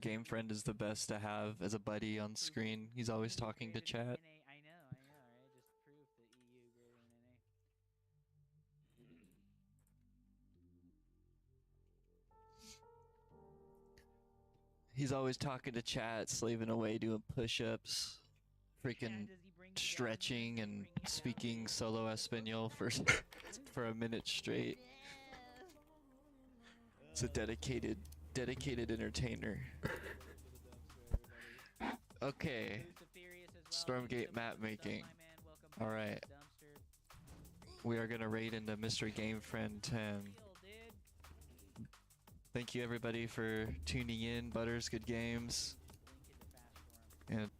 Game friend is the best to have as a buddy on screen. He's always talking to chat. I know, right? Just proof that EU greater than NA. He's always talking to chat, slaving away, doing push-ups, freaking stretching and speaking solo Espanol for a minute straight. It's a dedicated entertainer. Okay. Stormgate map making. Alright. We are gonna raid into Mr. Game Friend 10. Thank you everybody for tuning in. Butters, good games. And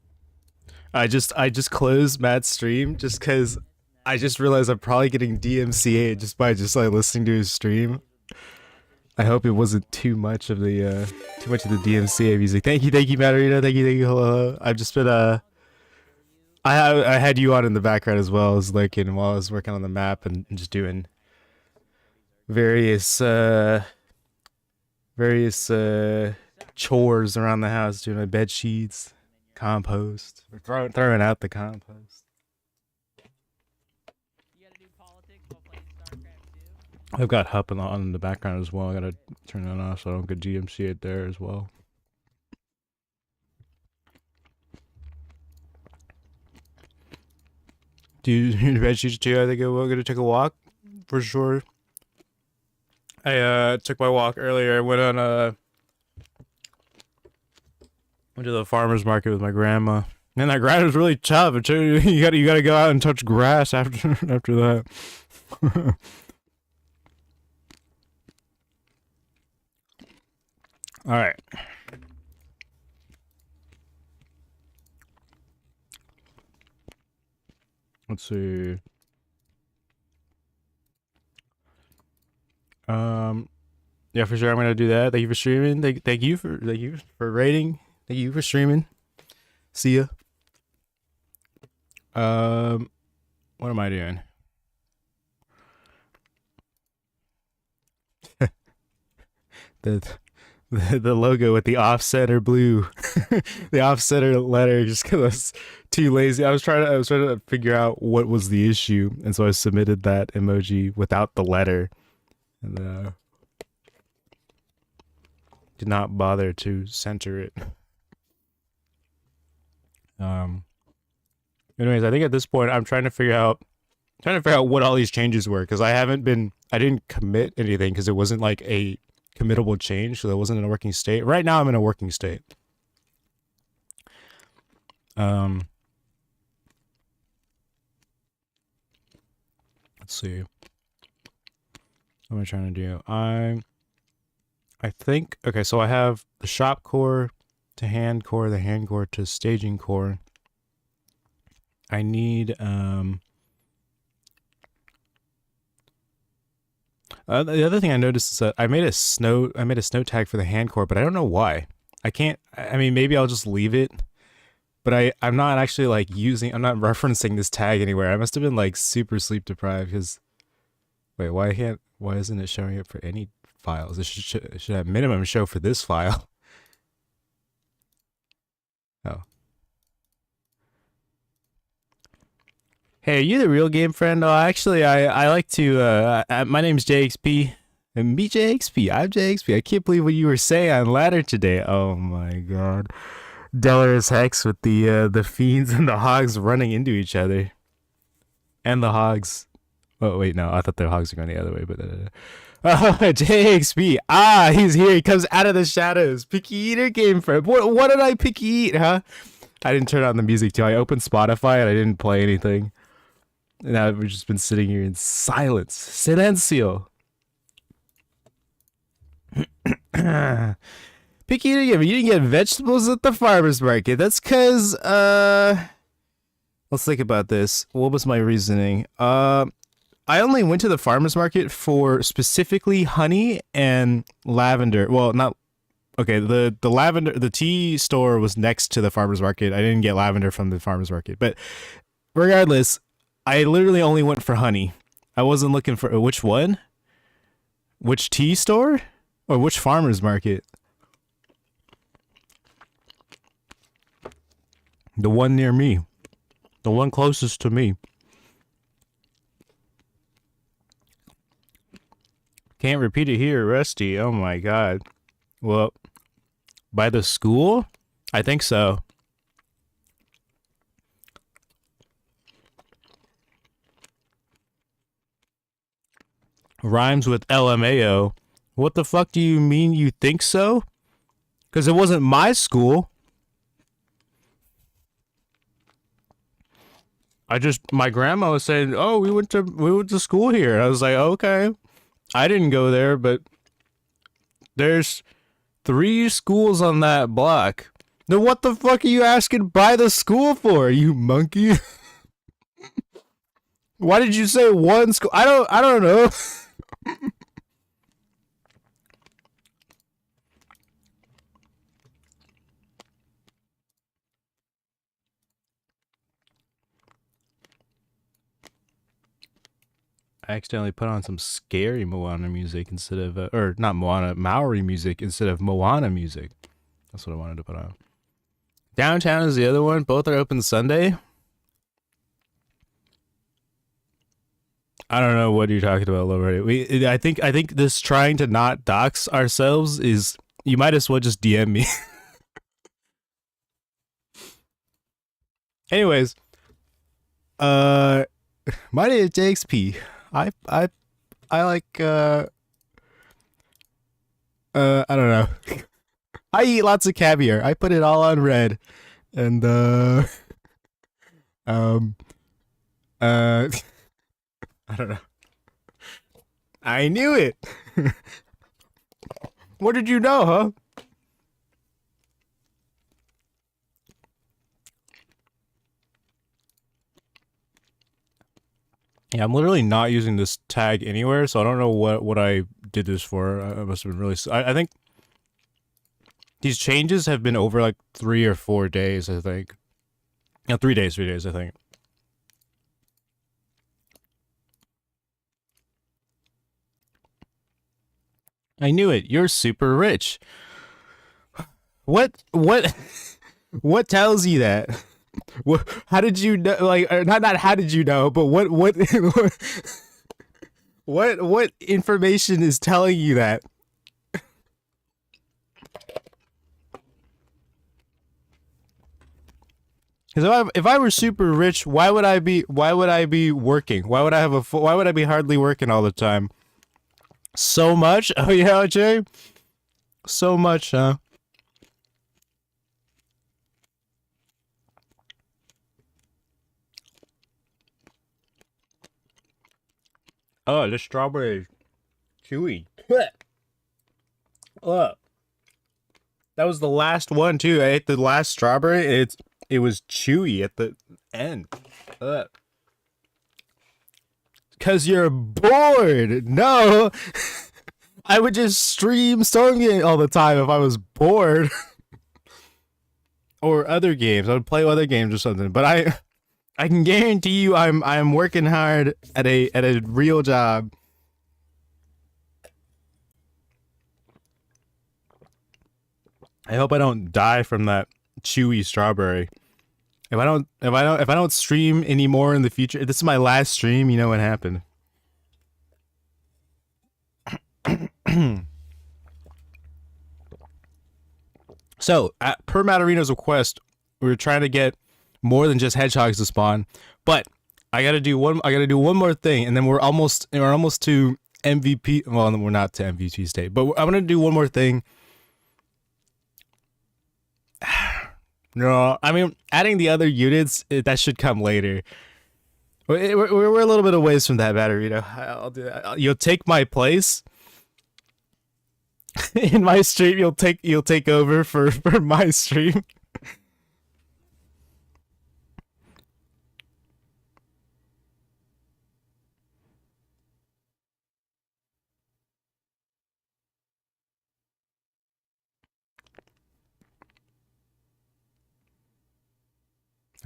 I just closed Matt's stream just because I just realized I'm probably getting DMCA just by like listening to his stream. I hope it wasn't too much of the DMCA music. Thank you, Matarino. Thank you. Hello. I've just been I had you on in the background as well as lurking while I was working on the map and just doing various chores around the house, doing my bed sheets, compost, or throwing out the compost. I've got Hup on in the background as well. I gotta turn that off so I don't get GMC'd there as well. Do you bed sheets too? I think I'm gonna take a walk for sure. I took my walk earlier. I went to the farmer's market with my grandma. Man, that grass was really tough. You gotta go out and touch grass after that. All right. Let's see. Yeah, for sure. I'm gonna do that. Thank you for streaming. Thank you for rating. Thank you for streaming. See ya. What am I doing? the logo with the off-center blue, the off-center letter, just because I was too lazy. I was trying to figure out what was the issue, and so I submitted that emoji without the letter, and did not bother to center it. Anyways, I think at this point I'm trying to figure out what all these changes were, because I didn't commit anything because it wasn't like a committable change, so that wasn't in a working state. Right now I'm in a working state. Let's see. What am I trying to do? I think, okay, so I have the shop core to hand core, the hand core to staging core. I need the other thing I noticed is that I made a snow tag for the hand core, but I don't know why. I mean, maybe I'll just leave it, but I'm not actually like I'm not referencing this tag anywhere. I must have been like super sleep deprived, because wait, why isn't it showing up for any files? It should at minimum show for this file. Oh. Hey, are you the real game friend? Oh, actually, I like to, my name's JXP, and me JXP, I'm JXP. I can't believe what you were saying on ladder today. Oh my god. Delorus Hex with the fiends and the hogs running into each other. And the hogs. Oh, wait, no, I thought the hogs were going the other way, but... Oh, JXP. Ah, he's here. He comes out of the shadows. Picky Eater game friend. What did I picky eat, huh? I didn't turn on the music, too. I opened Spotify and I didn't play anything. And now we've just been sitting here in silence. Silencio. Picky Eater game. You didn't get vegetables at the farmer's market. That's because, let's think about this. What was my reasoning? I only went to the farmer's market for specifically honey and lavender. Well, not... Okay, the lavender... The tea store was next to the farmer's market. I didn't get lavender from the farmer's market. But regardless, I literally only went for honey. I wasn't looking for... Which one? Which tea store? Or which farmer's market? The one near me. The one closest to me. Can't repeat it here, Rusty. Oh my god. Well, by the school? I think so. Rhymes with LMAO. What the fuck do you mean you think so? Because it wasn't my school. My grandma was saying, oh, we went to school here. I was like, okay. I didn't go there, but there's 3 schools on that block. Then what the fuck are you asking by the school for, you monkey? Why did you say one school? I don't know. I accidentally put on some scary Moana music instead of, or not Moana, Maori music instead of Moana music. That's what I wanted to put on. Downtown is the other one. Both are open Sunday. I don't know what you're talking about, Lord. I think this trying to not dox ourselves is, you might as well just DM me. Anyways, my name is JXP. I like I don't know. I eat lots of caviar. I put it all on red. And I don't know. I knew it. What did you know, huh? Yeah, I'm literally not using this tag anywhere, so I don't know what I did this for. I must have been really... I think these changes have been over like 3 or 4 days, I think. No, 3 days, I think. I knew it. You're super rich. What tells you that? What, how did you know, like, not how did you know, but what what information is telling you that? Because if I were super rich, why would I be working? Why would I be hardly working all the time? So much? Oh yeah, Jay? So much, huh? Oh, the strawberry chewy. That was the last one too. I ate the last strawberry. It was chewy at the end. Cause you're bored. No. I would just stream Stormgate all the time if I was bored. Or other games. I would play other games or something. But I can guarantee you I'm working hard at a real job. I hope I don't die from that chewy strawberry. If I don't stream anymore in the future, if this is my last stream, you know what happened. So, per Matarino's request, we were trying to get more than just hedgehogs to spawn, but I gotta do one more thing, and then we're almost to MVP. Well, we're not to MVP state, but I'm gonna do one more thing. No, I mean, adding the other units, that should come later. We're a little bit of ways from that, Batterino. I'll do that. You'll take my place in my stream. You'll take over for my stream.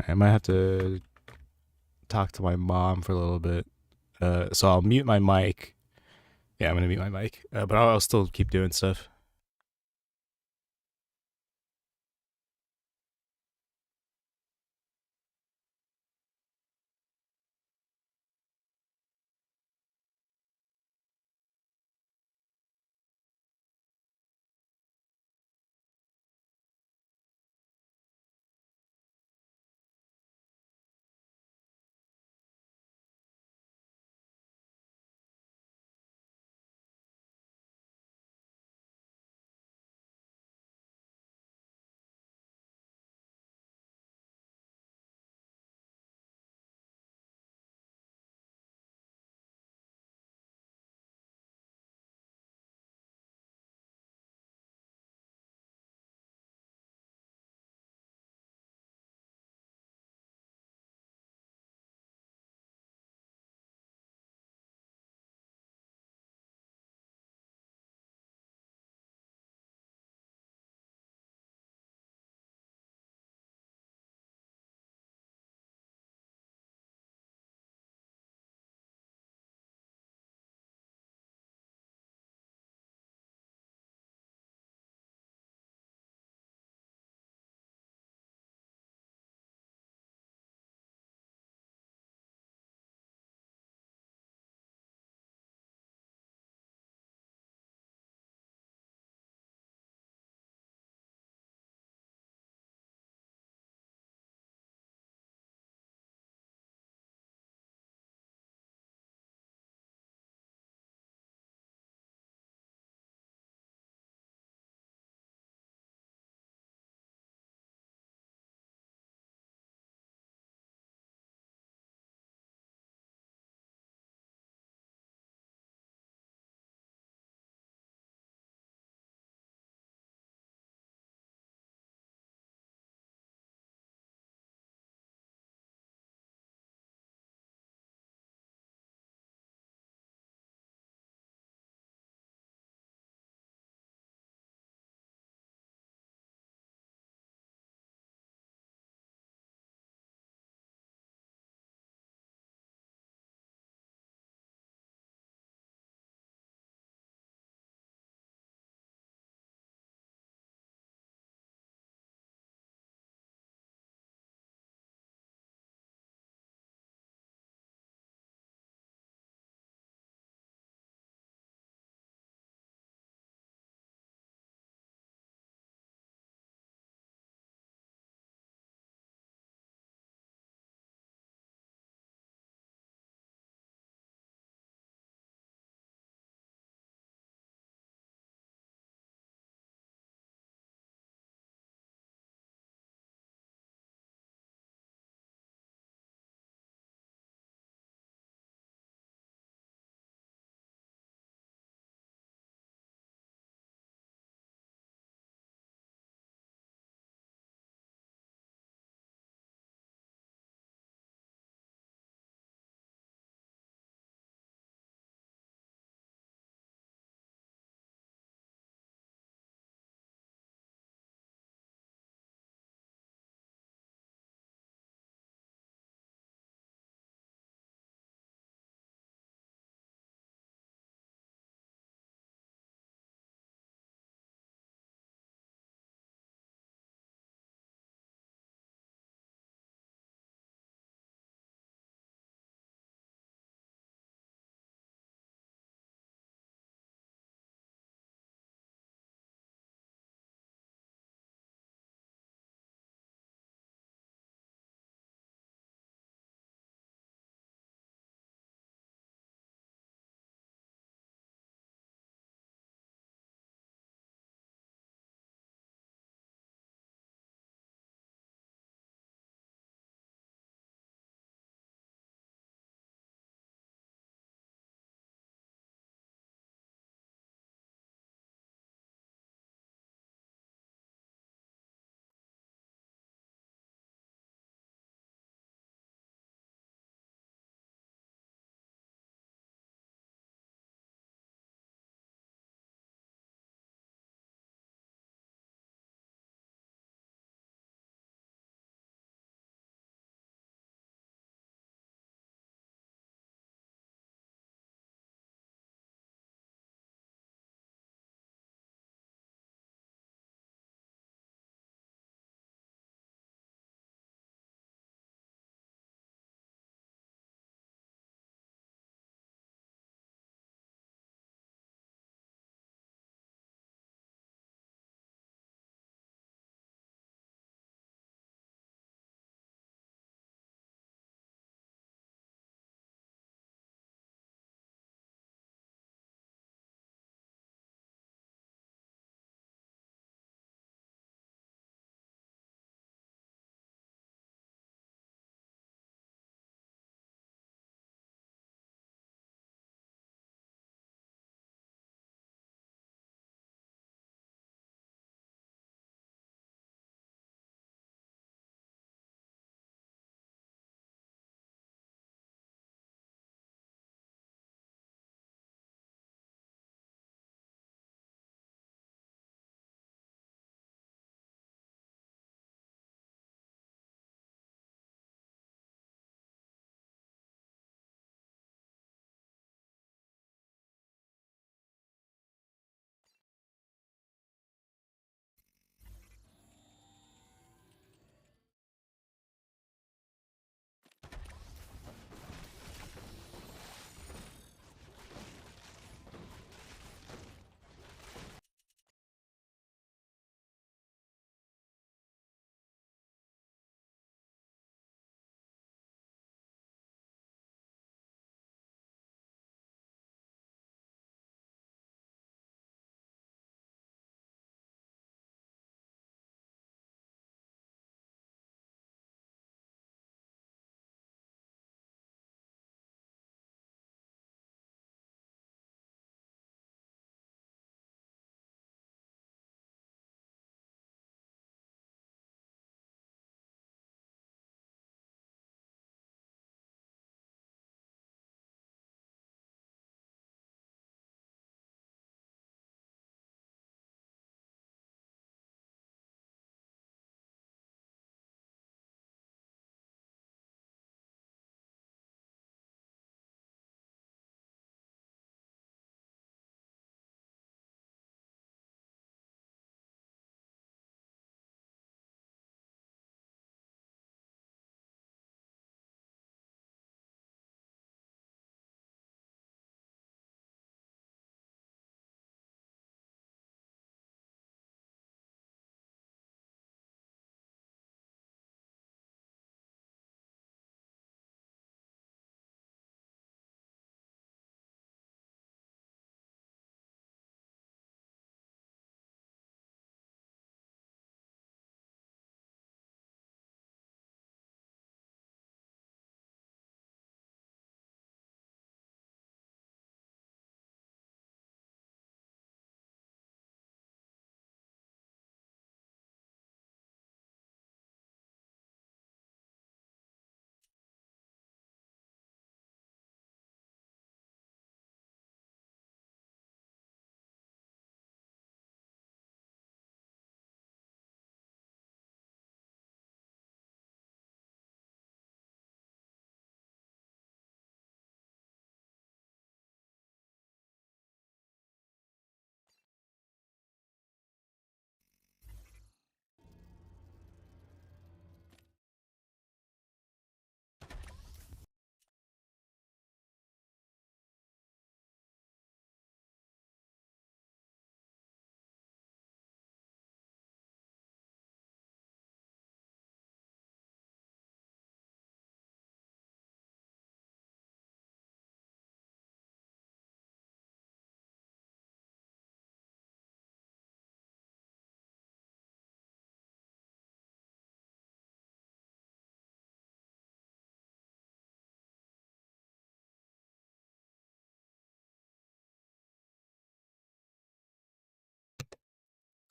I might have to talk to my mom for a little bit. So I'll mute my mic. Yeah, I'm gonna mute my mic. But I'll still keep doing stuff.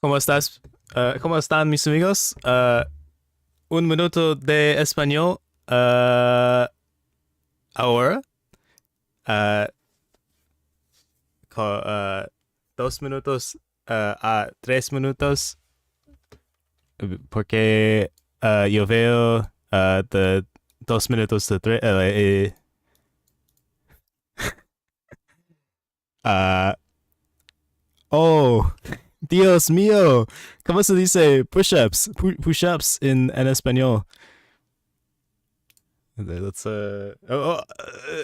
¿Cómo estás? ¿Cómo están mis amigos? Un minuto de español. Ahora. Uh, 2 minutos a 3 minutos. Porque yo veo de 2 minutos de tres. Uh, oh, Dios mío. ¿Cómo se dice push-ups? Push-ups en español. Let's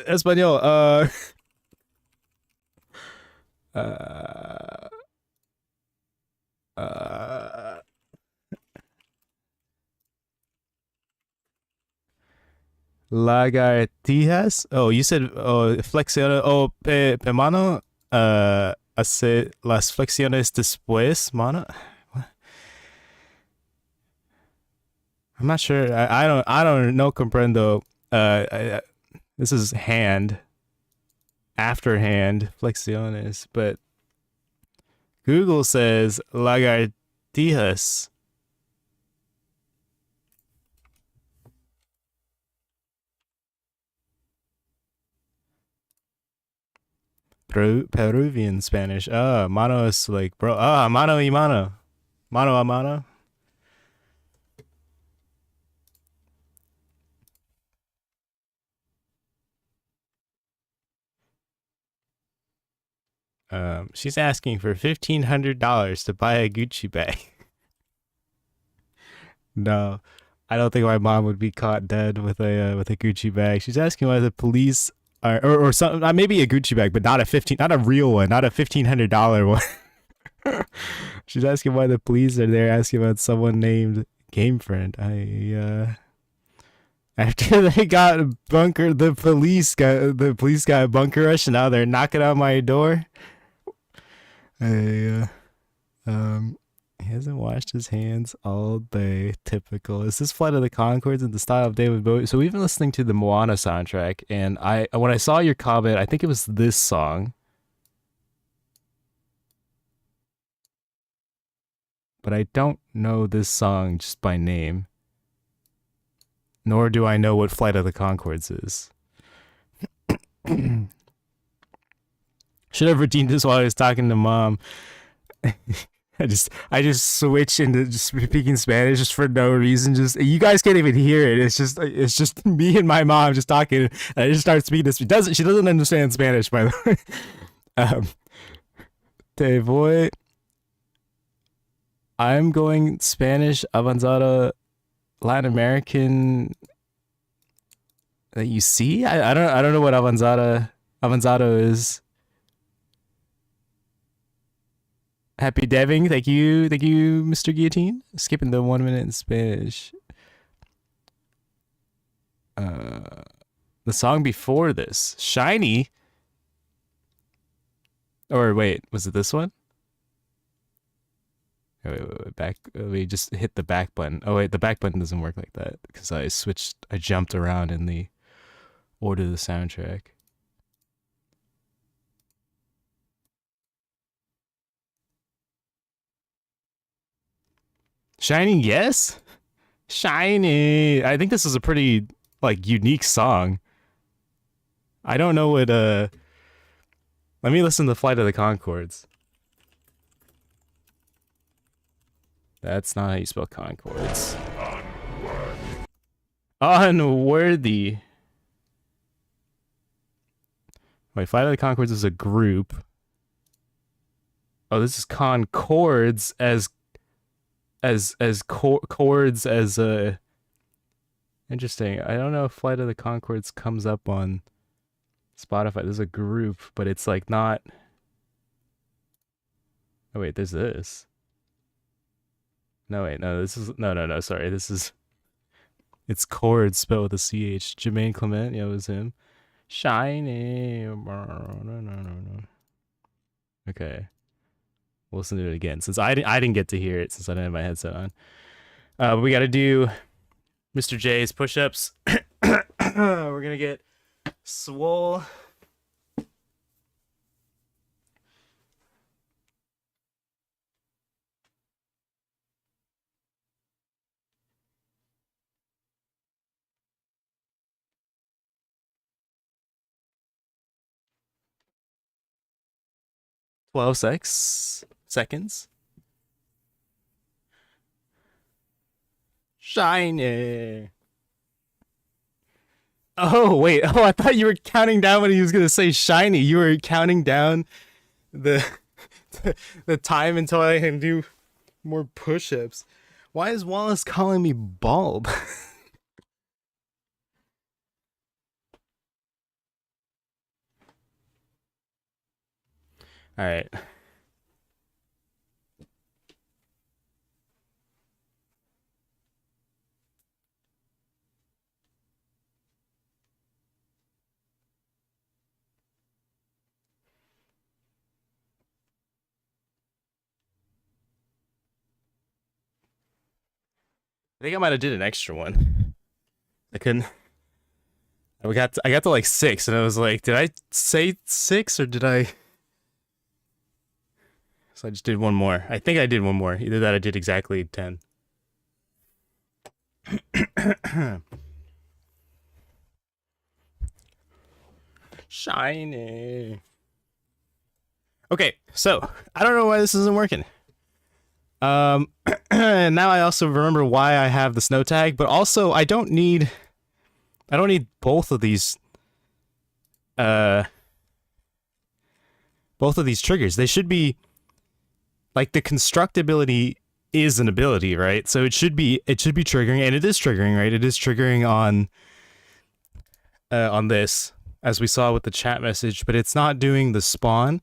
español. Uh, lagartijas. Oh, you said flexiones. Oh, mano. Hace las flexiones después, mano. I'm not sure. I don't know. Comprendo. This is hand. After hand flexiones, but Google says lagartijas. Peruvian Spanish. Mano is like bro. Mano y mano. Mano a mano. She's asking for $1,500 to buy a Gucci bag. No, I don't think my mom would be caught dead with a Gucci bag. She's asking why the police are, or some maybe a Gucci bag, but not a real one, not a $1,500 one. She's asking why the police are there, asking about someone named Game Friend. After they got bunkered, the police got a bunker rush, and now they're knocking on my door. He hasn't washed his hands all day. Typical. Is this Flight of the Conchords in the style of David Bowie? So we've been listening to the Moana soundtrack, and when I saw your comment, I think it was this song. But I don't know this song just by name. Nor do I know what Flight of the Conchords is. Should have redeemed this while I was talking to mom. I just switch into just speaking Spanish just for no reason. Just you guys can't even hear it. It's just me and my mom just talking. And I just start speaking this. She doesn't understand Spanish, by the way. Te voy. I'm going Spanish avanzado Latin American that you see. I don't know what avanzado is. Happy deving, thank you, Mr. Guillotine. Skipping the 1 minute in Spanish. The song before this, Shiny. Or wait, was it this one? Wait, back. We just hit the back button. Oh wait, the back button doesn't work like that because I jumped around in the order of the soundtrack. Shiny, yes. Shiny. I think this is a pretty like unique song. I don't know what let me listen to Flight of the Conchords. That's not how you spell Conchords. Unworthy. Wait, Flight of the Conchords is a group. Oh, this is Conchords as chords as a. Interesting. I don't know if Flight of the Conchords comes up on Spotify. There's a group, but it's like not. Oh wait, there's this. No wait, no, this is no. Sorry, this is. It's chords spelled with a CH. Jermaine Clement, yeah, it was him. Shiny. Okay. We'll listen to it again since I didn't get to hear it since I didn't have my headset on. But we got to do Mr. J's push-ups. We're gonna get swole. 12 seconds. Shiny. Oh, wait. Oh, I thought you were counting down when he was going to say shiny. You were counting down the the time until I can do more push-ups. Why is Wallace calling me Bulb? All right. I think I might have did an extra one. I couldn't. I got to like 6, and I was like, did I say 6 or did I? So I just did one more. I think I did one more. Either that, I did exactly 10. Shiny. Okay, so I don't know why this isn't working. Now I also remember why I have the snow tag, but also I don't need both of these triggers. They should be like the construct ability is an ability, right? So it should be triggering, and it is triggering, right? It is triggering on this, as we saw with the chat message, but it's not doing the spawn.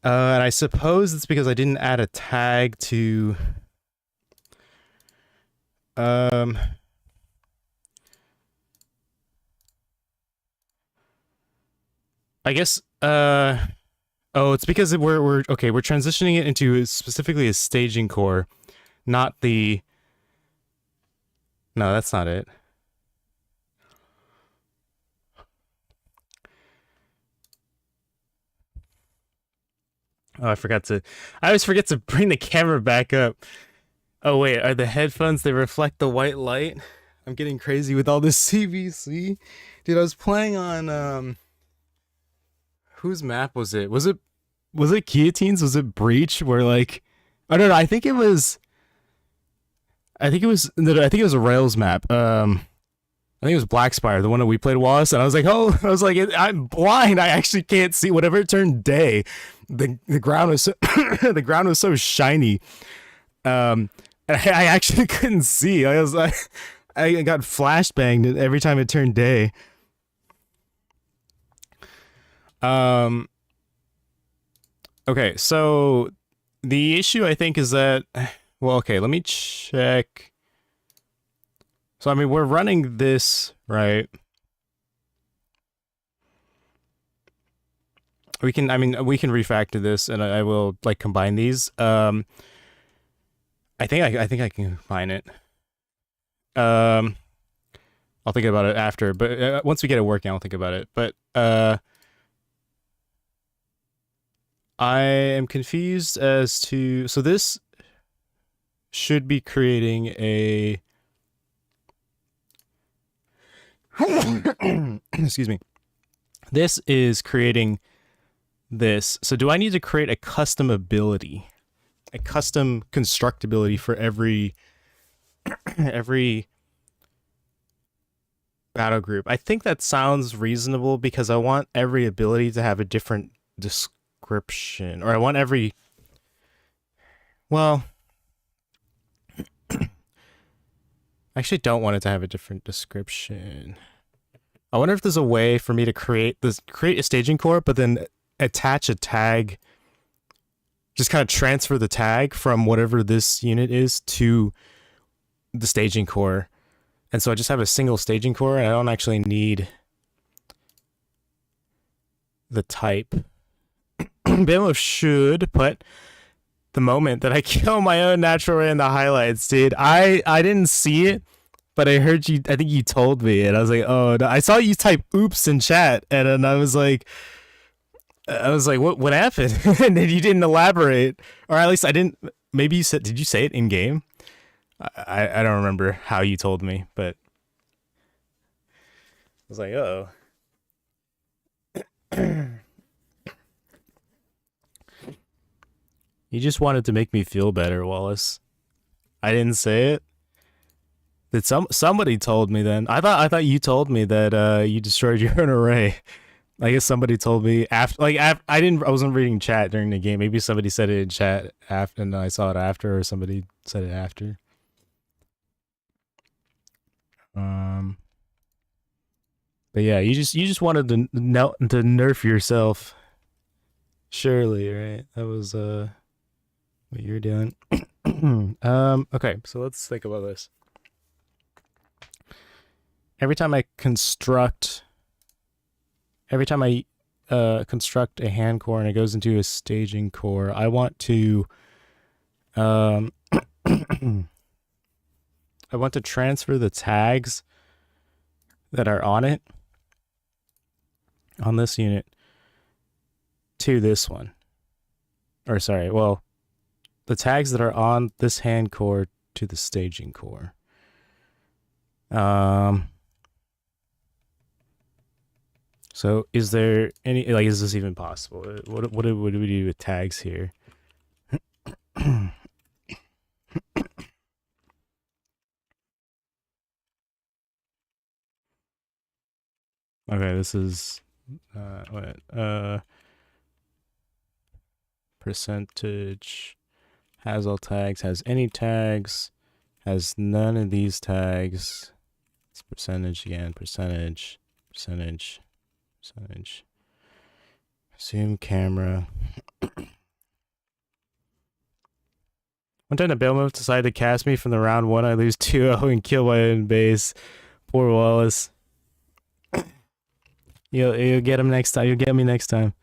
And I suppose it's because I didn't add a tag to I guess oh, it's because we're transitioning it into specifically a staging core, not the. No, that's not it. Oh, I always forget to bring the camera back up. Oh wait, are the headphones, they reflect the white light? I'm getting crazy with all this CVC. Dude, I was playing on whose map was it? Was it Guillotines? Was it Breach? Where like, I don't know. I think it was a Rails map. I think it was Blackspire, the one that we played Wallace, and I was like, I'm blind. I actually can't see. Whenever it turned day, the ground was so the ground was so shiny. And I actually couldn't see. I was like, I got flashbanged every time it turned day. Okay, so the issue I think is that, well, okay, let me check. So I mean, we're running this, right? We can refactor this, and I will like combine these. I think I can combine it. I'll think about it after, but once we get it working, I'll think about it. But I am confused as to, so this should be creating a excuse me. This is creating this. So do I need to create a custom ability? A custom constructability for every battle group? I think that sounds reasonable because I want every ability to have a different description, or I want every, well, I actually don't want it to have a different description. I wonder if there's a way for me to create a staging core, but then attach a tag, just kind of transfer the tag from whatever this unit is to the staging core. And so I just have a single staging core, and I don't actually need the type. Bimlo should put the moment that I kill my own natural ray in the highlights, dude. I didn't see it, but I heard you. I think you told me, and I was like, oh no. I saw you type "oops" in chat, and then I was like, what happened? And then you didn't elaborate, or at least I didn't. Maybe you said, did you say it in game? I don't remember how you told me, but I was like, uh-oh. You just wanted to make me feel better, Wallace. I didn't say it. Did somebody told me then? I thought you told me that you destroyed your own array. I guess somebody told me after. I wasn't reading chat during the game. Maybe somebody said it in chat after, and I saw it after, or somebody said it after. But yeah, you just wanted to nerf yourself. Surely, right? That was what you're doing. Okay, so let's think about this. Every time I construct a hand core and it goes into a staging core, I want to I want to transfer the tags that are on it, on this unit, to this one. Or sorry, well, the tags that are on this hand core to the staging core. So is there any, like, is this even possible? What would we do with tags here? Okay, this is percentage has all tags, has any tags, has none of these tags. It's percentage again, percentage. Zoom camera. One time the Bailmouth decided to cast me from the round 1, I lose 2-0 and kill my own base. Poor Wallace. You'll get him next time. You'll get me next time.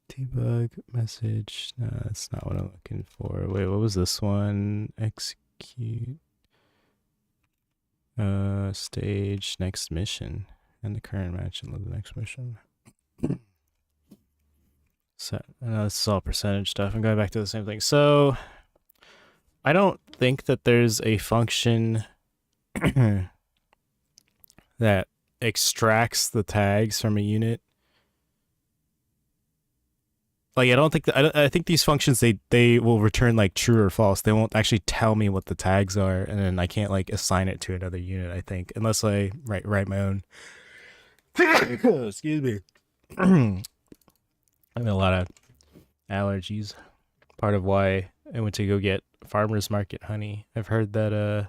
Debug message. No, that's not what I'm looking for. Wait, what was this one? Execute. Stage next mission. And the current match and the next mission. So, this is all percentage stuff. I'm going back to the same thing. So, I don't think that there's a function that extracts the tags from a unit. Like, I don't think that, I think these functions, they will return like true or false. They won't actually tell me what the tags are, and then I can't like assign it to another unit, I think, unless I write my own. Excuse me. I have a lot of allergies. Part of why I went to go get farmer's market honey. I've heard that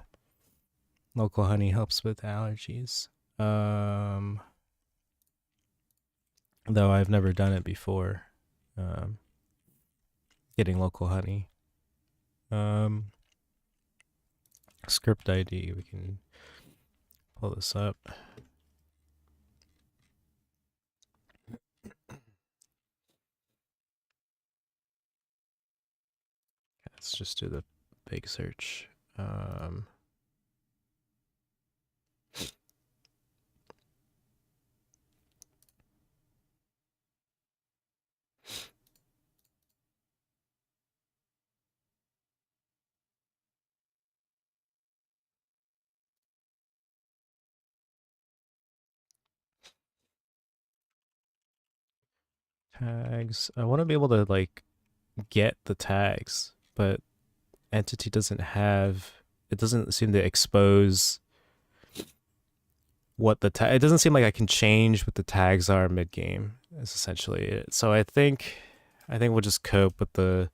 local honey helps with allergies. Though I've never done it before. Getting local honey. Script ID, we can pull this up. Let's just do the big search. Tags. I want to be able to like get the tags, but Entity doesn't have, it doesn't seem to expose what the tag, it doesn't seem like I can change what the tags are mid-game, is essentially it. So I think we'll just cope with the,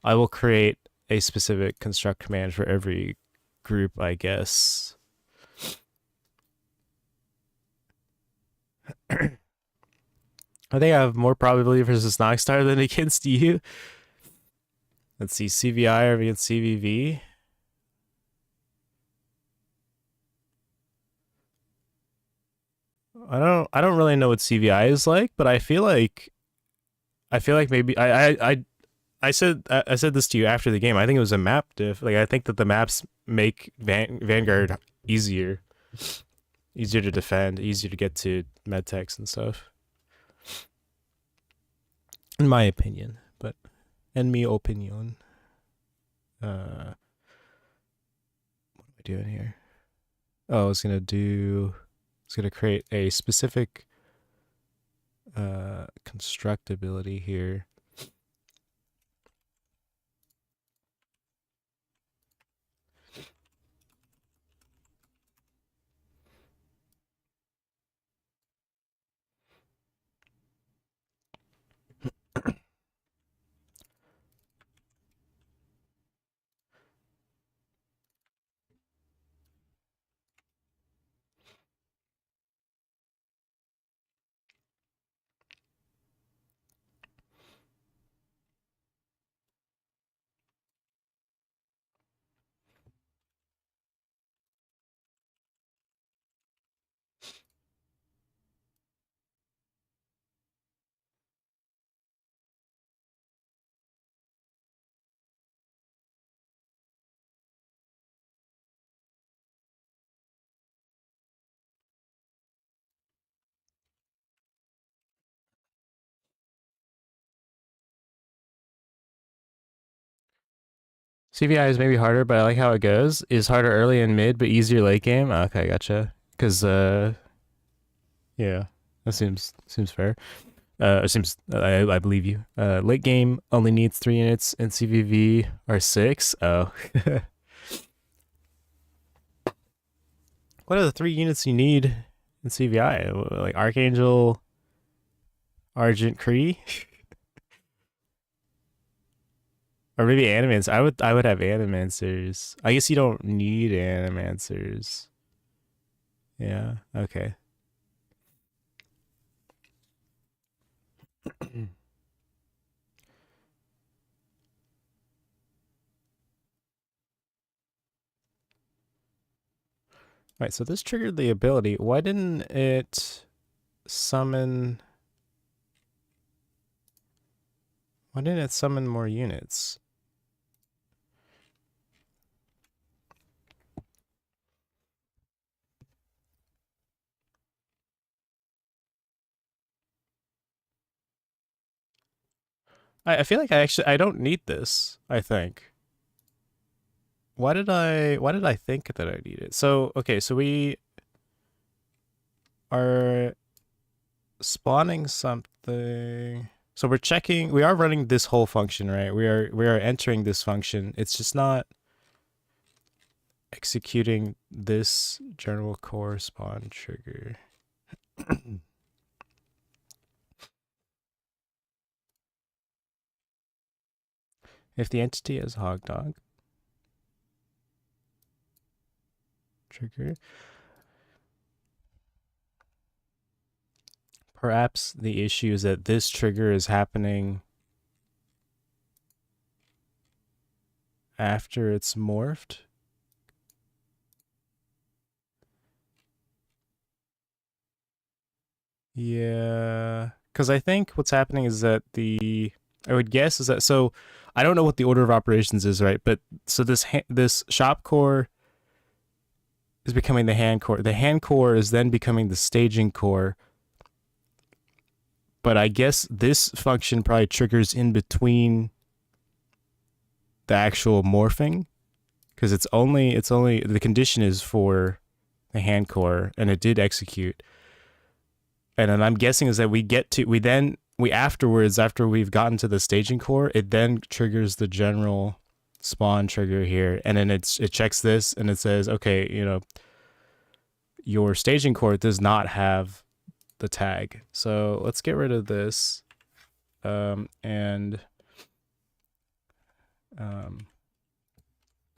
I will create a specific construct command for every group, I guess. I think I have more probability versus Noxstar than against you. Let's see, CVI or against CVV. I don't really know what CVI is like, but I feel like maybe I said this to you after the game. I think it was a map diff. Like, I think that the maps make Vanguard easier to defend, easier to get to medtechs and stuff. In my opinion, but en mi opinion. What am I doing here? Oh, I was gonna create a specific constructability here. CVI is maybe harder, but I like how it goes. Is harder early and mid, but easier late game. Okay, gotcha. Because yeah, that seems fair. It seems I believe you. Late game only needs 3 units, and CVV are 6. Oh, what are the 3 units you need in CVI? Like Archangel, Argent, Kree, or maybe Animants. I would have Animancers. I guess you don't need Animancers. Yeah. Okay. Right, so this triggered the ability. Why didn't it summon... Why didn't it summon more units? I feel like I don't need this, I think. Why did I think that I need it? So, okay, so we are spawning something. So we're checking, we are running this whole function, right? We are entering this function. It's just not executing this general core spawn trigger. If the entity has hogdog trigger, perhaps the issue is that this trigger is happening after it's morphed. Yeah, because I think what's happening is that I would guess is that, so I don't know what the order of operations is, right? But so this shop core is becoming the hand core. The hand core is then becoming the staging core. But I guess this function probably triggers in between the actual morphing, because it's only the condition is for the hand core, and it did execute. And then I'm guessing is that we afterwards, after we've gotten to the staging core, it then triggers the general spawn trigger here, and then it checks this and it says, okay, you know, your staging core does not have the tag. So let's get rid of this, and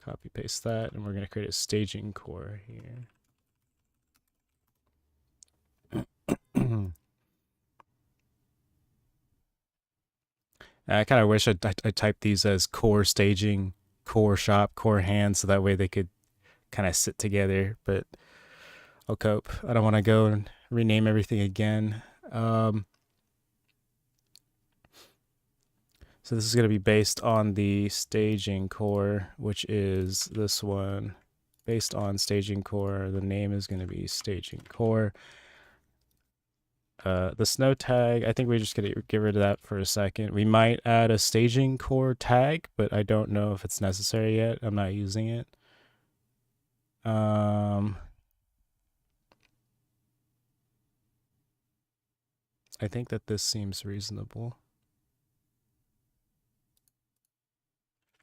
copy paste that, and we're going to create a staging core here. I kind of wish I typed these as core staging, core shop, core hand, so that way they could kind of sit together, but I'll cope. I don't want to go and rename everything again. So this is going to be based on the staging core, which is this one. Based on staging core, the name is going to be staging core. The snow tag, I think we're just going to get rid of that for a second. We might add a staging core tag, but I don't know if it's necessary yet. I'm not using it. I think that this seems reasonable.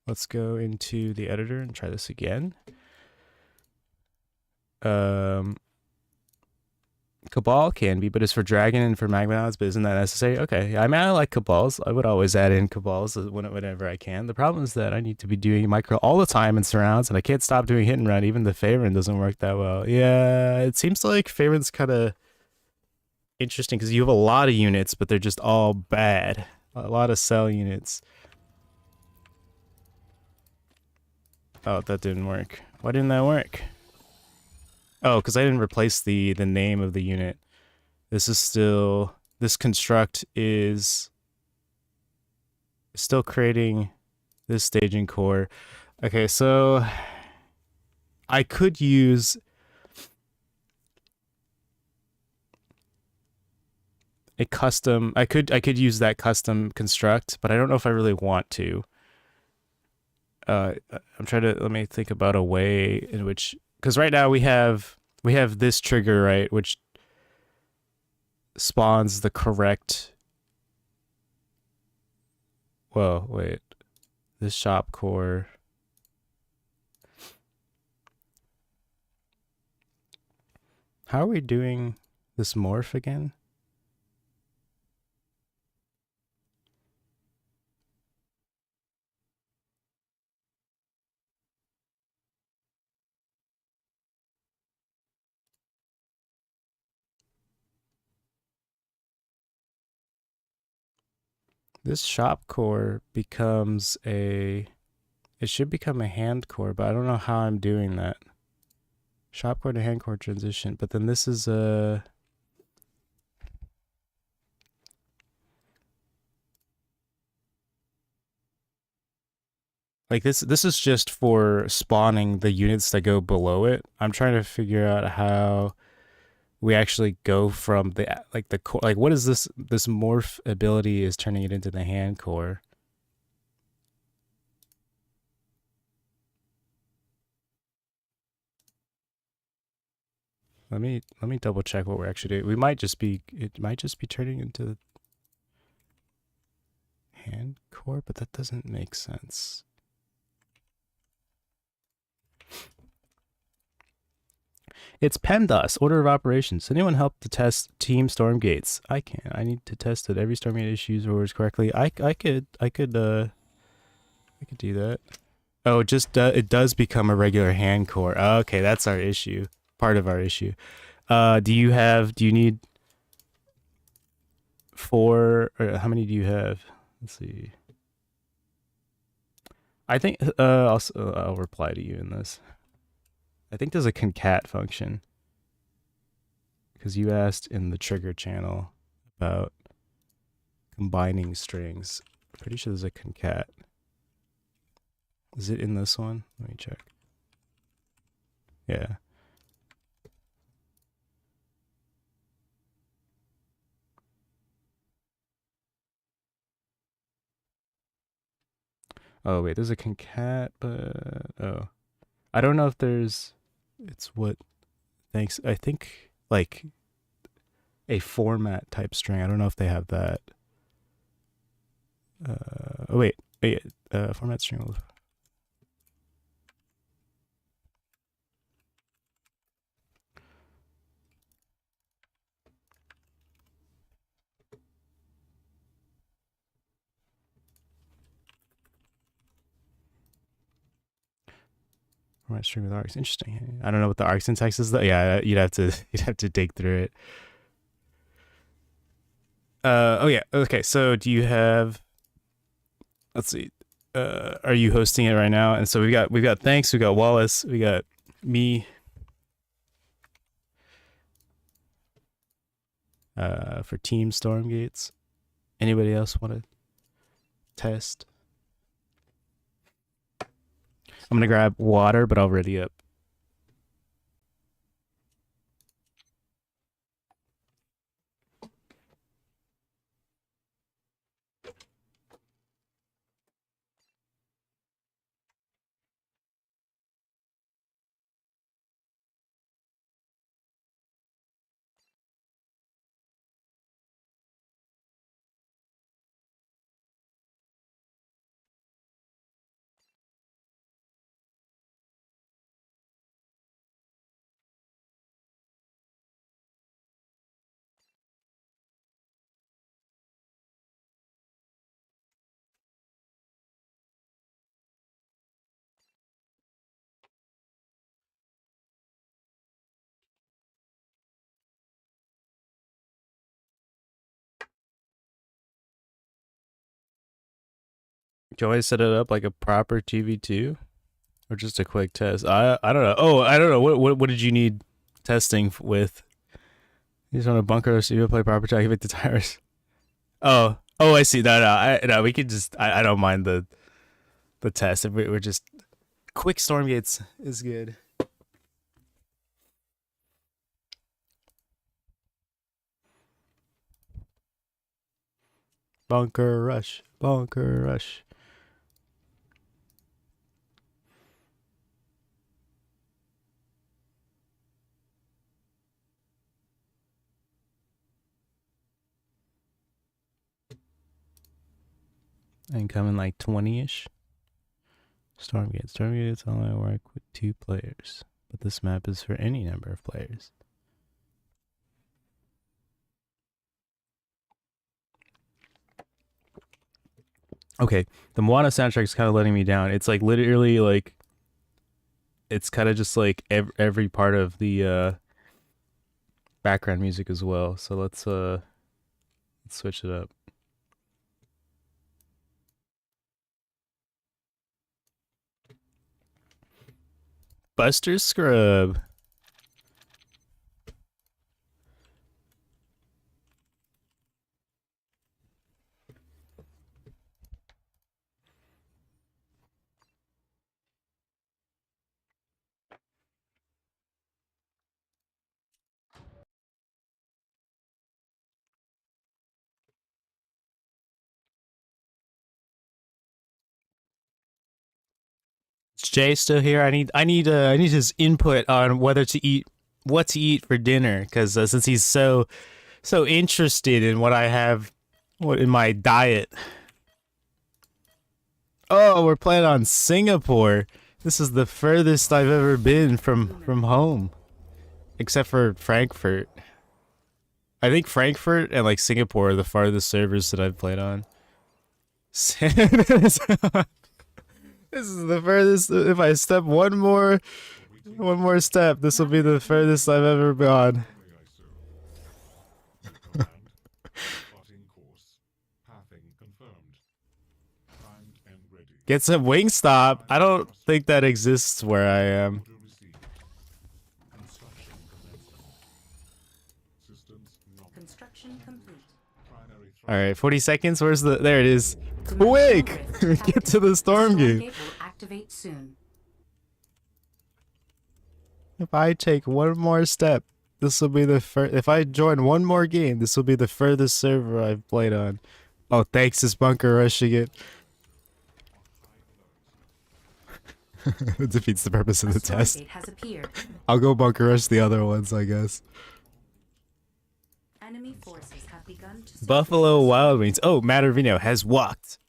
Let's go into the editor and try this again. Cabal can be, but it's for Dragon and for Magma, but isn't that necessary? Okay, I mean, I like Cabals. I would always add in Cabals whenever I can. The problem is that I need to be doing micro all the time in surrounds, and I can't stop doing hit and run. Even the Favorite doesn't work that well. Yeah, it seems like Favorite's kind of interesting because you have a lot of units, but they're just all bad. A lot of cell units. Oh, that didn't work. Why didn't that work? Oh, because I didn't replace the name of the unit. This is still... This construct is still creating this staging core. Okay, so... I could use... a custom... I could use that custom construct, but I don't know if I really want to. I'm trying to... Let me think about a way in which... Because right now we have this trigger, right, which spawns the correct... Whoa, wait. This shop core... How are we doing this morph again? This shop core becomes a... It should become a hand core, but I don't know how I'm doing that. Shop core to hand core transition, but then this is a... Like this is just for spawning the units that go below it. I'm trying to figure out how we actually go from the core, like what is this morph ability is turning it into the hand core. Let me double check what we're actually doing. It might just be turning into the hand core, but that doesn't make sense. It's PEMDAS, Order of Operations. Anyone help to test Team Stormgates? I can't. I need to test that every Stormgate issues orders correctly. I could do that. Oh, it does become a regular hand core. Oh, okay, that's our issue. Part of our issue. Do you need 4 or how many do you have? Let's see. I think I'll reply to you in this. I think there's a concat function because you asked in the trigger channel about combining strings. I'm pretty sure there's a concat. Is it in this one? Let me check. Yeah. Oh wait, there's a concat, but oh, I don't know if there's. It's what. Thanks. I think like a format type string. I don't know if they have that. Oh wait. Format string. Format string with args. Interesting. I don't know what the arg syntax is though. Yeah, you'd have to dig through it. Oh yeah. Okay. So do you have? Let's see. Are you hosting it right now? And so we got thanks. We got Wallace. We got me. For Team Stormgates. Anybody else want to test? I'm gonna grab water, but I'll ready up. Do you always set it up like a proper TV2? Or just a quick test? I don't know. Oh, I don't know. What did you need testing with? You just want to bunker so you play proper to activate the tires. Oh, I see. No, we could just. I don't mind the test. If we're just quick Stormgates is good. Bunker rush, bunker rush. And coming like 20-ish. Stormgate's only work with 2 players, but this map is for any number of players. Okay, the Moana soundtrack is kind of letting me down. It's like literally like, it's kind of just like every part of the background music as well. So let's switch it up. Buster Scrub. Is Jay still here? I need his input on whether to eat, what to eat for dinner, because since he's so interested in what I have, what in my diet. Oh, we're playing on Singapore. This is the furthest I've ever been from home, except for Frankfurt. I think Frankfurt and like Singapore are the farthest servers that I've played on. This is the furthest. If I step one more step, this will be the furthest I've ever gone. Get some Wingstop. I don't think that exists where I am. All right, 40 seconds. Where's the? There it is. Quick! Get to the Stormgate. If I take one more step, this will be the first. If I join one more game, this will be the furthest server I've played on. Oh, thanks, this bunker rushing it. It defeats the purpose of the test. I'll go bunker rush the other ones, I guess. Enemy forces have begun to Buffalo Wild Wings. Oh, Mattervino has walked.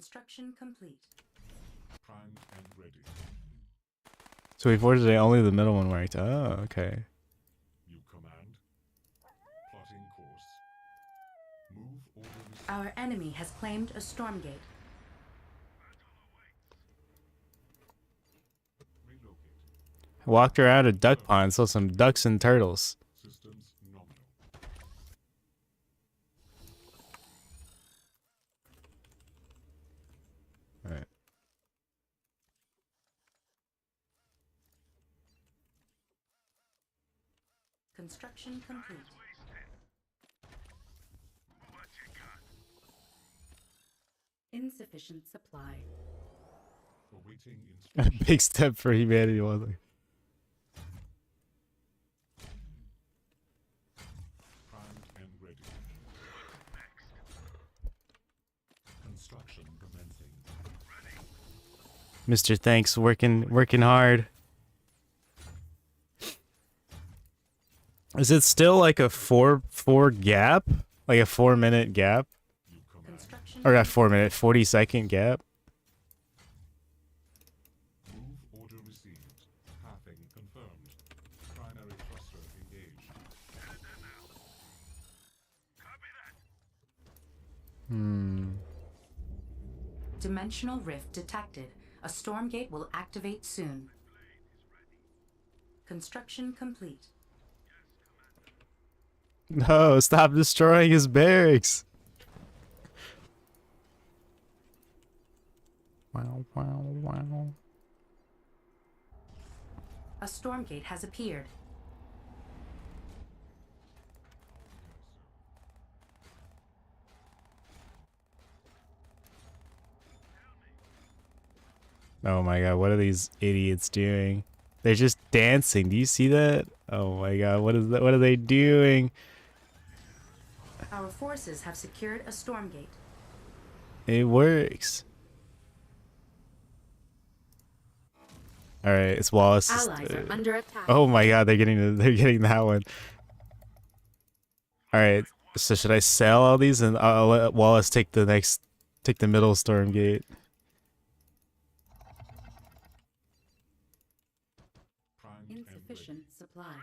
construction complete. Primed and ready. So unfortunately, only the middle one worked. Oh, okay. You command. Plotting course. Move order received. Our enemy has claimed a Stormgate. Relocate. Walked around a duck pond, saw some ducks and turtles. Systems nominal. Alright. Construction complete. Insufficient supply. Awaiting A instruction. big step for humanity, wasn't it? Primed and ready. Construction commencing. Mr. Thanks working hard. Is it still like a 4 gap? Like a 4-minute gap? You command. Construction Or not 4-minute, 40-second gap? Move order received. Pathing confirmed. Primary thruster engaged. Dimensional rift detected. A Stormgate will activate soon. Construction complete. No, stop destroying his barracks. Wow, wow, wow. A Stormgate has appeared. Oh my god, what are these idiots doing? They're just dancing. Do you see that? Oh my god, what is that? What are they doing? Our forces have secured a Stormgate. It works. All right, it's Wallace. Allies are under attack. Oh my god, they're getting that one. All right, so should I sell all these and I'll let Wallace take the middle Stormgate? Primed and ready. Insufficient supply.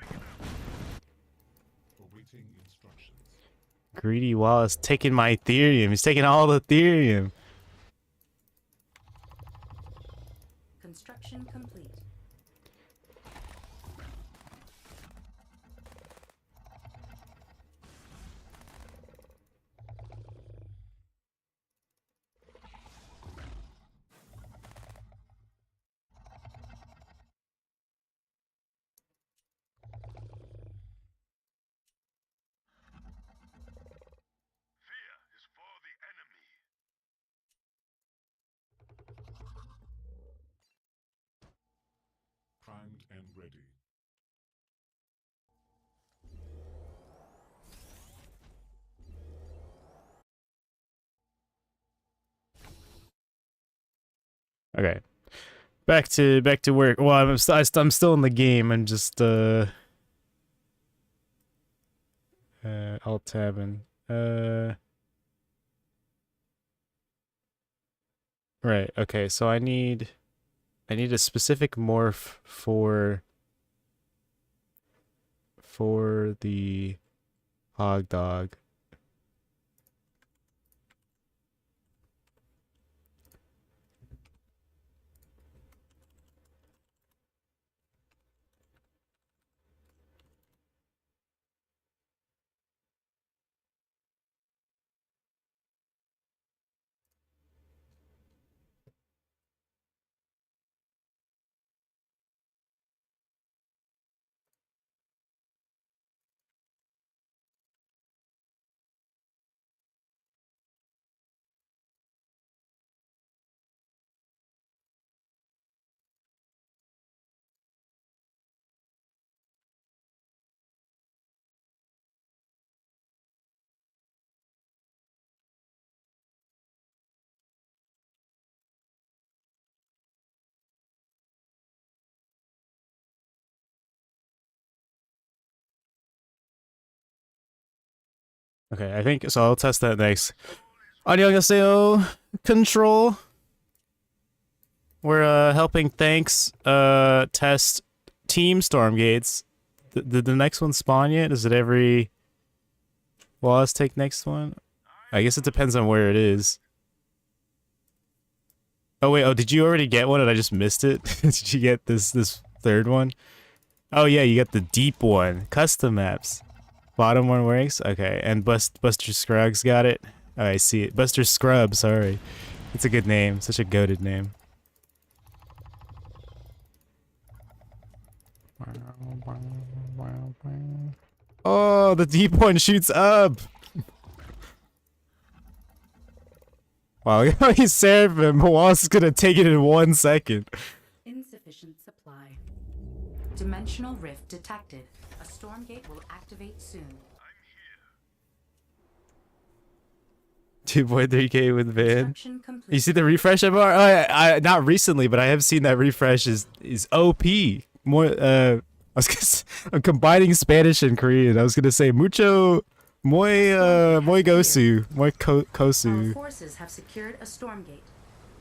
Awaiting instructions. Greedy Wallace taking my Ethereum. He's taking all the Ethereum. Construction complete. Primed and ready. Okay, back to work. Well, I'm still in the game. I'm just alt tabbing. Right. Okay. So I need a specific morph for the hog dog. Okay, I think so. I'll test that next. 안녕하세요. Control. We're helping Thanks test team Stormgates. Did the next one spawn yet? Is it every Wallace take next one? I guess it depends on where it is. Oh wait, did you already get one and I just missed it? Did you get this third one? Oh yeah, you got the deep one. Custom maps. Bottom one works? Okay, and Buster Scruggs got it? Oh, I see it. Buster Scrub, sorry. It's a good name. Such a goated name. Oh, the deep one shoots up! Wow, look how he's Seraphim. Wallace is gonna take it in 1 second. Insufficient supply. Dimensional rift detected. A Stormgate will activate soon. 2.3k with Van. Construction complete. You see the refresh MR? Oh, I not recently, but I have seen that refresh is OP. More I was gonna say, I'm combining Spanish and Korean. I was gonna say mucho muy gosu. Muy Our kosu. forces have secured a Stormgate.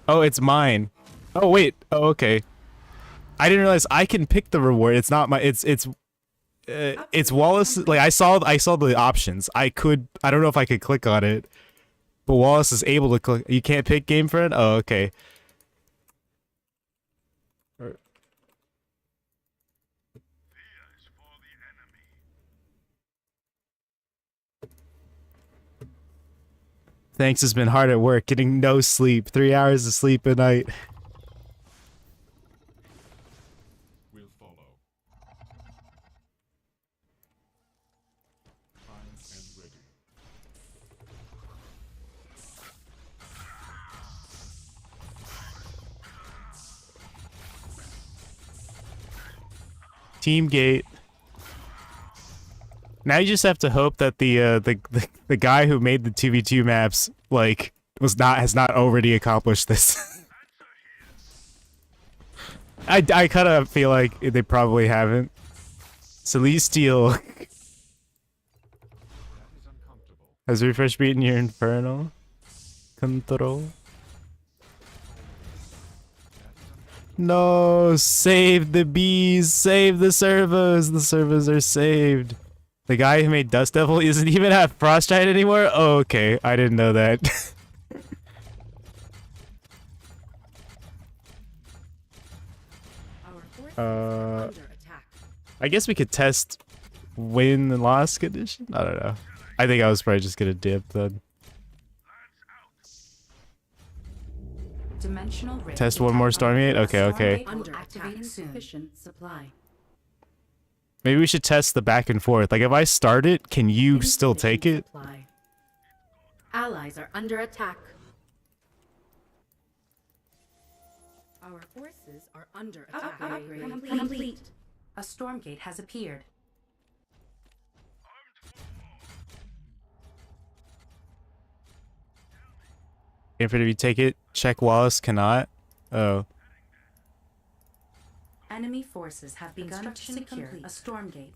Oh, it's mine. Oh wait. Oh okay. I didn't realize I can pick the reward. It's not my it's Wallace. Like I saw the options. I don't know if I could click on it. But Wallace is able to click. You can't pick game friend? Oh, okay. Thanks has been hard at work, getting no sleep. 3 hours of sleep a night. Will follow. Primed and ready. Teamgate. Now you just have to hope that the guy who made the 2v2 maps like has not already accomplished this. I kind of feel like they probably haven't. Celestial That is uncomfortable. has refresh beaten your infernal control. No, save the bees, save the servos. The servos are saved. The guy who made Dust Devil isn't even at Frostgiant anymore? Oh, okay. I didn't know that. Our forces are under attack. I guess we could test win and loss condition? I don't know. I think I was probably just gonna dip then. Dimensional rift Test one more Stormgate? Okay, okay. Stormgate will Under activate attack. soon. Sufficient supply. Maybe we should test the back and forth. Like, if I start it, can you still take it? Supply. Allies are under attack. Our forces are under attack. Upgrade complete. A Stormgate has appeared. If you take it, check Wallace cannot. Oh. Enemy forces have begun to Construction secure complete. a Stormgate.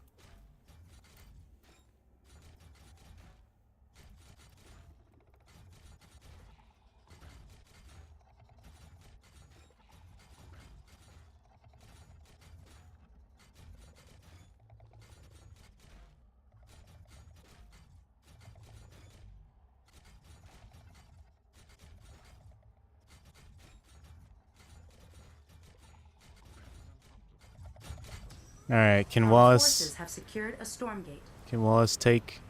Alright, can Our Wallace forces have secured a Stormgate. take...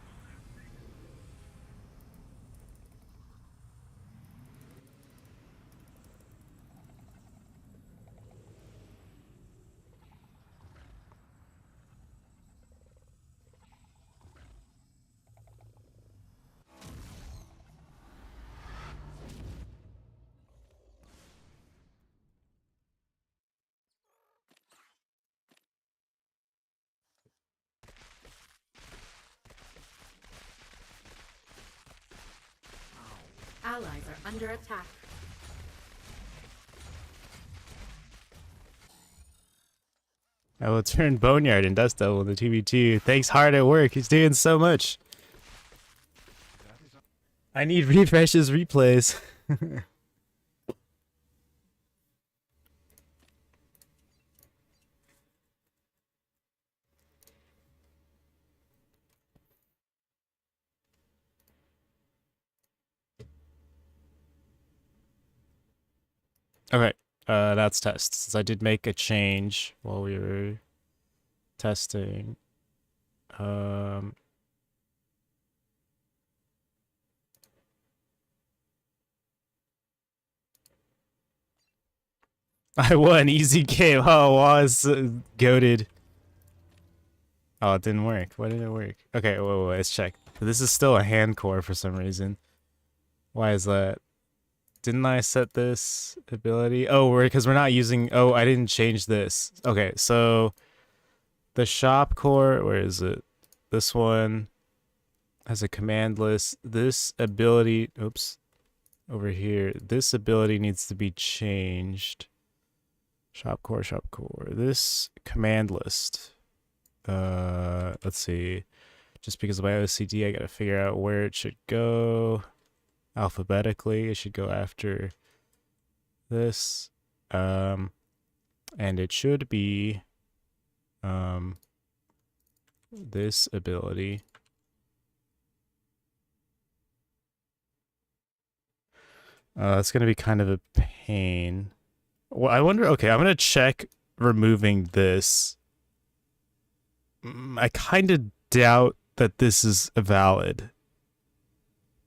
Allies are under attack. I will turn Boneyard and Dust Devil into 2v2. Thanks hard at work. He's doing so much. I need refreshes, replays. Okay, that's test. Since I did make a change while we were testing. I won, easy game. Oh, was goated. Oh, it didn't work. Why didn't it work? Okay, wait, let's check. This is still a hand core for some reason. Why is that? Didn't I set this ability? Oh, because we're not using... Oh, I didn't change this. Okay, so... The shop core... Where is it? This one has a command list. This ability... Oops. Over here. This ability needs to be changed. Shop core, shop core. This command list. Let's see. Just because of my OCD, I gotta figure out where it should go. Alphabetically, it should go after this. And it should be this ability. It's gonna be kind of a pain. Well, I wonder, okay, I'm gonna check removing this. I kind of doubt that this is valid.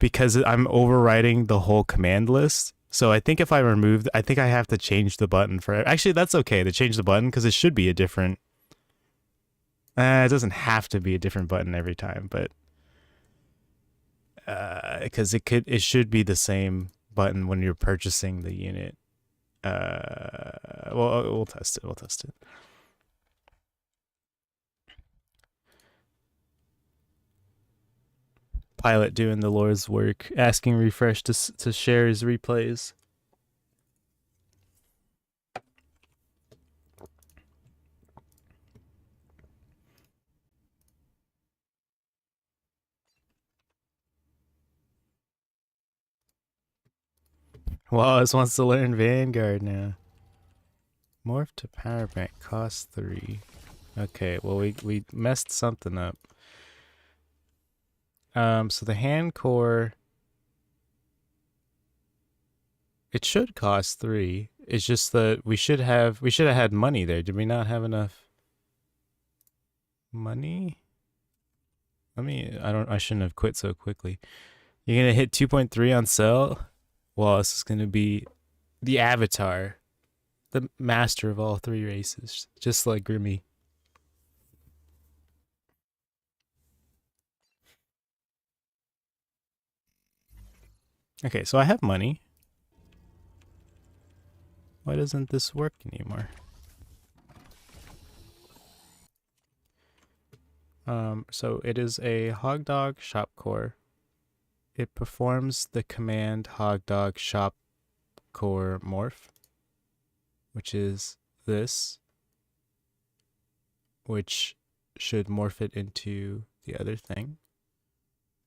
because I'm overriding the whole command list. So I think if I remove, I think I have to change the button for. Actually, that's okay to change the button because it should be a different. It doesn't have to be a different button every time, but because it should be the same button when you're purchasing the unit. Well, we'll test it. We'll test it. Pilot doing the Lord's work, asking Refresh to share his replays. Wallace wants to learn Vanguard now. Morph to power bank cost 3. Okay, well we messed something up. So the hand core, it should cost 3. It's just that we should have had money there. Did we not have enough money? I shouldn't have quit so quickly. You're gonna hit 2.3 on sale? Well, this is gonna be the avatar, the master of all 3 races, just like Grimmy. Okay, so I have money. Why doesn't this work anymore? So it is a Hogdog Shop Core. It performs the command Hogdog Shop Core Morph, which is this, which should morph it into the other thing.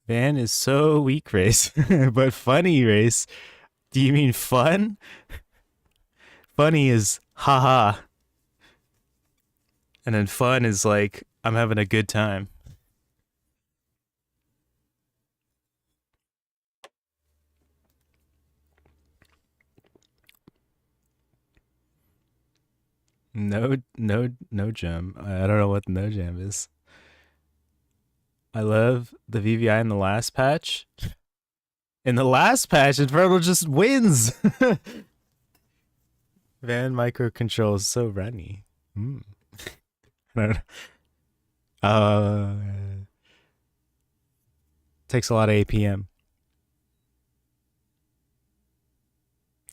Van is so weak, Race. But funny, Race. Do you mean fun? Funny is haha. And then fun is like, I'm having a good time. No gem. I don't know what no jam is. I love the VVI in the last patch. In the last patch, Infernal just wins. Van microcontrol is so runny. I don't know. Takes a lot of APM.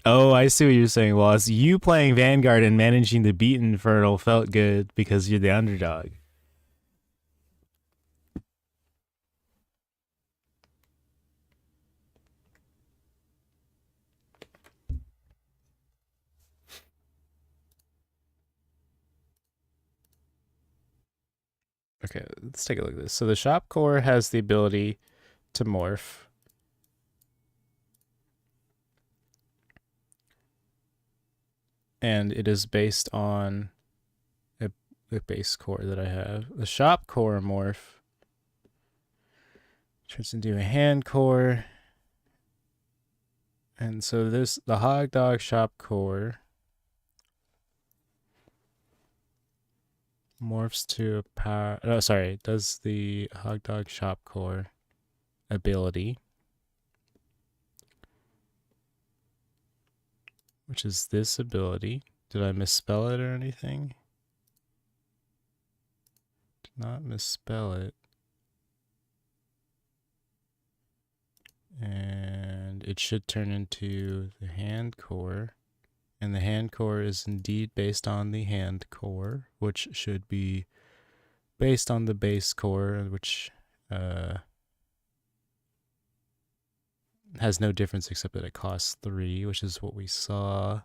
Oh, I see what you're saying, Wallace. You playing Vanguard and managing to beat Infernal felt good because you're the underdog. Okay, let's take a look at this. So the shop core has the ability to morph. And it is based on the base core that I have. The shop core morph turns into a hand core. And so the Hogdog shop core morphs to a power. Oh, sorry. Does the Hogdog shop core ability, which is this ability. Did I misspell it or anything? Did not misspell it. And it should turn into the hand core. And the hand core is indeed based on the hand core, which should be based on the base core, which has no difference except that it costs 3, which is what we saw.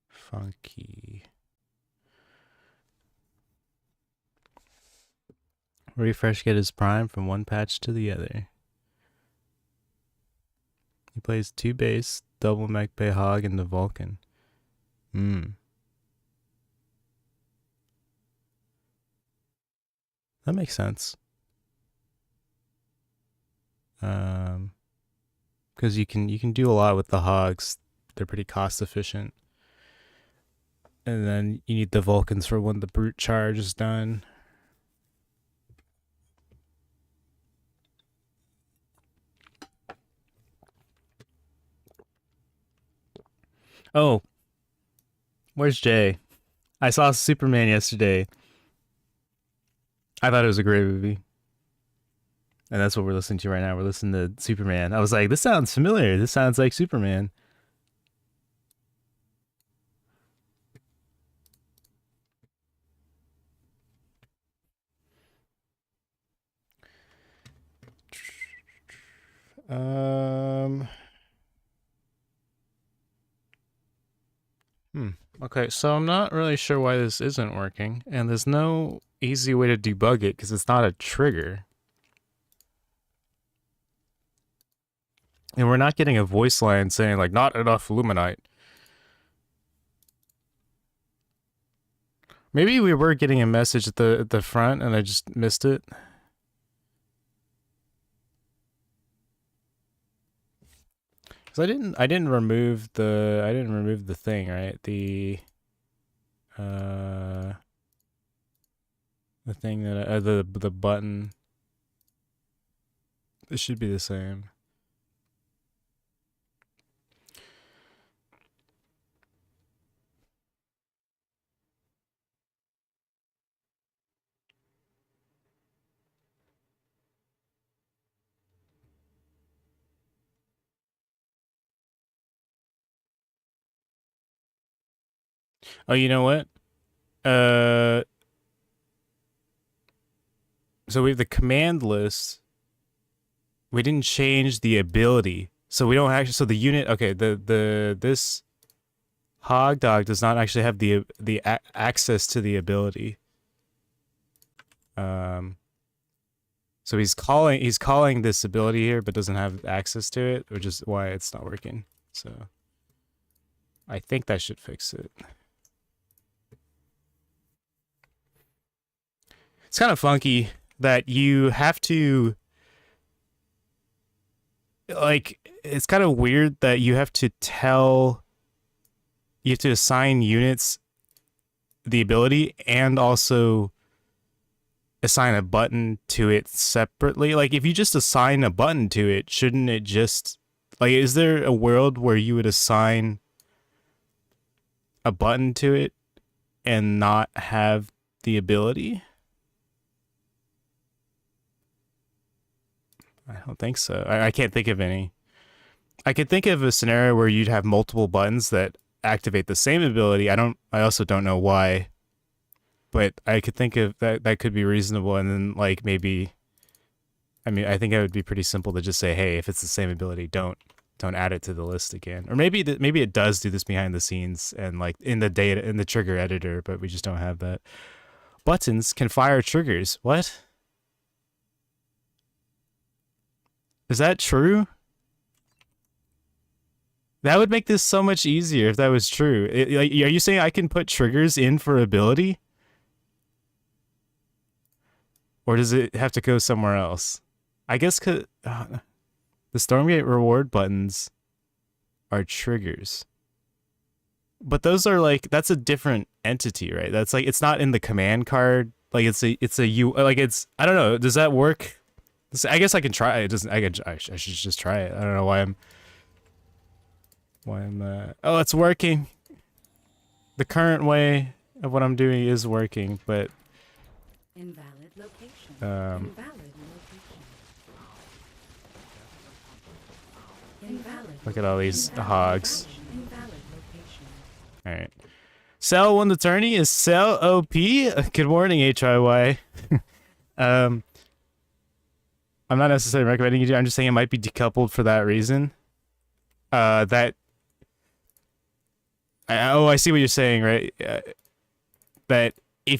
Funky. Refresh get his prime from one patch to the other. He plays 2 base, double mech bay hog, and the Vulcan. That makes sense. Because you can do a lot with the hogs. They're pretty cost efficient. And then you need the Vulcans for when the brute charge is done. Oh, where's Jay? I saw Superman yesterday. I thought it was a great movie. And that's what we're listening to right now. We're listening to Superman. I was like, this sounds familiar. This sounds like Superman. Okay, so I'm not really sure why this isn't working, and there's no easy way to debug it because it's not a trigger. And we're not getting a voice line saying, like, not enough Luminite. Maybe we were getting a message at the front and I just missed it. Cause I didn't remove the thing, right? The thing that the button. It should be the same. Oh, you know what? So we have the command list. We didn't change the ability. So we don't actually, so the unit, okay, this hog dog does not actually have the access to the ability. So he's calling this ability here, but doesn't have access to it, which is why it's not working. So I think that should fix it. It's kind of funky that you have to, like, it's kind of weird that you have to assign units the ability and also assign a button to it separately. Like, if you just assign a button to it, shouldn't it just, like, is there a world where you would assign a button to it and not have the ability? I don't think so. I can't think of any. I could think of a scenario where you'd have multiple buttons that activate the same ability. I also don't know why, but I could think of that could be reasonable. And then, like, maybe, I mean, I think it would be pretty simple to just say, hey, if it's the same ability, don't add it to the list again. Or maybe it does do this behind the scenes and, like, in the trigger editor, but we just don't have that. Buttons can fire triggers. What? Is that true? That would make this so much easier if that was true. Are you saying I can put triggers in for ability? Or does it have to go somewhere else? I guess the Stormgate reward buttons are triggers. But those are, like, that's a different entity, right? That's like, it's not in the command card. Like, it's a I don't know. Does that work? I guess I can try it. I should just try it. I don't know why I'm oh, it's working. The current way of what I'm doing is working, but Invalid location. Invalid location. Invalid. Look at all these hogs. Invalid location. All right. Cell won the tourney is Cell OP. Good morning, HIY. I'm not necessarily recommending you do. I'm just saying it might be decoupled for that reason. I see what you're saying, right? That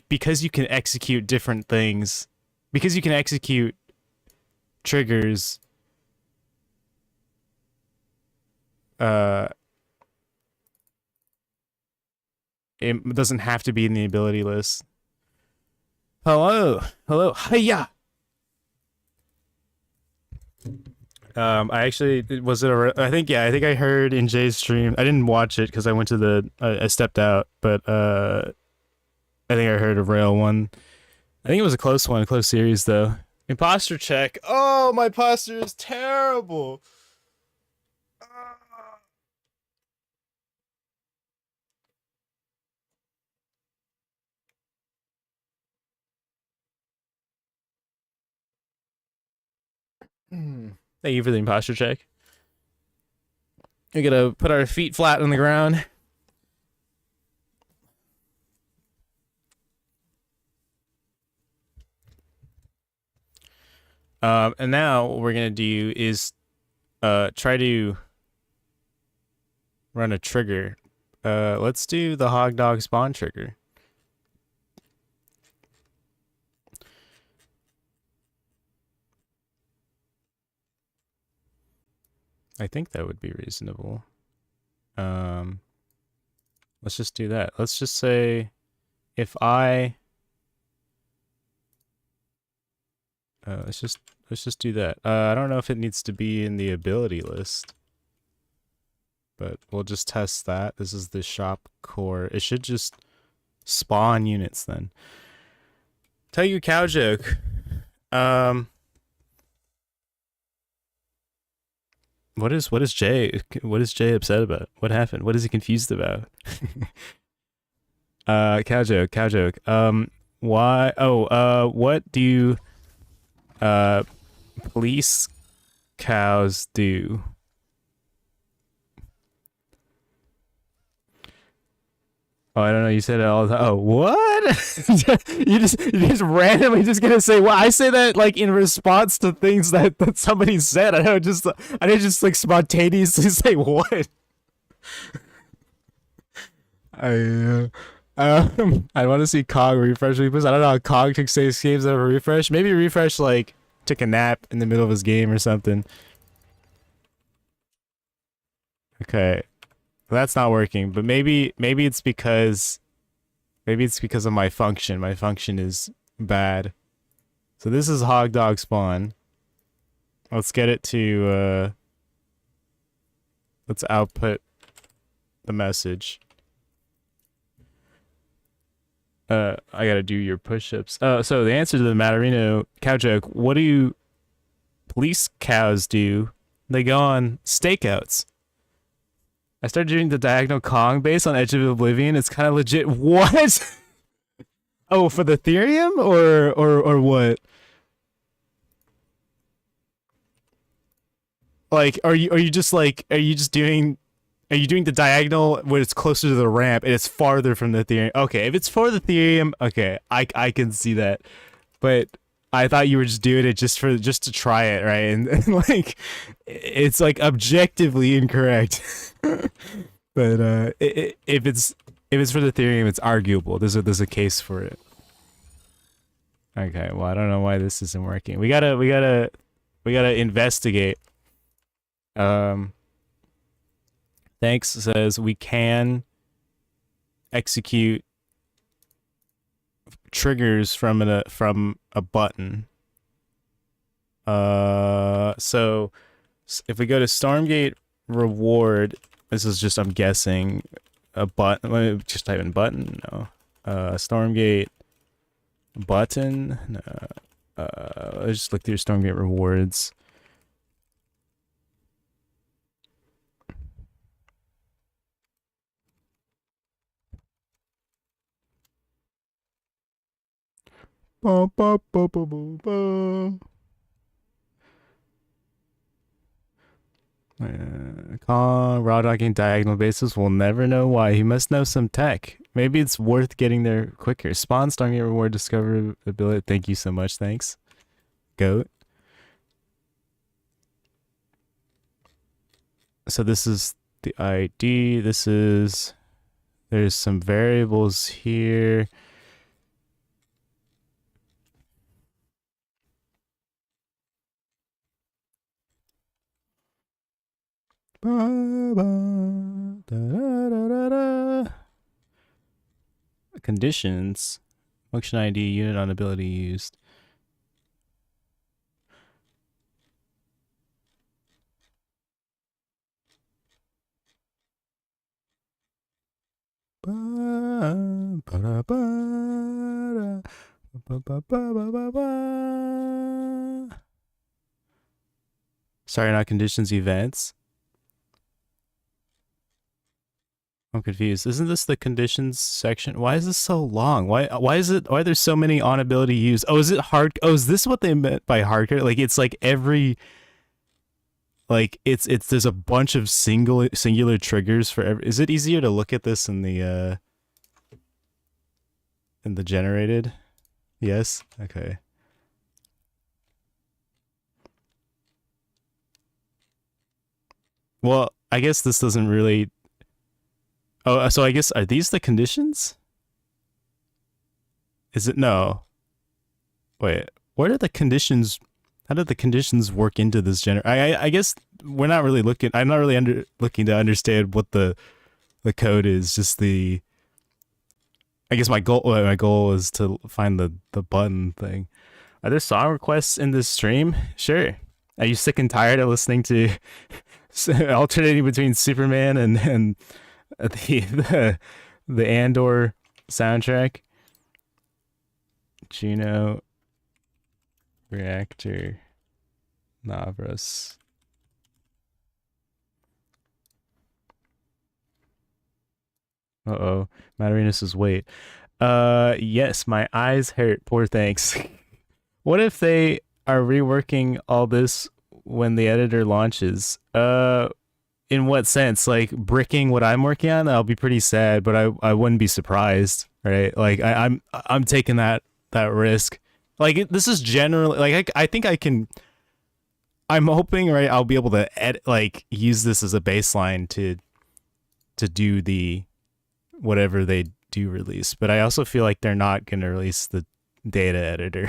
because you can execute different things, because you can execute triggers, it doesn't have to be in the ability list. Hello, hiya. I actually I think I heard in Jay's stream. I didn't watch it because I went to I stepped out, but I think I heard a rail one. I think it was a close one, a close series though. Imposter check. Oh, my posture is terrible. Thank you for the imposter check. We gotta put our feet flat on the ground. And now what we're gonna do is try to run a trigger. Let's do the hog dog spawn trigger. I think that would be reasonable. Let's just do that. Let's just say if I let's just do that. I don't know if it needs to be in the ability list, but we'll just test that. This is the shop core. It should just spawn units then. Tell you a cow joke. What is Jay upset about? What happened? What is he confused about? Cow joke. Why? Oh, what do police cows do? Oh, I don't know. You said it all the time. Oh, what? you just randomly just gonna say, well, I say that like in response to things that somebody said. I didn't just like spontaneously say what. I want to see Cog refresh replays. I don't know how Cog took 6 games out of a refresh. Maybe refresh like took a nap in the middle of his game or something. Okay. That's not working, but maybe it's because of my function. My function is bad. So this is hog dog spawn. Let's get it to let's output the message. I gotta do your push-ups. So the answer to the Matterino cow joke, what do police cows do? They go on stakeouts. I started doing the diagonal Kong base on Edge of Oblivion. It's kind of legit. What? Oh, for the Ethereum or what? Like, are you doing the diagonal where it's closer to the ramp and it's farther from the Ethereum? Okay, if it's for the Ethereum, okay, I can see that. But I thought you were just doing it just to try it, right? And like, it's like objectively incorrect. But if it's for the Ethereum, it's arguable. There's a case for it. Okay, well, I don't know why this isn't working. We gotta investigate. Thanks says we can execute triggers from a button. So if we go to Stormgate reward, this is just, I'm guessing, a button. Let me just type in button. No. Stormgate button. No. Let's just look through Stormgate rewards. Ba, ba, ba, ba, ba, ba. Raw dogging diagonal bases. We'll never know why. He must know some tech. Maybe it's worth getting there quicker. Spawn Stormgate reward discoverability. Thank you so much. Thanks. Goat. So this is the ID. There's some variables here. Ba, ba, da, da, da, da. Conditions. Function ID, unit on ability used. Sorry, not conditions, events. I'm confused. Isn't this the conditions section? Why is this so long? Why are there so many on ability used? Oh, is it hard? Oh, is this what they meant by hardcore? Like it's like every like it's there's a bunch of singular triggers for every. Is it easier to look at this in the generated? Yes. Okay. Well, I guess this doesn't really. Oh, so I guess, are these the conditions? Is it? No. Wait, where did the conditions, how did the conditions work into this I guess we're not really looking, I'm not really looking to understand what the code is, just the, I guess my goal is to find the button thing. Are there song requests in this stream? Sure. Are you sick and tired of listening to alternating between Superman and the Andor soundtrack? Juno Reactor Navras. Uh-oh. Matarinas is wait. Yes, my eyes hurt. Poor thanks. What if they are reworking all this when the editor launches? In what sense? Like bricking what I'm working on? That'll be pretty sad, but I wouldn't be surprised, right? Like I'm taking that risk. Like this is generally like I think I can. I'm hoping, right, I'll be able to use this as a baseline to do the whatever they do release. But I also feel like they're not going to release the data editor.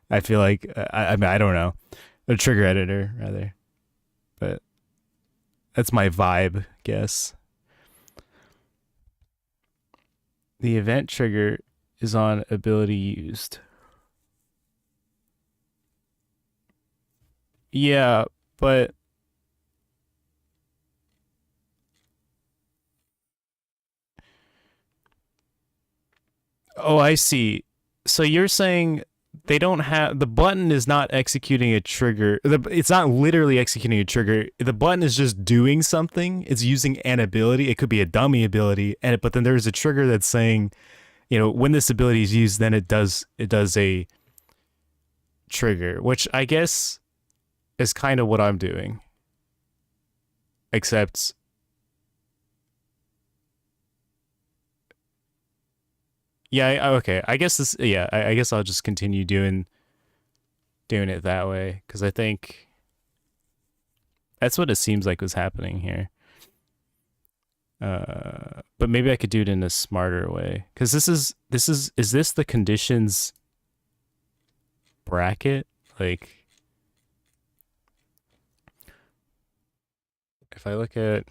I feel like I mean I don't know, a trigger editor rather, but that's my vibe, guess. The event trigger is on ability used. Yeah, but oh, I see. So you're saying they don't have, the button is not executing a trigger. It's not literally executing a trigger. The button is just doing something. It's using an ability. It could be a dummy ability, but then there's a trigger that's saying, you know, when this ability is used, then it does a trigger, which I guess is kind of what I'm doing. Except yeah, okay. I guess this, yeah, I guess I'll just continue doing it that way, because I think that's what it seems like was happening here. But maybe I could do it in a smarter way, because is this the conditions bracket? Like, if I look at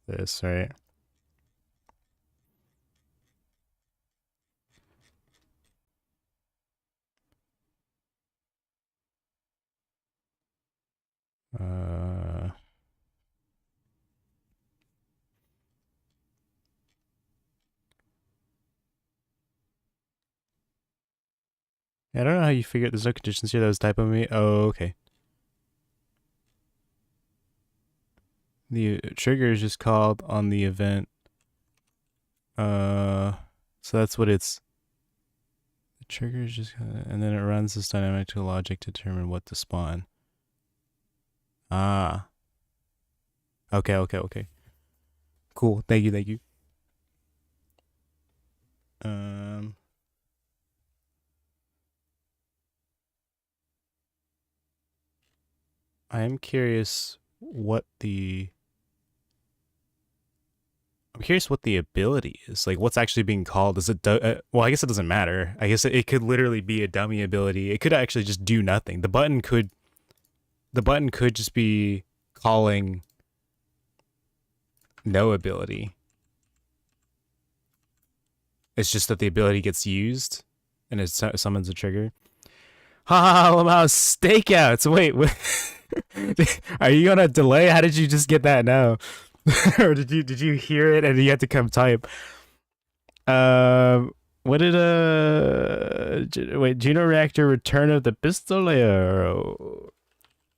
this, right? I don't know how you figure it. There's no conditions here. That was typo me. Oh, okay. The trigger is just called on the event. So that's what it's. The trigger is just, and then it runs this dynamic logic to determine what to spawn. Ah. Okay. Cool. Thank you. I am curious what the ability is. Like, what's actually being called? Is it well, I guess it doesn't matter. I guess it could literally be a dummy ability. It could actually just do nothing. The button could just be calling no ability. It's just that the ability gets used and it summons a trigger. Ha Mouse stakeouts. Wait. Are you on a delay? How did you just get that now? Or did you hear it and you had to come type? What did wait, Juno Reactor Return of the Pistolero.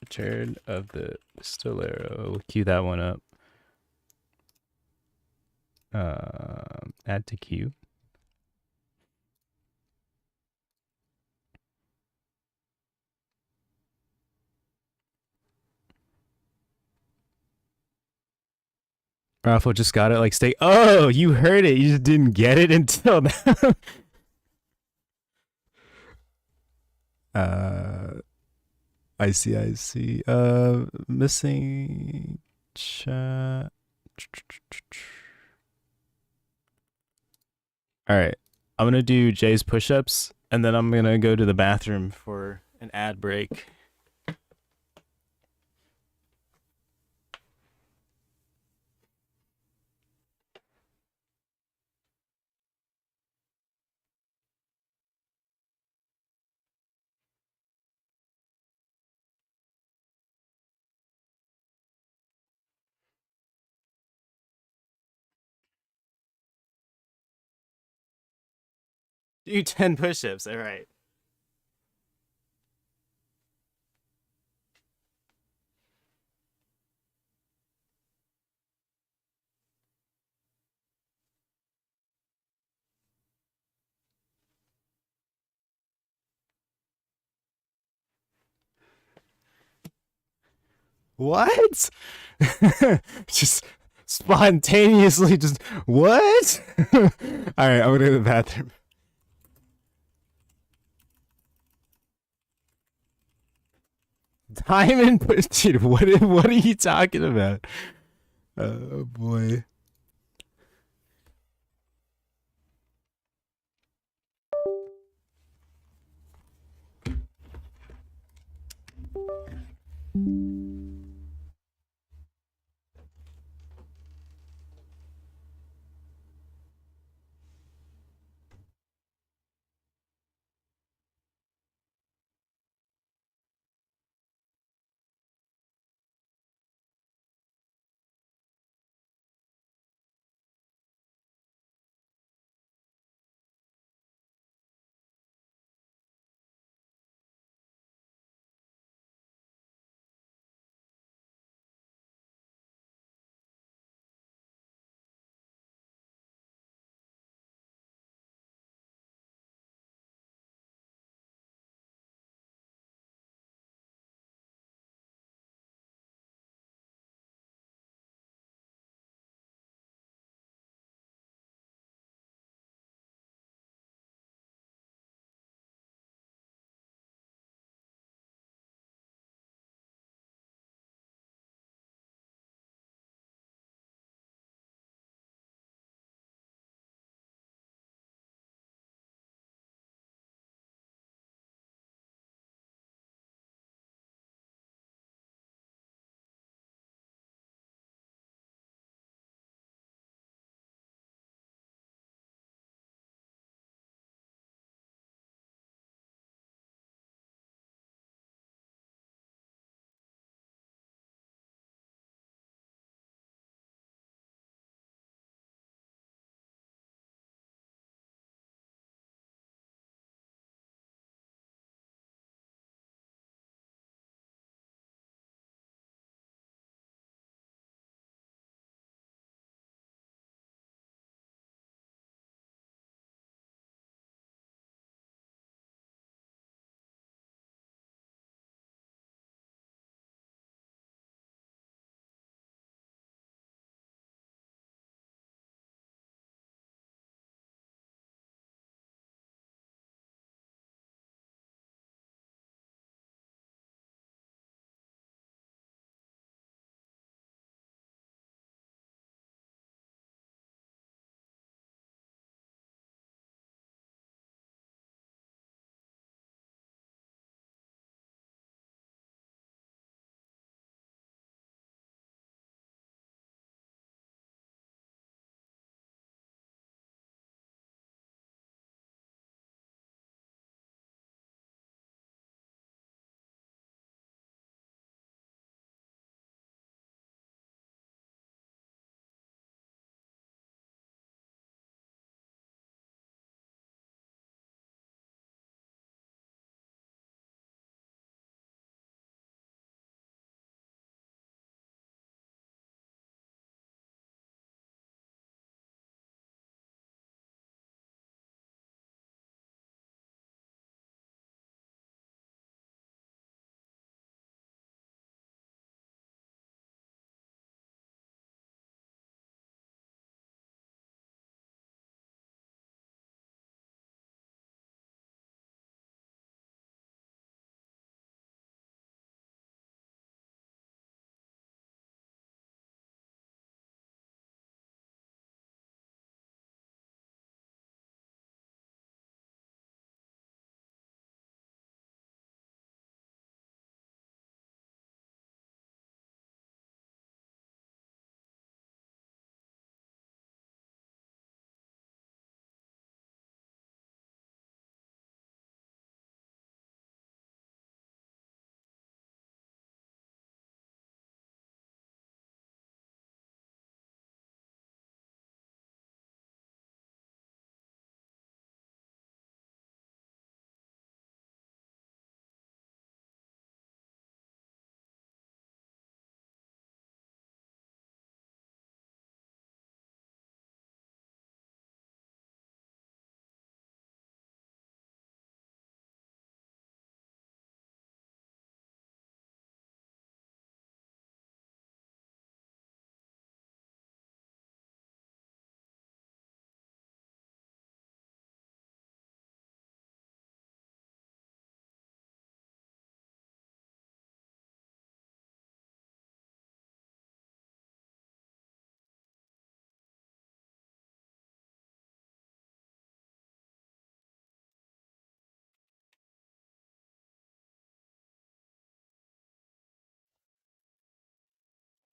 Return of the Pistolero. We'll queue that one up. Add to queue. Raffle just got it like stay. Oh, you heard it. You just didn't get it until now. I see, I see. Missing chat. All right. I'm going to do Jay's push-ups and then I'm going to go to the bathroom for an ad break. Do 10 push-ups. All right. What? Just spontaneously just what? All right, I'm going to go to the bathroom. Diamond push, dude. What are you talking about? Oh boy.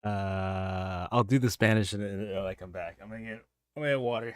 I'll do the Spanish and then I come back. I'm gonna get water.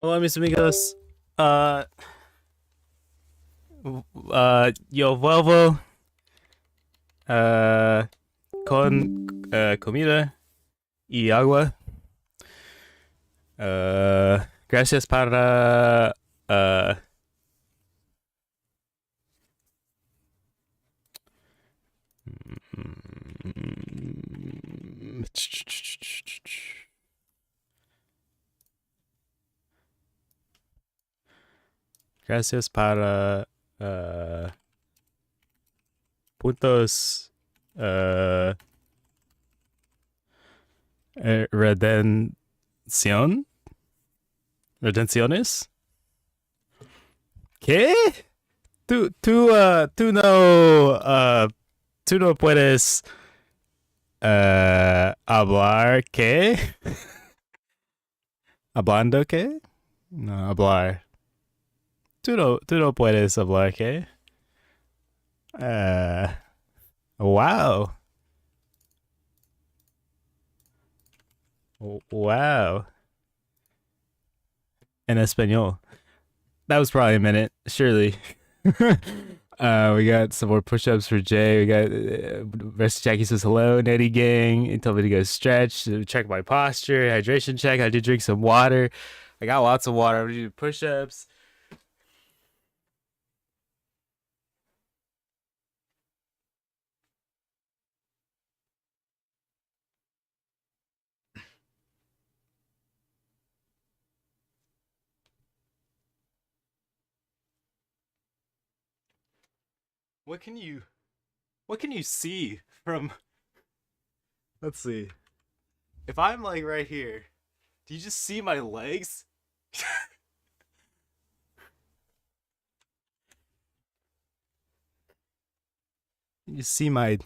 Hola, mis amigos. Yo vuelvo con comida y agua. Gracias para gracias para puntos redención. ¿Redenciones? ¿Qué? Tú no puedes hablar, ¿qué? ¿Hablando qué? No, hablar. Tú no puedes hablar, ¿qué? Wow. Wow. En español. That was probably a minute, surely. We got some more push-ups for Jay. We got Rest Jackie says hello, Netty gang. He told me to go stretch, check my posture, hydration check. I did drink some water. I got lots of water. I'm gonna do push-ups. What can you see from, let's see. If I'm like right here, do you just see my legs? You see my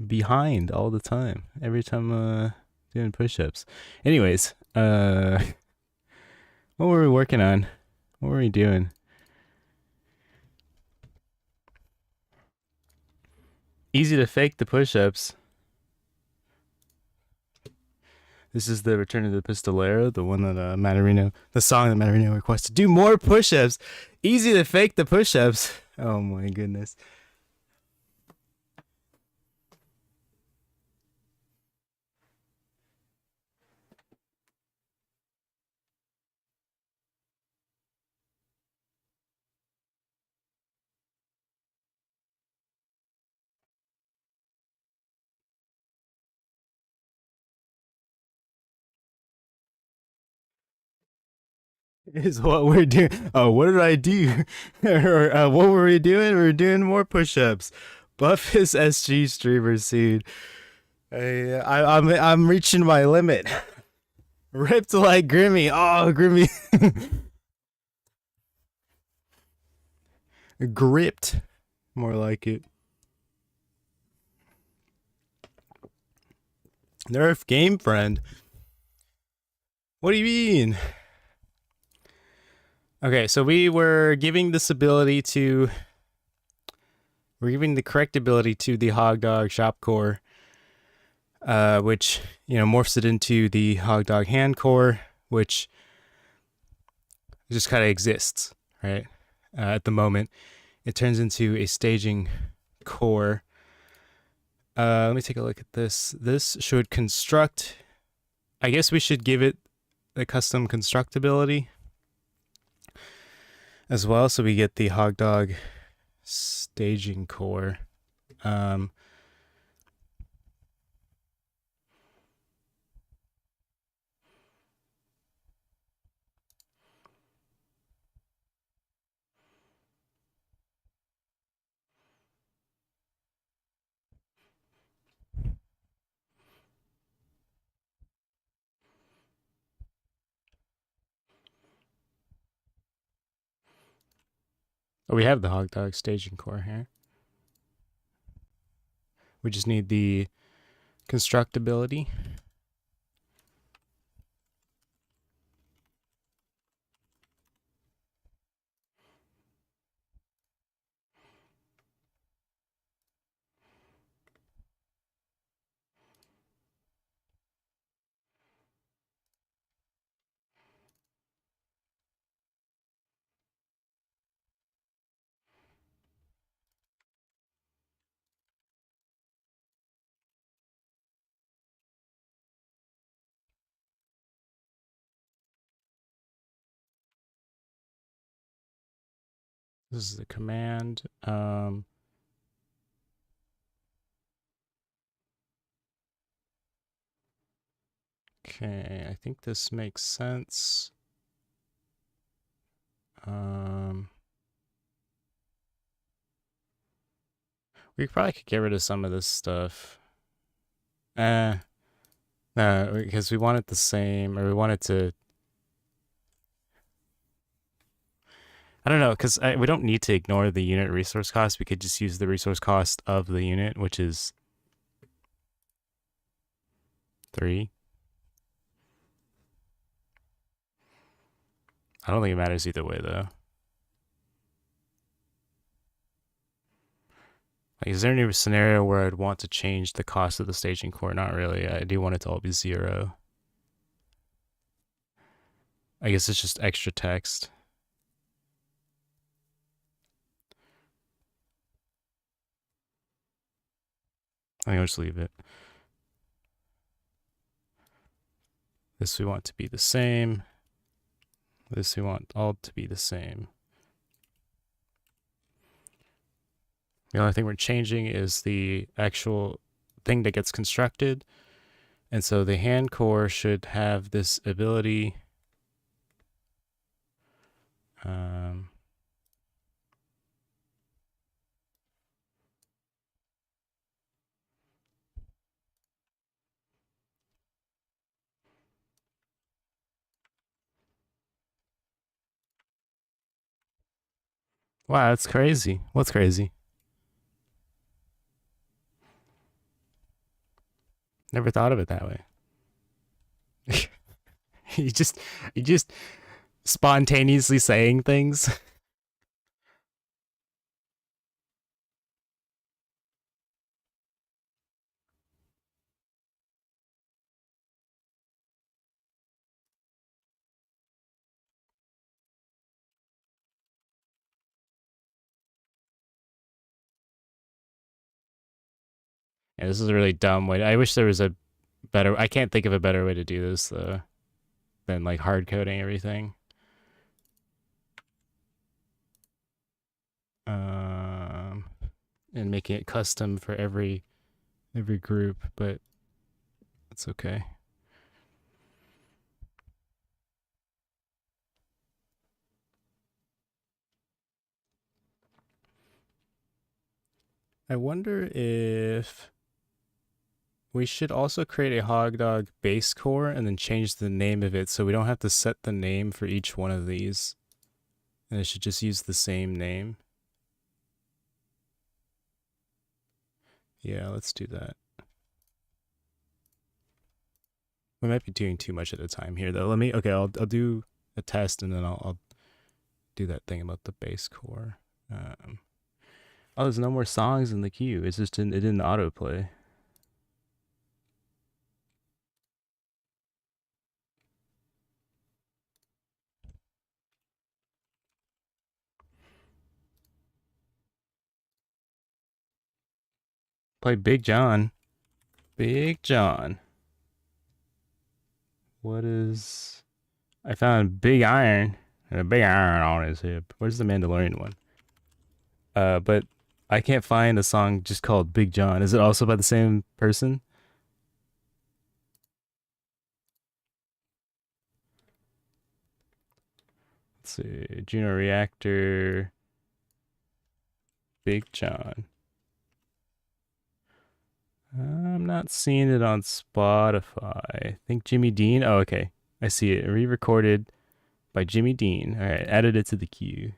behind all the time. Every time doing push-ups. Anyways, what were we working on? What were we doing? Easy to fake the push-ups. This is the Return of the Pistolero, the one that the song that Matterino requested. Do more push-ups. Easy to fake the push-ups. Oh my goodness. Is what we're doing. Oh, what did I do? Or what were we doing? We were doing more push-ups. Buff his SG streamer soon. I'm reaching my limit. Ripped like Grimmy. Oh, Grimmy. Gripped. More like it. Nerf game friend. What do you mean? Okay, so we're giving the correct ability to the Hogdog Shop Core, which, morphs it into the Hogdog Hand Core, which just kind of exists, right? At the moment, it turns into a staging core. Let me take a look at this. This should construct. I guess we should give it a custom constructability as well, so we get the Hogdog staging core. Oh, we have the Hogdog staging core here. We just need the constructability. This is the command. Okay, I think this makes sense. We probably could get rid of some of this stuff. No, because we want it the same, or we want it to. I don't know, because we don't need to ignore the unit resource cost. We could just use the resource cost of the unit, which is 3. I don't think it matters either way, though. Like, is there any scenario where I'd want to change the cost of the staging core? Not really. I do want it to all be 0. I guess it's just extra text. I think I'll just leave it. This we want to be the same. This we want all to be the same. The only thing we're changing is the actual thing that gets constructed. And so the hand core should have this ability. Wow, that's crazy. What's crazy? Never thought of it that way. you just spontaneously saying things. Yeah, this is a really dumb way. I wish there was a better. I can't think of a better way to do this though, than like hard coding everything. And making it custom for every group, but it's okay. I wonder if we should also create a Hogdog base core and then change the name of it so we don't have to set the name for each one of these. And it should just use the same name. Yeah, let's do that. We might be doing too much at a time here, though. Okay, I'll do a test, and then I'll do that thing about the bass core. Oh, there's no more songs in the queue. It's just it didn't autoplay. Play Big John. Big John. What is... I found Big Iron. And a big iron on his hip. Where's the Mandalorian one? But I can't find a song just called Big John. Is it also by the same person? Let's see. Juno Reactor. Big John. I'm not seeing it on Spotify. I think Jimmy Dean. Oh, okay. I see it. Re-recorded by Jimmy Dean. All right, added it to the queue.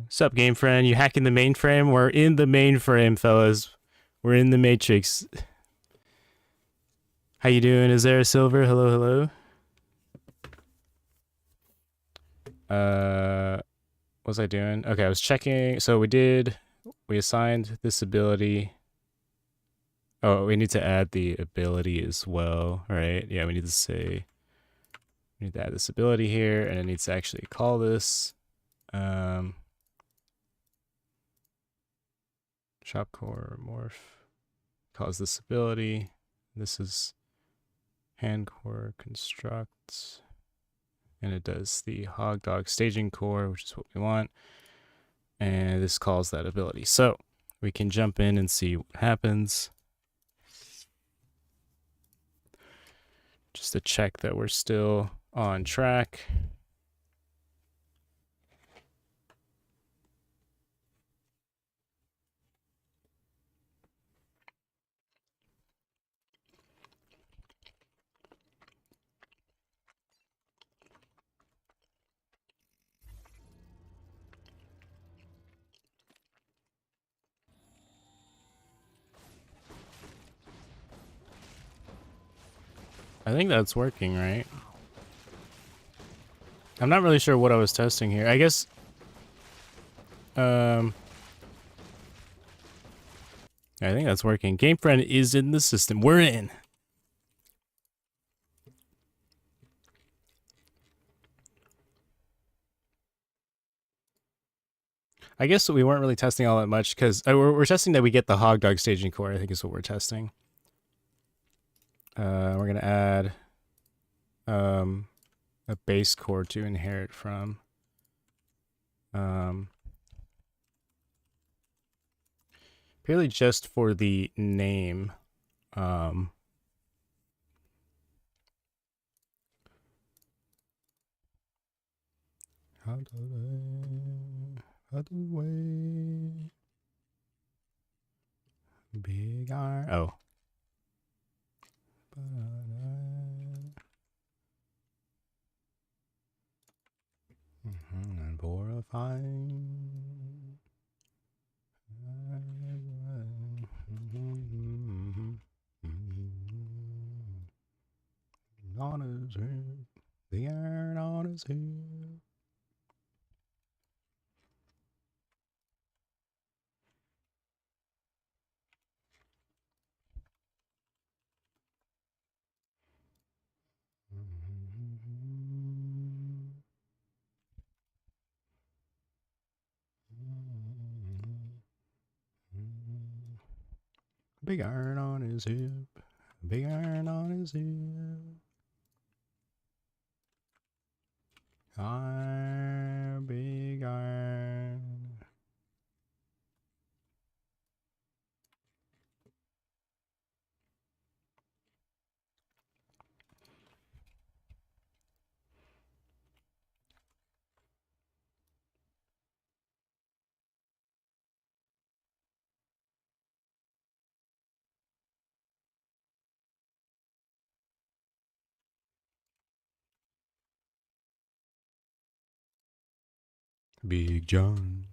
Sup, game friend? You hacking the mainframe? We're in the mainframe, fellas. We're in the matrix. How you doing? Is there a silver? Hello, hello. What was I doing? Okay, I was checking. So we assigned this ability. Oh, we need to add the ability as well, right? Yeah, we need to add this ability here, and it needs to actually call this. Shop core morph calls this ability. This is hand core construct, and it does the hog dog staging core, which is what we want. And this calls that ability. So we can jump in and see what happens. Just to check that we're still on track. I think that's working, right? I'm not really sure what I was testing here. I guess... I think that's working. GameFriend is in the system. We're in. I guess we weren't really testing all that much because we're testing that we get the hog dog staging core, I think is what we're testing. We're going to add a base core to inherit from. Purely just for the name. How do way big iron. Oh. And for a fine. On his head, the iron on his head. Big iron on his hip. Big iron on his hip. Iron, big iron. Big John.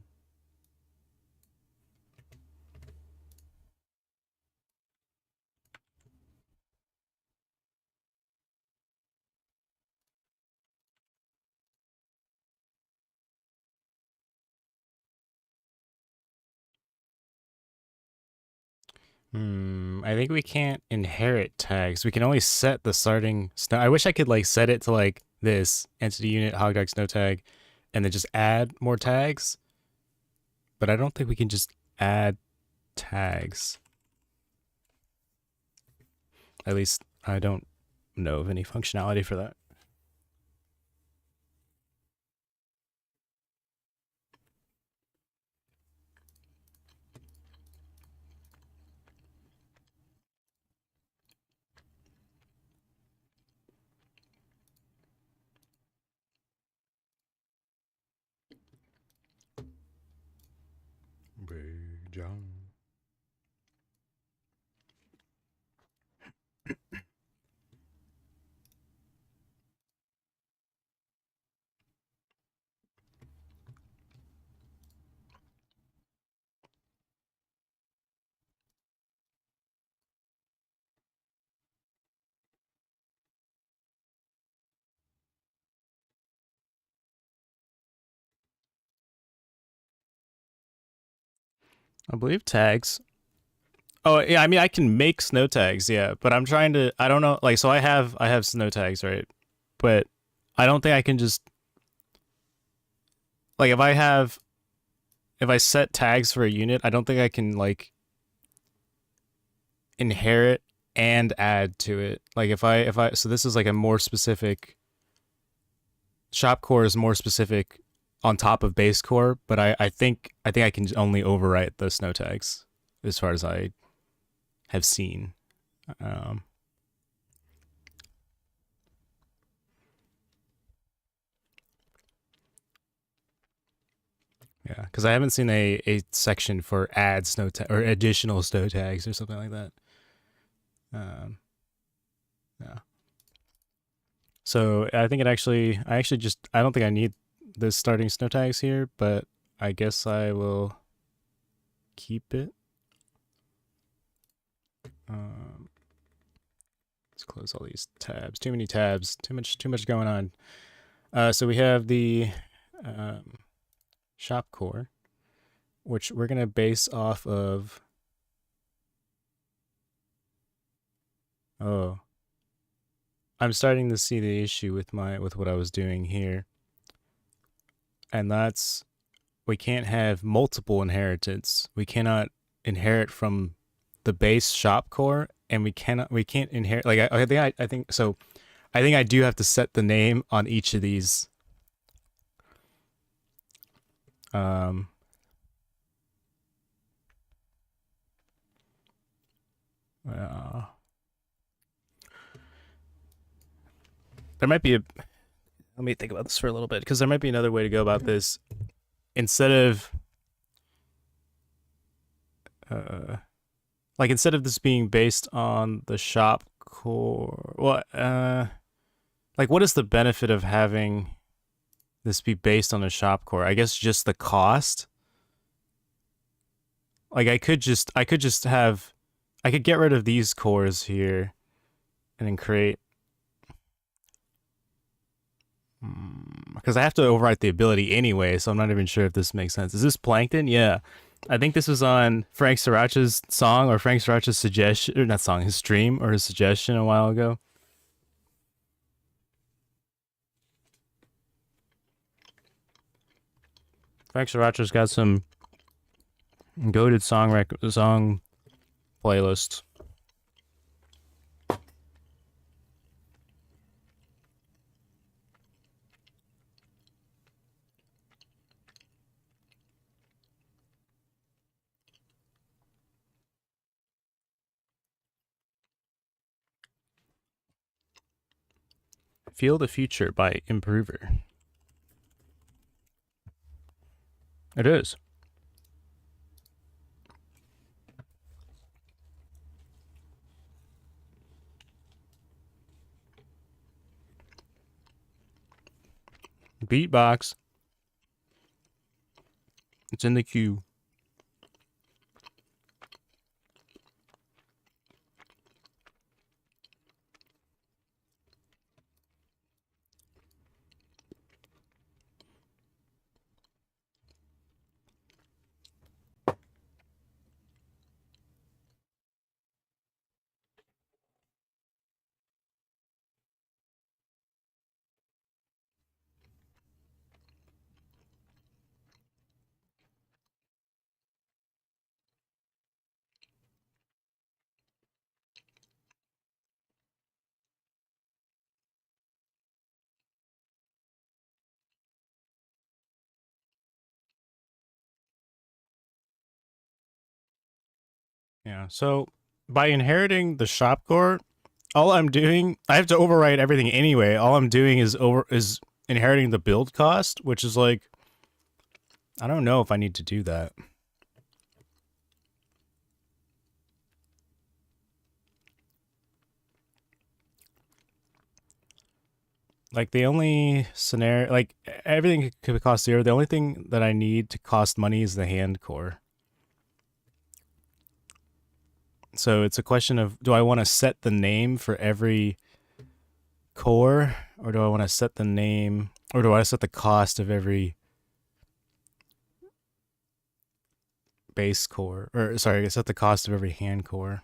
I think we can't inherit tags. We can only set the starting snow. I wish I could like set it to like this entity unit, hogdog snow tag, and then just add more tags. But I don't think we can just add tags. At least I don't know of any functionality for that. I believe tags. Oh yeah, I mean I can make snow tags, yeah, but I'm trying to. I don't know, like so I have snow tags, right? But I don't think I can just like if I set tags for a unit, I don't think I can like inherit and add to it. Like if I so this is like a more specific shop core is more specific on top of base core, but I think I can only overwrite the snow tags as far as I have seen. Um, yeah, because I haven't seen a section for add snow tag or additional snow tags or something like that. Yeah. So I think I actually just I don't think I need the starting snow tags here, but I guess I will keep it. Let's close all these tabs. Too many tabs. Too much going on. So we have the shop core, which we're gonna base off of. Oh, I'm starting to see the issue with what I was doing here, and that's we can't have multiple inheritance. We cannot inherit from the base shop core, and we can't inherit like I think so. I think I do have to set the name on each of these. There might be a. Let me think about this for a little bit because there might be another way to go about this. Instead of, instead of this being based on the shop core, well, like what is the benefit of having this be based on a shop core? I guess just the cost. Like I could just have, I could get rid of these cores here, and then create. Because I have to overwrite the ability anyway, so I'm not even sure if this makes sense. Is this Plankton? Yeah. I think this was on Frank Sriracha's song or Frank Sriracha's suggestion, or not song, his stream or his suggestion a while ago. Frank Sriracha's got some goated song playlists. Feel the Future by Improver. It is. Beatbox. It's in the queue. Yeah. So by inheriting the shop core, all I'm doing, I have to overwrite everything anyway. All I'm doing is inheriting the build cost, which is like, I don't know if I need to do that. Like the only scenario, like everything could cost 0. The only thing that I need to cost money is the hand core. So it's a question of, do I want to set the name for every core, or do I want to set the name, or do I set the cost of every base core, or sorry, set the cost of every hand core?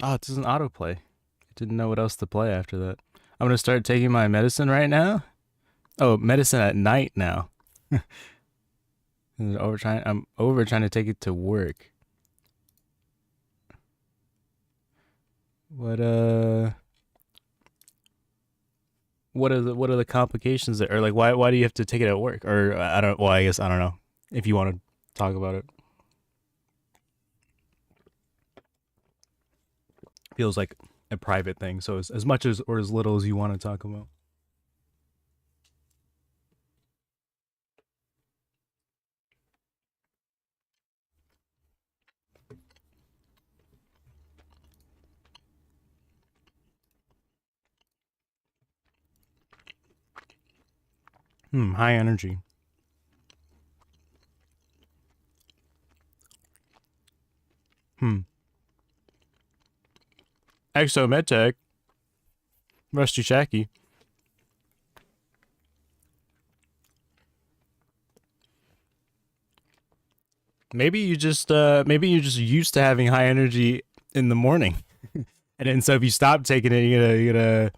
Oh, it doesn't autoplay. I didn't know what else to play after that. I'm gonna start taking my medicine right now. Oh, medicine at night now. I'm over trying to take it to work. What what are the complications there? Or like why do you have to take it at work? Or I don't, well, I guess I don't know if you want to talk about it. Feels like a private thing, so as much as or as little as you want to talk about. High energy. Exo MedTech. Rusty Shacky. Maybe you just used to having high energy in the morning. And then so if you stop taking it, you're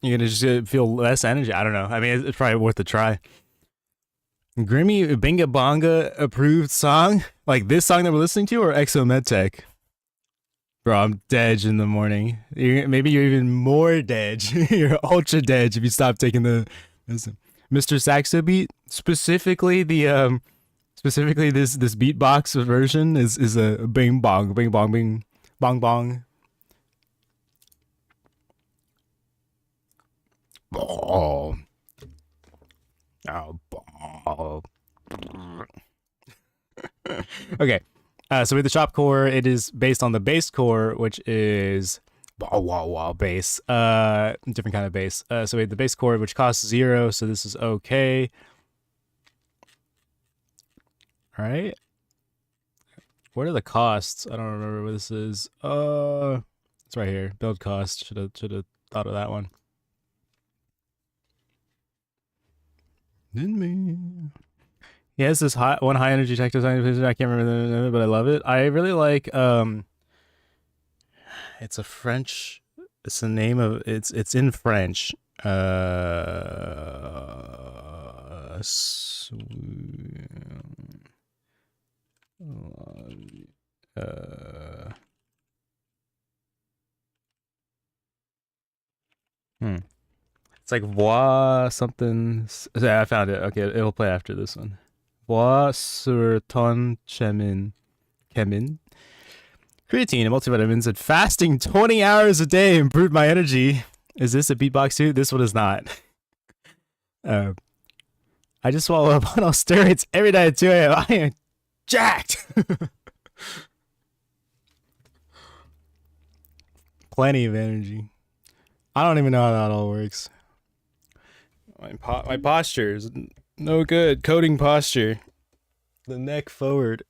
gonna just feel less energy. I don't know. I mean, it's probably worth a try. Grimmy Binga Bonga approved song? Like this song that we're listening to, or Exo MedTech? Bro, I'm dead in the morning. Maybe you're even more dead. You're ultra dead if you stop taking the Mr. Saxo beat. Specifically the specifically this beatbox version is a bing bong bing bong bong. Oh. Oh. Okay. So with the shop core, it is based on the base core, which is base. Different kind of base. So we have the base core, which costs 0. So this is okay. All right. What are the costs? I don't remember what this is. It's right here. Build cost. Should have thought of that one. Didn't me. He has this one high energy tech design. I can't remember, but I love it. I really like. It's a French. It's the name of it's in French. It's like voix something. Yeah, I found it. Okay, it'll play after this one. Voix sur ton chemin. Chemin. Creatine and multivitamins and fasting 20 hours a day improved my energy. Is this a beatbox suit? This one is not. I just swallow a bottle of steroids every night at 2 a.m. I am jacked. Plenty of energy. I don't even know how that all works. My posture is no good. Coding posture. The neck forward.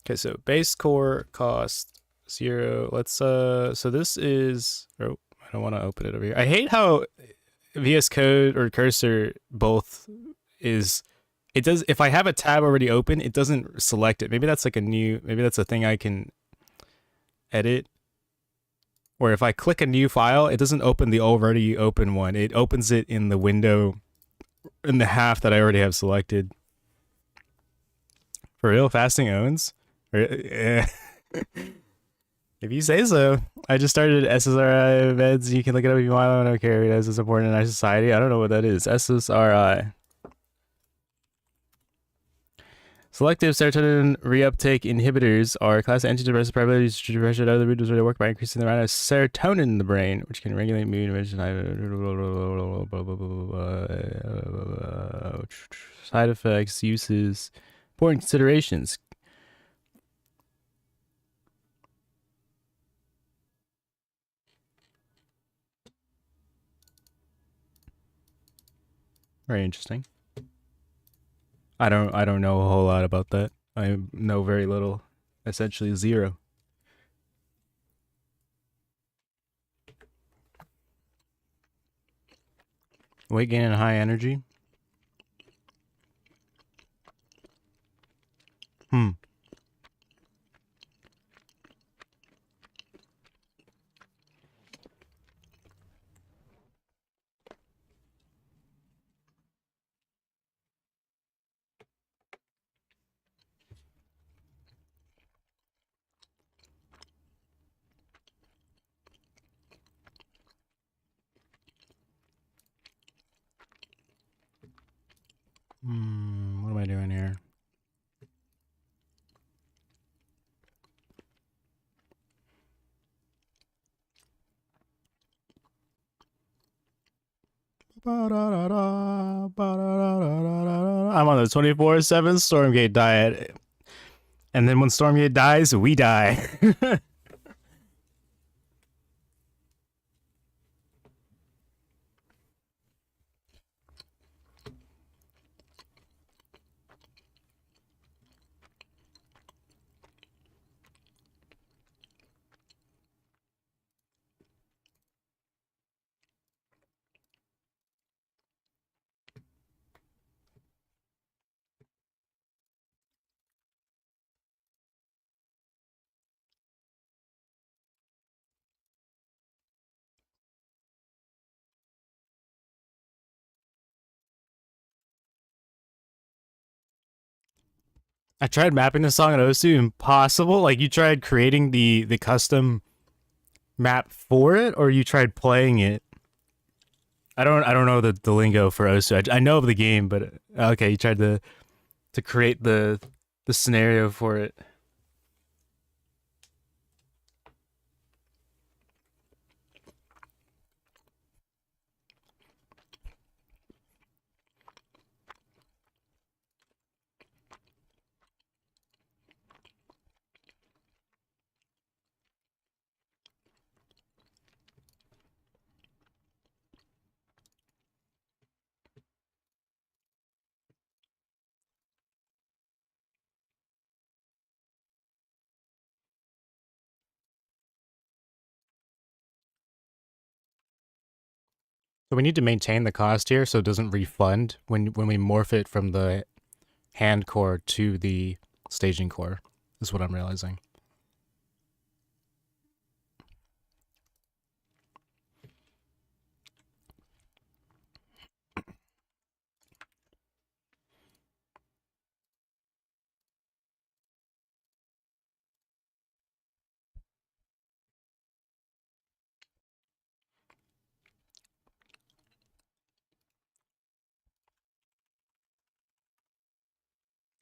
Okay, so base core cost 0. Let's so this is I don't want to open it over here. I hate how VS Code or Cursor both is it does if I have a tab already open, it doesn't select it. Maybe that's like maybe that's a thing I can edit. Or if I click a new file, it doesn't open the already open one. It opens it in the window in the half that I already have selected. For real, fasting owns? If you say so. I just started SSRI meds. You can look it up if you want. I don't care. It is important in our society. I don't know what that is. SSRI. Selective serotonin reuptake inhibitors are class of antidepressant primarily to depression. Other readers where they work by increasing the amount of serotonin in the brain, which can regulate mood, side effects, uses, important considerations. Very interesting. I don't know a whole lot about that. I know very little, essentially zero. Weight gain and high energy. What am I doing here? I'm on the 24/7 Stormgate diet. And then when Stormgate dies, we die. I tried mapping the song on Osu, impossible. Like you tried creating the custom map for it, or you tried playing it. I don't know the lingo for Osu. I know of the game, but okay, you tried to create the scenario for it. So we need to maintain the cost here so it doesn't refund when we morph it from the hand core to the staging core, is what I'm realizing.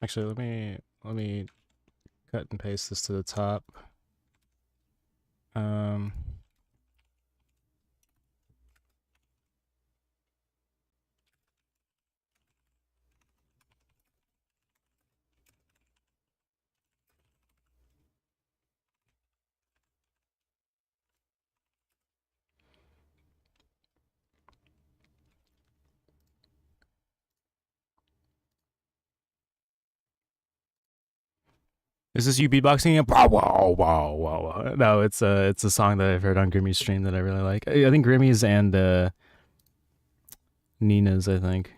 Actually, let me cut and paste this to the top. Is this you beatboxing? Wow, wow, wow, wow. No, it's a song that I've heard on Grimmy's stream that I really like. I think Grimmy's and Nina's, I think.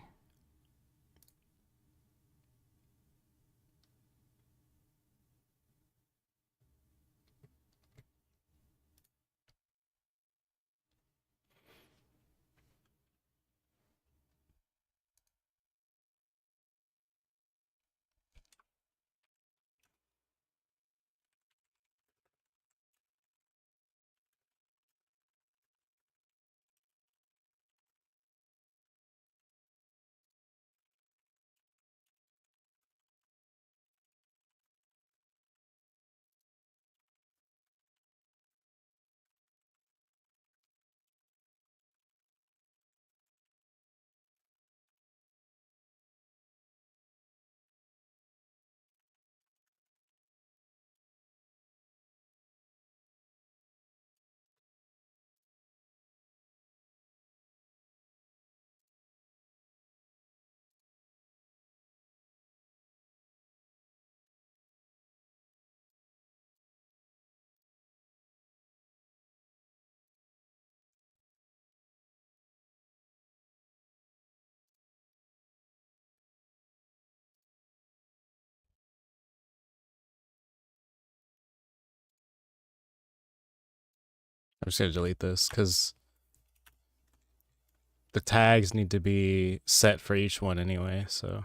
I'm just gonna delete this because the tags need to be set for each one anyway, so.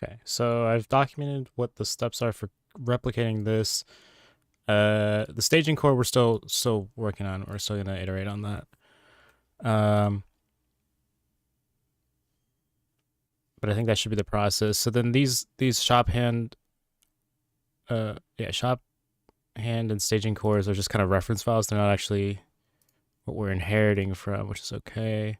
Okay, so I've documented what the steps are for replicating this. The staging core we're still working on. We're still gonna iterate on that. But I think that should be the process. So then these shop hand, shop hand and staging cores are just kind of reference files. They're not actually what we're inheriting from, which is okay.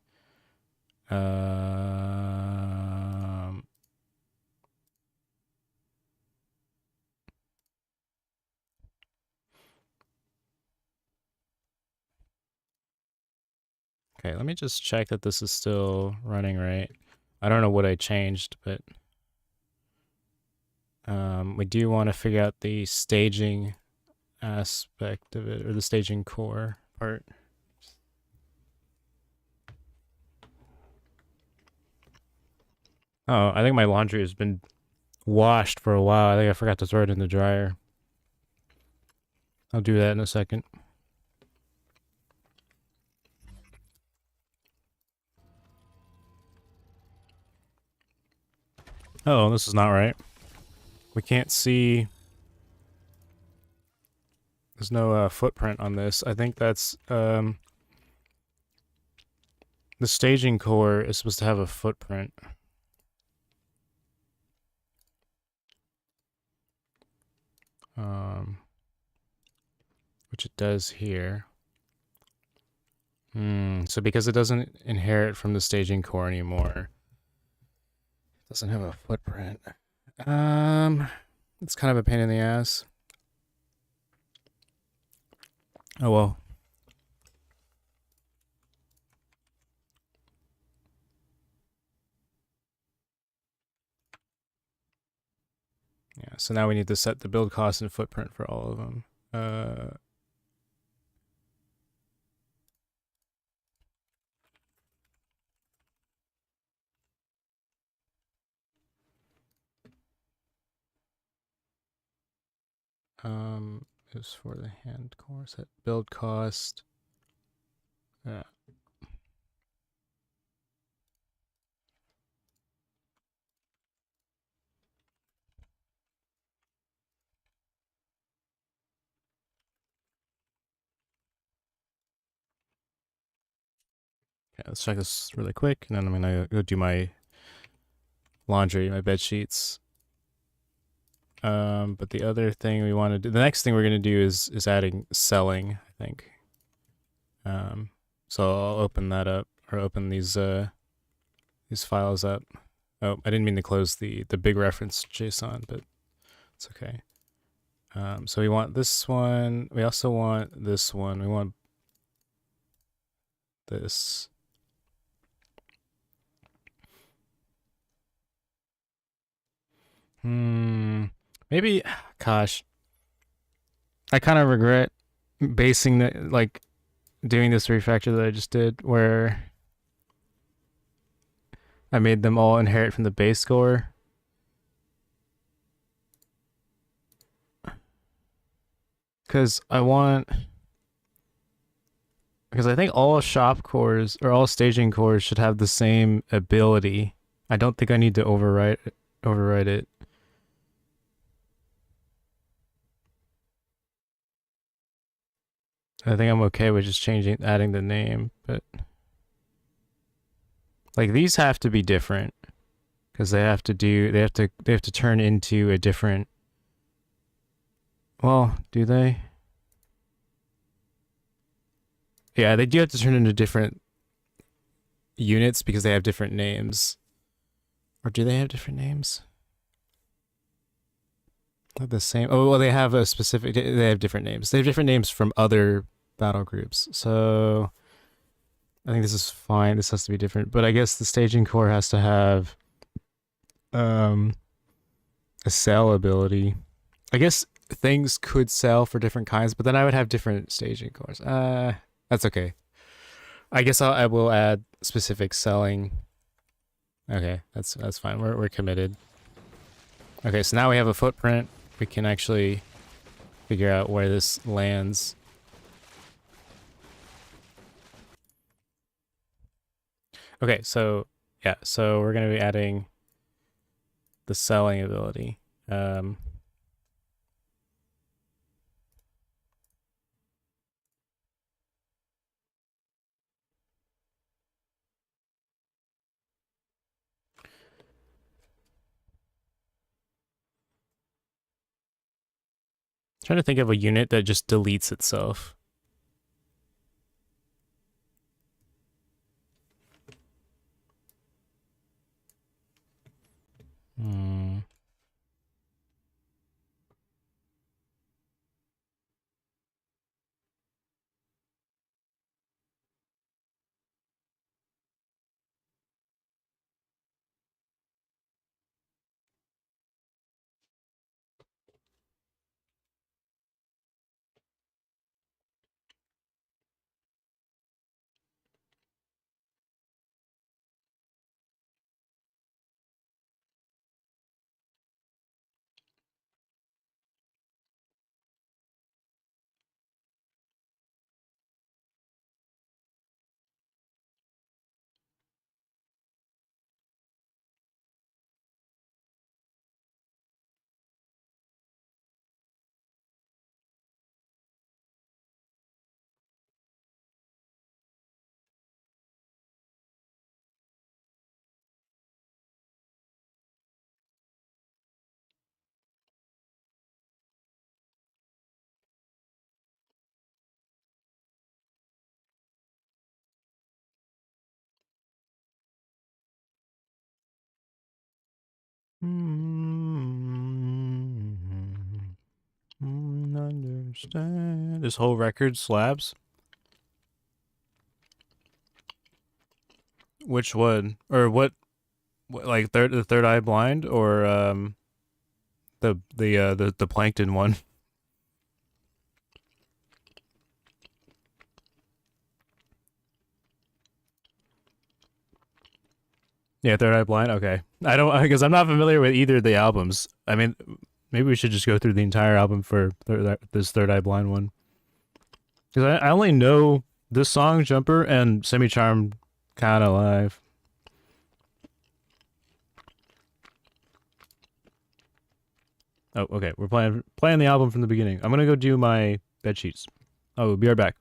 Okay, let me just check that this is still running right. I don't know what I changed, but we do want to figure out the staging aspect of it, or the staging core part. Oh, I think my laundry has been washed for a while. I think I forgot to throw it in the dryer. I'll do that in a second. Oh, this is not right. We can't see. There's no footprint on this. I think that's the staging core is supposed to have a footprint. Which it does here. So because it doesn't inherit from the staging core anymore, it doesn't have a footprint. It's kind of a pain in the ass. Oh well. Yeah, so now we need to set the build cost and footprint for all of them. Is for the hand core set build cost. Yeah. Okay, let's check this really quick, and then I'm gonna go do my laundry, my bed sheets. But the other thing we want to do, the next thing we're gonna do is adding selling, I think. So I'll open that up, or open these files up. Oh, I didn't mean to close the big reference JSON, but it's okay. So we want this one. We also want this one. We want this. Maybe, gosh, I kind of regret basing the, like, doing this refactor that I just did, where I made them all inherit from the base score. Because I think all shop cores, or all staging cores, should have the same ability. I don't think I need to overwrite it. I think I'm okay with just adding the name, but like these have to be different because they have to turn into a different. Well, do they? Yeah, they do have to turn into different units because they have different names. Or do they have different names? Not the same. Oh, well, they have a specific. They have different names. They have different names from other battle groups. So I think this is fine. This has to be different. But I guess the staging core has to have a sell ability. I guess things could sell for different kinds, but then I would have different staging cores. That's okay. I guess I will add specific selling. Okay, that's fine. We're committed. Okay, so now we have a footprint. We can actually figure out where this lands. Okay, so yeah, so we're gonna be adding the selling ability. Trying to think of a unit that just deletes itself. Hmm. Understand. This whole record slabs? Which one? Or what like the third eye blind or the plankton one? Yeah, third eye blind. Okay. I don't because I'm not familiar with either of the albums. I mean, maybe we should just go through the entire album for this third eye blind one. Because I only know this song, Jumper, and Semi Charmed kind of live. Oh, okay. We're playing the album from the beginning. I'm gonna go do my bed sheets. Oh, we'll be right back.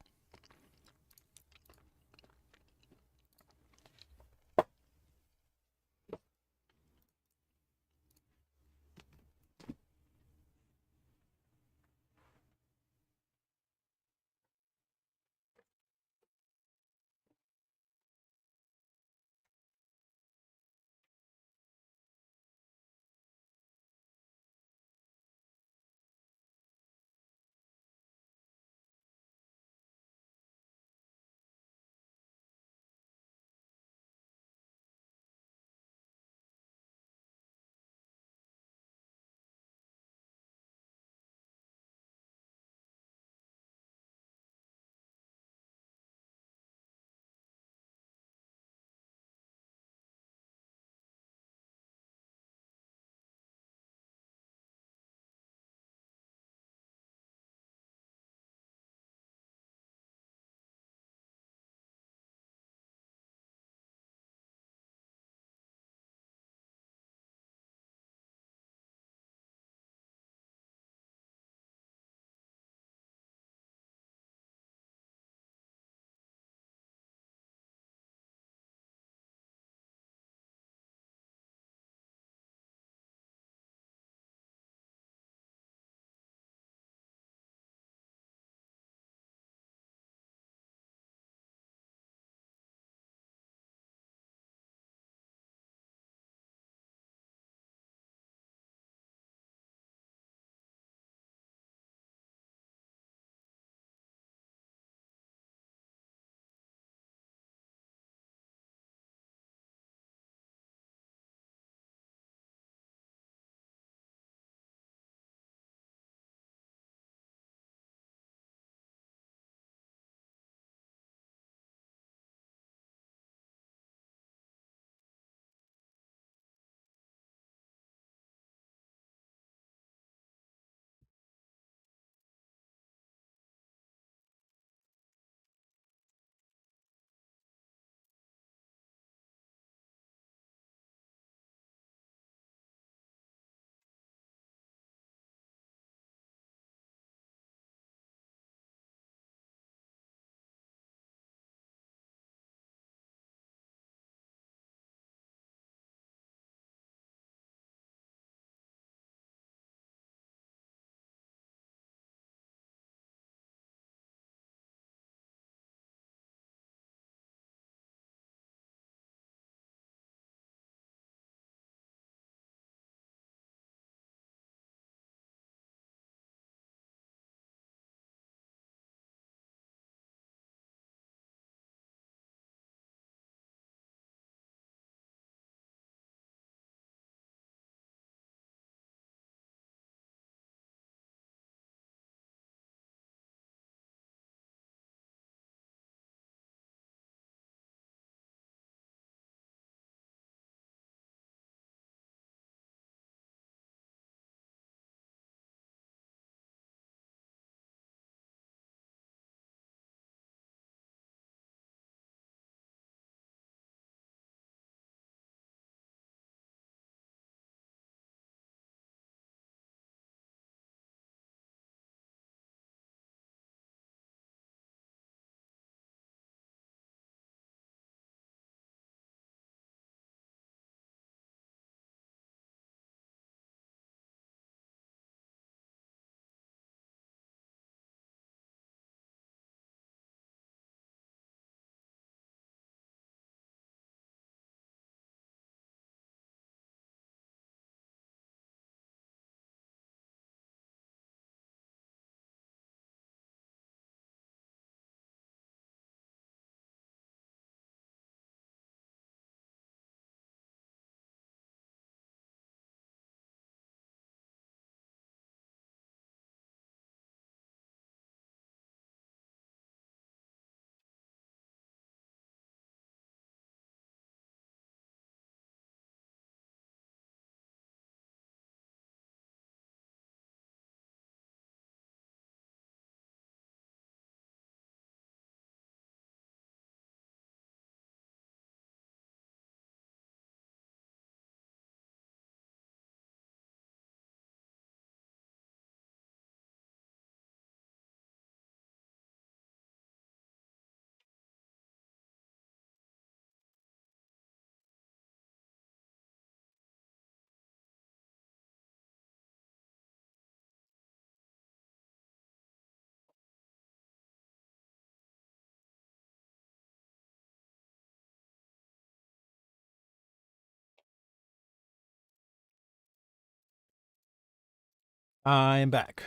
I'm back.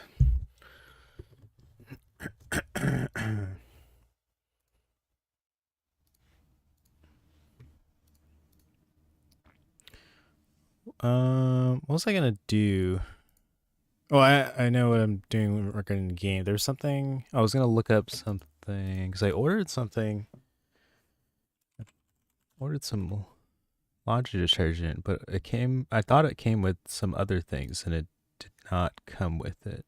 What was I gonna do? Oh, I know what I'm doing regarding the game. There's something I was gonna look up something because I ordered something. I ordered some laundry detergent, but it came. I thought it came with some other things, and it did not come with it.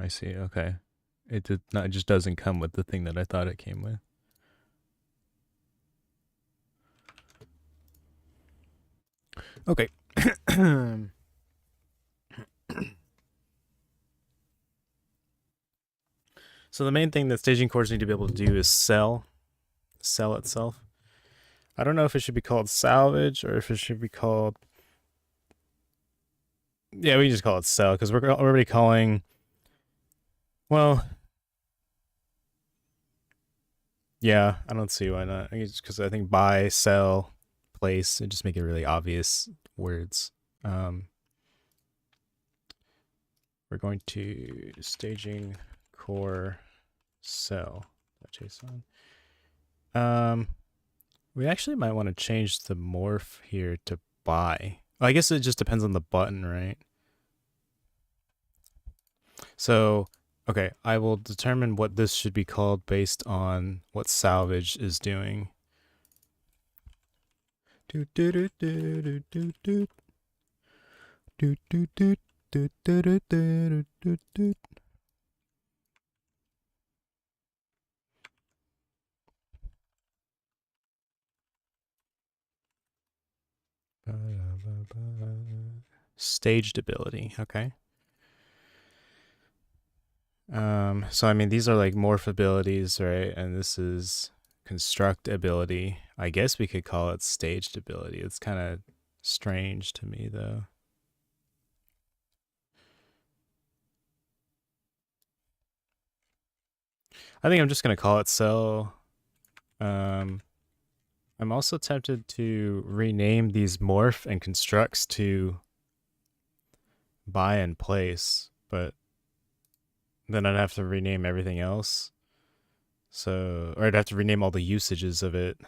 I see. Okay. It did not. It just doesn't come with the thing that I thought it came with. Okay. So the main thing that staging cores need to be able to do is sell itself. I don't know if it should be called salvage or if it should be called. Yeah, we just call it sell because we're already calling. Well, yeah, I don't see why not. I guess because I think buy, sell, place, and just make it really obvious words. We're going to staging core sell JSON. We actually might want to change the morph here to buy. Well, I guess it just depends on the button, right? So, okay, I will determine what this should be called based on what salvage is doing. Do do do do do do do do do do do do do do do. Staged ability, okay. So I mean these are like morph abilities, right? And this is construct ability. I guess we could call it staged ability. It's kind of strange to me though. I think I'm just gonna call it sell. I'm also tempted to rename these morph and constructs to buy and place, but then I'd have to rename everything else. So, or I'd have to rename all the usages of it.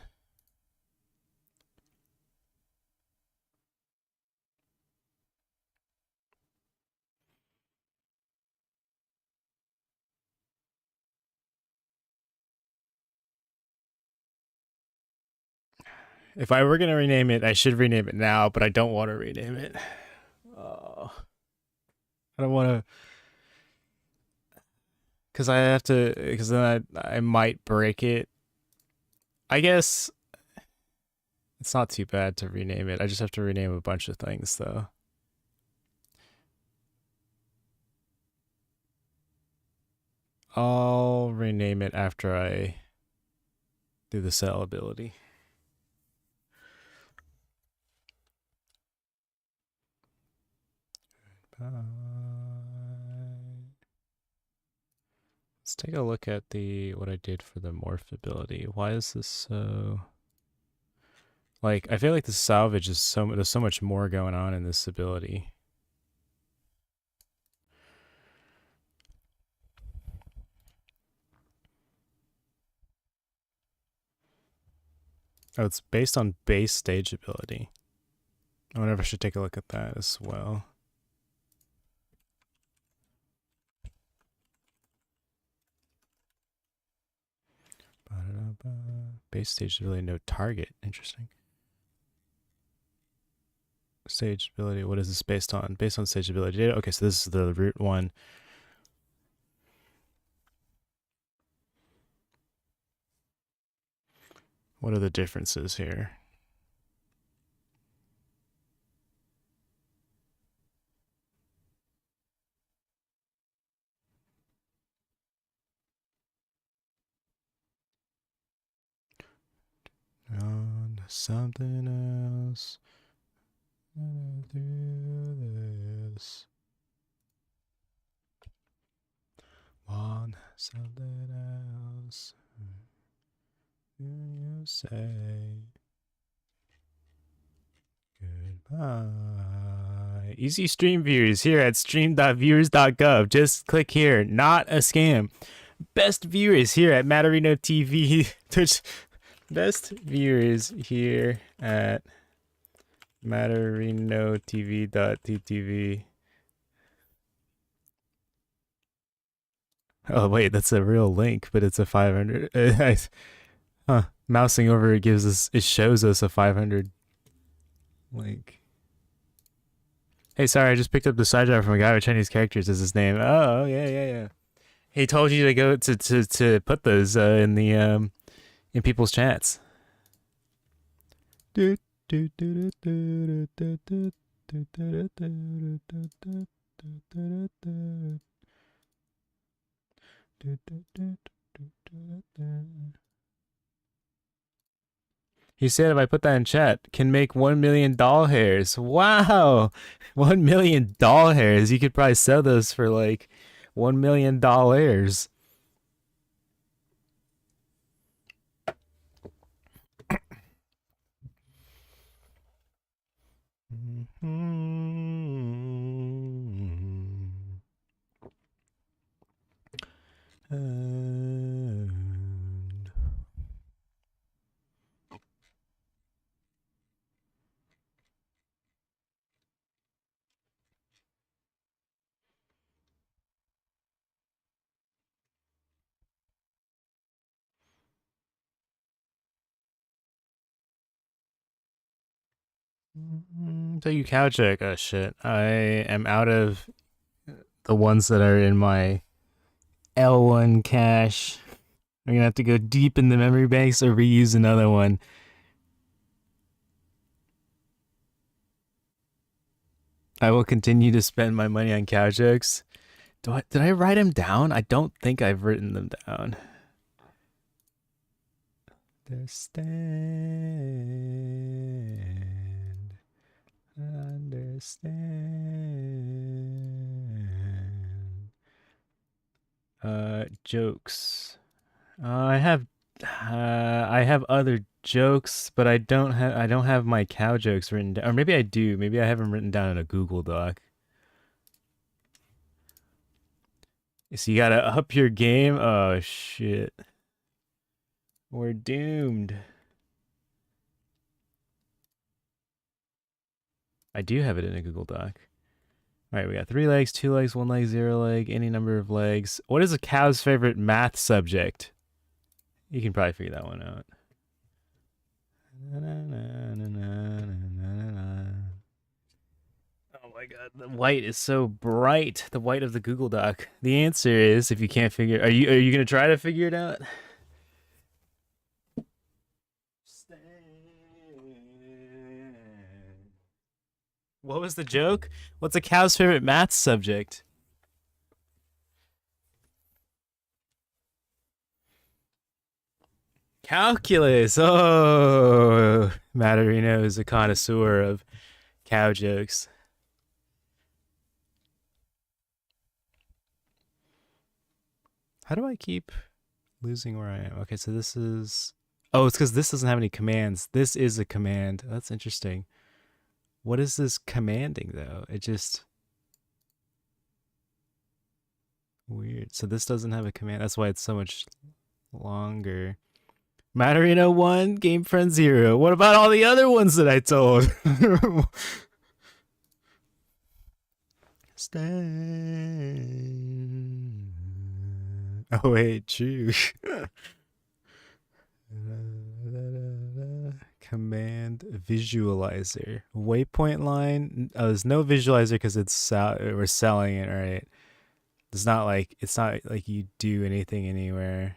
If I were gonna rename it, I should rename it now, but I don't want to rename it. I don't want to, because I have to, because then I might break it. I guess it's not too bad to rename it. I just have to rename a bunch of things though. I'll rename it after I do the sell ability. Let's take a look at what I did for the morph ability. Why is this so? Like, I feel like the salvage is there's so much more going on in this ability. Oh, it's based on base stage ability. I wonder if I should take a look at that as well. Base stage ability, no target. Interesting. Stage ability, what is this based on? Based on stage ability data. Okay, so this is the root one. What are the differences here? On something else. Do this. On something say goodbye. Easy stream viewers here at stream.viewers.gov. Just click here. Not a scam. Best viewers here at Matterino TV. Twitch. Best viewers here at matterinotv.ttv. Oh wait, that's a real link, but it's a 500. Huh? Mousing over it gives us, it shows us a 500 link. Hey, sorry, I just picked up the side drive from a guy with Chinese characters as his name. Oh yeah. He told you to go to put those in the in people's chats. He said if I put that in chat, can make 1 million doll hairs. Wow! 1 million doll hairs. You could probably sell those for like 1 million dollars. And so you cow check. Oh shit. I am out of the ones that are in my L1 cache. I'm gonna have to go deep in the memory banks or reuse another one. I will continue to spend my money on cow jokes. Did I write them down? I don't think I've written them down. Understand. Jokes. I have other jokes, but I don't have my cow jokes written down. Or maybe I do. Maybe I have them written down in a Google Doc. So you gotta up your game. Oh shit. We're doomed. I do have it in a Google Doc. Alright, we got 3 legs, 2 legs, 1 leg, 0 leg, any number of legs. What is a cow's favorite math subject? You can probably figure that one out. Oh my god, the white is so bright. The white of the Google Doc. The answer is, if you can't figure, are you gonna try to figure it out? What was the joke? What's a cow's favorite math subject? Calculus. Oh, Matterino is a connoisseur of cow jokes. How do I keep losing where I am? Okay, so this is... Oh, it's because this doesn't have any commands. This is a command. That's interesting. What is this commanding, though? It just... Weird. So this doesn't have a command. That's why it's so much longer. Matterino 1, Game Friend 0. What about all the other ones that I told? Stand. Oh, wait, true. Command visualizer. Waypoint line. Oh, there's no visualizer because we're selling it, right? It's not like you do anything anywhere.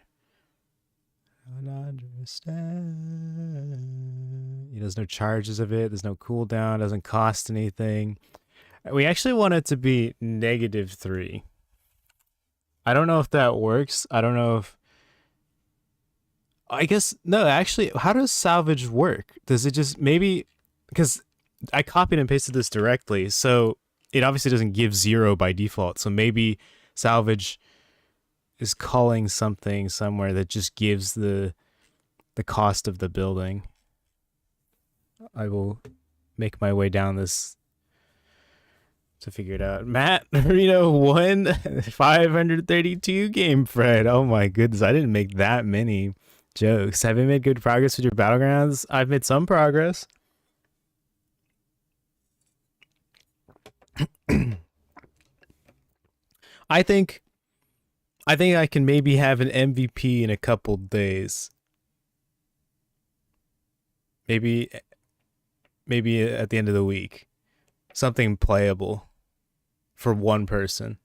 I don't understand. There's no charges of it. There's no cooldown. Doesn't cost anything. We actually want it to be -3. I don't know if that works. I don't know if... I guess... No, actually, how does salvage work? Does it just... Maybe... Because I copied and pasted this directly, so it obviously doesn't give 0 by default. So maybe salvage is calling something somewhere that just gives the the cost of the building. I will make my way down this to figure it out. Matt Reno won 532 game Fred. Oh my goodness, I didn't make that many jokes. Have you made good progress with your Battlegrounds? I've made some progress. I think I can maybe have an MVP in a couple days. Maybe at the end of the week. Something playable for one person.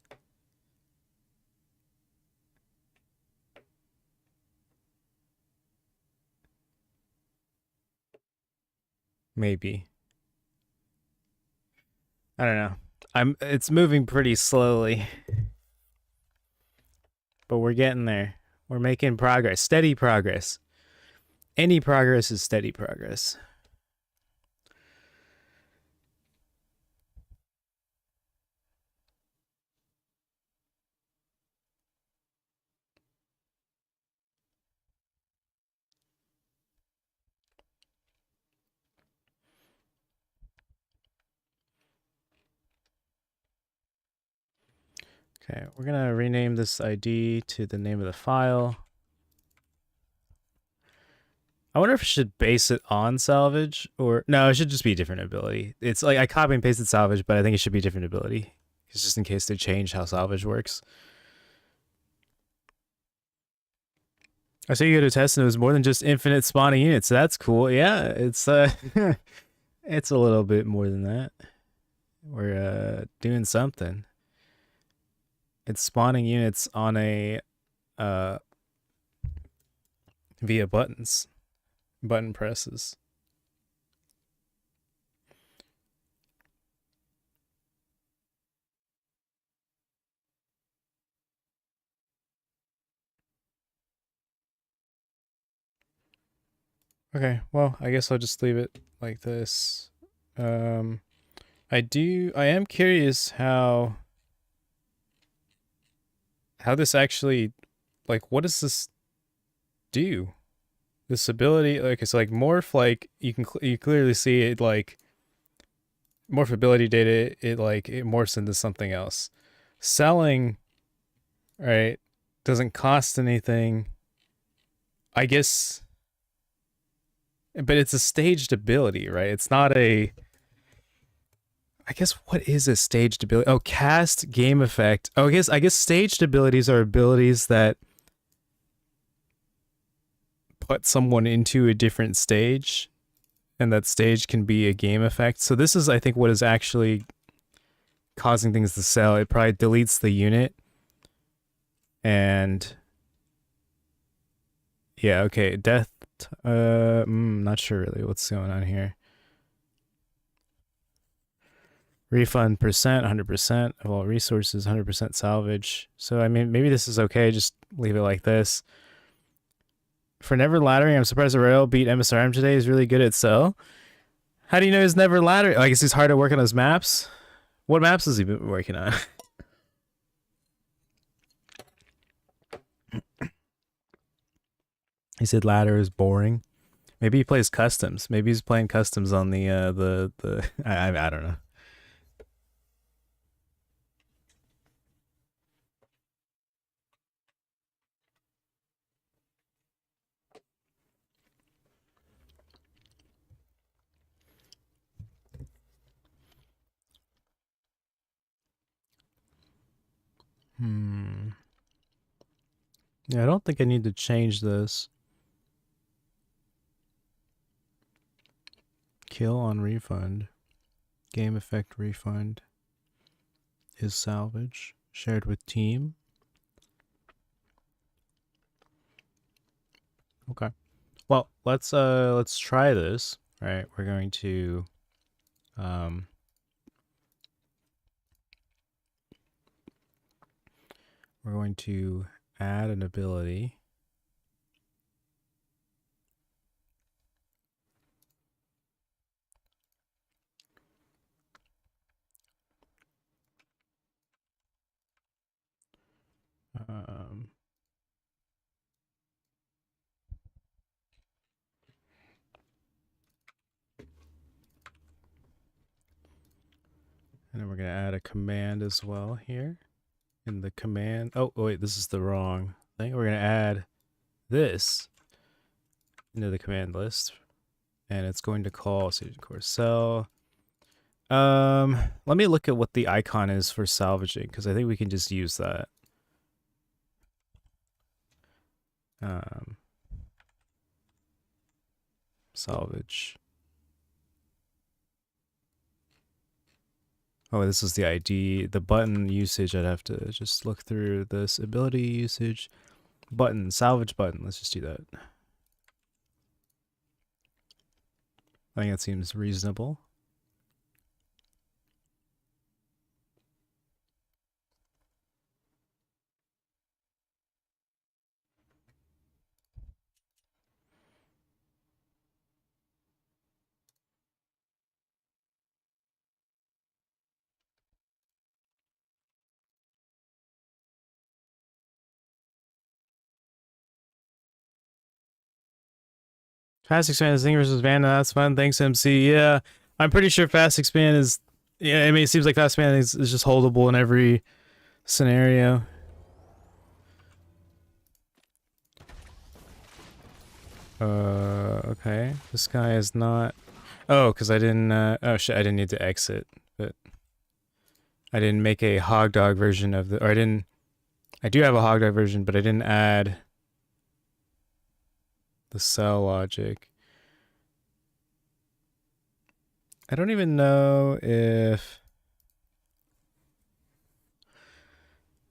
Maybe. I don't know. It's moving pretty slowly. But we're getting there. We're making progress. Steady progress. Any progress is steady progress. Okay, we're gonna rename this ID to the name of the file. I wonder if I should base it on salvage or no, it should just be a different ability. It's like I copy and pasted salvage, but I think it should be a different ability. It's just in case they change how salvage works. I saw you go to test and it was more than just infinite spawning units. So that's cool. Yeah, it's it's a little bit more than that. We're doing something. It's spawning units on a via buttons. Button presses. Okay, well, I guess I'll just leave it like this. I am curious how this actually, like, what does this do? This ability, like, it's like morph, like, you clearly see it, like, morph ability data, it morphs into something else. Selling, right, doesn't cost anything. I guess, but it's a staged ability, right? It's not a, I guess, what is a staged ability? Oh, cast game effect. Oh, I guess staged abilities are abilities that put someone into a different stage, and that stage can be a game effect. So this is, I think, what is actually causing things to sell. It probably deletes the unit, and yeah, okay, death. Not sure really what's going on here. Refund percent, 100% of all resources, 100% salvage. So I mean, maybe this is okay. Just leave it like this. For never laddering, I'm surprised Aurel beat MSRM today. He's really good at sell. How do you know he's never laddering? I guess he's hard at work on his maps. What maps has he been working on? He said ladder is boring. Maybe he plays customs. Maybe he's playing customs on the I don't know. Yeah, I don't think I need to change this. Kill on refund. Game effect refund. Is salvage. Shared with team. Okay. Well, let's try this. All right, we're going to add an ability. gonna add a command as well here. In the command, oh wait, this is the wrong thing. We're gonna add this into the command list, and it's going to call Staging Core Cell. Let me look at what the icon is for salvaging, because I think we can just use that. Salvage. Oh, this is the ID. The button usage, I'd have to just look through this. Ability usage. Button, salvage button. Let's just do that. I think that seems reasonable. Fast expand is Zinger versus Vanda. That's fun. Thanks, MC. Yeah, I'm pretty sure fast expand is. Yeah, I mean, it seems like fast expand is just holdable in every scenario. Okay. This guy is not. Oh, because I didn't. Oh shit! I didn't need to exit, but I didn't make a hog dog version of the. Or I didn't. I do have a hog dog version, but I didn't add the cell logic. I don't even know if,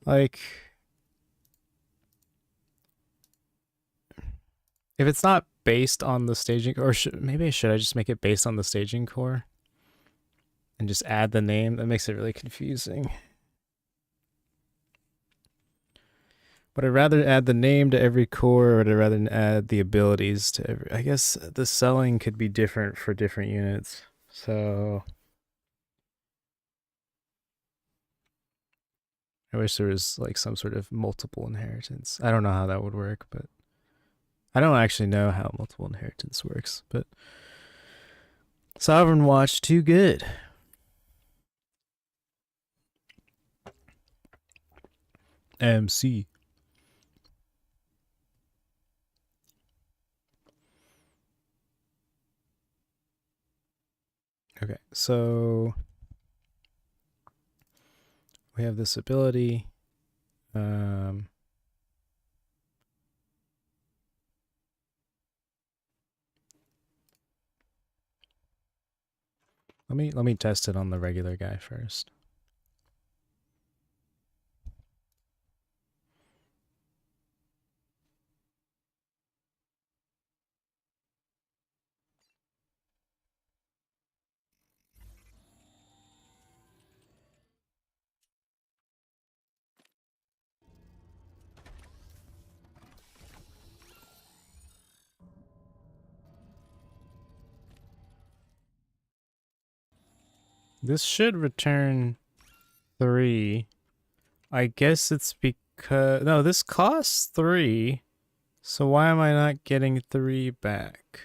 like, if it's not based on the staging, or maybe should I just make it based on the staging core and just add the name? That makes it really confusing. Would I rather add the name to every core, or would I rather add the abilities to every? I guess the selling could be different for different units. So I wish there was like some sort of multiple inheritance. I don't know how that would work, but I don't actually know how multiple inheritance works, but Sovereign Watch, too good. MC. Okay, so we have this ability. Let me test it on the regular guy first. This should return 3. I guess it's because... No, this costs 3. So why am I not getting 3 back?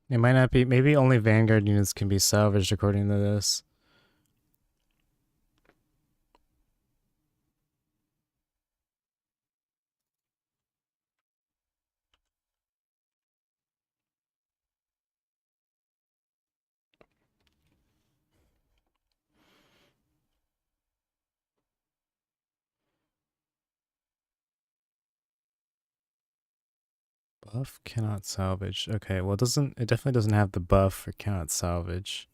It might not be... Maybe only Vanguard units can be salvaged according to this. Buff cannot salvage. Okay, well it definitely doesn't have the buff for cannot salvage.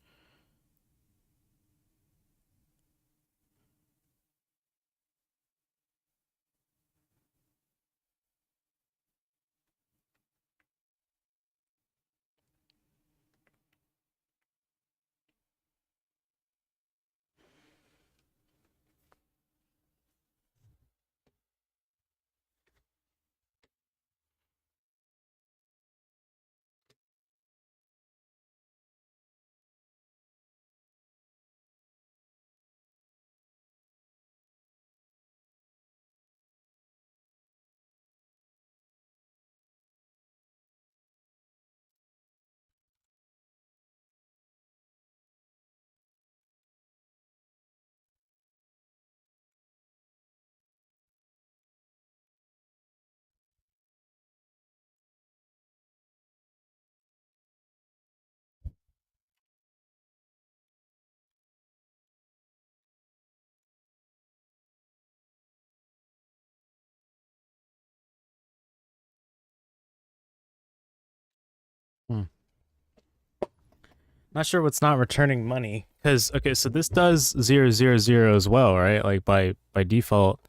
Not sure what's not returning money. Because, okay, so this does 000 as well, right? Like by default.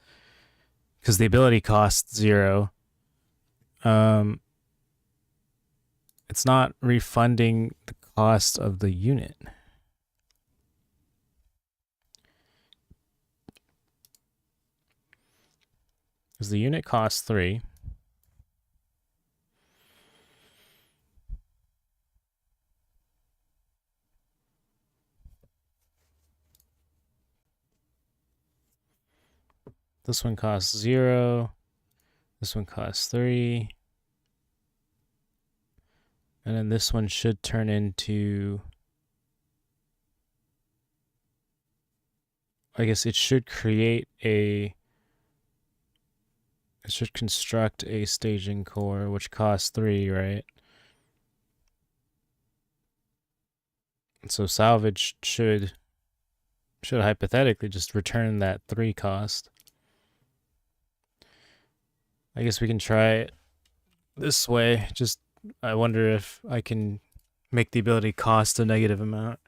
Because the ability costs 0. It's not refunding the cost of the unit. Because the unit costs 3. This one costs 0. This one costs 3. And then this one should turn into... I guess it should create a... It should construct a staging core, which costs 3, right? So salvage should hypothetically just return that 3 cost. I guess we can try it this way. Just, I wonder if I can make the ability cost a negative amount.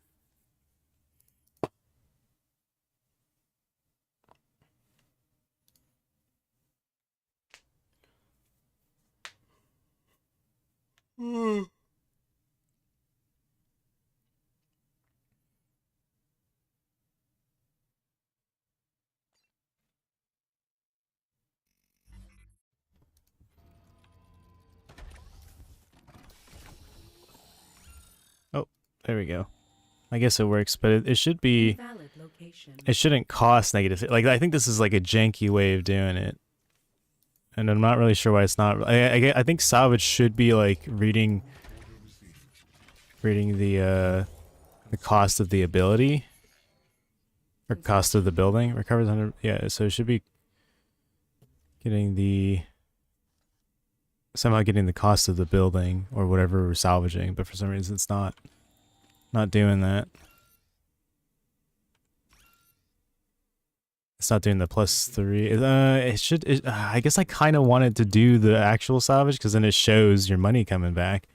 Oh, there we go. I guess it works, but it should be... Invalid location. It shouldn't cost negative. Like, I think this is like a janky way of doing it. And I'm not really sure why it's not. I think salvage should be like reading the cost of the ability. Or cost of the building. Recovers 100. Yeah, so it should be getting the... Somehow getting the cost of the building or whatever we're salvaging, but for some reason it's not doing that. It's not doing the +3. It should. I guess I kind of wanted to do the actual salvage because then it shows your money coming back.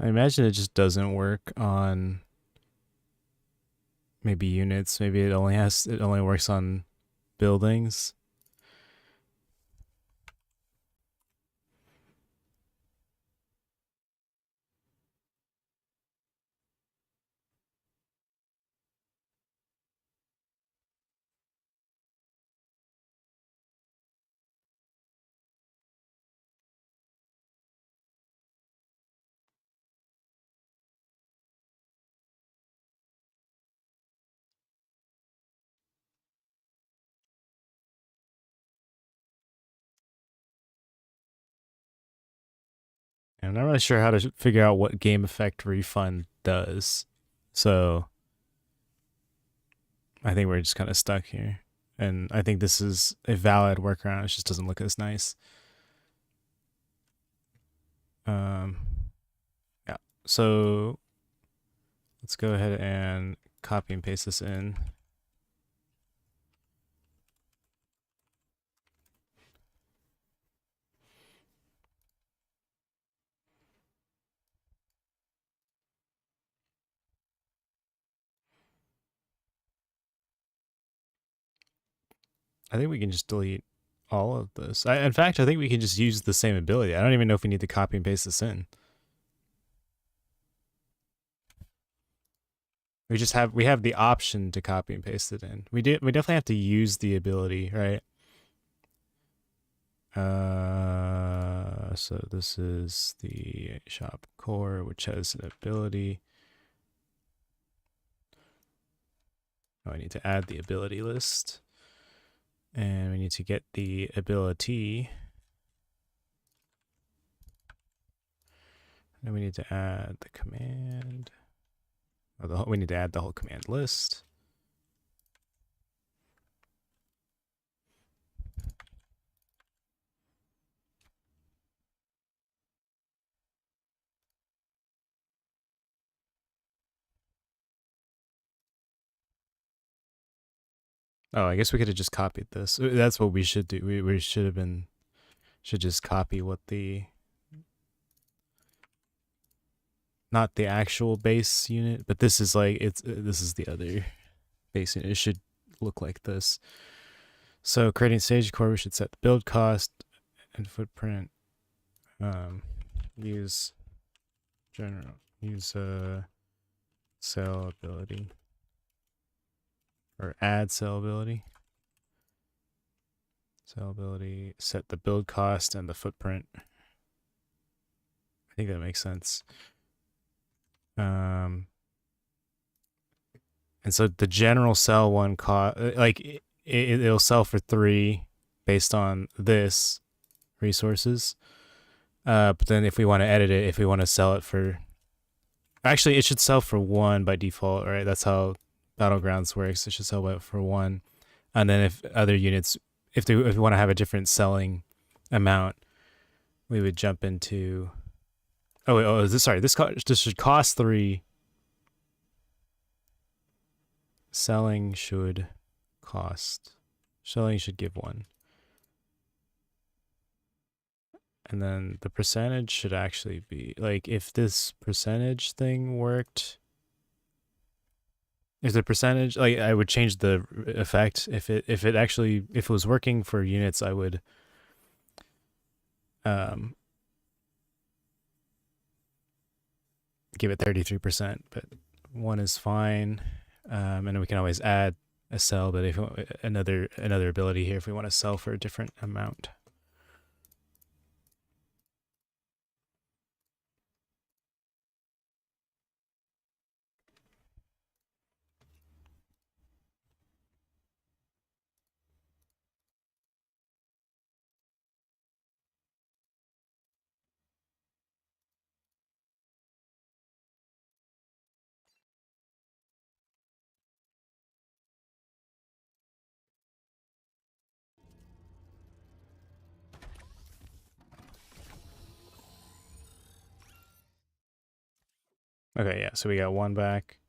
I imagine it just doesn't work on maybe units. Maybe it only works on buildings. I'm not really sure how to figure out what game effect refund does. So I think we're just kind of stuck here. And I think this is a valid workaround. It just doesn't look as nice. Yeah. So let's go ahead and copy and paste this in. I think we can just delete all of this. In fact, I think we can just use the same ability. I don't even know if we need to copy and paste this in. We have the option to copy and paste it in. We definitely have to use the ability, right? So this is the shop core, which has an ability. Oh, I need to add the ability list. And we need to get the ability. And we need to add the command. We need to add the whole command list. Oh, I guess we could have just copied this. That's what we should do. We should just copy what not the actual base unit, but this is like this is the other base unit. It should look like this. So creating stage core, we should set the build cost and footprint. Use sell ability or add sell ability. Sell ability, set the build cost and the footprint. I think that makes sense. And so the general sell one cost, like it'll sell for 3 based on this resources. But then if we want to edit it, if we want to sell it for, actually it should sell for 1 by default, right? That's how Battlegrounds works. It should sell for 1, and then if other units, if we want to have a different selling amount, we would jump into. This should cost 3. Selling should give 1. And then the percentage should actually be, like, if this percentage thing worked, if the percentage, like, I would change the effect. If it was working for units, I would give it 33%, but 1 is fine. And we can always add a sell, but if we want another ability here, if we want to sell for a different amount. Okay, yeah, so we got 1 back.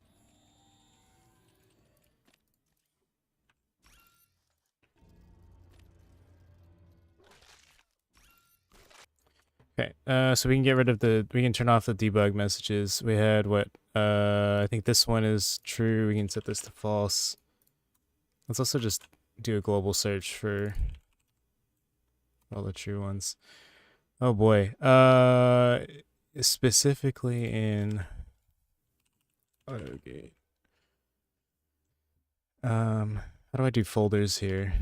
Okay, so we can get rid of we can turn off the debug messages. We had what, I think this one is true. We can set this to false. Let's also just do a global search for all the true ones. Oh boy, specifically in okay. How do I do folders here?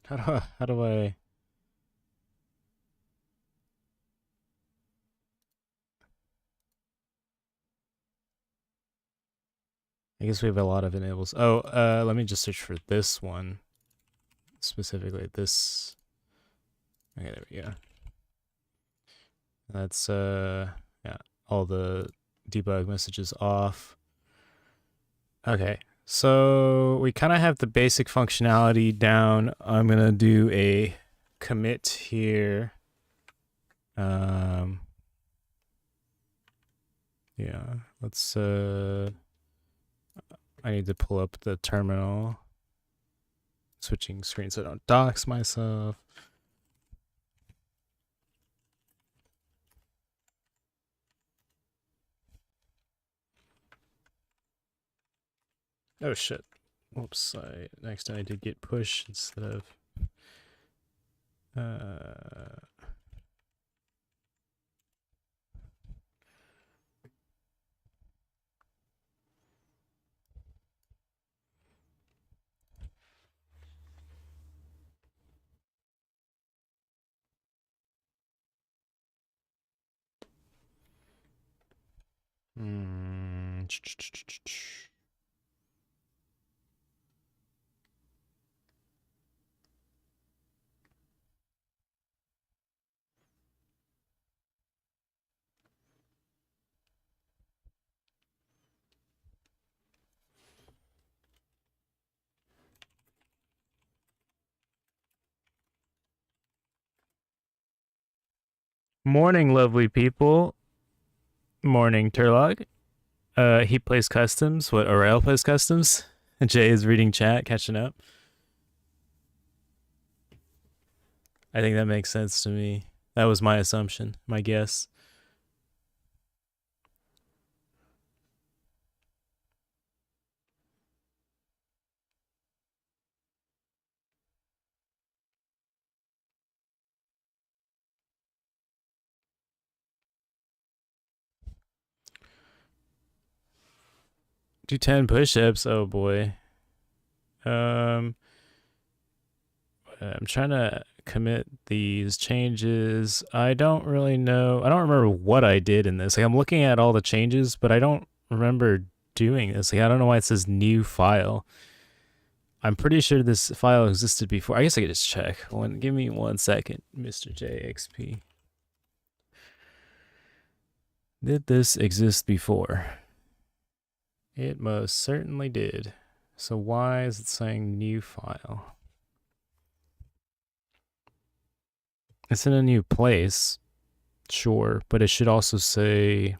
How do I I guess we have a lot of enables. Oh, let me just search for this one. Specifically this. Okay, there we go. That's yeah, all the debug messages off. Okay. So we kind of have the basic functionality down. I'm going to do a commit here. Yeah, let's I need to pull up the terminal. Switching screens so I don't dox myself. Oh shit. Whoops, I accidentally did git push instead of Mm. Morning, lovely people. Morning, Turlock. He plays customs. What, Aurel plays customs? And Jay is reading chat, catching up. I think that makes sense to me. That was my assumption, my guess. Do 10 push-ups. Oh boy. I'm trying to commit these changes. I don't really know. I don't remember what I did in this. Like, I'm looking at all the changes, but I don't remember doing this. Like, I don't know why it says new file. I'm pretty sure this file existed before. I guess I could just check. Give me 1 second, Mr. JXP. Did this exist before? It most certainly did. So why is it saying new file? It's in a new place, sure, but it should also say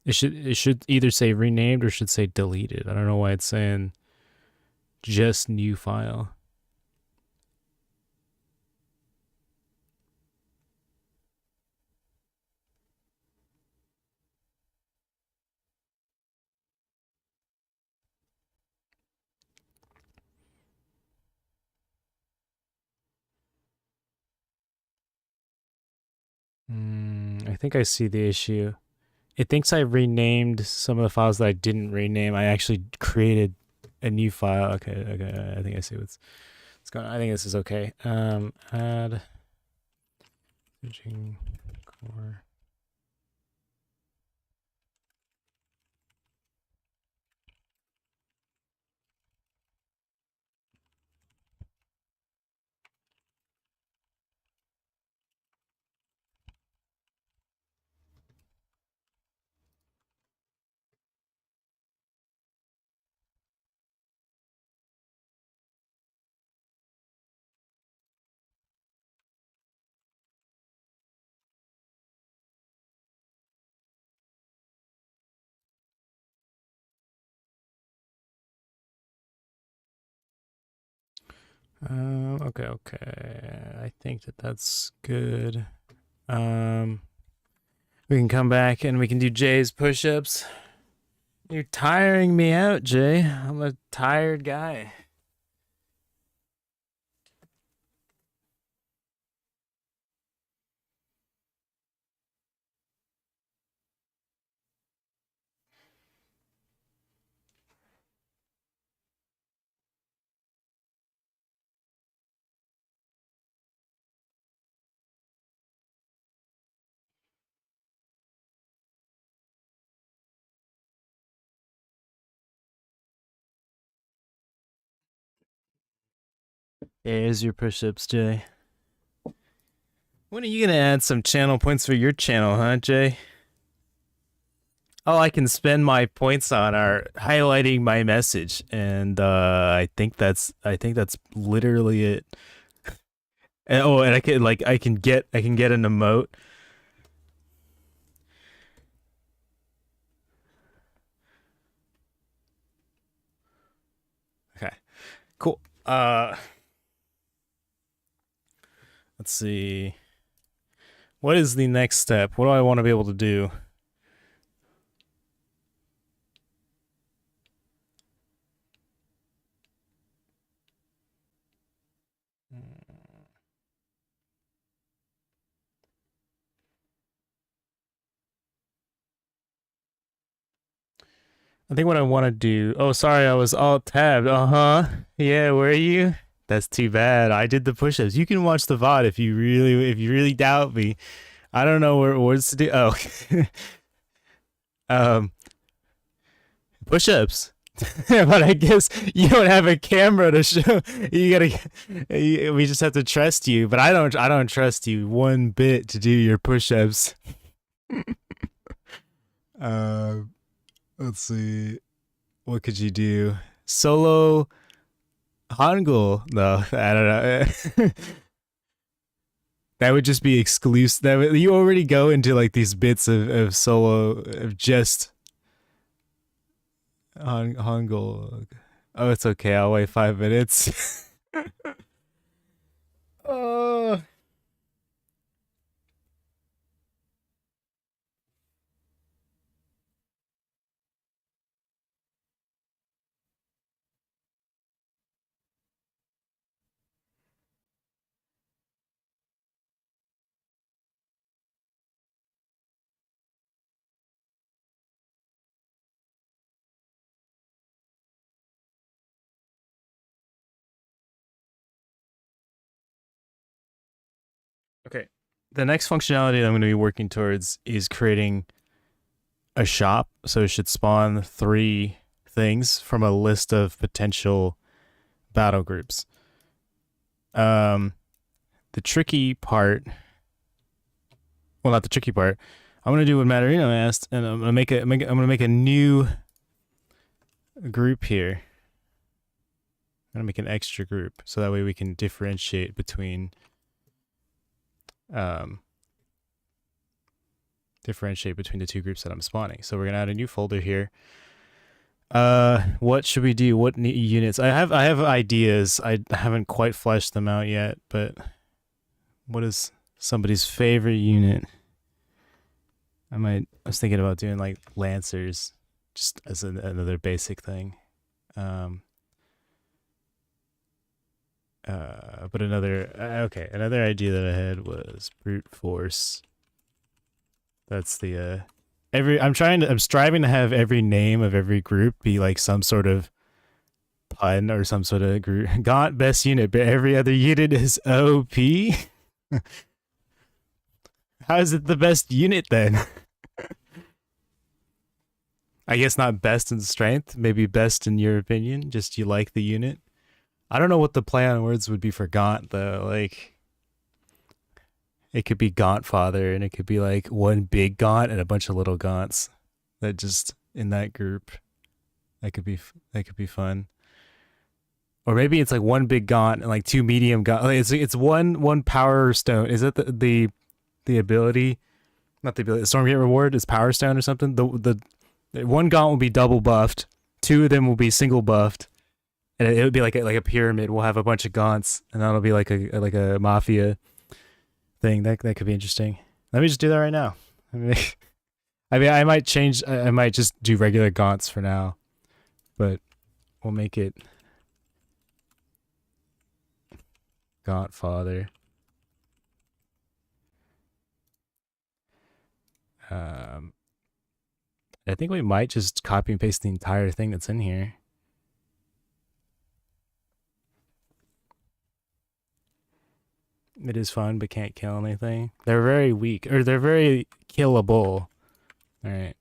it should either say renamed or should say deleted. I don't know why it's saying just new file. I think I see the issue. It thinks I renamed some of the files that I didn't rename. I actually created a new file. Okay. I think I see what's going on. I think this is okay. Add switching core. Okay. I think that's good. We can come back and we can do Jay's push-ups. You're tiring me out, Jay. I'm a tired guy. There's your push-ups, Jay. When are you gonna add some channel points for your channel, huh, Jay? All I can spend my points on are highlighting my message, and I think that's literally it. And, and I can get an emote. Okay, cool. Let's see. What is the next step? What do I want to be able to do? I think what I want to do. Oh, sorry, I was alt tabbed. Yeah, where are you? That's too bad. I did the push-ups. You can watch the VOD if you really doubt me. I don't know what's to do. Oh. Push-ups. But I guess you don't have a camera to show. We just have to trust you. But I don't trust you one bit to do your push-ups. Let's see. What could you do? Solo Hangul. No, I don't know. That would just be exclusive. You already go into like these bits of solo of just Hangul. Oh, it's okay. I'll wait 5 minutes. Oh. Okay. The next functionality that I'm going to be working towards is creating a shop. So it should spawn 3 things from a list of potential battle groups. The tricky part, well, not the tricky part. I'm going to do what Matterino asked, and I'm going to make a new group here. I'm going to make an extra group so that way we can differentiate between the 2 groups that I'm spawning. So we're gonna add a new folder here. What should we do? What units? I have ideas. I haven't quite fleshed them out yet, but what is somebody's favorite unit? I was thinking about doing like Lancers just as another basic thing. But another idea that I had was brute force. That's the I'm striving to have every name of every group be like some sort of pun or some sort of group. Gaunt best unit, but every other unit is OP. How is it the best unit then? I guess not best in strength, maybe best in your opinion, just you like the unit. I don't know what the play on words would be for Gaunt though. Like, it could be Gaunt Father, and it could be like one big Gaunt and a bunch of little Gaunts that just in that group. That could be fun. Or maybe it's like one big Gaunt and like 2 medium Gaunt. Like it's one power stone. Is that the ability? Not the ability. The Stormgate reward is Power Stone or something. The one Gaunt will be double buffed. 2 of them will be single buffed. And it would be like a pyramid. We'll have a bunch of Gaunts, and that'll be like a mafia thing. That could be interesting. Let me just do that right now. I might change. I might just do regular Gaunts for now, but we'll make it Gaunt Father. I think we might just copy and paste the entire thing that's in here. It is fun, but can't kill anything. They're very weak, or they're very killable. Alright.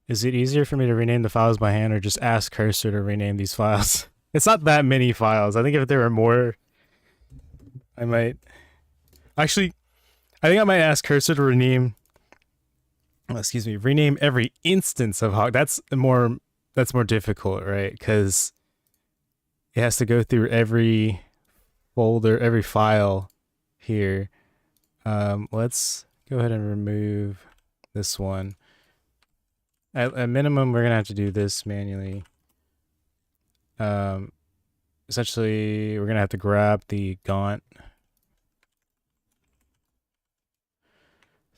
Is it easier for me to rename the files by hand, or just ask Cursor to rename these files? It's not that many files. I think if there were more, I might... Actually, I think I might ask Cursor to rename every instance of Hog. That's more difficult, right? Because it has to go through every folder, every file here. Let's go ahead and remove this one. At minimum, we're gonna have to do this manually. Essentially, we're gonna have to grab the Gaunt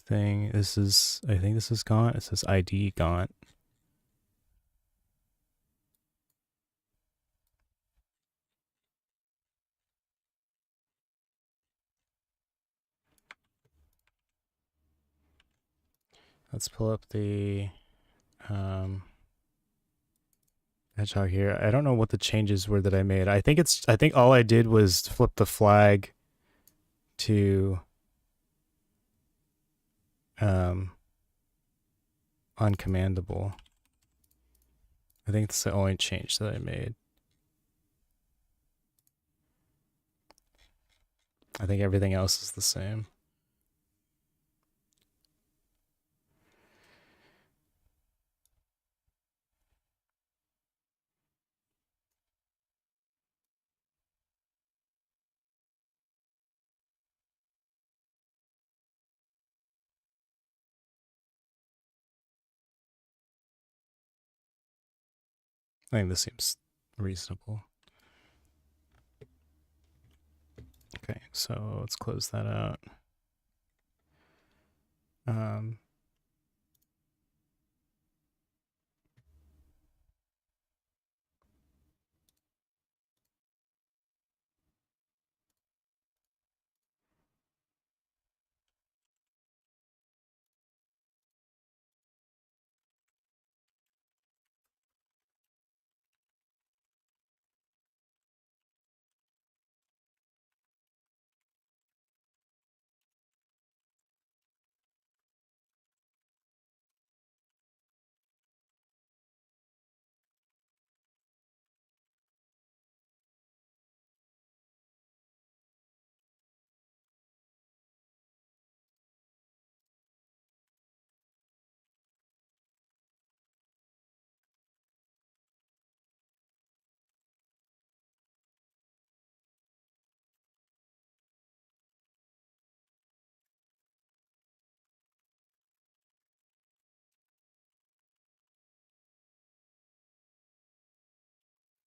thing. I think this is Gaunt. It says ID Gaunt. Let's pull up the hedgehog here. I don't know what the changes were that I made. I think all I did was flip the flag to uncommandable. I think that's the only change that I made. I think everything else is the same. I think this seems reasonable. Okay, so let's close that out.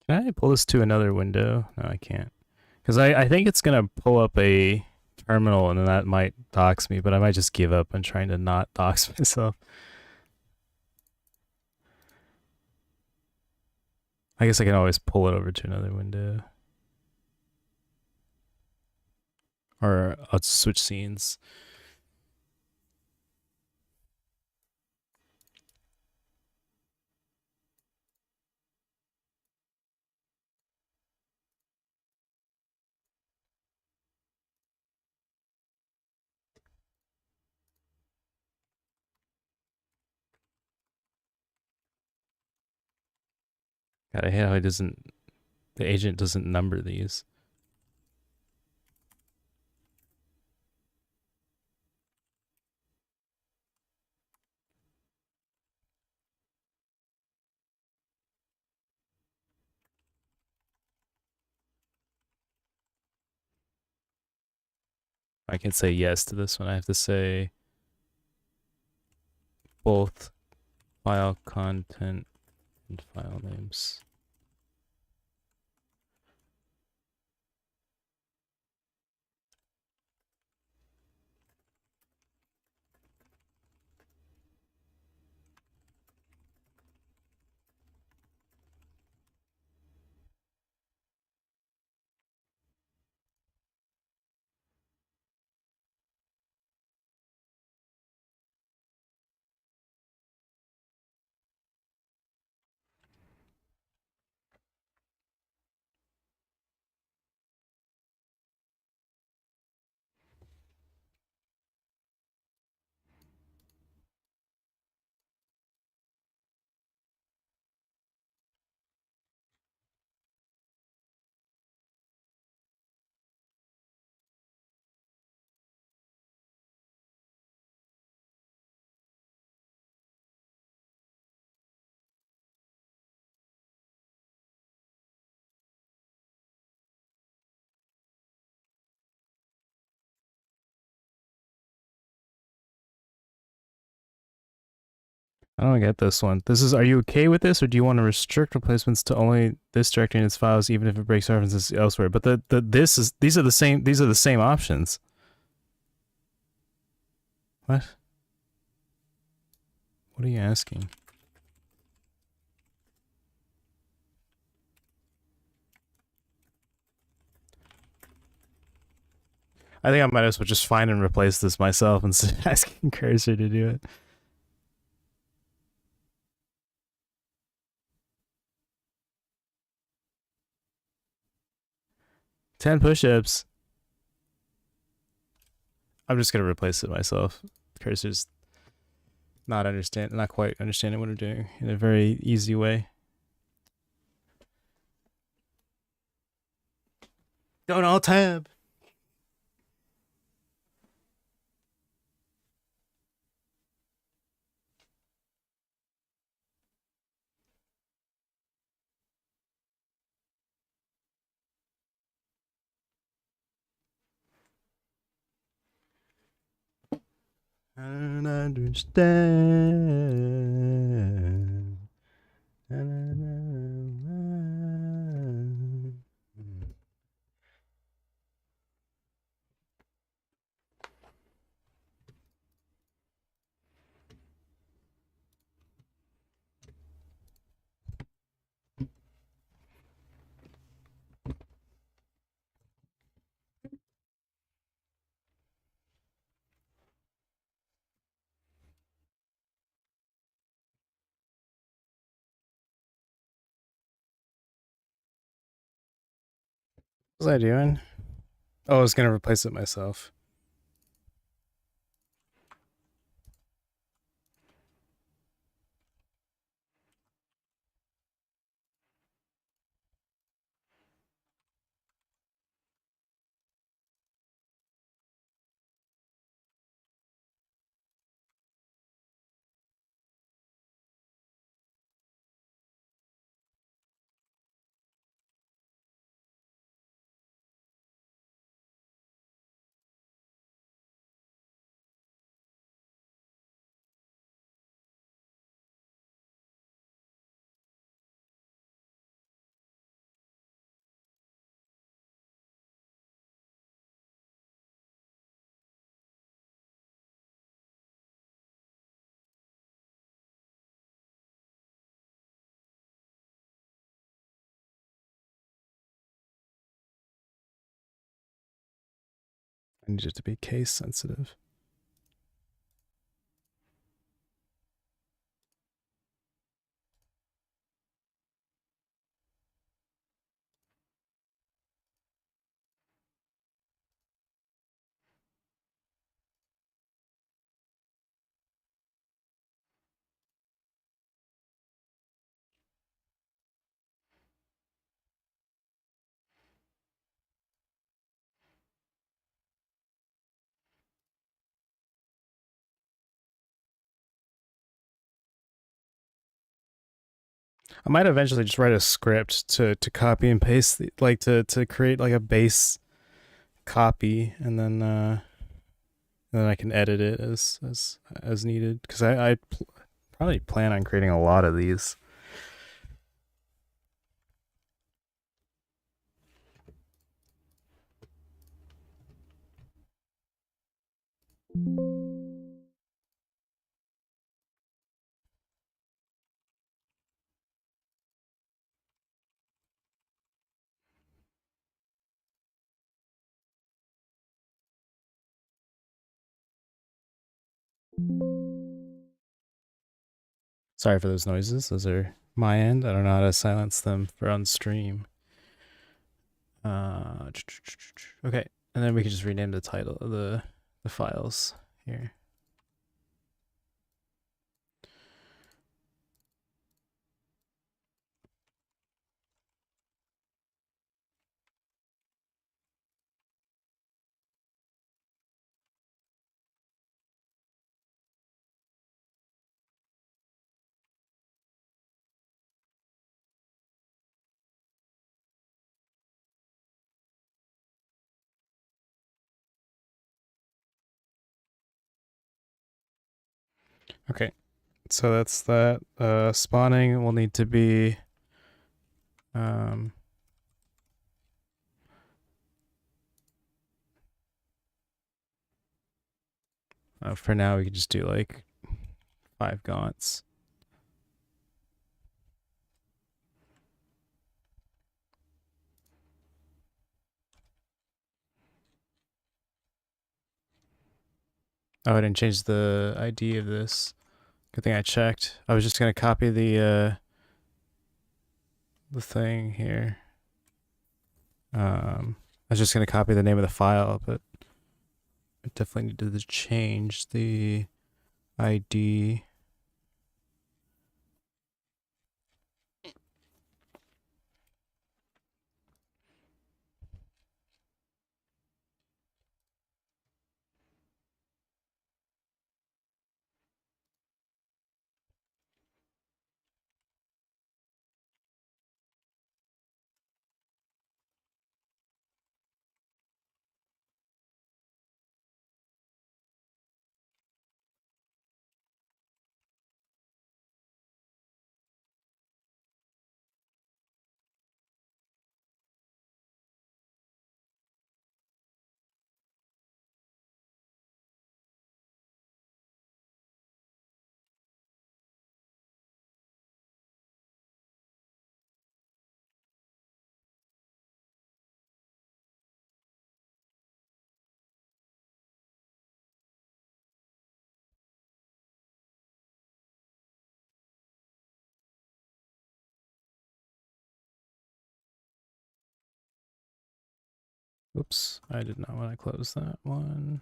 Can I pull this to another window? No, I can't. Because I think it's going to pull up a terminal and then that might dox me, but I might just give up on trying to not dox myself. I guess I can always pull it over to another window. Or I'll switch scenes. God, I hate how the agent doesn't number these. I can say yes to this one. I have to say both file content and file names. I don't get this one. Are you okay with this, or do you want to restrict replacements to only this directory and its files, even if it breaks references elsewhere? But these are the same options. What? What are you asking? I think I might as well just find and replace this myself instead of asking Cursor to do it. 10 push-ups. I'm just gonna replace it myself. Cursor's not quite understanding what I'm doing in a very easy way. Don't alt tab. I don't understand. What was I doing? Oh, I was gonna replace it myself. I need it to be case sensitive. I might eventually just write a script to copy and paste to create like a base copy, and then I can edit it as needed, because I probably plan on creating a lot of these. Sorry for those noises. Those are my end. I don't know how to silence them for on stream. Okay, and then we can just rename the title of the files here. Okay, so that's that. Spawning will need to be for now we could just do like 5 gaunts. Oh, I didn't change the ID of this. Good thing I checked. I was just gonna copy the thing here. I was just gonna copy the name of the file, but I definitely need to change the ID. Oops, I did not want to close that one.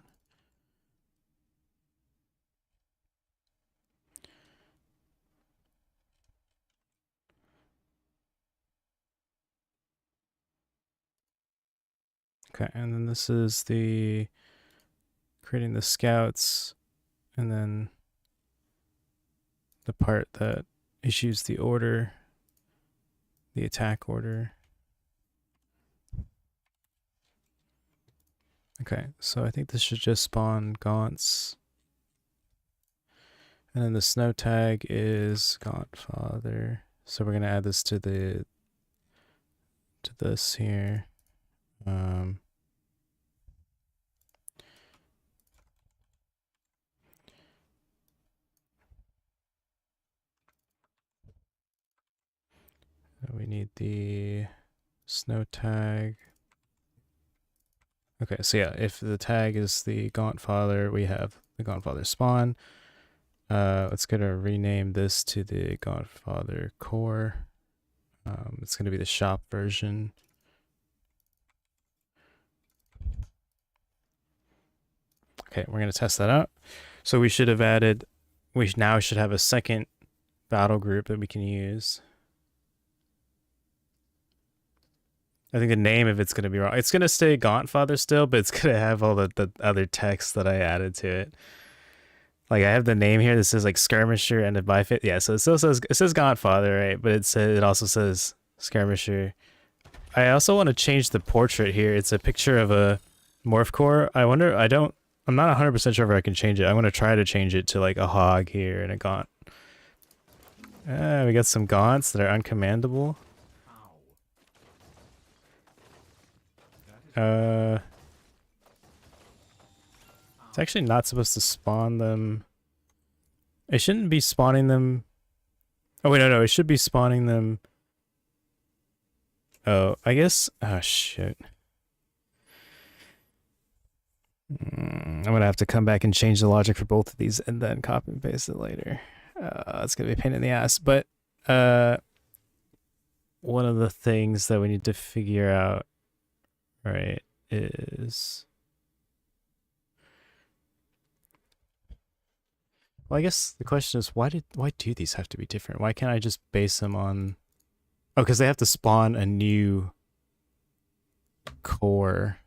Okay, and then this is the creating the scouts, and then the part that issues the order, the attack order. Okay, so I think this should just spawn Gaunts. And then the snow tag is Gauntfather. So we're gonna add this to this here. We need the snow tag. Okay, so yeah, if the tag is the Gauntfather, we have the Gauntfather spawn. Let's go to rename this to the Gauntfather core. It's going to be the shop version. Okay, we're going to test that out. So we should have added, we now should have a second battle group that we can use. I think the name of it's going to be wrong. It's going to stay Gauntfather still, but it's going to have all the other text that I added to it. Like I have the name here that says like Skirmisher and a Bifit. Yeah, so it still says, it says Gauntfather, right? But it also says Skirmisher. I also want to change the portrait here. It's a picture of a morph core. I wonder, I'm not 100% sure if I can change it. I'm going to try to change it to like a hog here and a gaunt. We got some gaunts that are uncommandable. It's actually not supposed to spawn them. It shouldn't be spawning them. Oh wait, no, it should be spawning them. Oh, I guess. Oh shit. I'm gonna have to come back and change the logic for both of these and then copy and paste it later. It's gonna be a pain in the ass. But one of the things that we need to figure out, right, is, well, I guess the question is why do these have to be different? Why can't I just base them on? Oh, because they have to spawn a new core.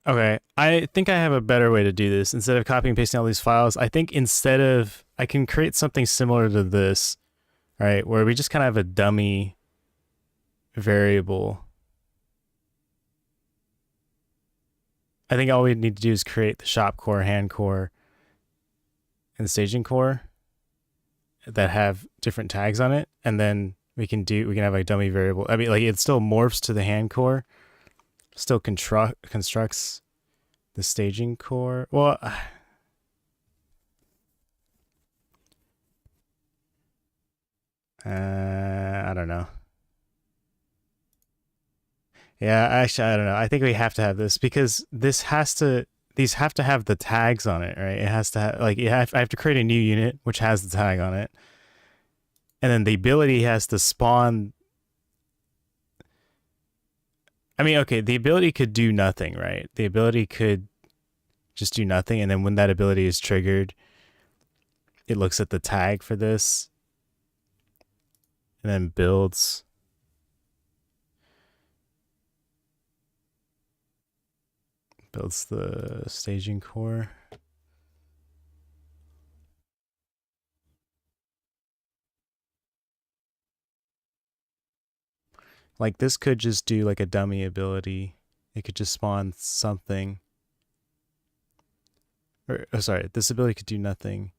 Okay, I think I have a better way to do this. Instead of copying and pasting all these files, I think I can create something similar to this, right? Where we just kind of have a dummy variable. I think all we need to do is create the shop core, hand core, and the staging core that have different tags on it, and then we can have a dummy variable. I mean, like it still morphs to the hand core, still constructs the staging core. Well, I don't know. Yeah, actually, I don't know. I think we have to have this because these have to have the tags on it, right? It has to have, like, I have to create a new unit which has the tag on it. and then the ability has to spawn. I mean, okay, the ability could do nothing, right? The ability could just do nothing, and then when that ability is triggered, it looks at the tag for this, and then builds. Builds the staging core. Like this could just do like a dummy ability. It could just spawn something. Or oh, sorry, this ability could do nothing.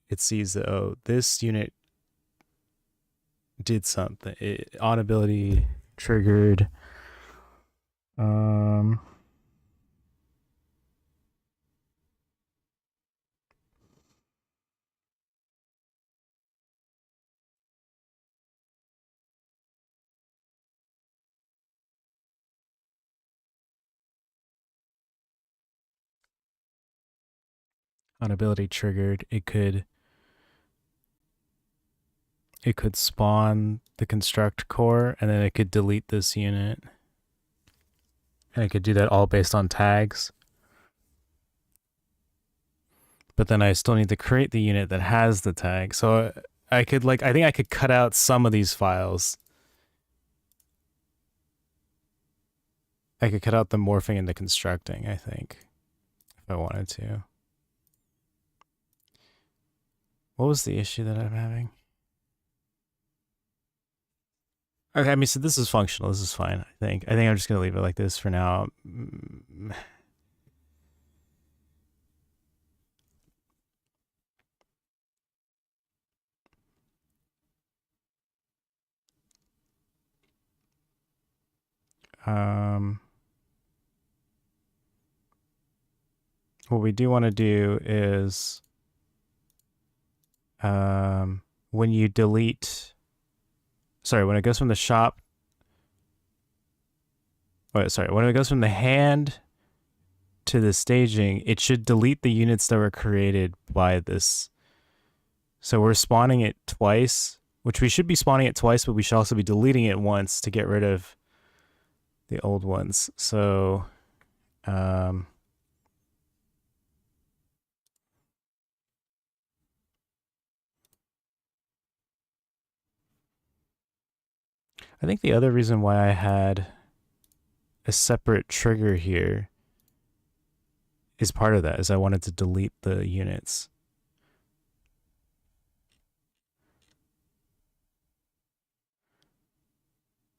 It sees that, oh, this unit did something. On ability triggered. On ability triggered, it could spawn the construct core, and then it could delete this unit. And it could do that all based on tags. But then I still need to create the unit that has the tag. So I think I could cut out some of these files. I could cut out the morphing and the constructing, I think, if I wanted to. What was the issue that I'm having? Okay, I mean, so this is functional. This is fine, I think. I think I'm just going to leave it like this for now. What we do want to do is when you delete, sorry, when it goes from the shop, when it goes from the hand to the staging, it should delete the units that were created by this. So we're spawning it twice, which we should be spawning it twice, but we should also be deleting it once to get rid of the old ones. So I think the other reason why I had a separate trigger here is part of that, is I wanted to delete the units.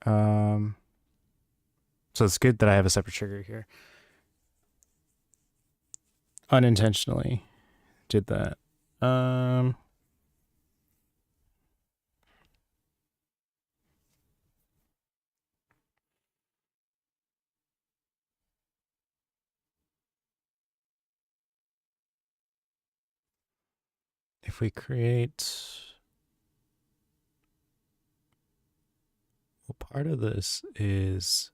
So it's good that I have a separate trigger here. Unintentionally did that. If we create, well, part of this is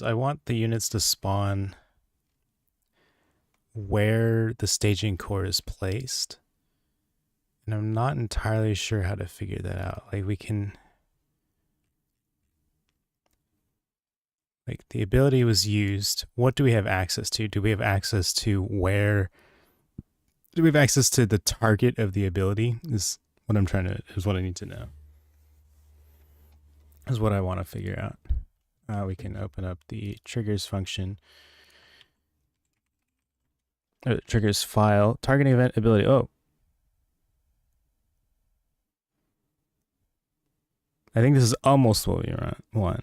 I want the units to spawn where the staging core is placed. And I'm not entirely sure how to figure that out. Like we can, like the ability was used. What do we have access to? Do we have access to where? Do we have access to the target of the ability? Is what I'm trying to, is what I need to know. Is what I want to figure out. We can open up the triggers function. Triggers file, targeting event ability. Oh. I think this is almost what we want.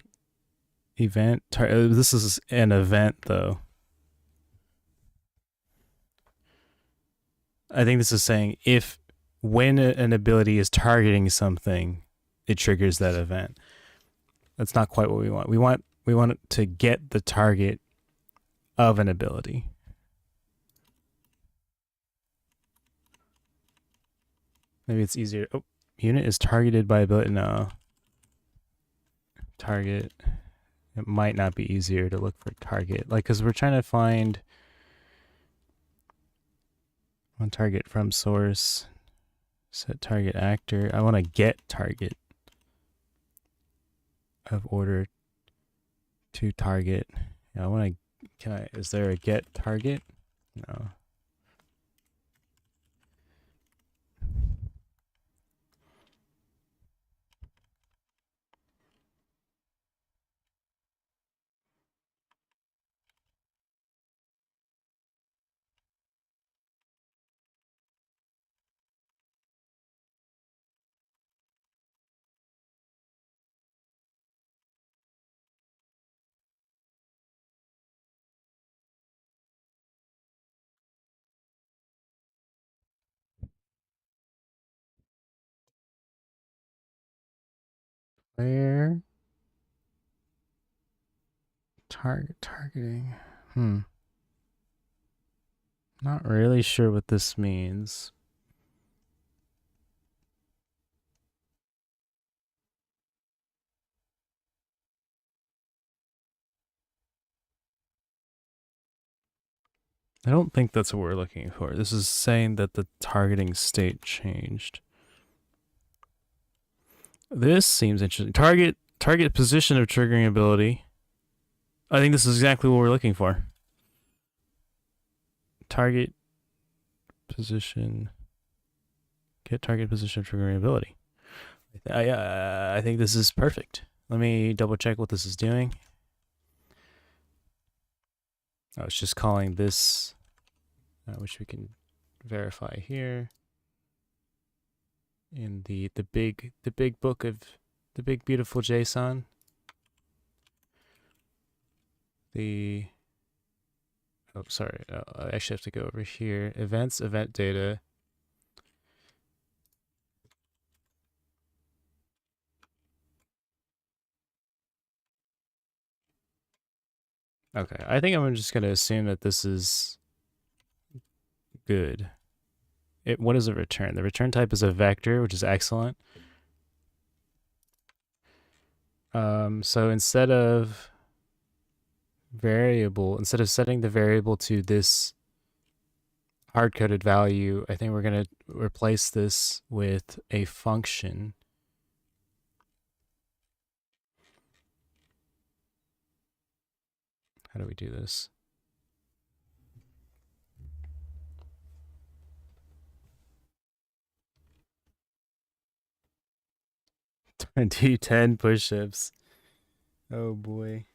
Event, this is an event though. I think this is saying when an ability is targeting something, it triggers that event. That's not quite what we want. We want it to get the target of an ability. Maybe it's easier. Oh, Unit is targeted by ability. No. Target. It might not be easier to look for target. Like, because we're trying to find on target from source. Set target actor. I want to get target of order to target. Yeah, I want to. Is there a get target? No. Where? Targeting. Not really sure what this means. I don't think that's what we're looking for. This is saying that the targeting state changed. This seems interesting. Target position of triggering ability. I think this is exactly what we're looking for. Target position. Get target position of triggering ability. I think this is perfect. Let me double check what this is doing. I was just calling this, which we can verify here. In the big book of the big beautiful JSON. I actually have to go over here. Events, event data. Okay, I think I'm just gonna assume that this is good. What is a return? The return type is a vector, which is excellent. So instead of setting the variable to this hard-coded value, I think we're gonna replace this with a function. How do we do this? Do 10 push-ups. Oh boy.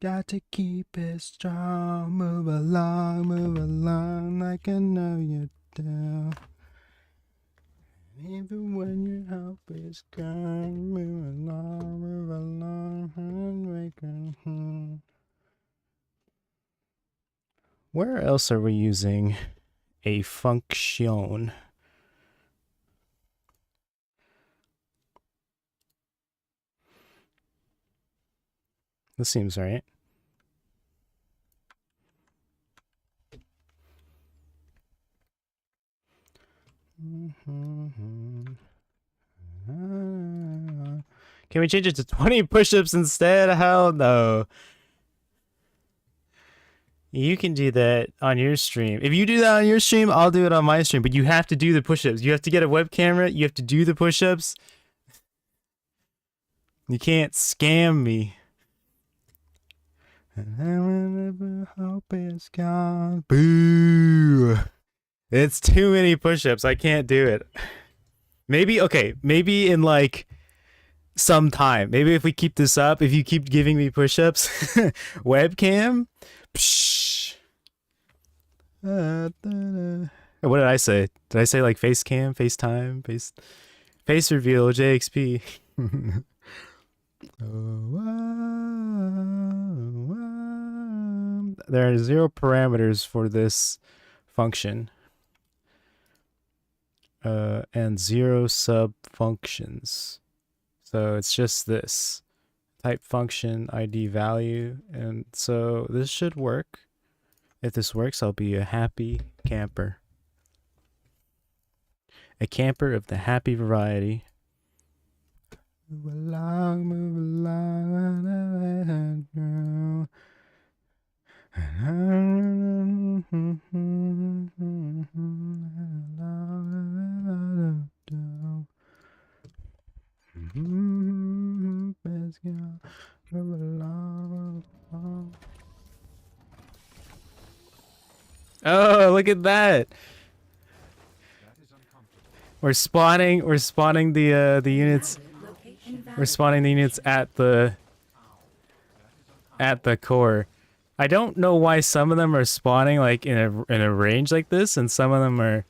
Got to keep it strong, move along, like I know you do. Even when your help is gone, move along, and make Where else are we using a function? This seems right. Can we change it to 20 push-ups instead? Hell no. You can do that on your stream. If you do that on your stream, I'll do it on my stream. But you have to do the push-ups. You have to get a web camera. You have to do the push-ups. You can't scam me. Hope it's gone. Boo. It's too many push-ups. I can't do it. Maybe in like some time. Maybe if we keep this up, if you keep giving me push-ups, webcam, Psh. What did I say? Did I say like face cam, FaceTime, face reveal, JXP? There are 0 parameters for this function. And 0 sub functions. So it's just this type function ID value. And so this should work. If this works, I'll be a happy camper. A camper of the happy variety. Move along, girl. Oh, look at that! We're spawning the units. We're spawning the units at the core. I don't know why some of them are spawning like in a range like this, and some of them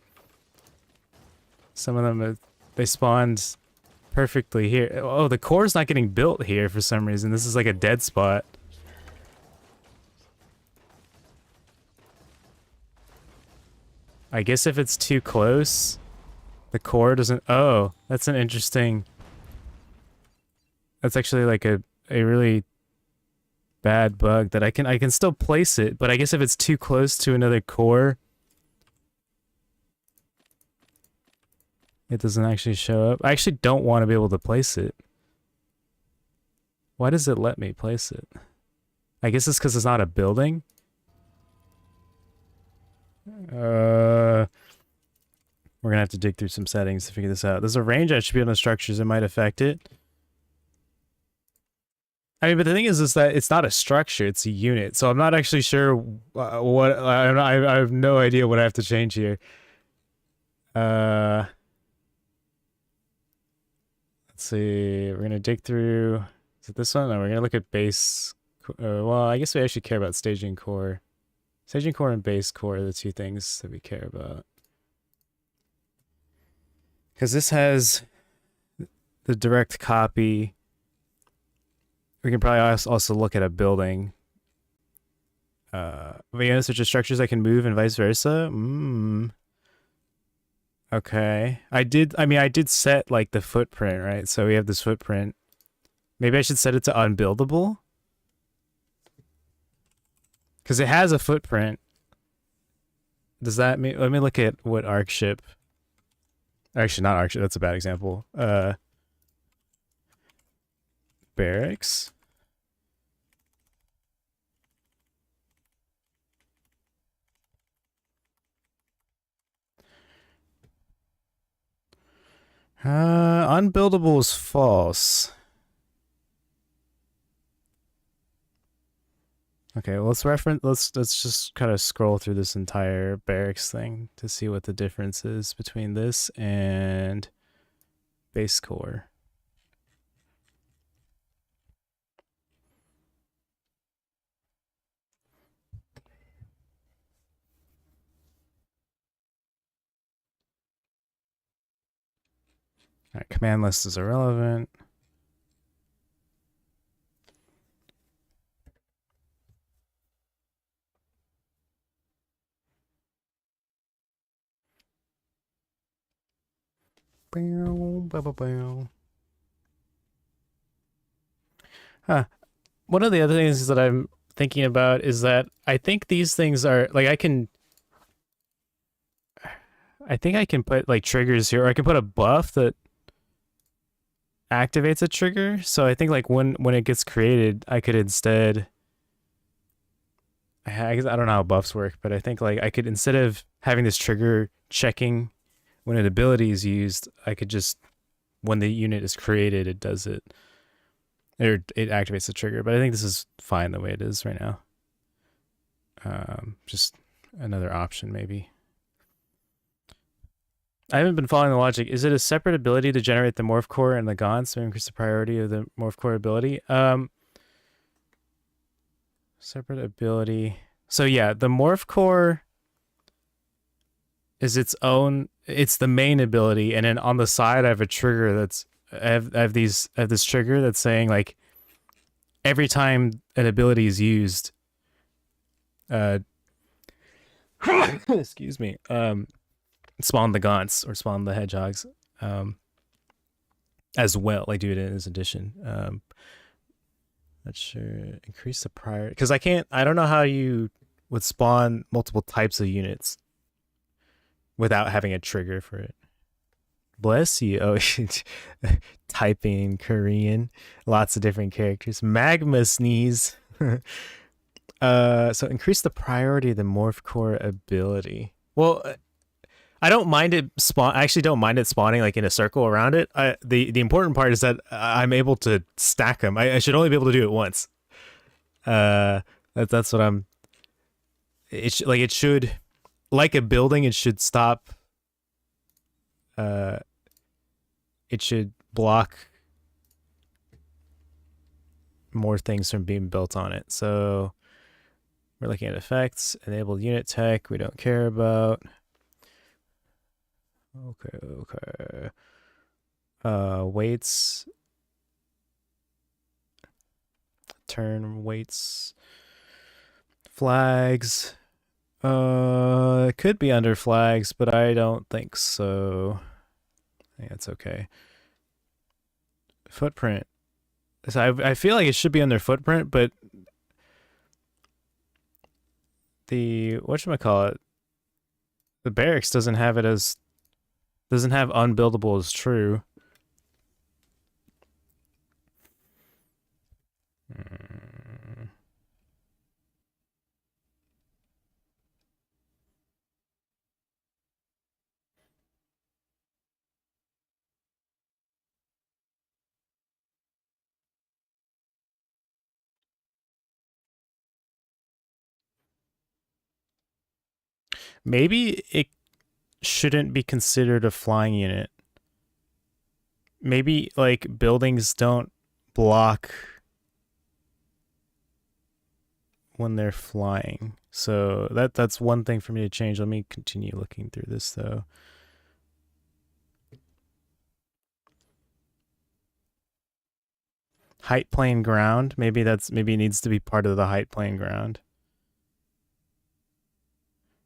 they spawned perfectly here. Oh, the core's not getting built here for some reason. This is like a dead spot. I guess if it's too close, the core doesn't. Oh, that's an interesting. That's actually like a really bad bug that I can still place it, but I guess if it's too close to another core, it doesn't actually show up. I actually don't want to be able to place it. Why does it let me place it? I guess it's because it's not a building. We're gonna have to dig through some settings to figure this out. There's a range attribute on the structures that might affect it. I mean, but the thing is that it's not a structure; it's a unit. So I'm not actually sure what. I have no idea what I have to change here. Let's see. We're gonna dig through. Is it this one? No, we're gonna look at base. Well, I guess we actually care about staging core. Staging core and base core are the two things that we care about. Because this has the direct copy. We can probably also look at a building. But yeah, such as structures that can move and vice versa. Okay. I did set like the footprint, right? So we have this footprint. Maybe I should set it to unbuildable. Because it has a footprint. Does that mean... Let me look at what arc ship... Actually, not arc ship. That's a bad example. Barracks. Unbuildable is false. Okay, well, let's just kind of scroll through this entire barracks thing to see what the difference is between this and base core. All right, command list is irrelevant. Huh. One of the other things that I'm thinking about is that I think these things are like I think I can put like triggers here, or I can put a buff that activates a trigger. So I think like when it gets created, I could instead I don't know how buffs work, but I think like I could, instead of having this trigger checking when an ability is used, I could just, when the unit is created, it does it. Or it activates the trigger. But I think this is fine the way it is right now. Just another option maybe. I haven't been following the logic. Is it a separate ability to generate the morph core and the gaunts to increase the priority of the morph core ability? Separate ability. So yeah, the morph core is its own. It's the main ability, and then on the side I have a trigger that's I have this trigger that's saying like every time an ability is used, excuse me, spawn the gaunts or spawn the hedgehogs, as well. Like do it in his addition. Not sure. Increase the priority because I don't know how you would spawn multiple types of units without having a trigger for it. Bless you. Oh, typing Korean, lots of different characters. Magma sneeze. So increase the priority of the morph core ability. Well, I don't mind it spawn. I actually don't mind it spawning like in a circle around it. The important part is that I'm able to stack them. I should only be able to do it once. That's what I'm. It should, like a building. It should stop. It should block more things from being built on it. So we're looking at effects, enabled unit tech. We don't care about. Okay. Weights. Turn weights. Flags. It could be under flags, but I don't think so. I think that's okay. Footprint. So I feel like it should be under footprint, but the whatchamacallit, the barracks doesn't have unbuildable as true. Maybe it shouldn't be considered a flying unit. Maybe like buildings don't block when they're flying. So that's one thing for me to change. Let me continue looking through this though. Height plane ground. Maybe it needs to be part of the height plane ground.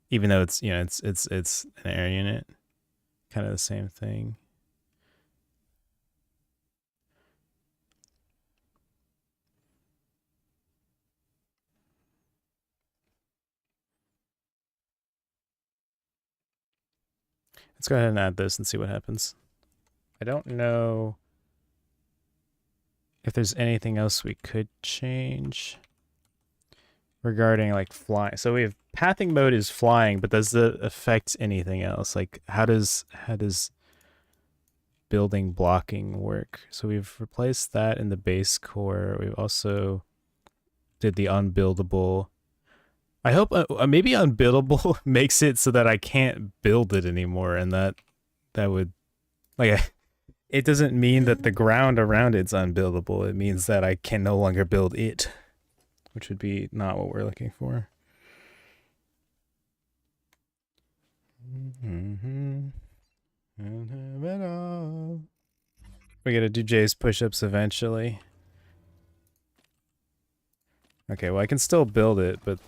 Even though it's it's an air unit. Kind of the same thing. Let's go ahead and add this and see what happens. I don't know if there's anything else we could change regarding like flying. So we have pathing mode is flying, but does it affect anything else? Like how does building blocking work? So we've replaced that in the base core. We've also did the unbuildable. I hope maybe unbuildable makes it so that I can't build it anymore, and that would like it doesn't mean that the ground around it's unbuildable. It means that I can no longer build it, which would be not what we're looking for. We gotta do Jay's push-ups eventually. Okay, well I can still build it, but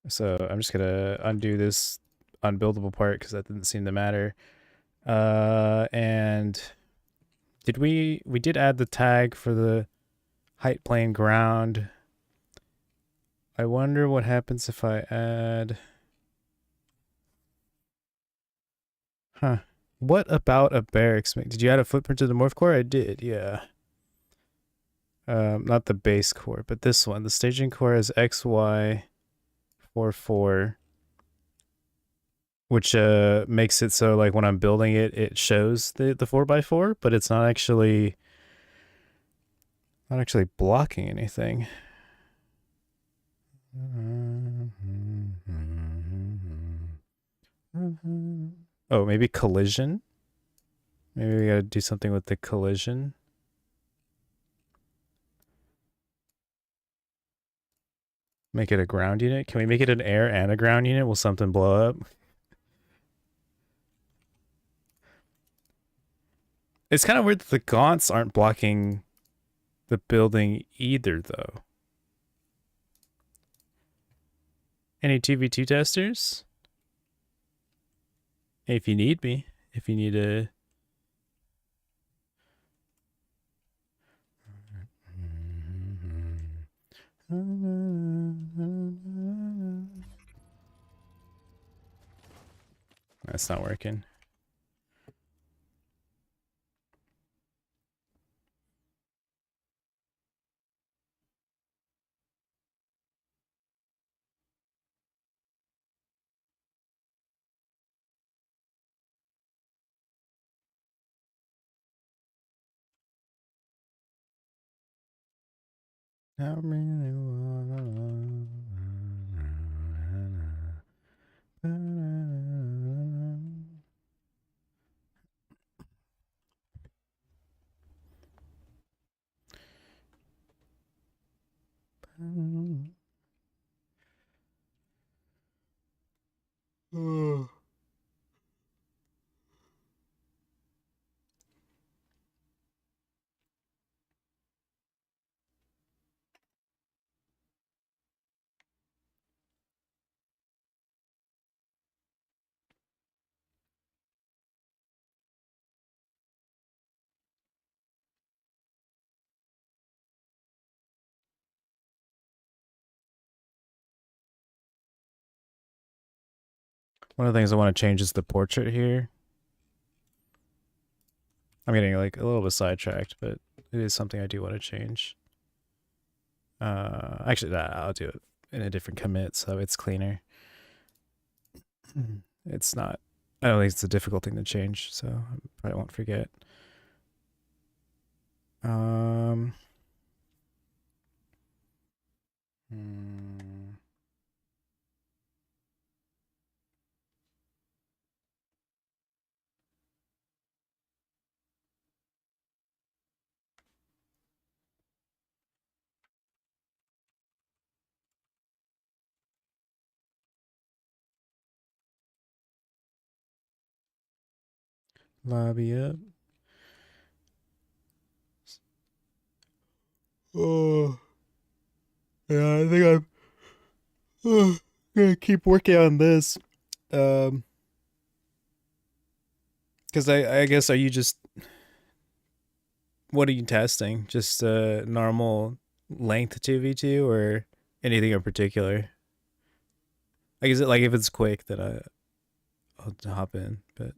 so I'm just gonna undo this unbuildable part because that didn't seem to matter. And we did add the tag for the height plane ground. I wonder what happens if I add. Huh. What about a barracks? Did you add a footprint to the morph core? I did, yeah. Not the base core, but this one. The staging core has XY 4, which makes it so like when I'm building it, it shows the 4x4, but it's not actually blocking anything. Oh, maybe collision? Maybe we gotta do something with the collision. Make it a ground unit? Can we make it an air and a ground unit? Will something blow up? It's kind of weird that the gaunts aren't blocking the building either, though. Any 2v2 testers? If you need me. If you need a... That's not working. I really One of the things I want to change is the portrait here. I'm getting like a little bit sidetracked, but it is something I do want to change. Actually, I'll do it in a different commit so it's cleaner. It's not, I don't think it's a difficult thing to change, so I probably won't forget. Lobby up. Oh, yeah, I think I'm gonna keep working on this. Because I guess, are you just, what are you testing? Just normal length 2v2 or anything in particular? Like, is it like if it's quick that I'll hop in, but.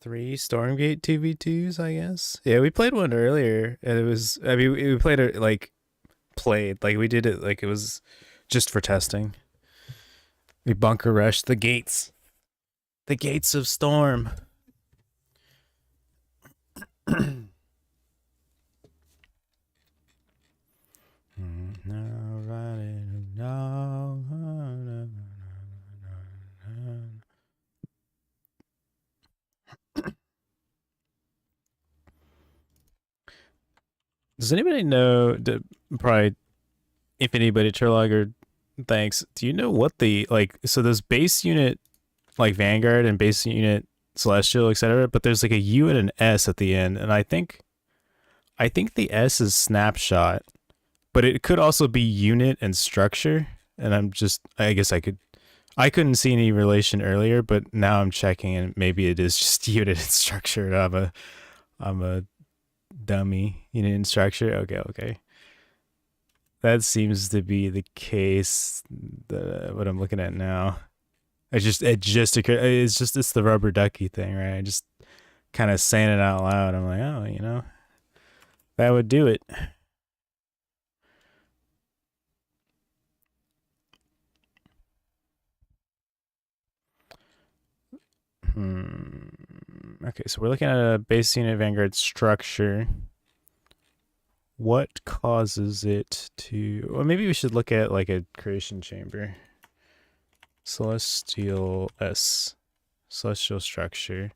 Three Stormgate 2v2s, I guess. Yeah, we played one earlier, and it was, I mean, we played it like we did it like it was just for testing. We bunker rushed the gates of Storm. Does anybody know, probably, if anybody, Turlog or thanks, do you know what the, like, so there's base unit, like, Vanguard and base unit Celestial, etc., but there's like a U and an S at the end, and I think the S is snapshot, but it could also be unit and structure, and I guess I couldn't see any relation earlier, but now I'm checking, and maybe it is just unit and structure. I'm a dummy. Unit and structure. Okay. That seems to be the case. What I'm looking at now. It just occurred. It's the rubber ducky thing, right? I just kind of saying it out loud. I'm like, oh, that would do it. Okay, so we're looking at a base unit Vanguard structure. What causes it to... Well, maybe we should look at like a creation chamber. Celestial S. Celestial structure.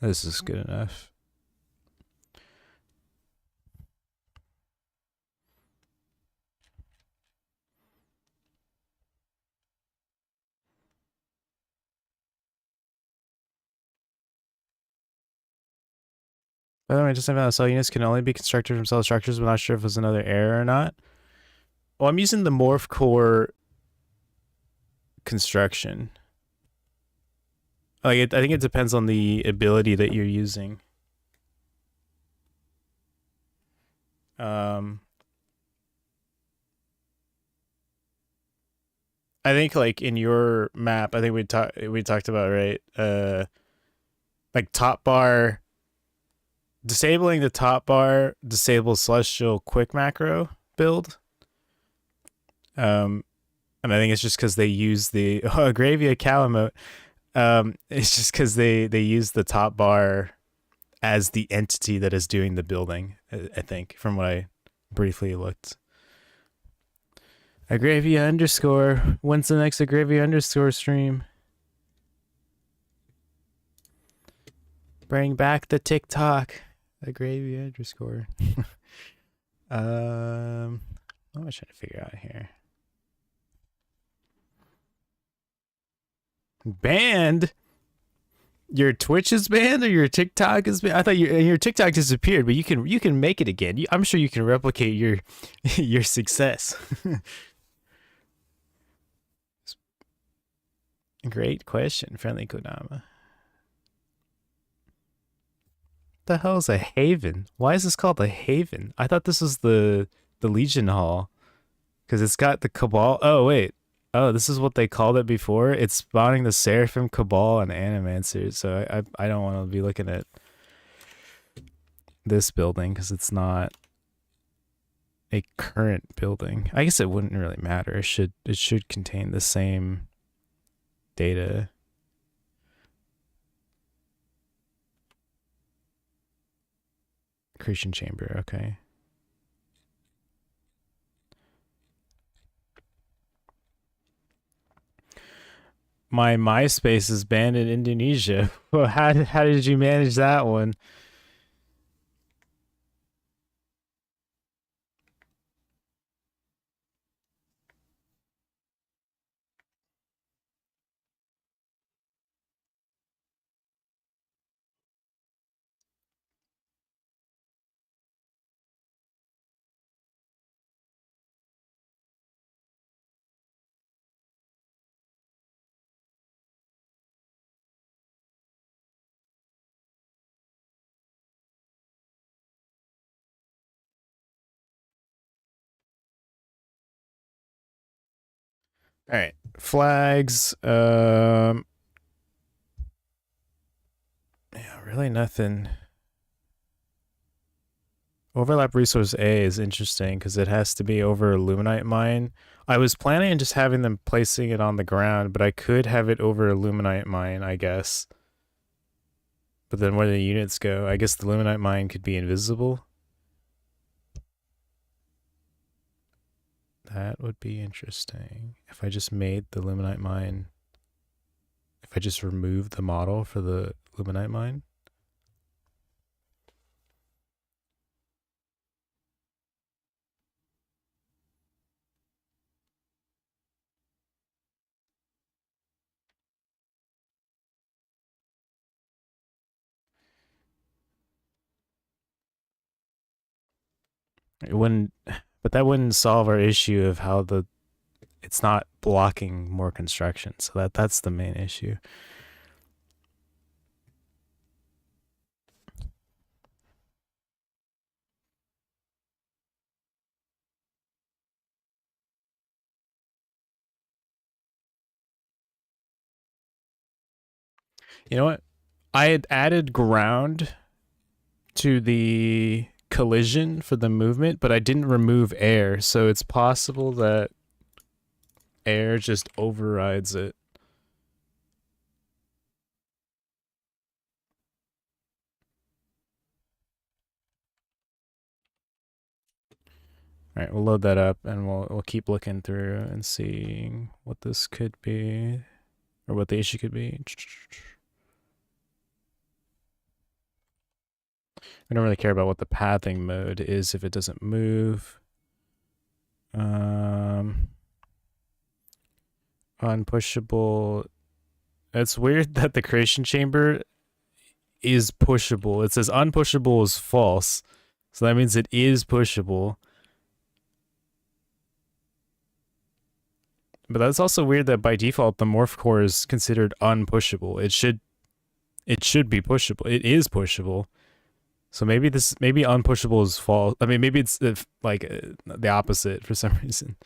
This is good enough. By the way, just found out cell units can only be constructed from cell structures, but not sure if it was another error or not. Well, I'm using the morph core construction. Like, I think it depends on the ability that you're using. I think like in your map, I think we talked about, right? Like top bar, disabling the top bar disables celestial quick macro build. And I think it's just because they use the Gravia Calamote. It's just because they use the top bar as the entity that is doing the building. I think from what I briefly looked. Agravia underscore. When's the next Agravia underscore stream? Bring back the TikTok. Agravia underscore. What am I trying to figure out here? Banned? Your Twitch is banned or your TikTok is banned? I thought your TikTok disappeared, but you can make it again. I'm sure you can replicate your your success. Great question, Friendly Kodama. The hell is a haven? Why is this called a haven? I thought this was the Legion Hall, because it's got the Cabal. Oh wait, oh this is what they called it before. It's spawning the Seraphim, Cabal, and Animancers. So I don't want to be looking at this building because it's not a current building. I guess it wouldn't really matter. It should contain the same data. Accretion chamber, okay. My MySpace is banned in Indonesia. Well, how did you manage that one? All right, flags. Yeah, really nothing. Overlap resource A is interesting because it has to be over Illuminite mine. I was planning on just having them placing it on the ground, but I could have it over Illuminite mine, I guess. But then where do the units go? I guess the Illuminite mine could be invisible. That would be interesting. If I just made the Illuminite mine, if I just removed the model for the Illuminite mine. It wouldn't, but that wouldn't solve our issue of how it's not blocking more construction. So that's the main issue. You know what? I had added ground to the collision for the movement, but I didn't remove air, so it's possible that air just overrides it. All right, we'll load that up and we'll keep looking through and seeing what this could be or what the issue could be. I don't really care about what the pathing mode is if it doesn't move. Unpushable. It's weird that the creation chamber is pushable. It says unpushable is false. So that means it is pushable. But that's also weird that by default the morph core is considered unpushable. It should be pushable. It is pushable. So maybe unpushable is false. I mean, maybe it's the opposite for some reason.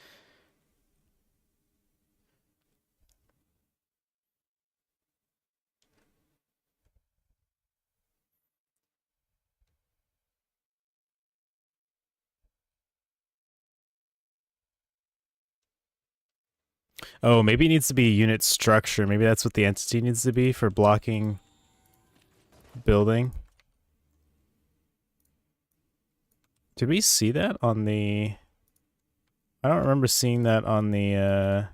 Oh, maybe it needs to be unit structure. Maybe that's what the entity needs to be for blocking building. Did we see that on the... I don't remember seeing that on the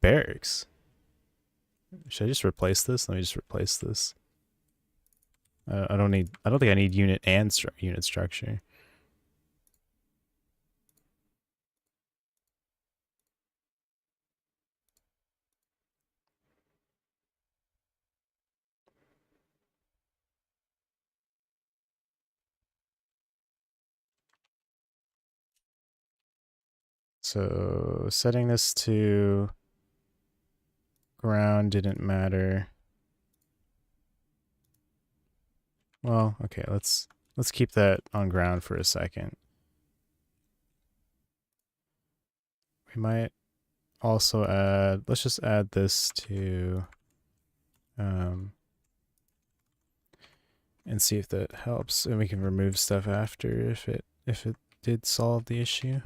barracks. Should I just replace this? Let me just replace this. I don't think I need unit and unit structure. So setting this to ground didn't matter. Well, okay, let's keep that on ground for a second. We might also add, let's just add this to and see if that helps, and we can remove stuff after if it did solve the issue.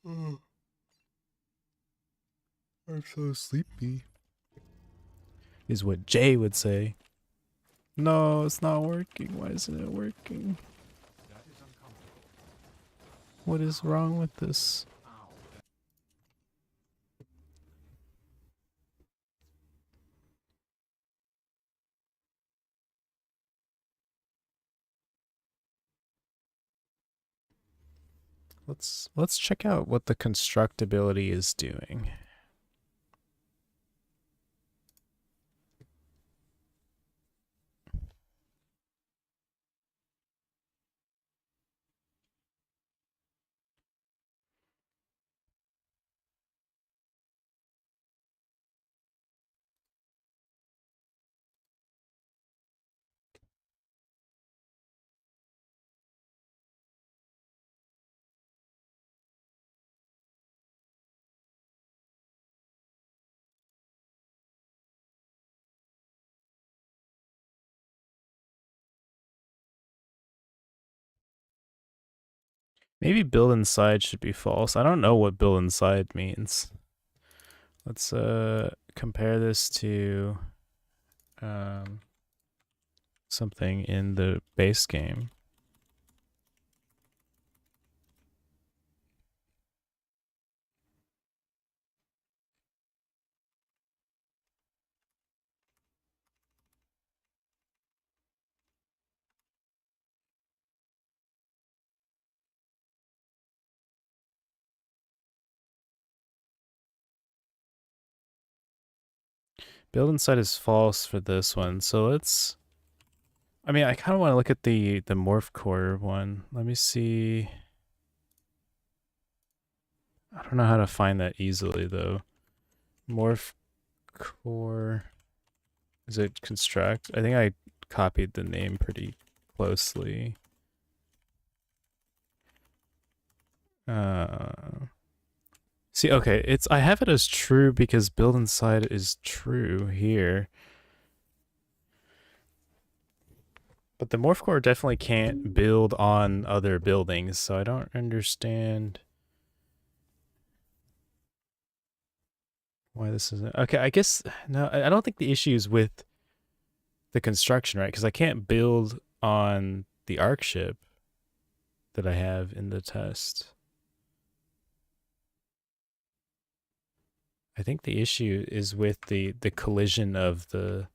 I'm so sleepy. Is what Jay would say. No, it's not working. Why isn't it working? What is wrong with this? Let's check out what the constructability is doing. Maybe build inside should be false. I don't know what build inside means. Let's compare this to something in the base game. Build inside is false for this one, so let's... I mean, I kind of want to look at the morph core one. Let me see... I don't know how to find that easily, though. Morph core... Is it construct? I think I copied the name pretty closely. See, okay, I have it as true because build inside is true here. But the morph core definitely can't build on other buildings, so I don't understand why this isn't... Okay, I guess... No, I don't think the issue is with the construction, right? Because I can't build on the arc ship that I have in the test. I think the issue is with the collision of the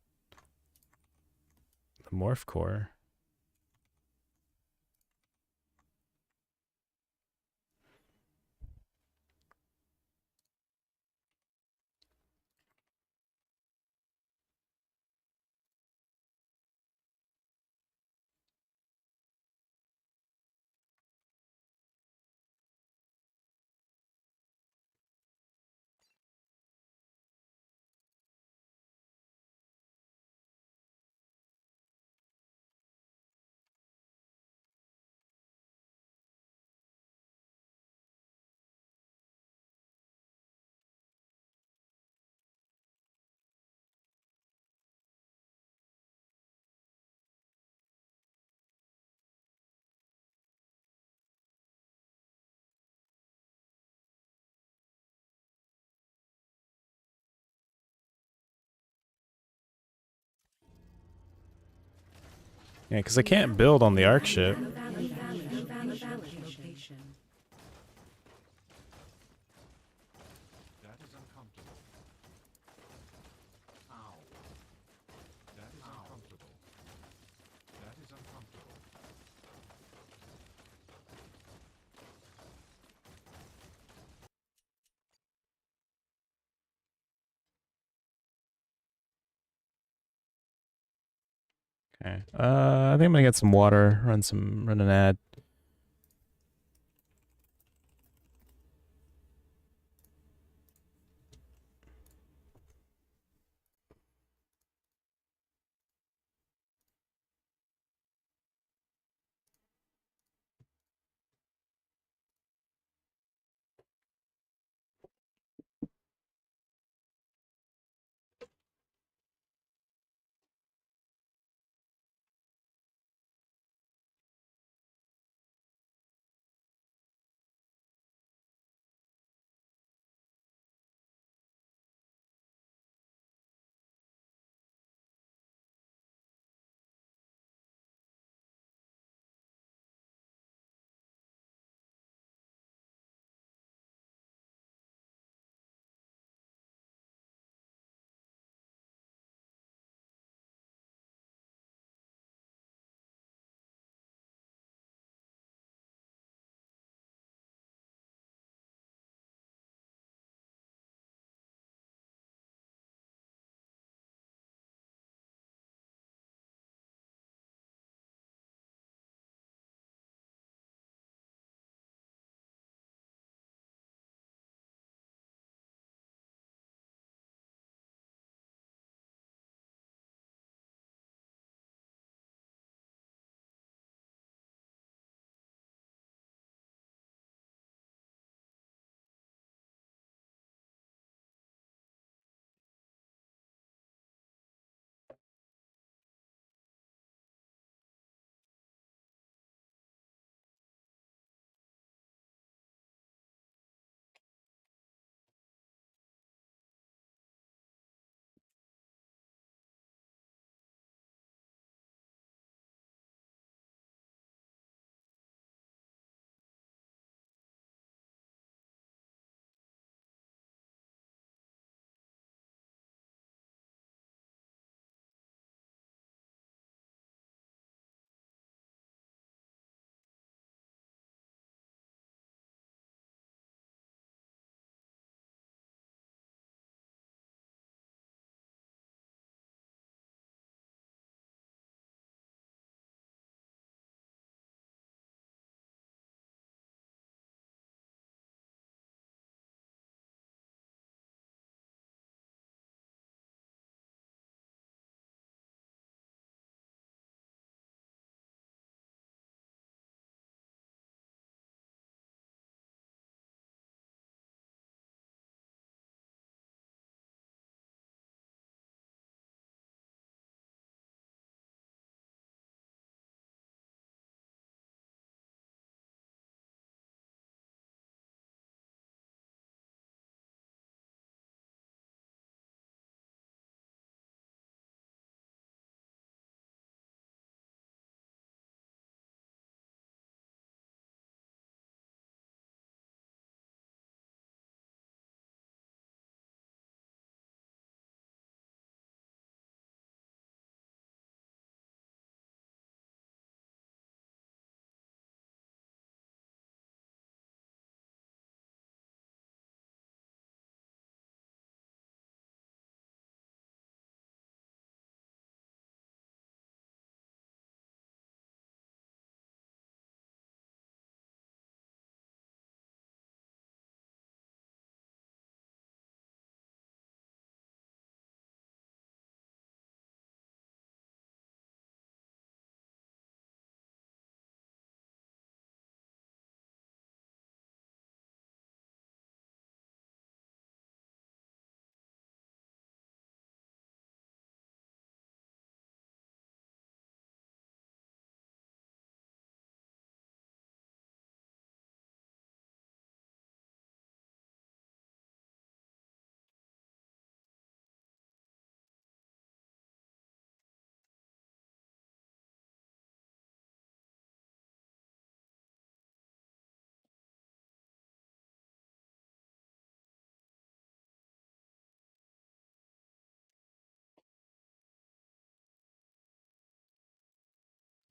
morph core. Yeah, because I can't build on the arc ship. That is uncomfortable. Ow. That is uncomfortable. That is uncomfortable. Okay. I think I'm gonna get some water, run an ad.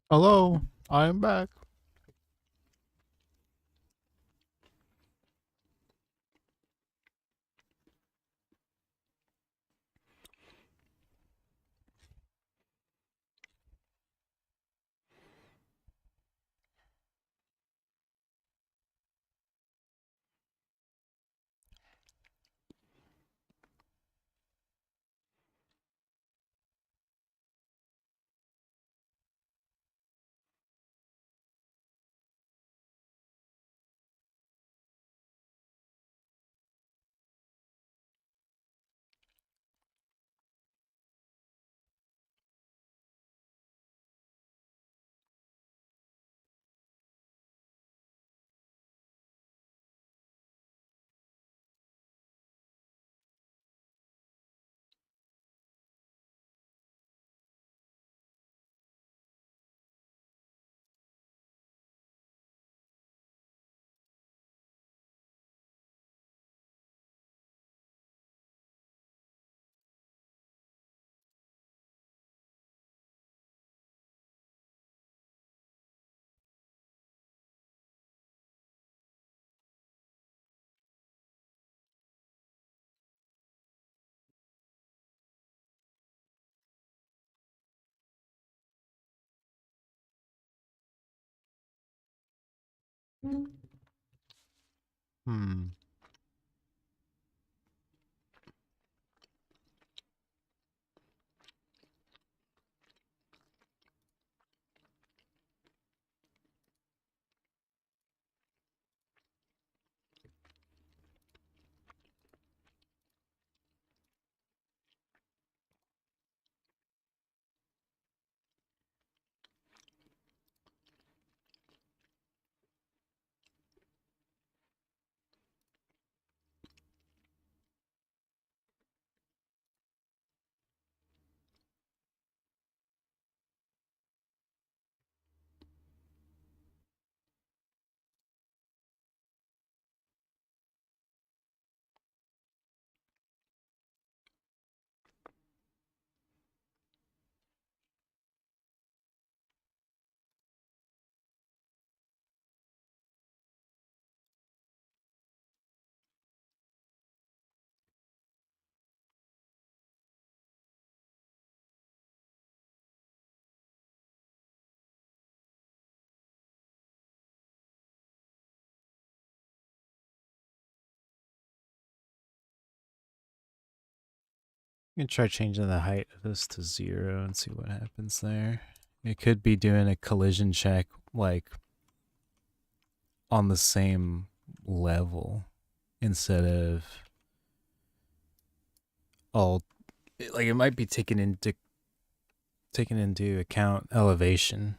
Hello, I am back. Hmm. I'm gonna try changing the height of this to 0 and see what happens there. It could be doing a collision check, like, on the same level instead of all, like, it might be taking into account elevation.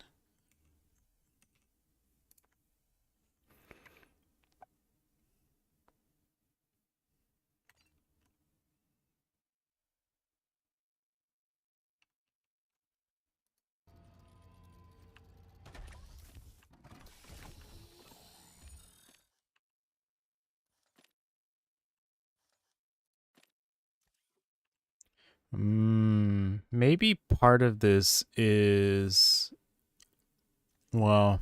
Maybe part of this is, well,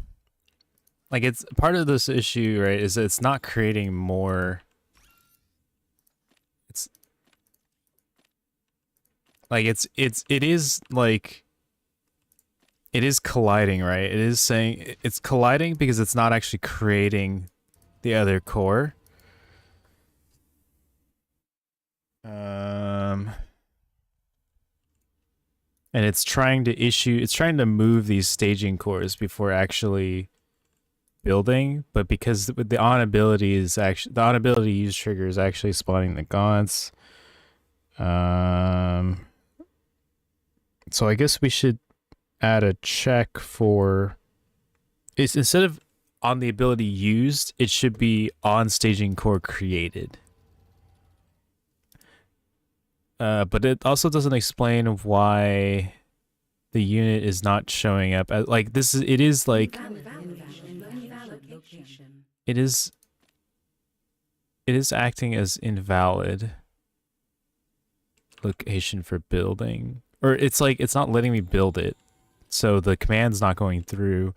like, it's part of this issue, right, is that it's not creating more. It's like it is like it is colliding, right? It is saying it's colliding because it's not actually creating the other core. And it's trying to move these staging cores before actually building, but because with the on ability use trigger is actually spawning the gods. So I guess we should add a check for, it's instead of on the ability used, it should be on staging core created. But it also doesn't explain why the unit is not showing up. Like, it is like, it is acting as invalid location for building, or it's like it's not letting me build it. so the command's not going through.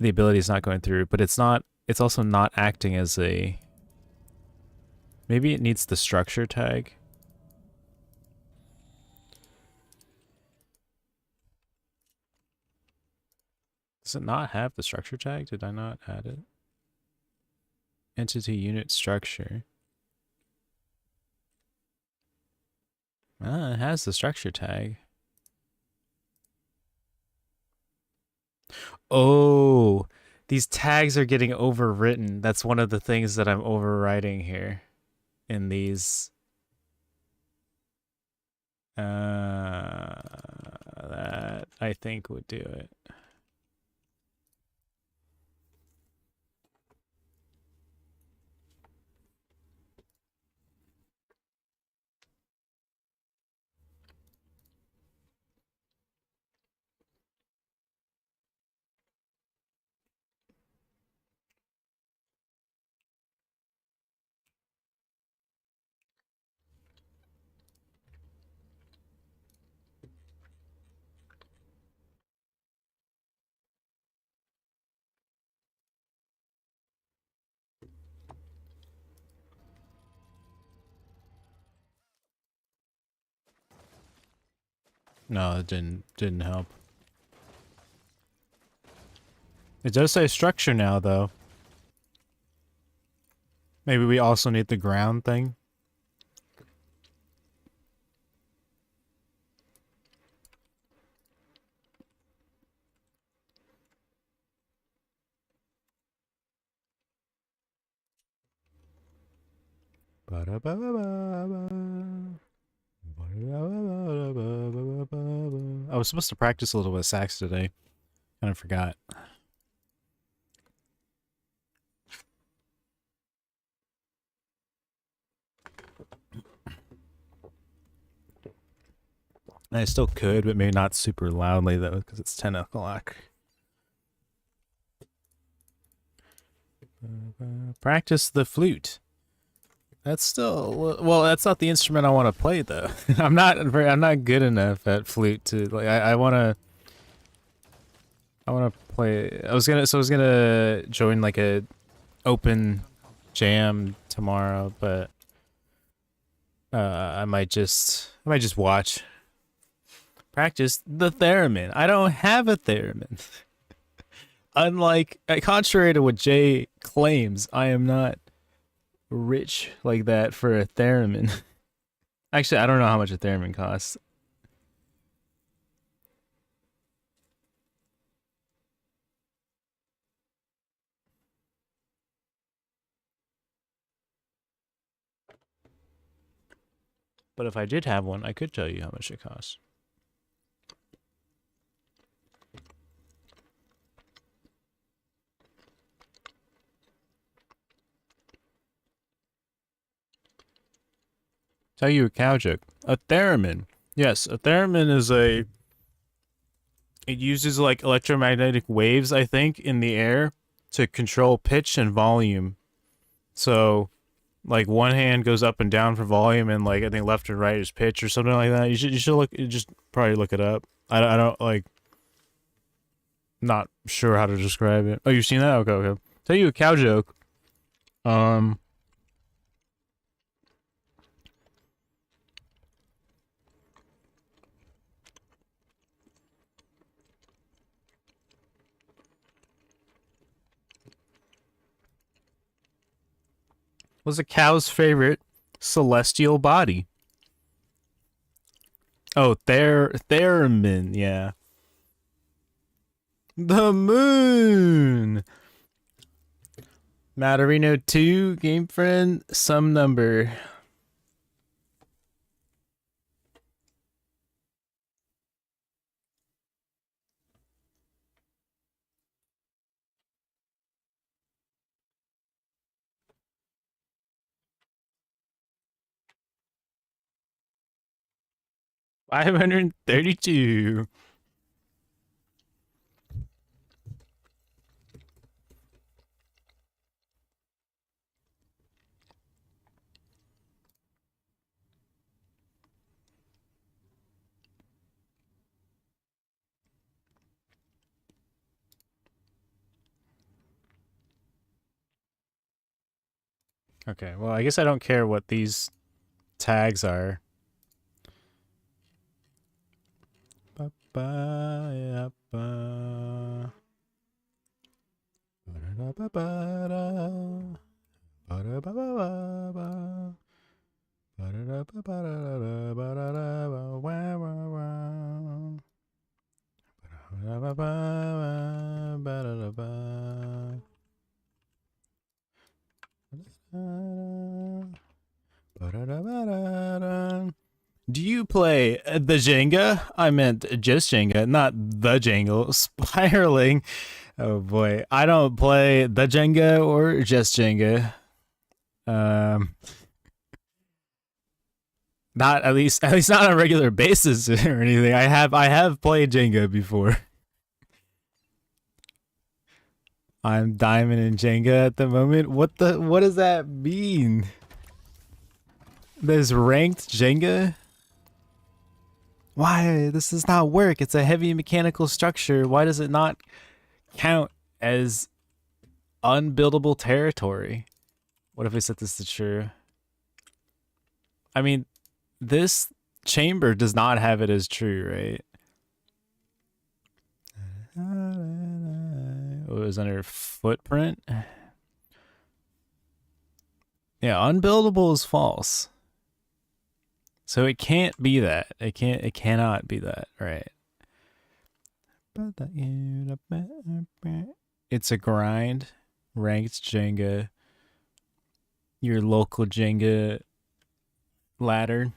The ability is not going through, but it's not. It's also not acting as a. Maybe it needs the structure tag. Does it not have the structure tag? Did I not add it? Entity unit structure. Ah, it has the structure tag. Oh, these tags are getting overwritten. That's one of the things that I'm overwriting here in these. That I think would do it. No, it didn't help. It does say structure now, though. Maybe we also need the ground thing. I was supposed to practice a little bit of sax today. Kind of forgot. I still could, but maybe not super loudly, though, because it's 10 o'clock. Practice the flute. That's still well. That's not the instrument I want to play, though. I'm not good enough at flute to like. I want to play. I was gonna join like a open jam tomorrow, but I might just watch. Practice the theremin. I don't have a theremin. Unlike, contrary to what Jay claims, I am not rich like that for a theremin. Actually, I don't know how much a theremin costs. But if I did have one, I could tell you how much it costs. Tell you a cow joke. A theremin. Yes, a theremin is a... It uses like electromagnetic waves, I think, in the air to control pitch and volume. So, like one hand goes up and down for volume, and like I think left and right is pitch or something like that. You should look. You just probably look it up. I don't like. Not sure how to describe it. Oh, you've seen that? Okay, okay. Tell you a cow joke. Was a cow's favorite celestial body? Oh, theremin, yeah. The moon! Matterino 2, game friend, some number. $532. Okay, well, I guess I don't care what these tags are. Do you play the Jenga? I meant just Jenga, not the Jangle. Spiraling. Oh boy. I don't play the Jenga or just Jenga. Not at least not on a regular basis or anything. I have played Jenga before. I'm diamond in Jenga at the moment. What does that mean? There's ranked Jenga? Why? This does not work. It's a heavy mechanical structure. Why does it not count as unbuildable territory? What if I set this to true? I mean, this chamber does not have it as true, right? Oh, it was under footprint? Yeah, unbuildable is false. So it can't be that. It cannot be that, right? It's a grind. Ranked Jenga. Your local Jenga ladder.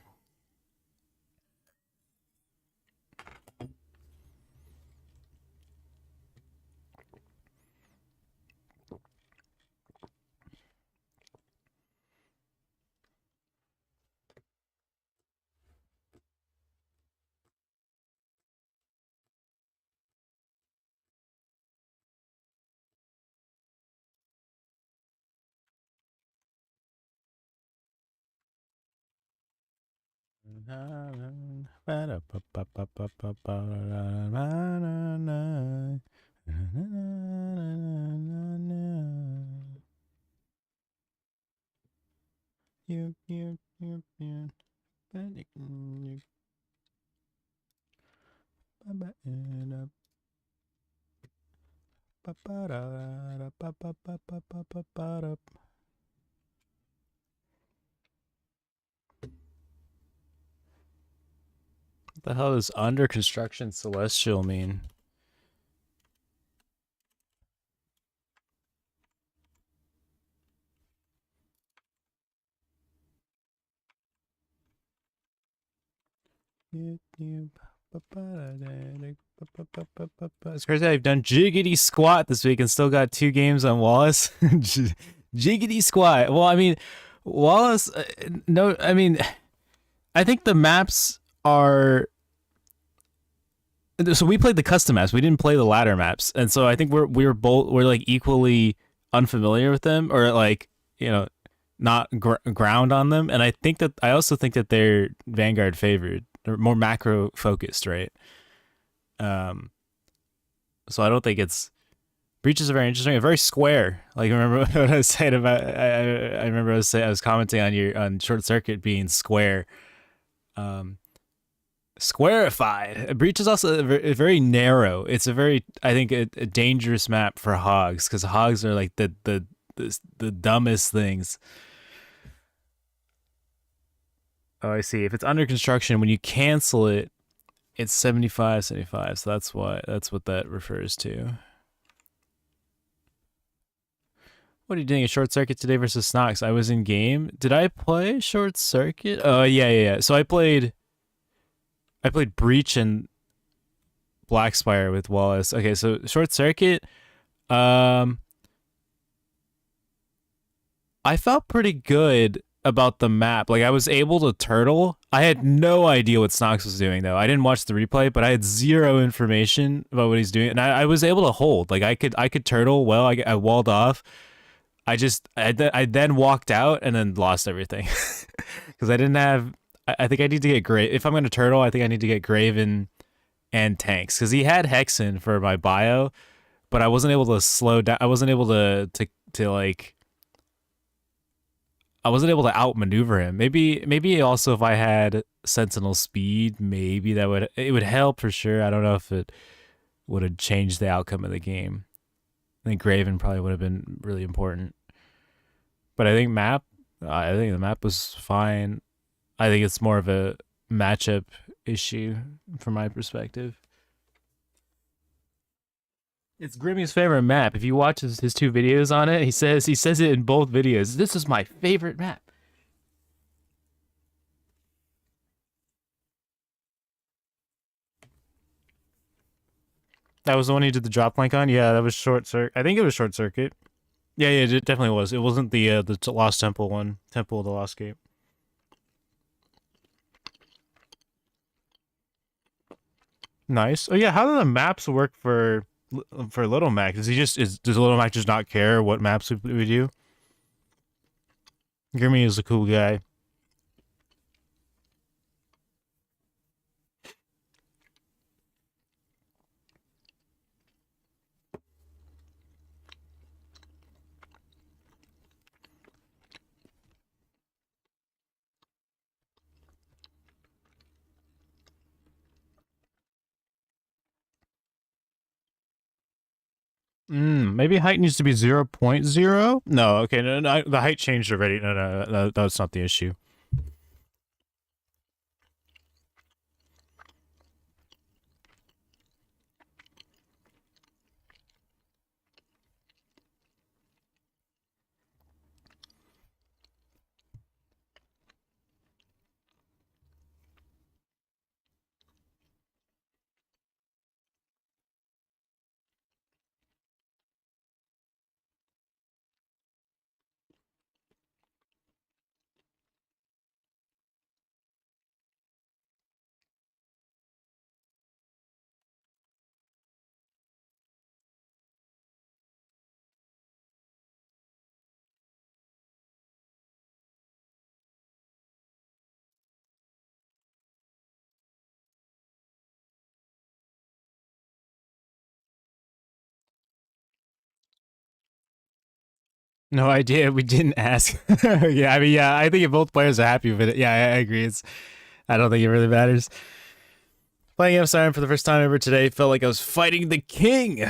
What the hell does under construction celestial mean? It's crazy I've done jiggity squat this week and still got 2 games on Wallace. Jiggity squat. Well, I mean, Wallace, no, I mean, I think the maps are. So we played the custom maps. We didn't play the ladder maps, and so I think we're like equally unfamiliar with them, or like, you know, not ground on them. And I also think that they're Vanguard favored, or more macro focused, right? So I don't think it's. Breaches are very interesting, very square. Like, remember what I was saying about? I remember I was commenting on Short Circuit being square. Squarified. Breach is also very narrow. It's a very, I think, a dangerous map for hogs, because hogs are like the dumbest things. Oh, I see. If it's under construction, when you cancel it, it's 75. So that's what that refers to. What are you doing? A Short Circuit today versus Snox? I was in game. Did I play Short Circuit? Oh, yeah. So I played Breach and Blackspire with Wallace. Okay, so Short Circuit. I felt pretty good about the map. Like, I was able to turtle. I had no idea what Snox was doing, though. I didn't watch the replay, but I had zero information about what he's doing, and I was able to hold. Like, I could turtle well. I walled off. I then walked out and then lost everything because I didn't have. I think I need to get Grave. If I'm going to turtle, I think I need to get Graven and tanks, because he had Hexen for my bio, but I wasn't able to slow down. I wasn't able to like I wasn't able to outmaneuver him. Maybe also if I had Sentinel speed, maybe it would help for sure. I don't know if it would have changed the outcome of the game. I think Graven probably would have been really important. But I think the map was fine. I think it's more of a matchup issue from my perspective. It's Grimmy's favorite map. If you watch his 2 videos on it, he says it in both videos. This is my favorite map. That was the one he did the drop link on? Yeah, that was short circuit. I think it was short circuit. Yeah, it definitely was. It wasn't the Lost Temple one. Temple of the Lost Gate. Nice. Oh yeah, how do the maps work for Little Mac? Does Little Mac just not care what maps we do? Grimmy is a cool guy. Maybe height needs to be 0.0? No, okay, no, the height changed already. No, that's not the issue. No idea. We didn't ask. Yeah, I mean, yeah, I think if both players are happy with it, yeah, I agree. I don't think it really matters. Playing M-Siren for the first time ever today felt like I was fighting the king.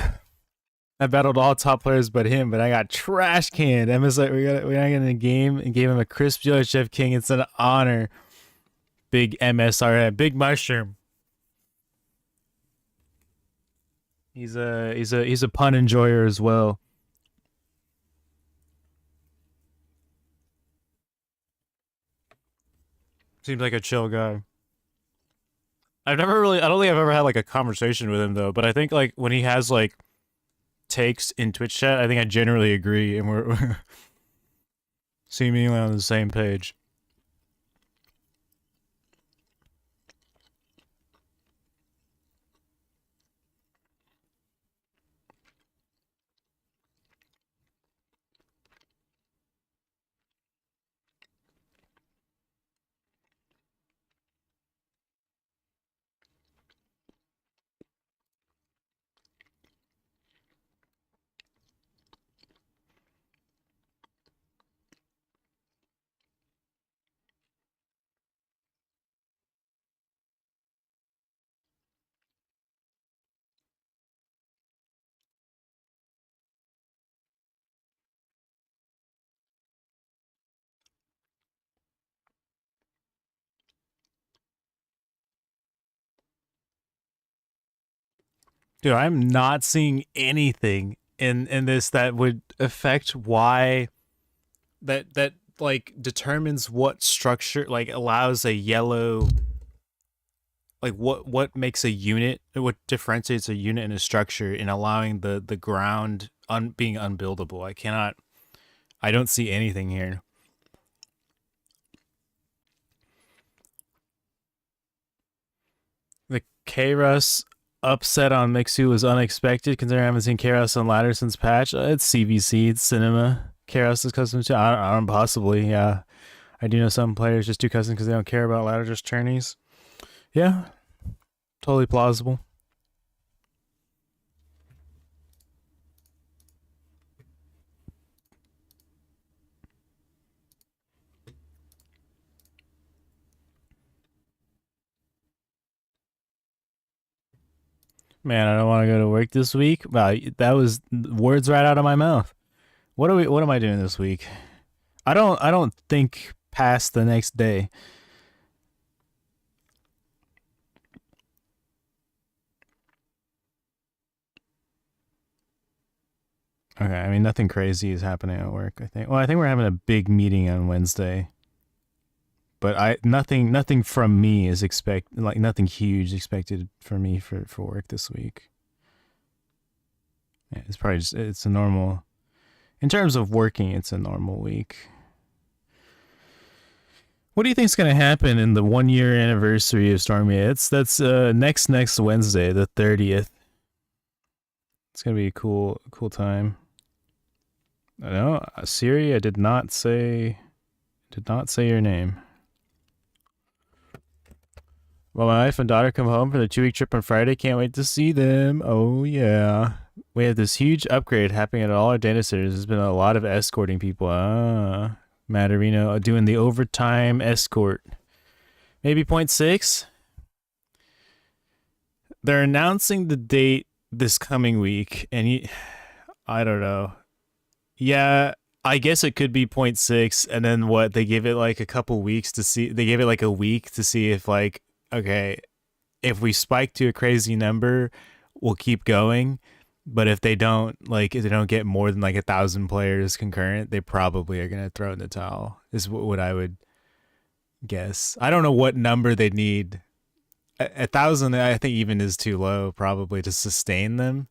I battled all top players but him, but I got trash canned. Emma's like, we're not getting a game and gave him a crisp Joy Chef King. It's an honor. Big MSRM, big mushroom. He's a pun enjoyer as well. Seems like a chill guy. I don't think I've ever had like a conversation with him though, but I think like when he has like takes in Twitch chat, I think I generally agree and we're seemingly on the same page. Dude, I'm not seeing anything in this that would affect why that like determines what structure like allows a yellow like what makes a unit, what differentiates a unit in a structure in allowing the ground being unbuildable. I don't see anything here. The K-Russ upset on Mixu was unexpected, considering I haven't seen K-Russ on ladder since patch. It's CVC, it's cinema. K-Russ is custom too. I don't possibly, yeah. I do know some players just do custom because they don't care about ladder, just tourneys. Yeah, totally plausible. Man, I don't want to go to work this week. Wow, that was words right out of my mouth. What am I doing this week? I don't think past the next day. Okay, I mean nothing crazy is happening at work, I think. Well, I think we're having a big meeting on Wednesday. But nothing from me is nothing huge expected for me for work this week. Yeah, it's probably it's a normal, in terms of working, it's a normal week. What do you think is going to happen in the 1-year anniversary of Stormgate? That's next Wednesday, the 30th. It's going to be a cool time. I know, Siri, I did not say your name. Well, my wife and daughter come home for the 2-week trip on Friday. Can't wait to see them. Oh, yeah. We have this huge upgrade happening at all our data centers. There's been a lot of escorting people. Matterino doing the overtime escort. Maybe 0.6? They're announcing the date this coming week, and I don't know. Yeah, I guess it could be 0.6, and then what? They give it like a couple weeks to see. They gave it like a week to see if like, okay, if we spike to a crazy number, we'll keep going. But if they don't get more than like 1,000 players concurrent, they probably are gonna throw in the towel. Is what I would guess. I don't know what number they need. 1,000, I think, even is too low probably to sustain them.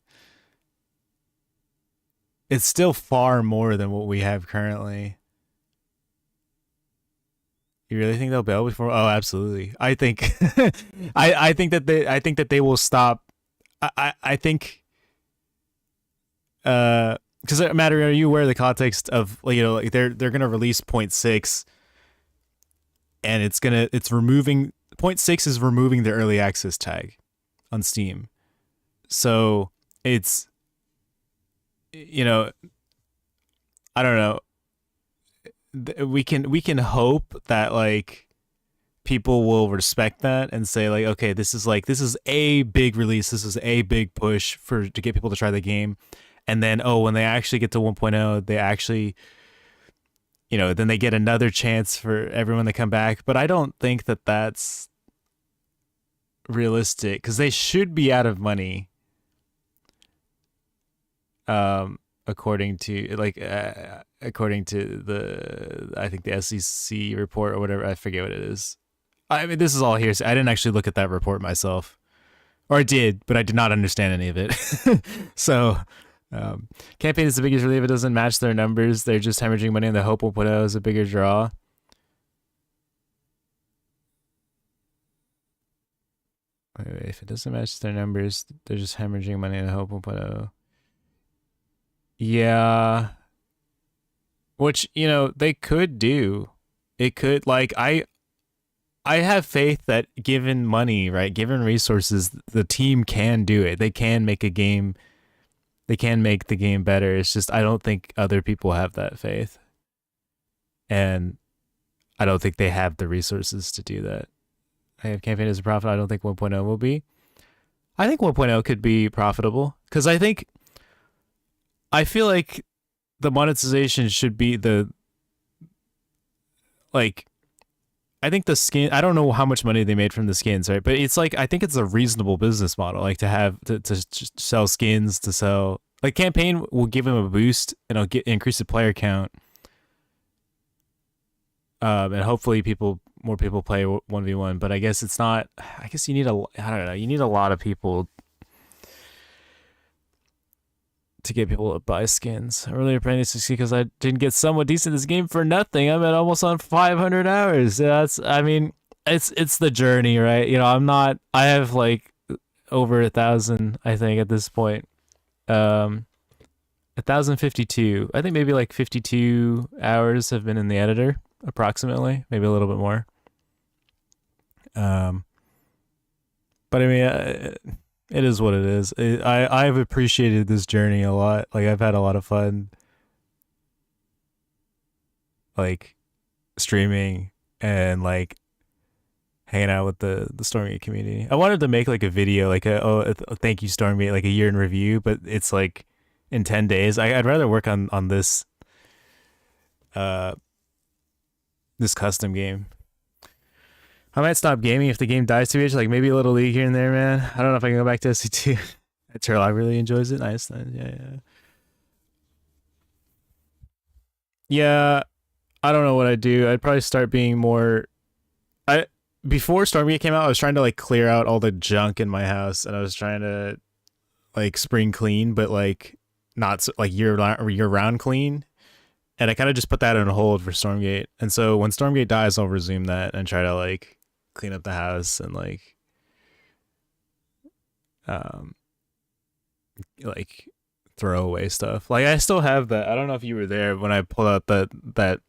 It's still far more than what we have currently. You really think they'll bail before? Oh, absolutely. I think, I think that they will stop. I think. Because Matter, are you aware of the context of, like they're gonna release 0.6, and it's removing 0.6 is removing the early access tag on Steam, so it's, I don't know. We can hope that like people will respect that and say like, okay, this is a big release, this is a big push to get people to try the game. And then, when they actually get to 1.0, they actually, then they get another chance for everyone to come back. But I don't think that that's realistic, because they should be out of money. According to the, I think the SEC report or whatever, I forget what it is. I mean, this is all hearsay. I didn't actually look at that report myself, or I did, but I did not understand any of it. So. Campaign is the biggest relief. It doesn't match their numbers. They're just hemorrhaging money, and the hope 1.0 is a bigger draw. Wait, if it doesn't match their numbers, they're just hemorrhaging money, and the hope 1.0. Yeah. Which, they could do. It could, like, I have faith that given money, right, given resources, the team can do it. They can make a game. They can make the game better. It's just I don't think other people have that faith. And I don't think they have the resources to do that. I have campaign as a profit. I don't think 1.0 will be. I think 1.0 could be profitable, because I feel like the monetization should be I think the skin, I don't know how much money they made from the skins, right? But it's like, I think it's a reasonable business model, like to have to sell skins, to sell, like, campaign will give them a boost, and it'll increase the player count. And hopefully more people play 1v1, but I guess it's not, I guess you need you need a lot of people to get people to buy skins. I'm really praying to succeed, because I didn't get somewhat decent this game for nothing. I'm at almost on 500 hours. It's the journey, right? I have like over 1,000, I think, at this point. 1,052. I think maybe like 52 hours have been in the editor, approximately, maybe a little bit more. But I mean, it is what it is. I've appreciated this journey a lot. Like, I've had a lot of fun, like, streaming and like hanging out with the Stormgate community. I wanted to make like a video, like a thank you Stormgate, like a year in review, but it's like in 10 days. I'd rather work on this this custom game. I might stop gaming if the game dies too much, like maybe a little league here and there, man. I don't know if I can go back to SC2. Turlock really enjoys it. Nice. Yeah. Yeah, I don't know what I'd do. I'd probably start being more... Before Stormgate came out, I was trying to like clear out all the junk in my house, and I was trying to like spring clean, but like not like year round clean. And I kind of just put that on hold for Stormgate. And so when Stormgate dies, I'll resume that and try to like clean up the house and like throw away stuff. Like I still have that. I don't know if you were there when I pulled out that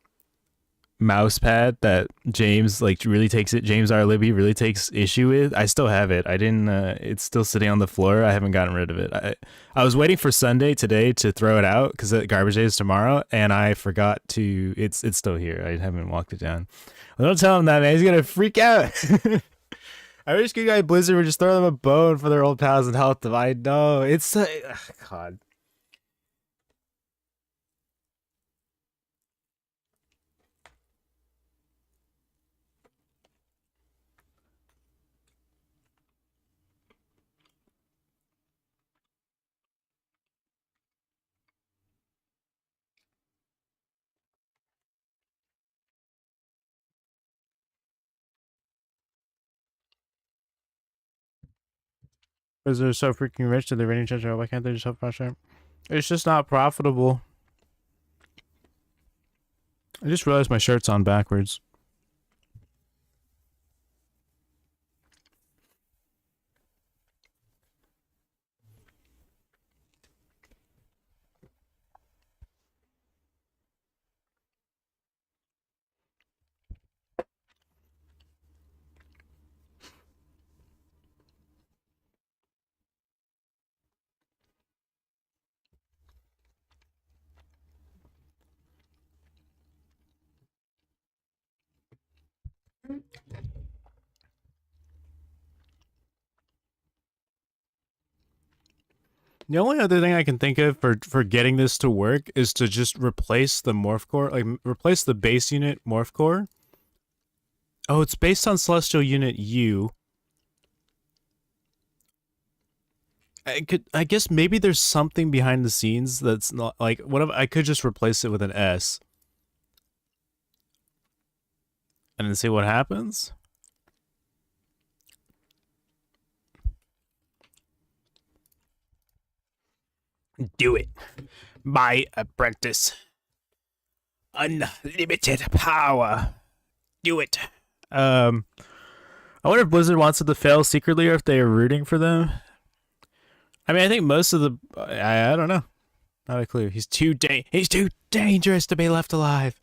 mouse pad that James R. Libby really takes issue with. I still have it. I didn't it's still sitting on the floor. I haven't gotten rid of it. I was waiting for Sunday today to throw it out because garbage day is tomorrow, and I forgot to. It's still here. I haven't walked it down. Well, don't tell him that, man. He's gonna freak out. I wish good guy Blizzard would just throw them a bone for their old pals and help them. I know it's God. Because they're so freaking rich that they're rating each other. Why can't they just help pressure? It's just not profitable. I just realized my shirt's on backwards. The only other thing I can think of for getting this to work is to just replace the morph core, like replace the base unit morph core. Oh, it's based on Celestial Unit U. I guess maybe there's something behind the scenes that's not like I could just replace it with an S. And then see what happens. Do it, my apprentice. Unlimited power. Do it. I wonder if Blizzard wants it to fail secretly or if they are rooting for them. I mean, I think most of the... I don't know. Not a clue. He's too dangerous to be left alive.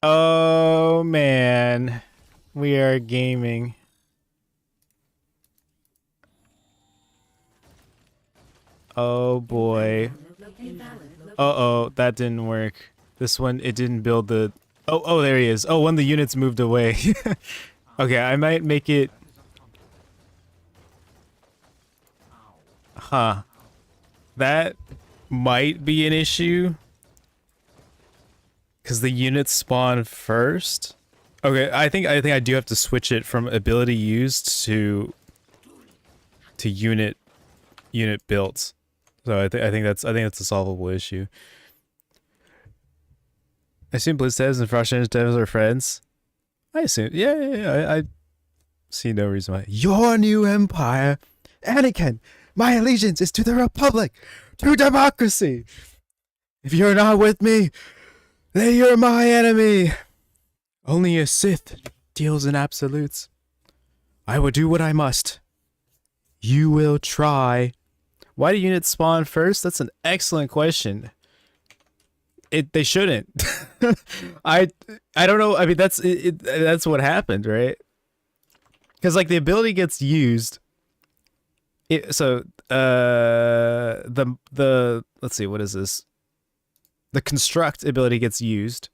Oh, man. We are gaming. Oh, boy. Uh-oh, that didn't work. This one, it didn't build the... Oh, there he is. Oh, one of the units moved away. Okay, I might make it... Huh. That might be an issue. Because the units spawn first. Okay, I think I do have to switch it from ability used to unit built. So I think that's a solvable issue. I assume Blizz devs and Frost Engine devs are friends. I assume, yeah. I see no reason why. Your new empire, Anakin. My allegiance is to the Republic, to democracy. If you're not with me, then you're my enemy. Only a Sith deals in absolutes. I will do what I must. You will try. Why do units spawn first? That's an excellent question. They shouldn't. I don't know. I mean, that's what happened, right? Because like the ability gets used, The let's see, what is this? The construct ability gets used,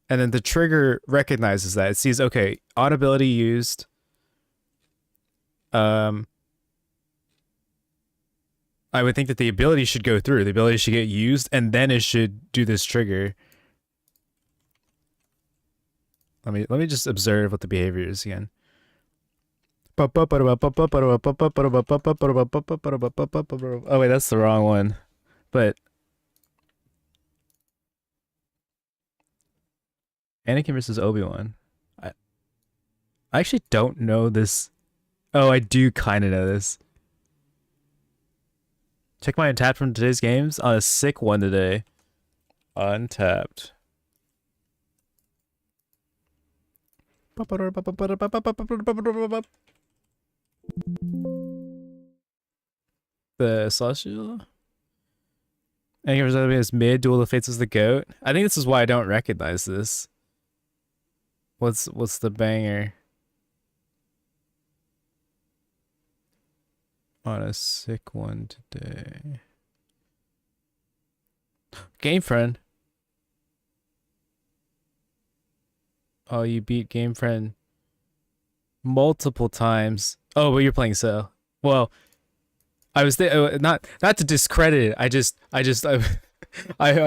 and then the trigger recognizes that. It sees, okay, on ability used. I would think that the ability should go through. The ability should get used, and then it should do this trigger. Let me just observe what the behavior is again. Oh wait, that's the wrong one. But Anakin versus Obi-Wan. I actually don't know this. Oh, I do kind of know this. Check my Untapped from today's games on a sick one today. Untapped. The Celestial? Anakin versus Obi-Wan is mid. Duel of Fates is the GOAT. I think this is why I don't recognize this. What's the banger? On a sick one today. Game Friend. Oh, you beat Game Friend multiple times. Oh, but you're playing so. Well, I was not to discredit it. I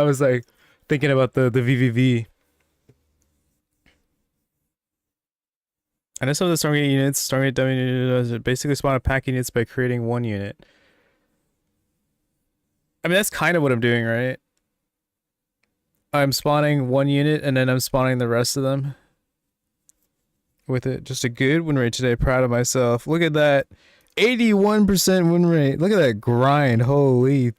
was like thinking about the VVV. I know some of the Stormgate units, Stormgate W basically spawn a pack units by creating one unit. I mean, that's kind of what I'm doing, right? I'm spawning one unit and then I'm spawning the rest of them with it. Just a good win rate today. Proud of myself. Look at that. 81% win rate. Look at that grind. Holy.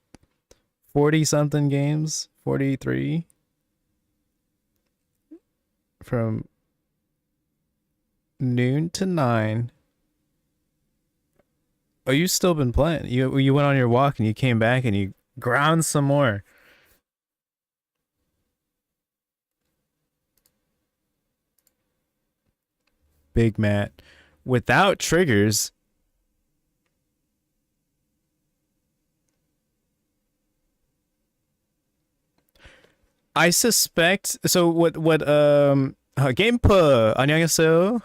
40 something games. 43. From noon to 9. Oh, you still been playing. You went on your walk and you came back and you ground some more. Big Matt. Without triggers. I suspect so Gamepa 안녕하세요.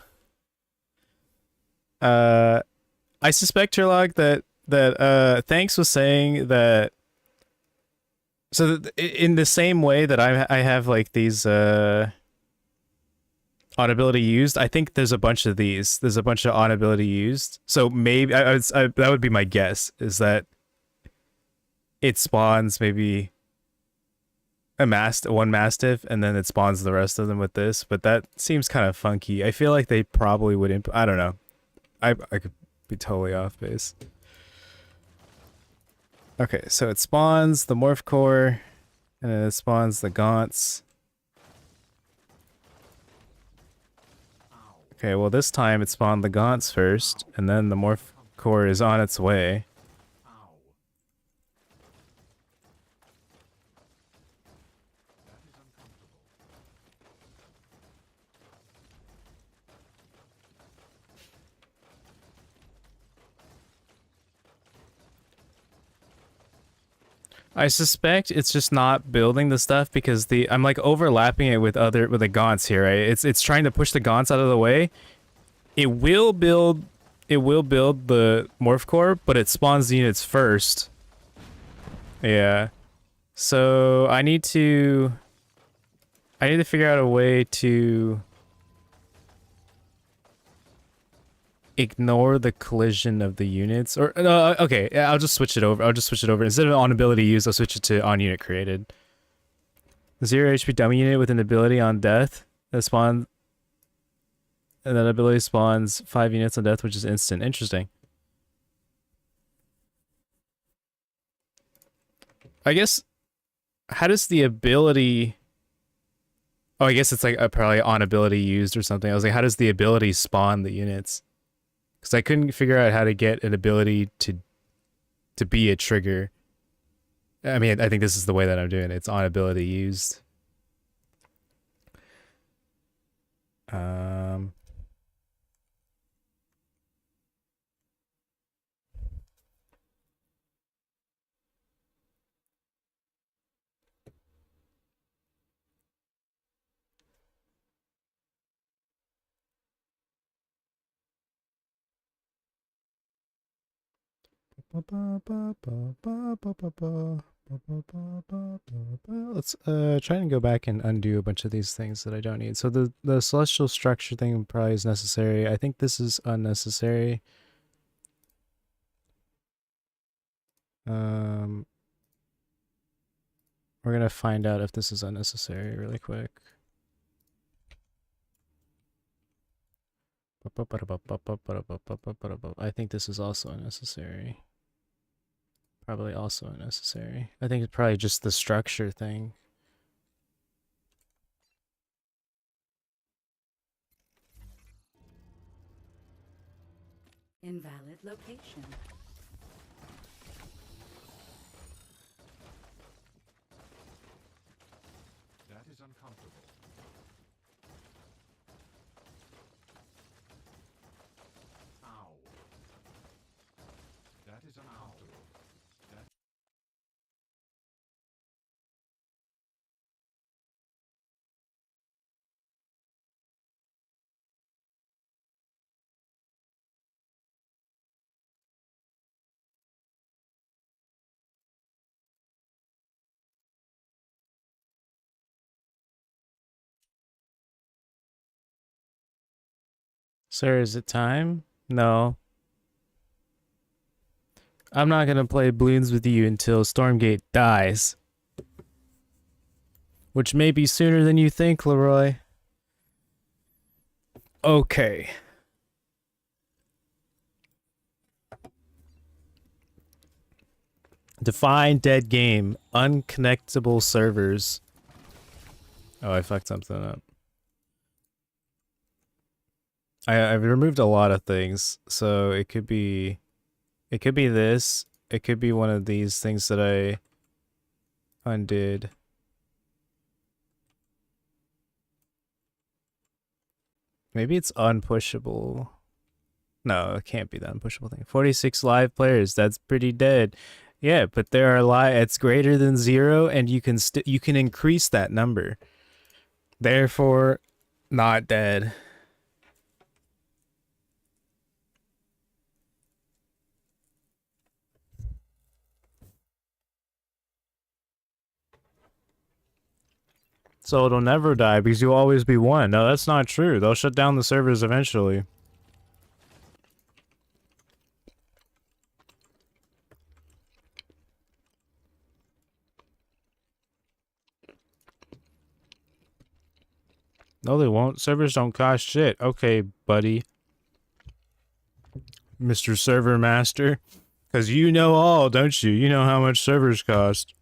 I suspect Turlock that Thanks was saying that in the same way that I have like these on ability used, I think there's a bunch of these. There's a bunch of on ability used. So maybe that would be my guess, is that it spawns maybe one Mastiff and then it spawns the rest of them with this, but that seems kind of funky. I feel like they probably would I don't know. I could be totally off base. Okay, so it spawns the Morph Core and then it spawns the Gaunts. Okay, well this time it spawned the Gaunts first and then the Morph Core is on its way. I suspect it's just not building the stuff because I'm like overlapping it with the Gaunts here, right? It's trying to push the Gaunts out of the way. It will build the Morph Core, but it spawns the units first. Yeah. So I need to figure out a way to ignore the collision of the units, or no, okay, I'll just switch it over. Instead of on ability used, I'll switch it to on unit created. 0 HP dummy unit with an ability on death that spawns, and that ability spawns 5 units on death, which is instant. Interesting. I guess, how does the ability... Oh, I guess it's like probably on ability used or something. I was like, how does the ability spawn the units? Because I couldn't figure out how to get an ability to be a trigger. I mean, I think this is the way that I'm doing it. It's on ability used. Let's try and go back and undo a bunch of these things that I don't need. So the celestial structure thing probably is necessary. I think this is unnecessary. We're gonna find out if this is unnecessary really quick. I think this is also unnecessary. Probably also unnecessary. I think it's probably just the structure thing. Invalid location. That is uncomfortable. Ow. That is uncomfortable. That Sir, is it time? No. I'm not gonna play balloons with you until Stormgate dies. Which may be sooner than you think, Leroy. Okay. Define dead game. Unconnectable servers. Oh, I fucked something up. I've removed a lot of things, so it could be this. It could be one of these things that I undid. Maybe it's unpushable. No, it can't be the unpushable thing. 46 live players. That's pretty dead. Yeah, but there are it's greater than 0, and you can increase that number. Therefore, not dead. So it'll never die because you'll always be one. No, that's not true. They'll shut down the servers eventually. No, they won't. Servers don't cost shit. Okay, buddy. Mr. Server Master. Because you know all, don't you? You know how much servers cost.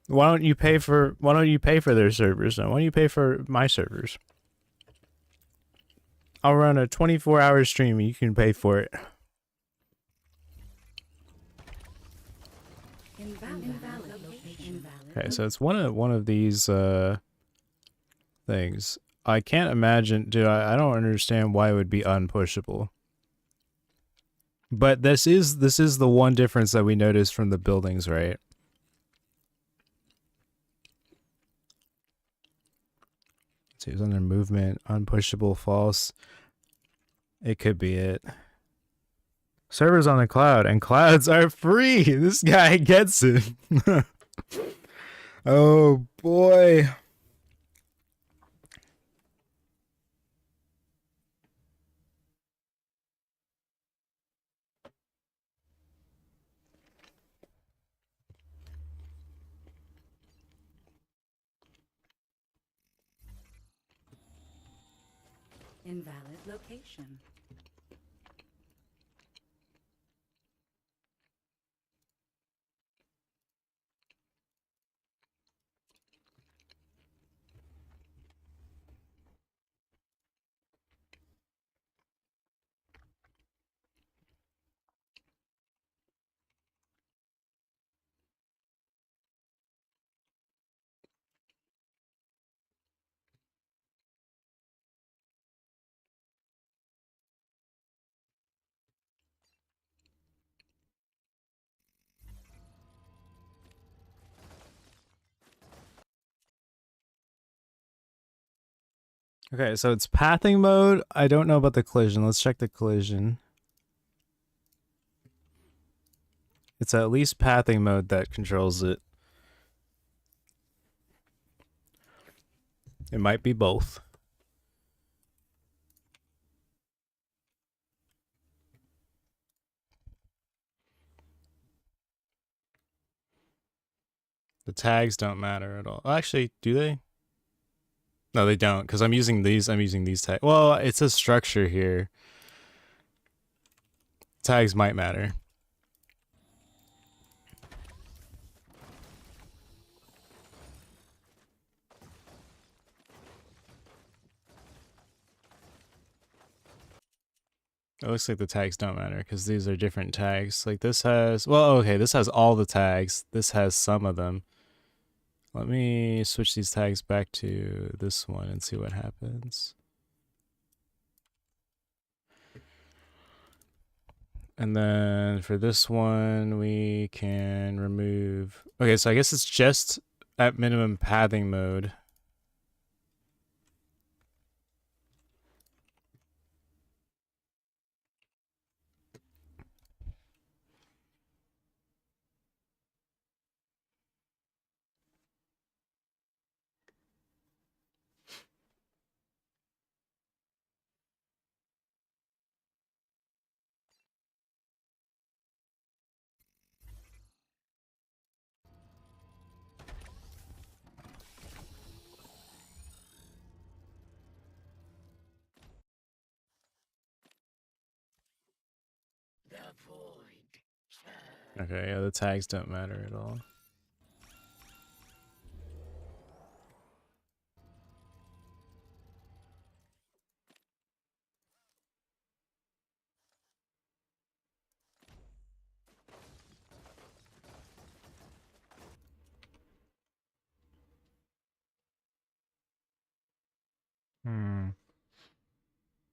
Why don't you pay for their servers then? Why don't you pay for my servers? I'll run a 24-hour stream and you can pay for it. Okay, so it's one of these things. I can't imagine, dude, I don't understand why it would be unpushable. But this is the one difference that we noticed from the buildings, right? So it's under movement, unpushable, false. It could be it. Servers on the cloud, and clouds are free. This guy gets it. Oh boy. Invalid location. Okay, so it's pathing mode. I don't know about the collision. Let's check the collision. It's at least pathing mode that controls it. It might be both. The tags don't matter at all. Actually, do they? No, they don't, because I'm using these tags. Well, it's a structure here. Tags might matter. It looks like the tags don't matter because these are different tags. Like this has, well, okay, this has all the tags. This has some of them. Let me switch these tags back to this one and see what happens. And then for this one, we can remove. Okay, so I guess it's just at minimum pathing mode. Okay, yeah, the tags don't matter at all.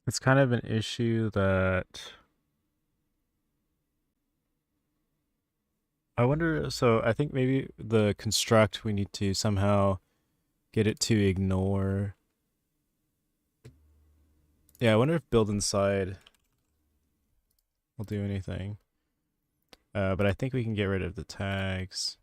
It's kind of an issue that I wonder, so I think maybe the construct, we need to somehow get it to ignore. Yeah, I wonder if build inside will do anything. But I think we can get rid of the tags.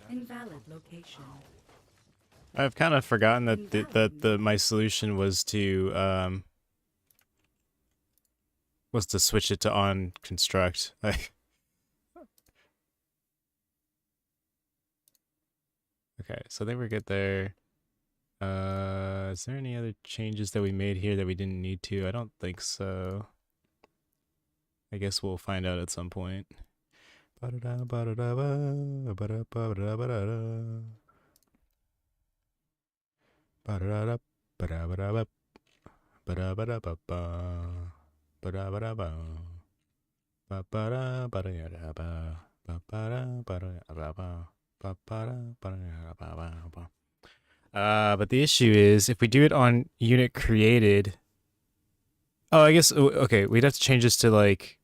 Invalid location. I've kind of forgotten that my solution was to switch it to on construct. Okay, so I think we're good there. Is there any other changes that we made here that we didn't need to? I don't think so. I guess we'll find out at some point. Ba-da-ba-da-ba-ba. Ba-da-ba-da-ba. Ba-ba-da-ba-da-ba. Ba-ba-da-ba-da-ba. Ba-ba-da-ba-da-ba. But the issue is if we do it on unit created. Oh, I guess okay. We'd have to change this to like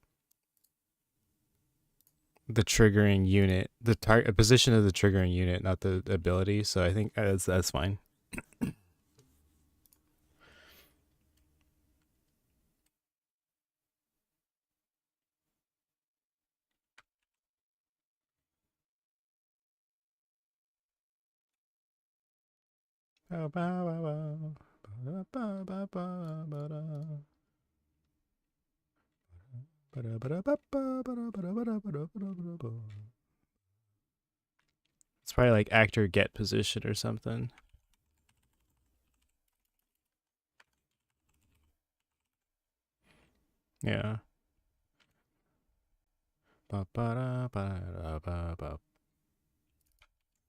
the triggering unit, the position of the triggering unit, not the ability. So I think that's fine. It's probably like actor get position or something. Yeah.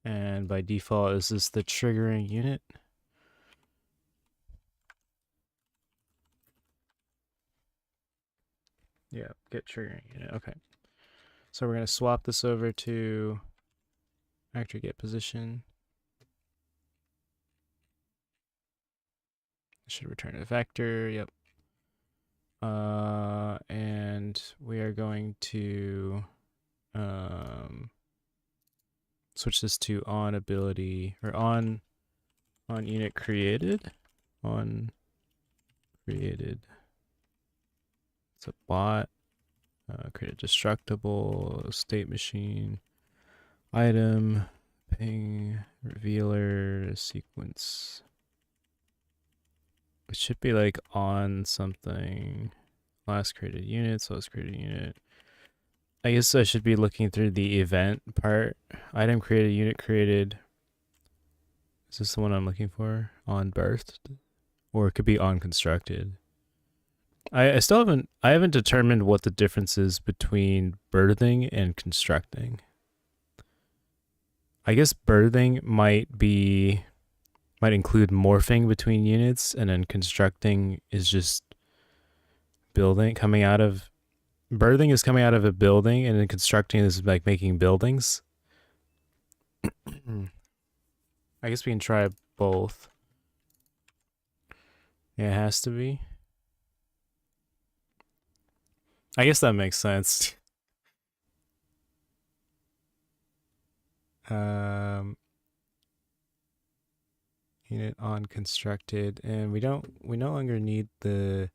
And by default, is this the triggering unit? Yeah, get triggering unit. Okay. So we're going to swap this over to actor get position. It should return a vector. Yep. And we are going to switch this to on ability or on unit created. On created. It's a bot. Create a destructible state machine item ping revealer sequence. It should be like on something. Last created unit, so last created unit. I guess I should be looking through the event part. Item created, unit created. Is this the one I'm looking for? On birthed? Or it could be on constructed. I still haven't determined what the difference is between birthing and constructing. I guess birthing might include morphing between units, and then constructing is just building coming out of birthing is coming out of a building, and then constructing is like making buildings. I guess we can try both. Yeah, it has to be. I guess that makes sense. Unit on constructed, and we no longer need the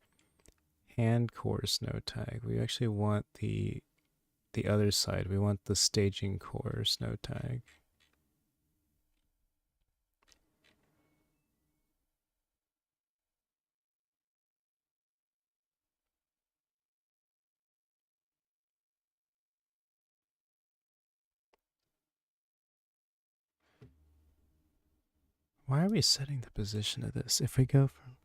hand course node tag. We actually want the other side. We want the staging course node tag. Why are we setting the position of this? If we go from...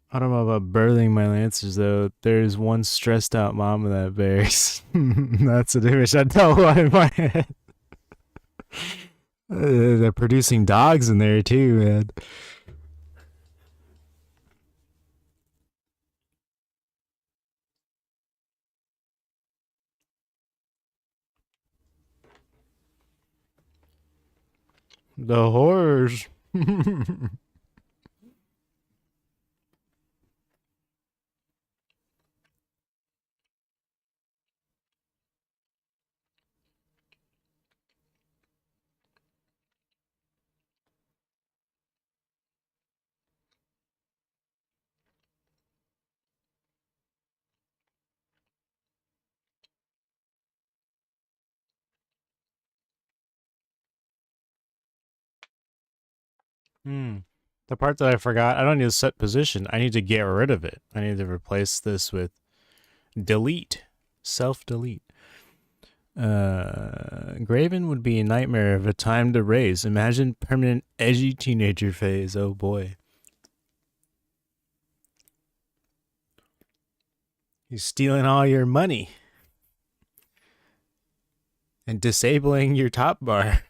I don't know about birthing my lancers, though. There's one stressed out mama that bears. That's an image I don't want in my head. They're producing dogs in there, too, man. The horrors. The part that I forgot, I don't need to set position. I need to get rid of it. I need to replace this with delete. Self-delete. Graven would be a nightmare of a time to raise. Imagine permanent edgy teenager phase. Oh boy. He's stealing all your money. And disabling your top bar.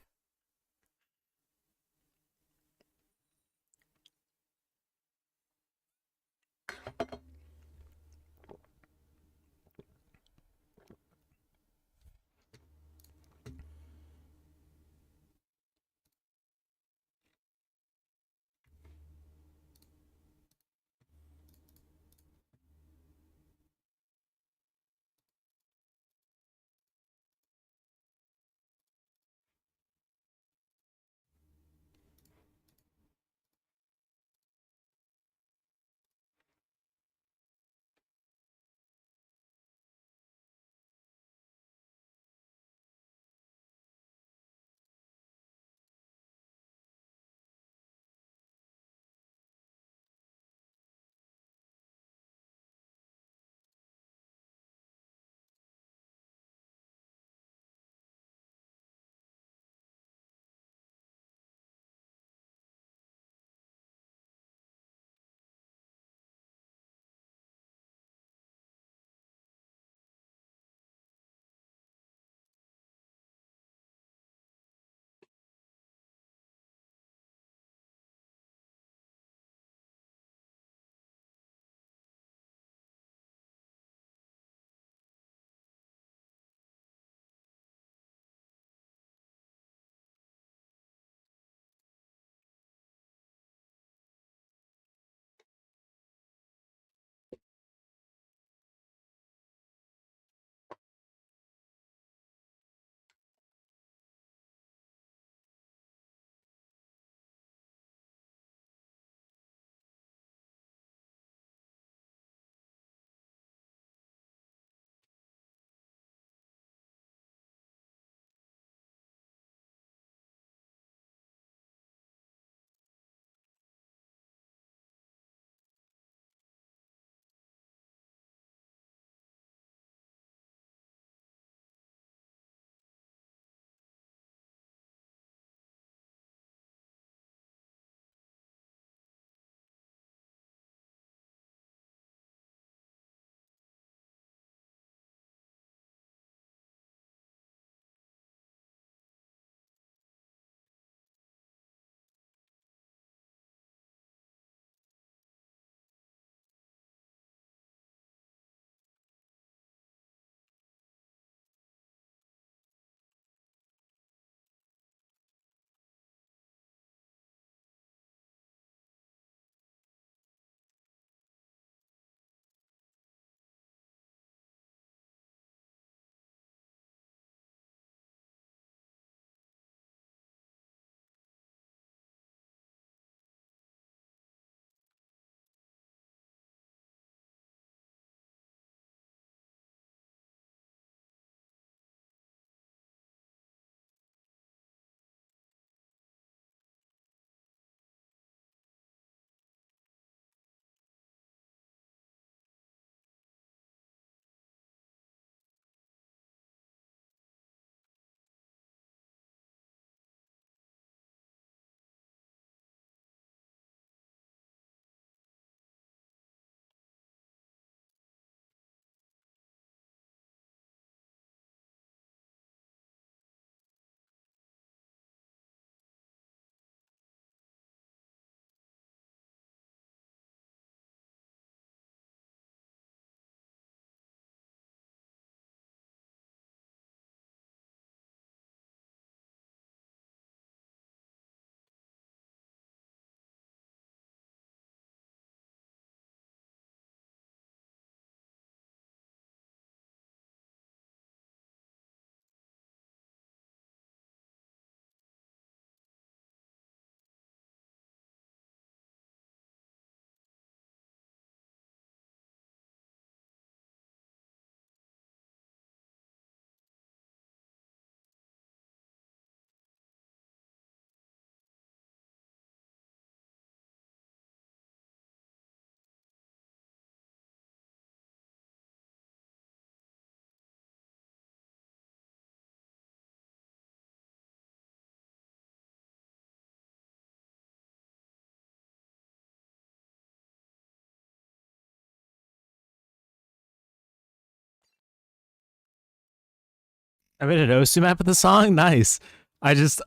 I made an Osu map of the song. Nice. I just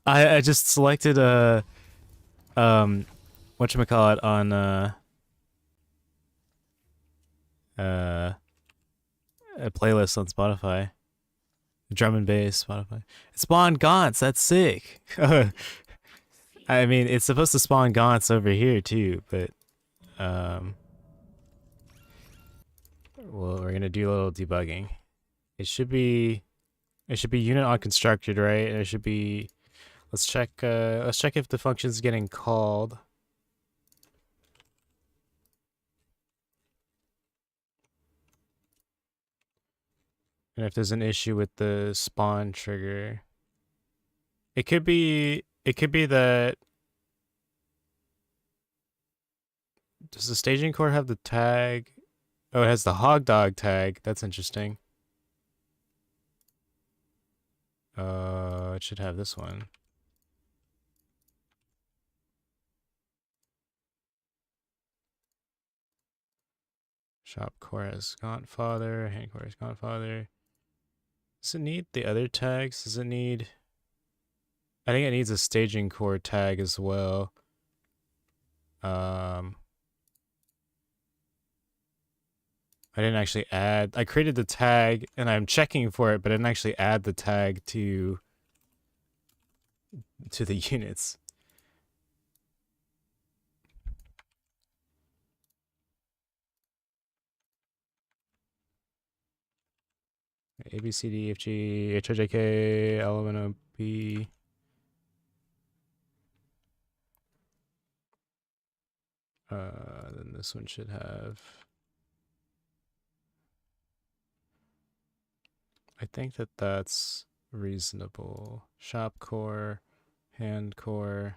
selected a whatchamacallit on a playlist on Spotify. Drum and bass Spotify. It spawned Gaunts. That's sick. I mean, it's supposed to spawn Gaunts over here too, but well, we're gonna do a little debugging. It should be unit on constructed, right? It should be. Let's check if the function's getting called. And if there's an issue with the spawn trigger. It could be that. Does the staging core have the tag? Oh, it has the hog dog tag. That's interesting. It should have this one. Shop core has Gauntfather, hand core has Gauntfather. Does it need the other tags? Does it need... I think it needs a staging core tag as well. I didn't actually add... I created the tag, and I'm checking for it, but I didn't actually add the tag to the units. A, B, C, D, F, G, H, I, J, K, L, M, N, O, P. Then this one should have... I think that's reasonable. Shop core, hand core.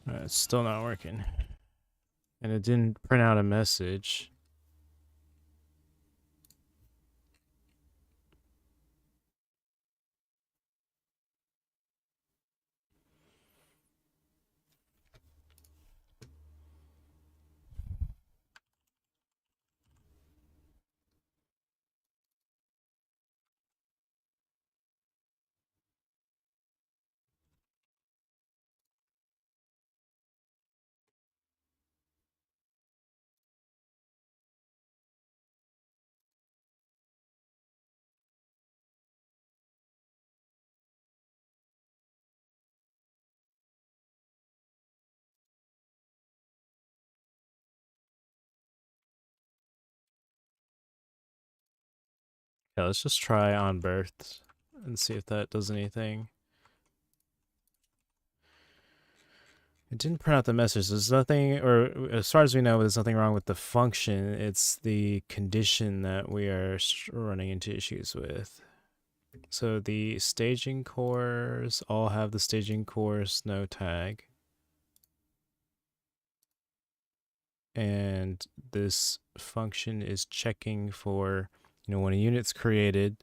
It's still not working. And it didn't print out a message. Yeah, let's just try on birth and see if that does anything. It didn't print out the message. There's nothing, or as far as we know, there's nothing wrong with the function. It's the condition that we are running into issues with. So the staging cores all have the staging cores no tag. And this function is checking for, when a unit's created,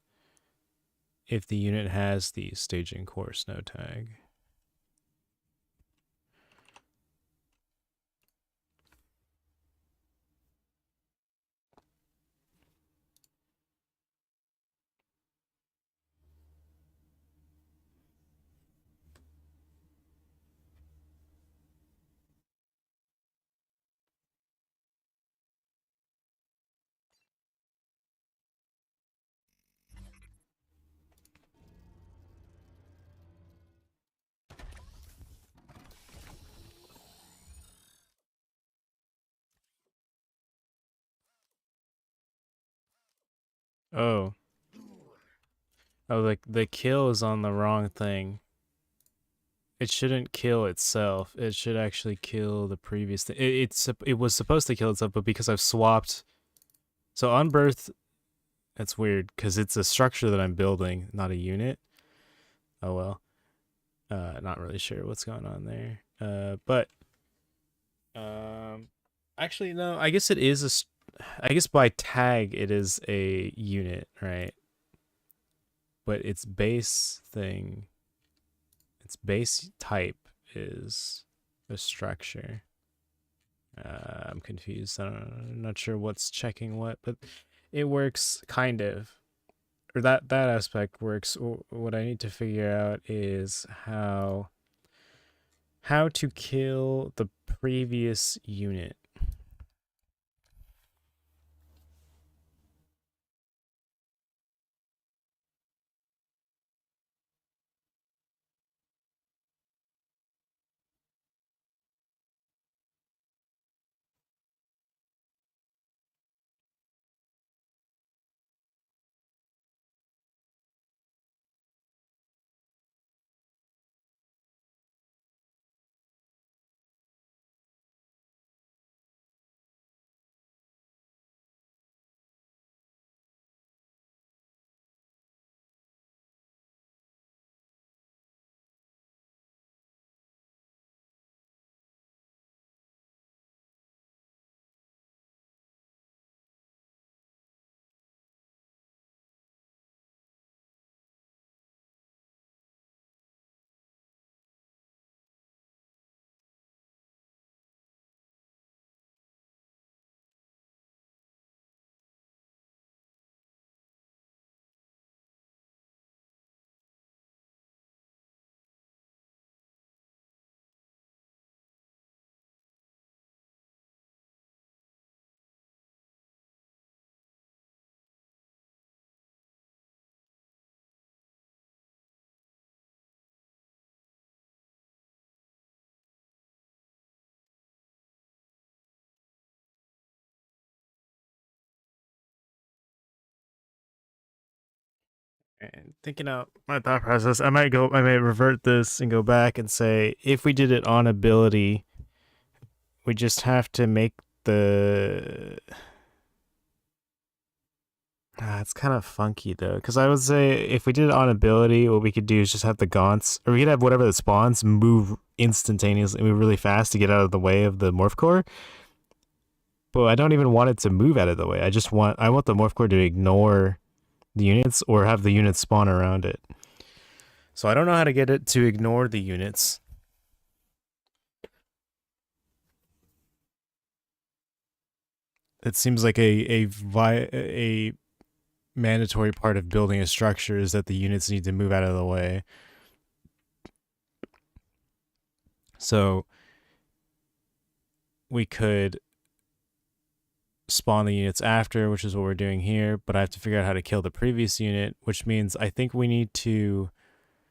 if the unit has the staging course no tag. Oh. Oh, the kill is on the wrong thing. It shouldn't kill itself. It should actually kill the previous thing. It was supposed to kill itself, but because I've swapped So on birth, that's weird because it's a structure that I'm building, not a unit. Oh well. Not really sure what's going on there. But actually no, I guess it is I guess by tag it is a unit, right? But its base thing, its base type is a structure. I'm confused. I'm not sure what's checking what, but it works kind of. Or that aspect works. What I need to figure out is how to kill the previous unit. And thinking out my thought process, I might revert this and go back and say if we did it on ability, we just have to make the it's kind of funky though, because I would say if we did it on ability, what we could do is just have the gaunts, or we could have whatever that spawns move instantaneously, move really fast to get out of the way of the morph core. But I don't even want it to move out of the way. I want the morph core to ignore the units or have the units spawn around it. So I don't know how to get it to ignore the units. It seems like a mandatory part of building a structure is that the units need to move out of the way. So we could spawn the units after, which is what we're doing here, but I have to figure out how to kill the previous unit, which means I think we need to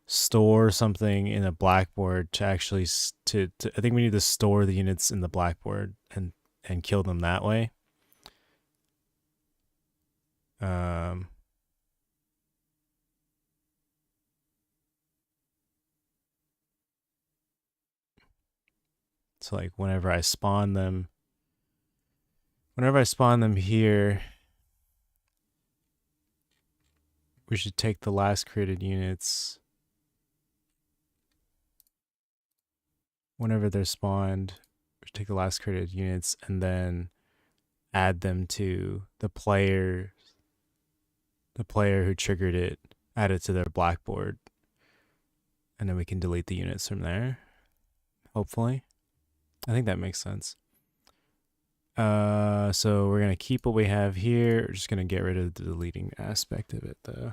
store something in a blackboard to actually I think we need to store the units in the blackboard and kill them that way. So like whenever I spawn them here, we should take the last created units whenever they're spawned. We should take the last created units and then add them to the player who triggered it, add it to their blackboard, and then we can delete the units from there. Hopefully. I think that makes sense. So we're going to keep what we have here. We're just going to get rid of the deleting aspect of it, though.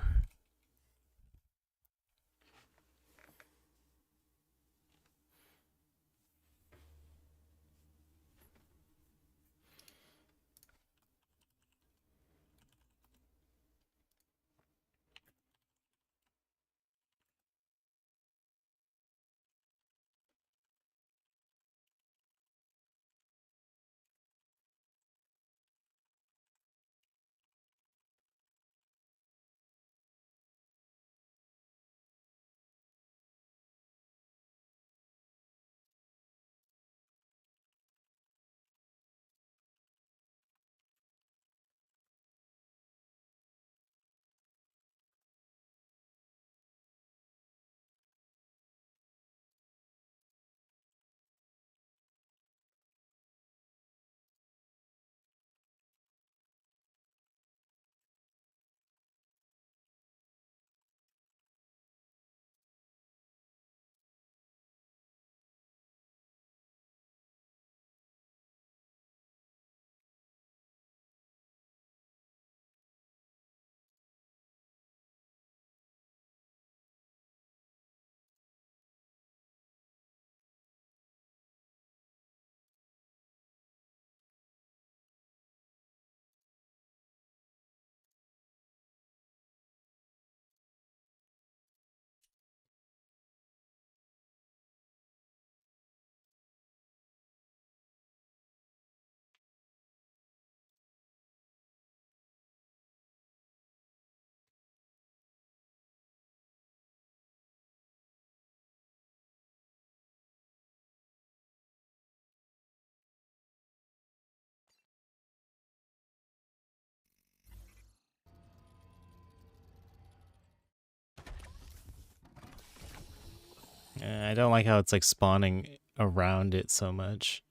I don't like how it's like spawning around it so much.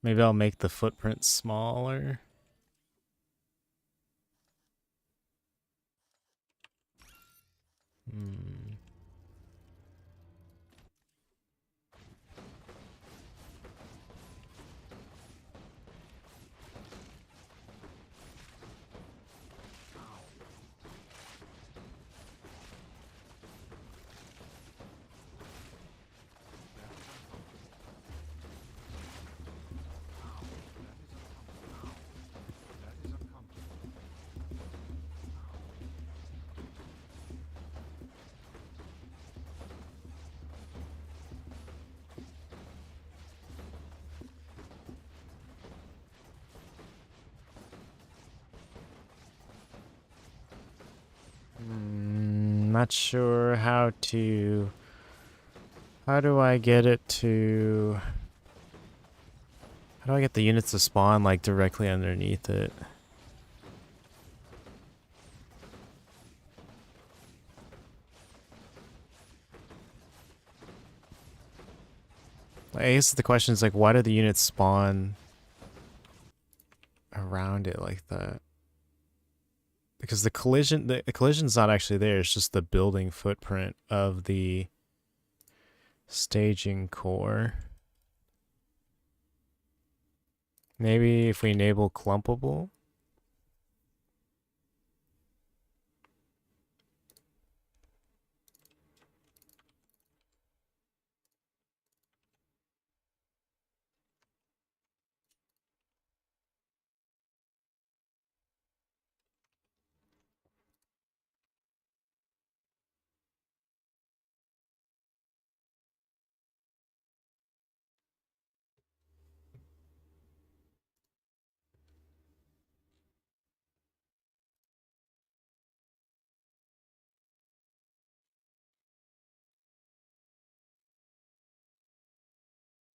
Maybe I'll make the footprint smaller. Hmm. That is uncomfortable. Not sure how to... How do I get it to... How do I get the units to spawn, like, directly underneath it? I guess the question is, like, why do the units spawn around it like that? Because the collision's not actually there, it's just the building footprint of the staging core. Maybe if we enable clumpable?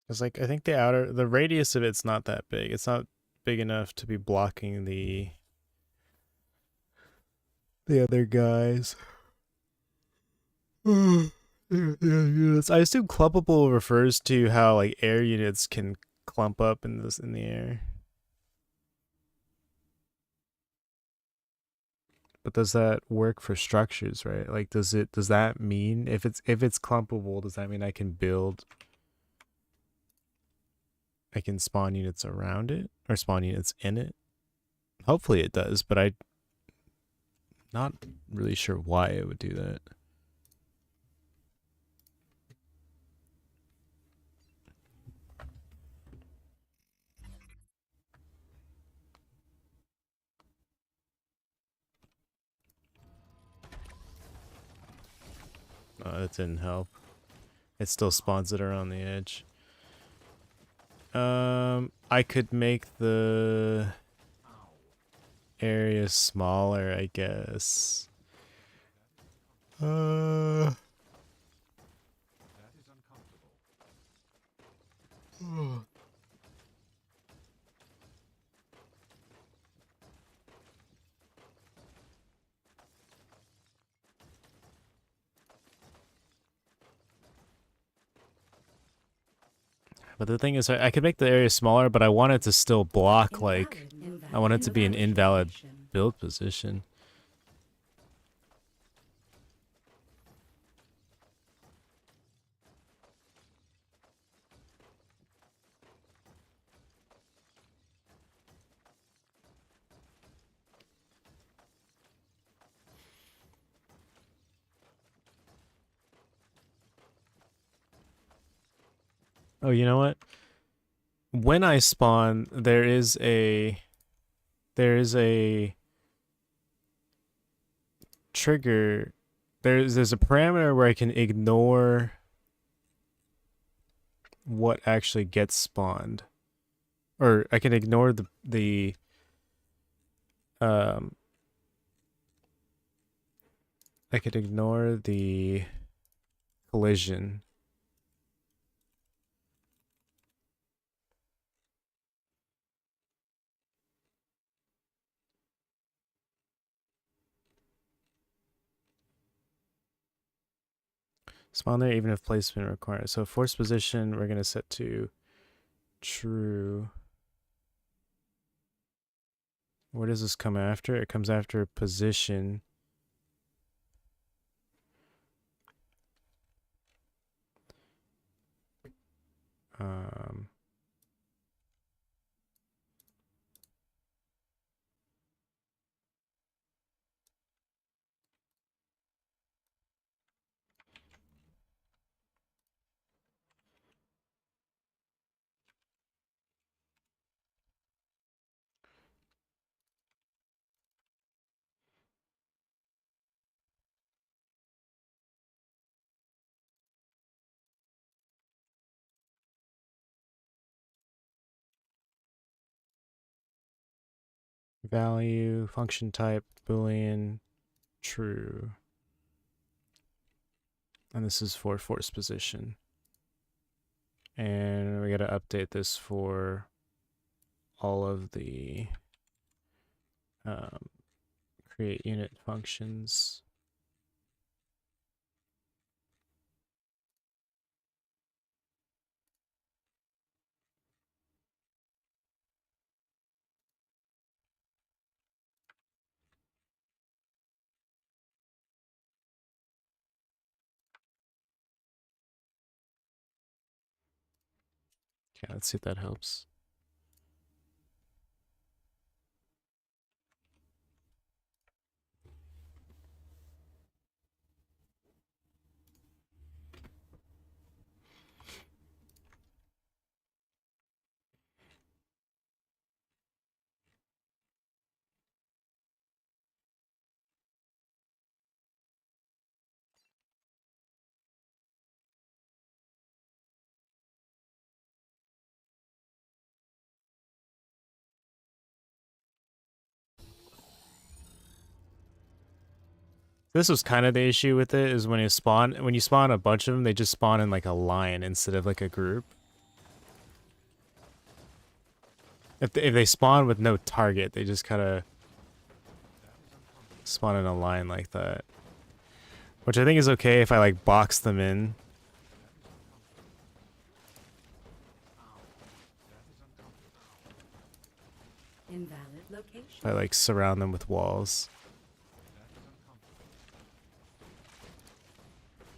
It's like, I think the radius of it's not that big. It's not big enough to be blocking the other guys. Units. I assume clumpable refers to how like air units can clump up in the air. But does that work for structures, right? Like does that mean if it's clumpable, does that mean I can spawn units around it or spawn units in it? Hopefully it does, but I'm not really sure why it would do that. Oh, that didn't help. It still spawns it around the edge. I could make the area smaller, I guess. That is uncomfortable. But the thing is, I could make the area smaller, but I want it to still block, like, I want it to be an invalid build position. Oh, you know what? When I spawn, there is a trigger. There's a parameter where I can ignore what actually gets spawned, or I can ignore the I could ignore the collision. Spawn there even if placement required. So force position we're gonna set to true. Where does this come after? It comes after position. Um, value, function type, boolean, true. And this is for force position. And we got to update this for all of the create unit functions. Okay, let's see if that helps. This was kind of the issue with it, is when you spawn a bunch of them, they just spawn in like a line instead of like a group. If they spawn with no target, they just kind of spawn in a line like that. Which I think is okay if I like box them in. Invalid location. If I like surround them with walls.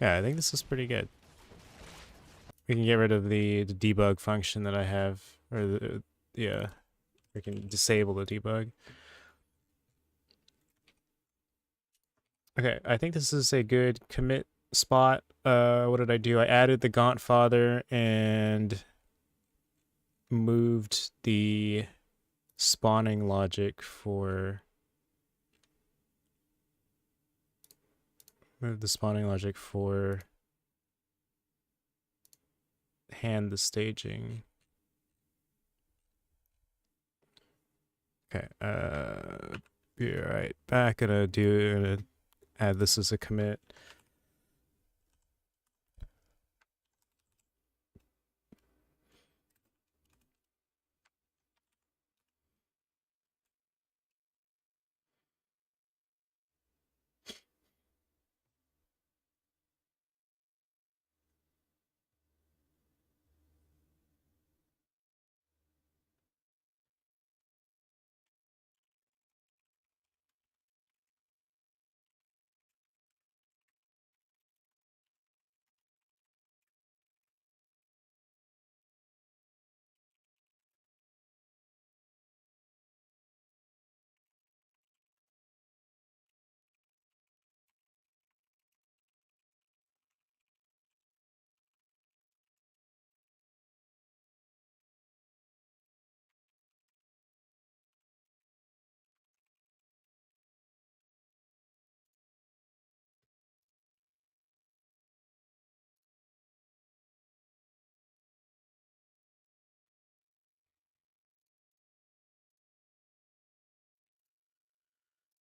Yeah, I think this is pretty good. We can get rid of the debug function that I have, or yeah, we can disable the debug. Okay, I think this is a good commit spot. What did I do? I added the Gauntfather and moved the spawning logic for hand the staging. Okay, be right back. Gonna add this as a commit.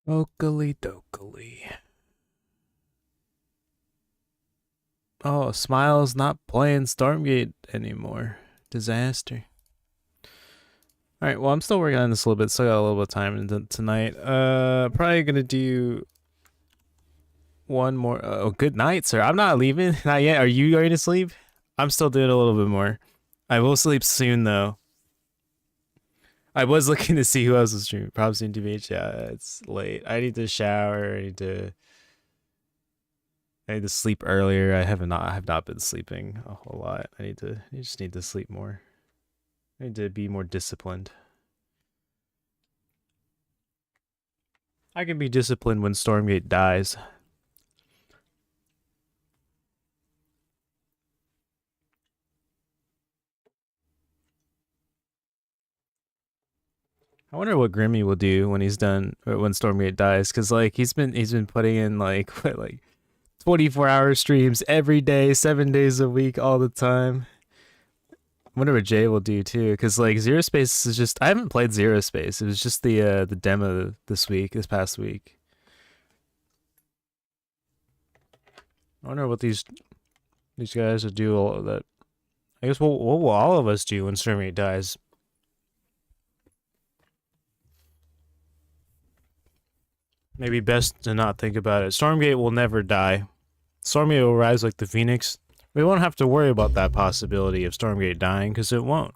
Okily dokily. Oh, Smile's not playing Stormgate anymore. Disaster. Alright, well, I'm still working on this a little bit, still got a little bit of time tonight. Probably gonna do one more. Oh, good night, sir. I'm not leaving. Not yet. Are you going to sleep? I'm still doing a little bit more. I will sleep soon, though. I was looking to see who else was streaming. Probably soon to be. Yeah, it's late. I need to shower. I need to sleep earlier. I have not been sleeping a whole lot. I just need to sleep more. I need to be more disciplined. I can be disciplined when Stormgate dies. I wonder what Grimmy will do when he's done, or when Stormgate dies, because like he's been putting in like what, like 24-hour streams every day, 7 days a week, all the time. I wonder what Jay will do too, because like Zero Space is just, I haven't played Zero Space. It was just the demo this past week. I wonder what these guys will do. All of that. I guess what will all of us do when Stormgate dies? Maybe best to not think about it. Stormgate will never die. Stormgate will rise like the Phoenix. We won't have to worry about that possibility of Stormgate dying, because it won't.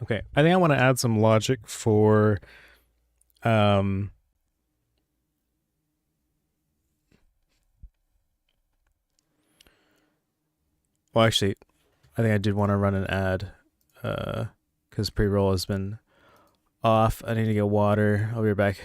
Okay, I think I want to add some logic for well, actually, I think I did want to run an ad because pre-roll has been off. I need to get water. I'll be right back.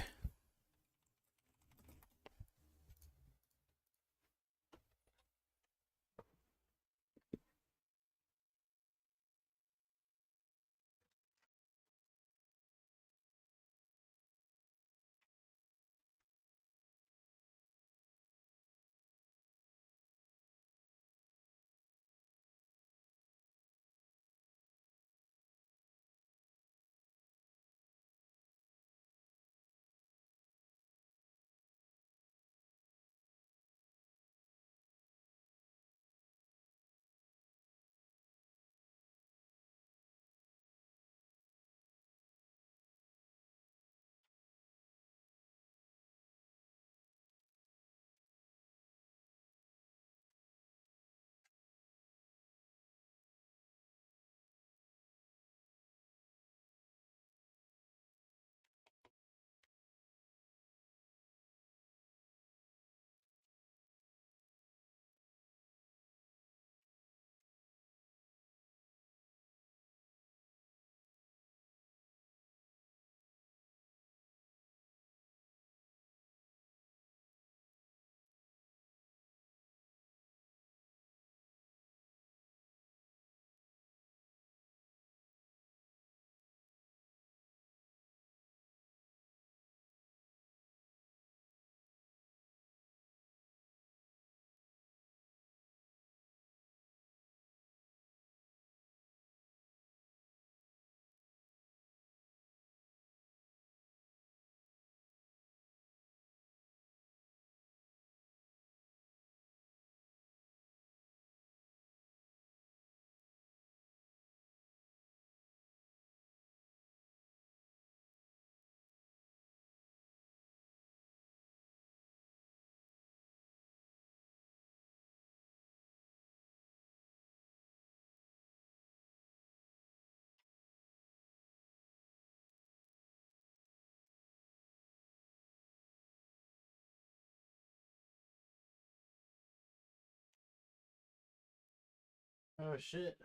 Oh shit,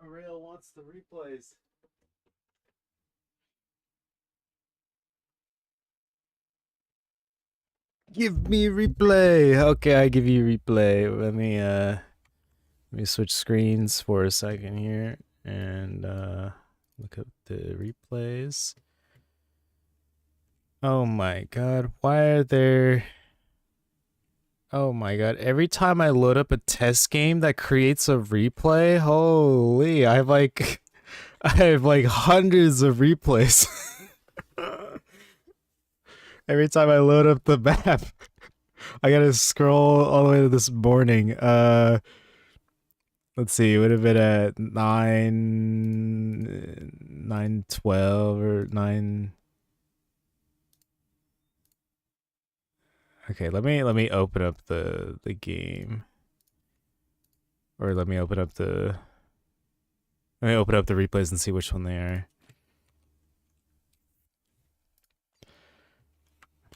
Aurel wants the replays. Give me replay. Okay, I give you replay. Let me switch screens for a second here and look up the replays. Oh my god, why are there... Oh my god, every time I load up a test game that creates a replay, holy, I have like I have like hundreds of replays. Every time I load up the map, I gotta scroll all the way to this morning. Let's see, it would have been at 9:12 or 9. Okay, let me open up the game. Or let me open up the replays and see which one they are.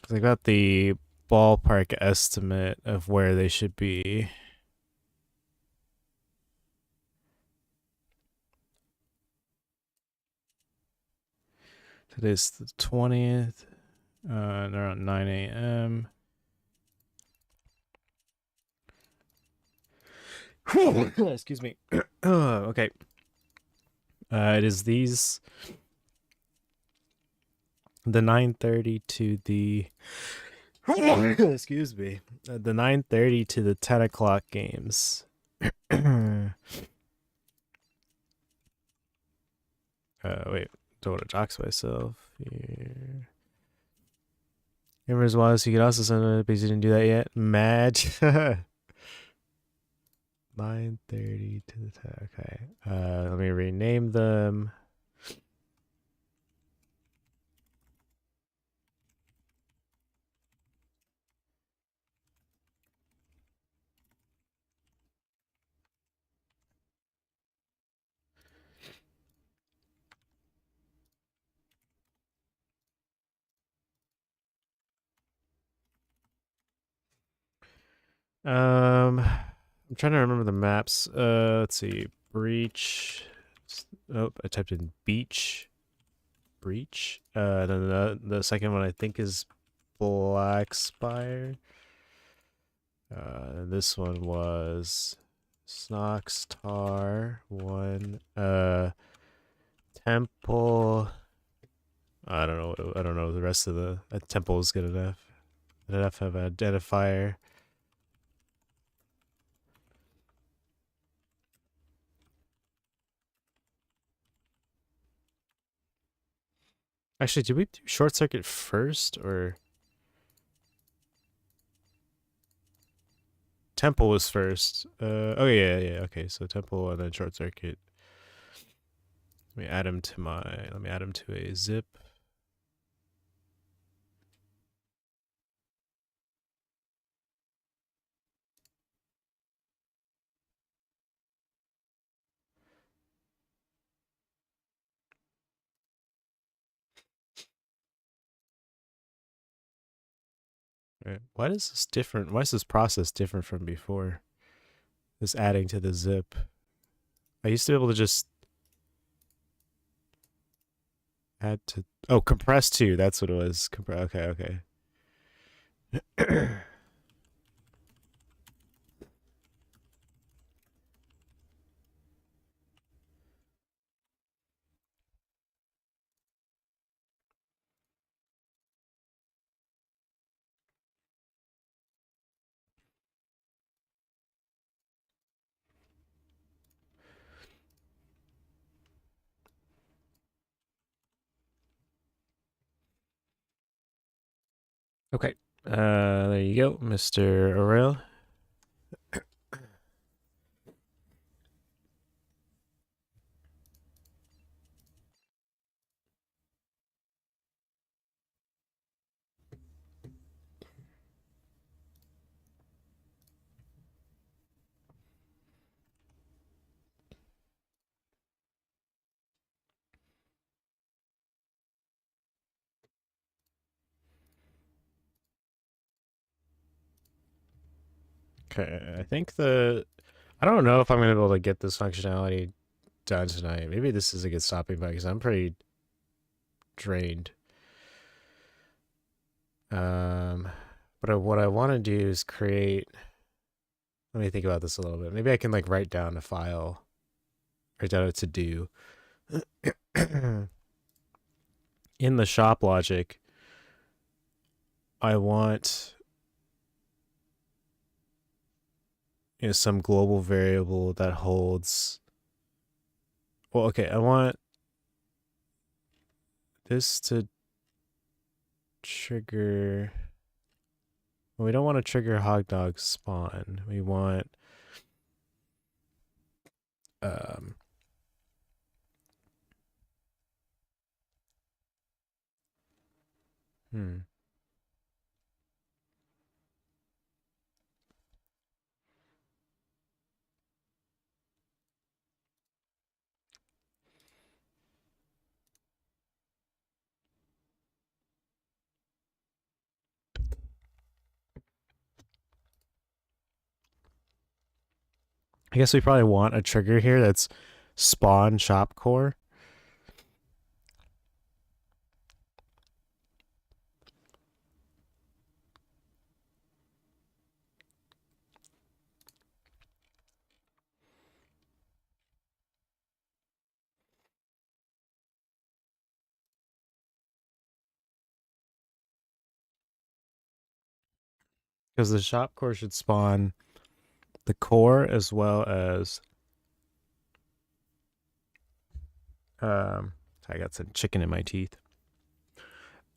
'Cause I got the ballpark estimate of where they should be. Today's the 20th. They're at 9 a.m. Excuse me. Okay. It is these. The 9:30 to the excuse me. The 9:30 to the 10 o'clock games. Wait. Don't want to dox myself here. Gamers wise, you could also send it because you didn't do that yet. Mad. 9:30 to the 10. Okay. Let me rename them. I'm trying to remember the maps. Let's see. Breach. Oh, I typed in beach. Breach. Then the second one I think is Black Spire. This one was Snox Tar. One. Temple. I don't know. I don't know the rest of the temple is good enough. Good enough of an identifier. Actually, did we do short circuit first or temple was first? Oh yeah, okay. So temple and then short circuit. Let me add him to a zip. Right. Why is this different? Why is this process different from before? This adding to the zip. I used to be able to just add to. Oh, compress to. That's what it was. Okay. Okay. There you go, Mr. Aurel. Okay, I think I don't know if I'm gonna be able to get this functionality done tonight. Maybe this is a good stopping point because I'm pretty drained. But what I want to do is create. Let me think about this a little bit. Maybe I can like write down a file, write down a to do. In the shop logic, I want some global variable that holds. Well, okay, I want this to trigger. Well, we don't want to trigger hog dog spawn. We want hmm. I guess we probably want a trigger here that's spawn shop core. Because the shop core should spawn the core as well as I got some chicken in my teeth.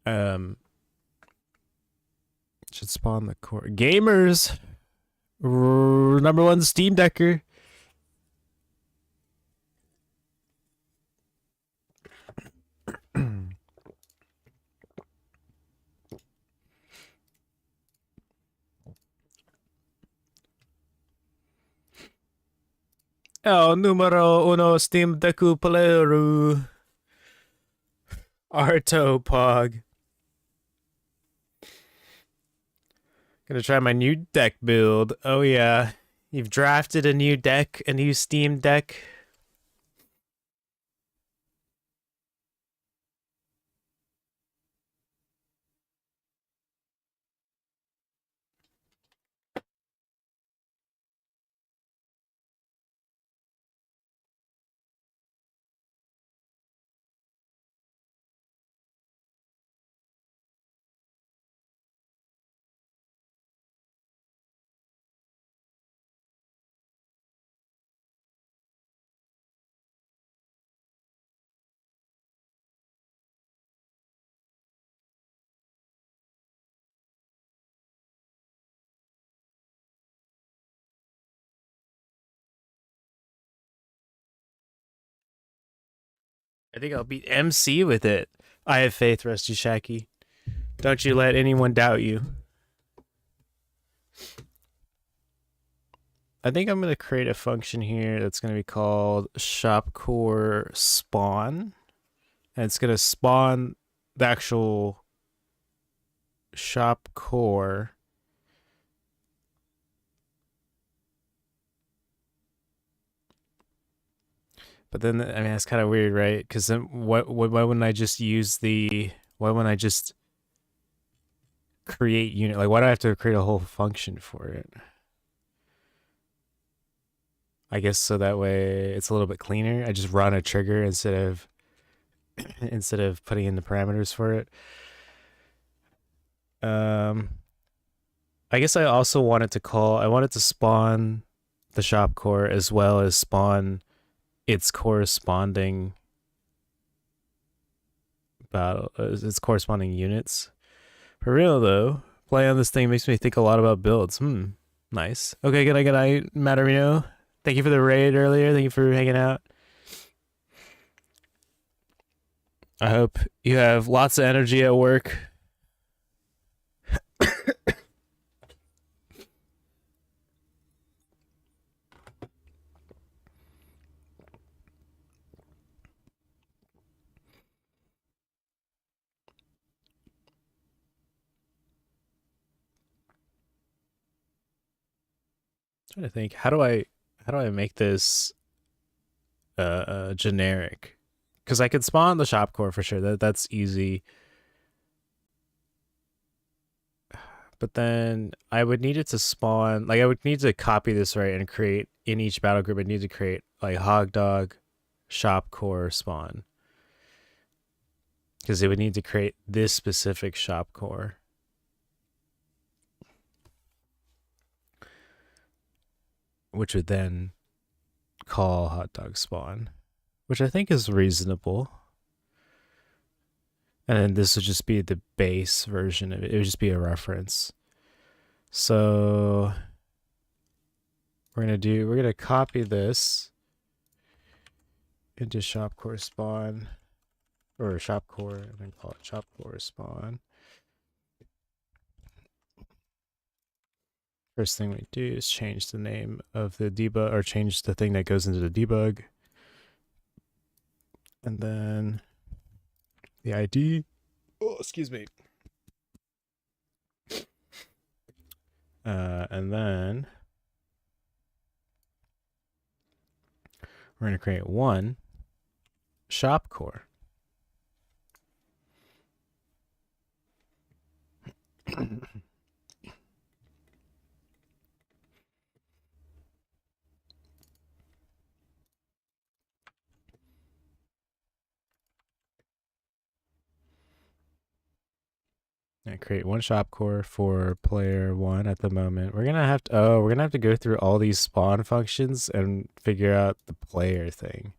Should spawn the core. Gamers! Number one Steam Decker. El numero uno Steam Deku Paleru. Arto Pog. Gonna try my new deck build. Oh yeah. You've drafted a new deck, a new Steam deck. I think I'll beat MC with it. I have faith, Rusty Shacky. Don't you let anyone doubt you. I think I'm going to create a function here that's going to be called shopcore spawn. And it's going to spawn the actual shop core. But then, I mean, that's kind of weird, right? Because then why wouldn't I just use the... Why wouldn't I just create unit? Like, why do I have to create a whole function for it? I guess so that way it's a little bit cleaner. I just run a trigger instead of putting in the parameters for it. I guess I also wanted to spawn the shop core as well as spawn its corresponding units. For real though, playing on this thing makes me think a lot about builds. Nice. Okay, good night, Matarino. Thank you for the raid earlier. Thank you for hanging out. I hope you have lots of energy at work. Trying to think, how do I make this generic? Because I could spawn the shop core for sure. That's easy. But then I would need it to spawn, like I would need to copy this, right, and create in each battle group. I need to create like hog dog, shop core spawn. Because it would need to create this specific shop core. Which would then call hot dog spawn. Which I think is reasonable. And then this would just be the base version of it. It would just be a reference. So we're gonna copy this into shop core spawn, or shop core, and then call it shop core spawn. First thing we do is change the name of the debug, or change the thing that goes into the debug. And then the ID. Oh, excuse me. And then we're going to create one shop core. And create one shop core for player 1 at the moment. We're gonna have to go through all these spawn functions and figure out the player thing.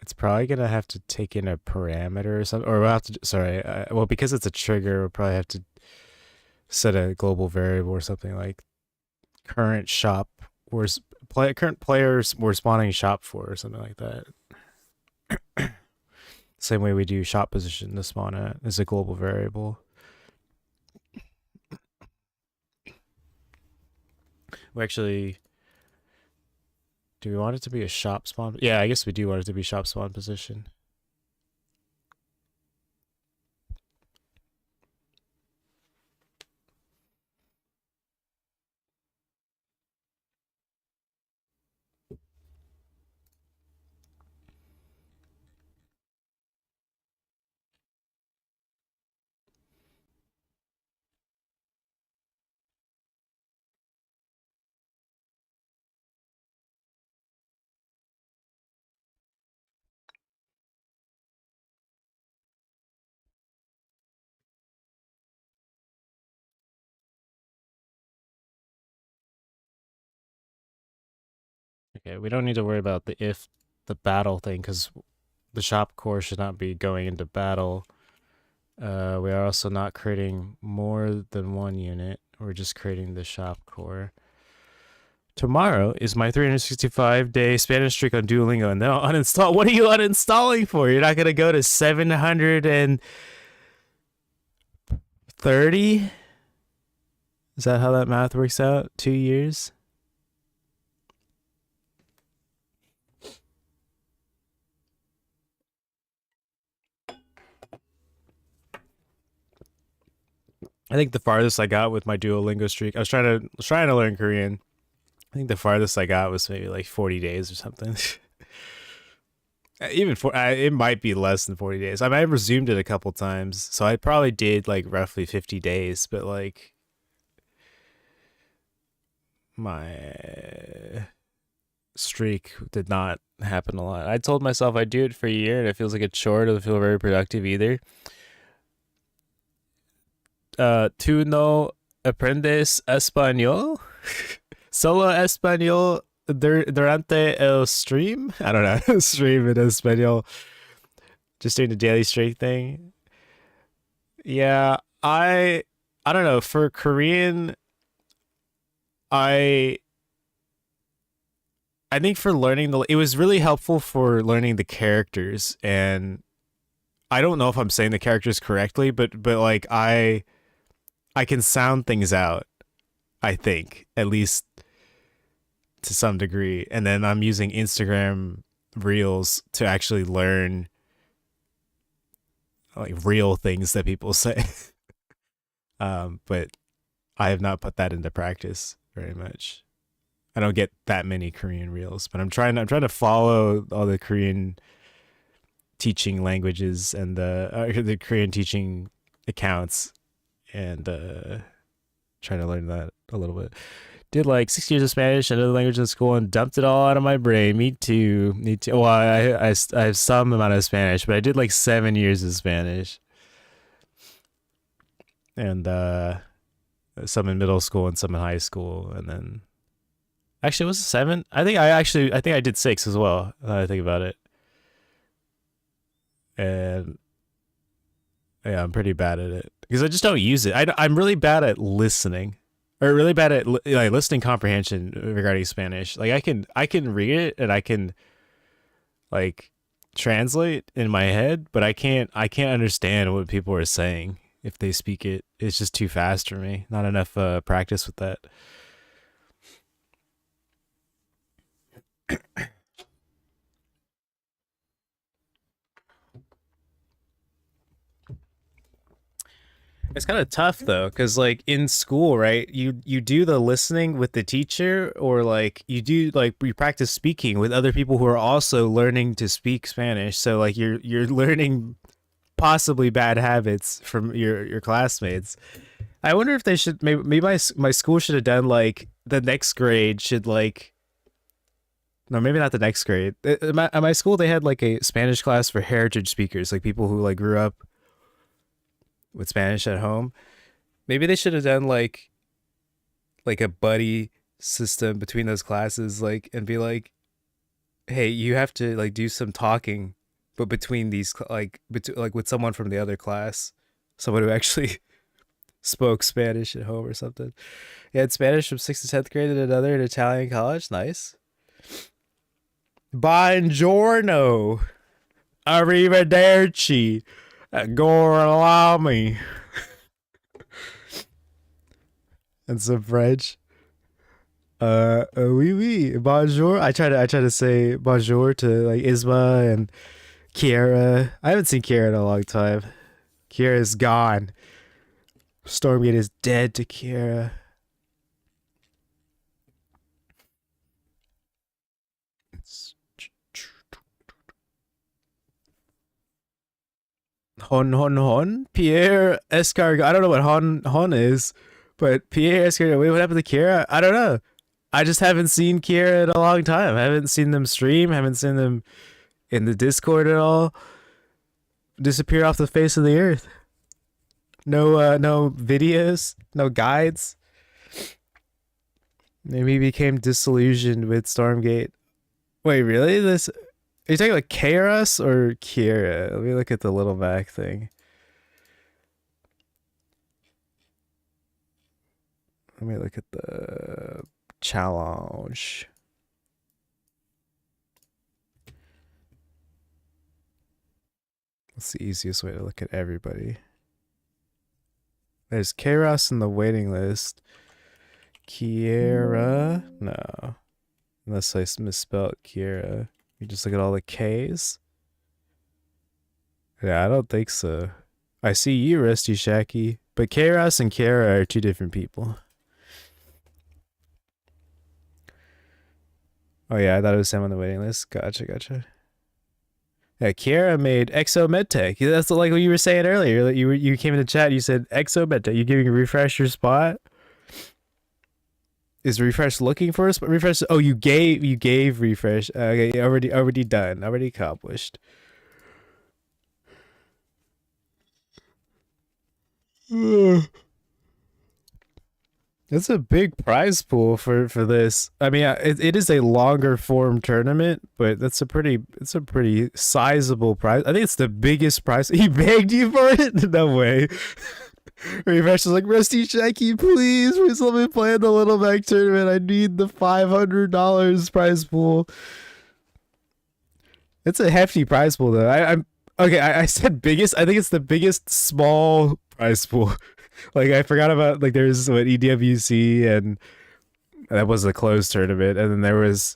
It's probably gonna have to take in a parameter or something, or we'll have to. Well, because it's a trigger, we'll probably have to set a global variable or something like current shop current players we're spawning shop for, or something like that. Same way we do shop position to spawn at is a global variable. We actually, do we want it to be a shop spawn? Yeah, I guess we do want it to be shop spawn position. Okay, we don't need to worry about the battle thing, because the shop core should not be going into battle. We are also not creating more than one unit. We're just creating the shop core. Tomorrow is my 365-day Spanish streak on Duolingo, and then I'll uninstall. What are you uninstalling for? You're not gonna go to 730? Is that how that math works out? 2 years? I think the farthest I got with my Duolingo streak, I was trying to learn Korean. I think the farthest I got was maybe like 40 days or something. Even it might be less than 40 days. I mean, I resumed it a couple times, so I probably did like roughly 50 days, but like my streak did not happen a lot. I told myself I'd do it for a year, and it feels like a chore. It doesn't feel very productive either. ¿Tú no aprendes español? ¿Solo español durante el stream? I don't know. Stream in español. Just doing the daily streak thing. Yeah, I don't know. For Korean, I think for learning it was really helpful for learning the characters, and I don't know if I'm saying the characters correctly, but like I can sound things out, I think, at least to some degree. And then I'm using Instagram Reels to actually learn like real things that people say. But I have not put that into practice very much. I don't get that many Korean Reels, but I'm trying to follow all the Korean teaching languages and the Korean teaching accounts, and trying to learn that a little bit. Did like 6 years of Spanish and other languages in school and dumped it all out of my brain. Me too. Well, I have some amount of Spanish, but I did like 7 years of Spanish, and some in middle school and some in high school, and then actually it was 7. I think I did 6 as well. Now that I think about it. and yeah, I'm pretty bad at it because I just don't use it. I'm really bad at listening, or really bad at like listening comprehension regarding Spanish. Like I can read it and I can like translate in my head, but I can't understand what people are saying if they speak it. It's just too fast for me. Not enough practice with that. It's kind of tough though, because like in school, right? You do the listening with the teacher, or like you practice speaking with other people who are also learning to speak Spanish. So like you're learning possibly bad habits from your classmates. I wonder if they should maybe my school should have done like the next grade should like, no, maybe not the next grade. At my school they had like a Spanish class for heritage speakers, like people who like grew up with Spanish at home. Maybe they should have done like a buddy system between those classes, like, and be like, hey, you have to like do some talking, but between these like with someone from the other class, someone who actually spoke Spanish at home or something. You had Spanish from 6th to 10th grade and another in Italian college. Nice. Buongiorno. Arrivederci. Gorlami. And some French. Oui, oui. Bonjour. I try to say bonjour to like Isma and Kiera. I haven't seen Kiera in a long time. Kiera's gone. Stormgate is dead to Kiera. Hon. Pierre Escargot. I don't know what Hon is, but Pierre Escargot. Wait, what happened to Kiera? I don't know. I just haven't seen Kiera in a long time. I haven't seen them stream. Haven't seen them in the Discord at all. Disappear off the face of the earth. No videos, no guides. Maybe he became disillusioned with Stormgate. Wait, really? This? Are you talking about Kairos or Kira? Let me look at the little Mac thing. Let me look at the challenge. What's the easiest way to look at everybody? There's Kairos in the waiting list. Kiera? No. Unless I misspelled Kiera. You just look at all the K's. Yeah, I don't think so. I see you, Rusty Shacky. But Kairos and Kiera are two different people. Oh yeah, I thought it was Sam on the waiting list. Gotcha. Yeah, Kiera made Exo Medtech. That's like what you were saying earlier. You came in the chat. You said Exo Medtech. You giving a refresh your spot. Is refresh looking for a spot? Refresh. Oh, you gave refresh. Okay, already done. Already accomplished. It's a big prize pool for this. I mean, it is a longer form tournament, but it's a pretty sizable prize. I think it's the biggest prize. He begged you for it? No way. Refresh was like, Rusty Shacky, please let me play in the Little Mac tournament. I need the $500 prize pool. It's a hefty prize pool though. I'm okay. I said biggest. I think it's the biggest small prize pool. Like I forgot about like there's what EWC and that was a closed tournament, and then there was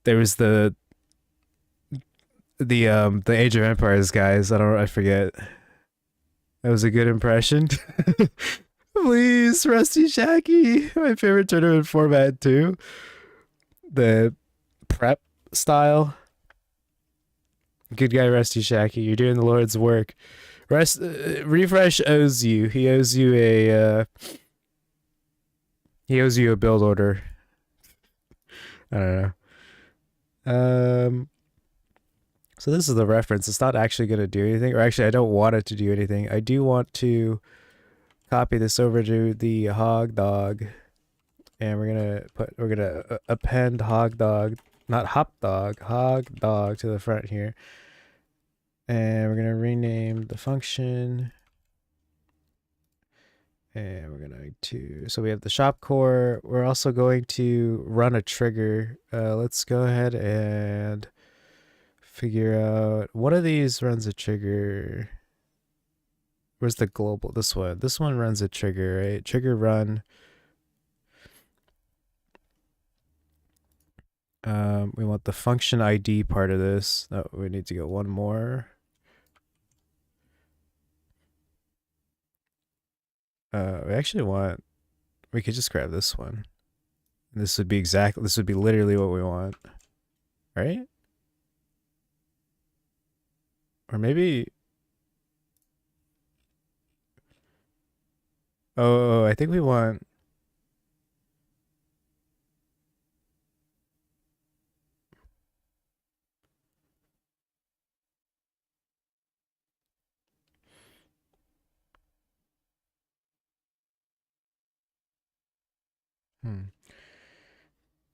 the Age of Empires guys. I forget. That was a good impression. Please, Rusty Shacky. My favorite tournament format too. The prep style. Good guy, Rusty Shacky. You're doing the Lord's work. Refresh owes you. He owes you a build order. I don't know. So this is the reference. It's not actually going to do anything, or actually I don't want it to do anything. I do want to copy this over to the hog dog, and we're gonna append hog dog, not hop dog, hog dog to the front here. And we're gonna rename the function. And we're going to, so we have the shop core. We're also going to run a trigger. Let's go ahead and figure out one of these runs a trigger. Where's the global? This one. This one runs a trigger, right? Trigger run. We want the function ID part of this. Oh, we need to go one more. We actually want, we could just grab this one. This would be this would be literally what we want, right? Or maybe, oh, I think we want,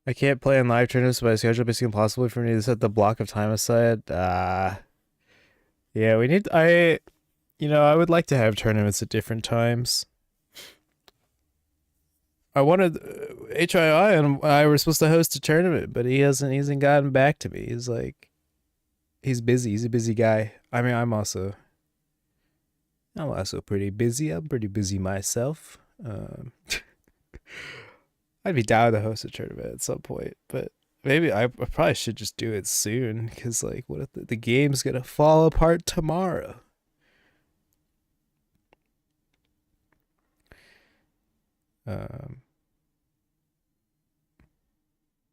I can't play in live tournaments, but my schedule basically impossible for me to set the block of time aside. Yeah, we need, I would like to have tournaments at different times. I wanted, HII and I were supposed to host a tournament, but he hasn't gotten back to me. He's like, he's busy. He's a busy guy. I mean, I'm also pretty busy. I'm pretty busy myself. I'd be down to host a tournament at some point, but maybe I probably should just do it soon, because like, what if the game's gonna fall apart tomorrow?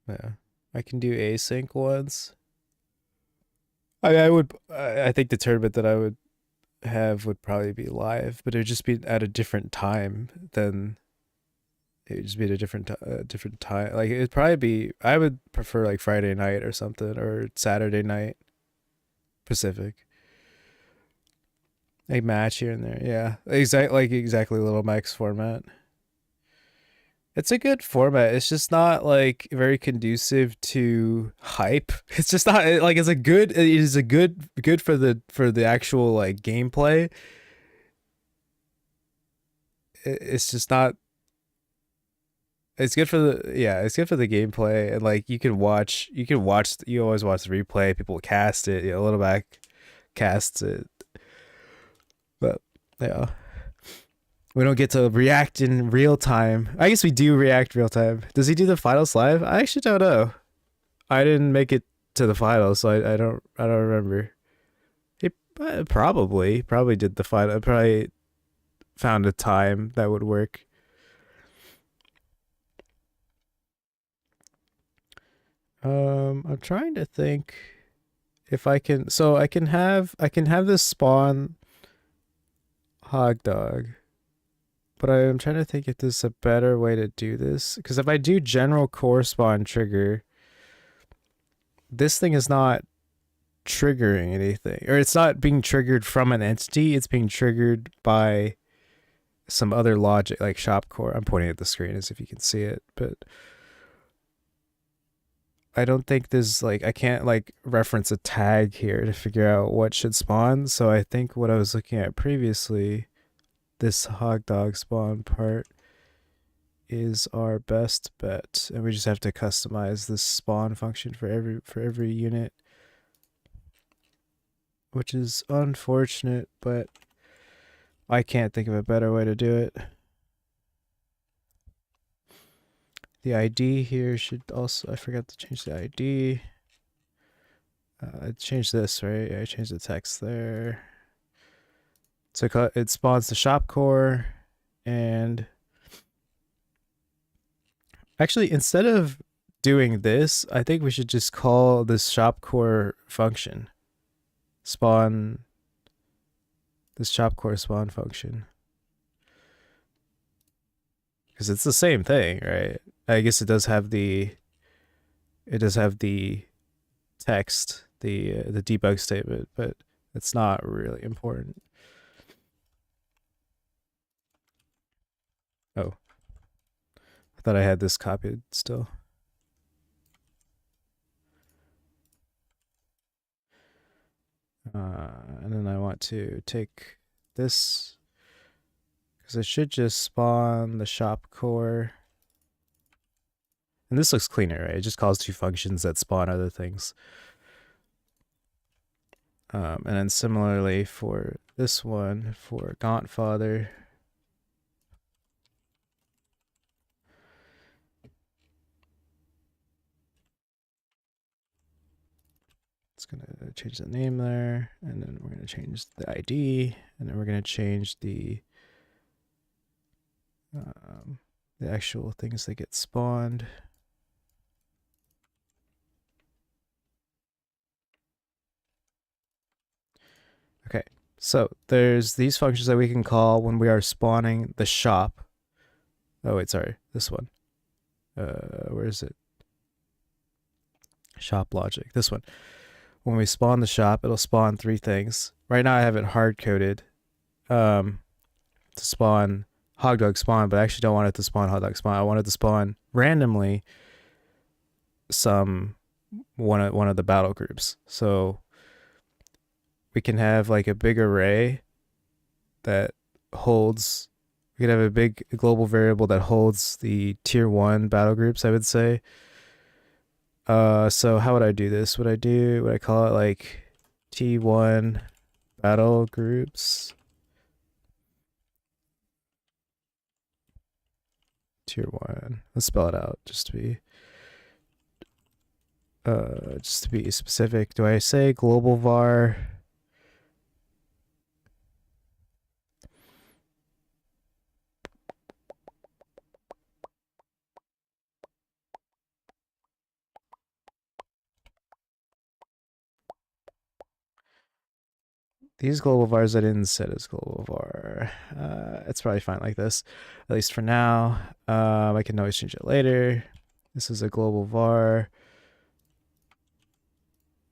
Yeah, I can do async ones. I think the tournament that I would have would probably be live, but it would just be at a different time than, it would just be at a different time. Like, it'd probably be, I would prefer like Friday night or something, or Saturday night Pacific. A match here and there, yeah. Exactly Little Mike's format. It's a good format. It's just not like very conducive to hype. It's just not like, it is a good for the actual like gameplay. It's just not, it's good for it's good for the gameplay, and like you always watch the replay. People cast it, Little Mac casts it. But yeah. We don't get to react in real time. I guess we do react real time. Does he do the finals live? I actually don't know. I didn't make it to the finals, so I don't remember. He probably did the final. Probably found a time that would work. I'm trying to think if I can. So I can have this spawn hog dog. But I'm trying to think if there's a better way to do this. Because if I do general core spawn trigger, this thing is not triggering anything. Or it's not being triggered from an entity. It's being triggered by some other logic, like shop core. I'm pointing at the screen as if you can see it. But I don't think there's like, I can't like reference a tag here to figure out what should spawn. So I think what I was looking at previously, this hog dog spawn part, is our best bet, and we just have to customize this spawn function for every unit, which is unfortunate, but I can't think of a better way to do it. The ID here should also, I forgot to change the ID. I changed this, right? I changed the text there. So it spawns the shop core, and actually, instead of doing this, I think we should just call this shop core function spawn, this shop core spawn function, because it's the same thing, right? I guess it does have the text, the debug statement, but it's not really important. Oh, I thought I had this copied still. And then I want to take this, because it should just spawn the shop core. And this looks cleaner, right? It just calls two functions that spawn other things. And then similarly for this one, for Gauntfather, it's going to change the name there, and then we're going to change the ID, and then we're going to change the actual things that get spawned. Okay, so there's these functions that we can call when we are spawning the shop. Oh wait, sorry, this one. Where is it? Shop logic, this one. When we spawn the shop, it'll spawn three things. Right now I have it hard-coded to spawn hog dog spawn, but I actually don't want it to spawn hog dog spawn. I want it to spawn randomly one of the battle groups. So we can have like a big array that holds, we could have a big global variable that holds the tier 1 battle groups, I would say. So how would I do this? Would I call it like T1 battle groups? Tier 1. Let's spell it out just to be specific. Do I say global var? These global vars I didn't set as global var. It's probably fine like this, at least for now. I can always change it later. This is a global var.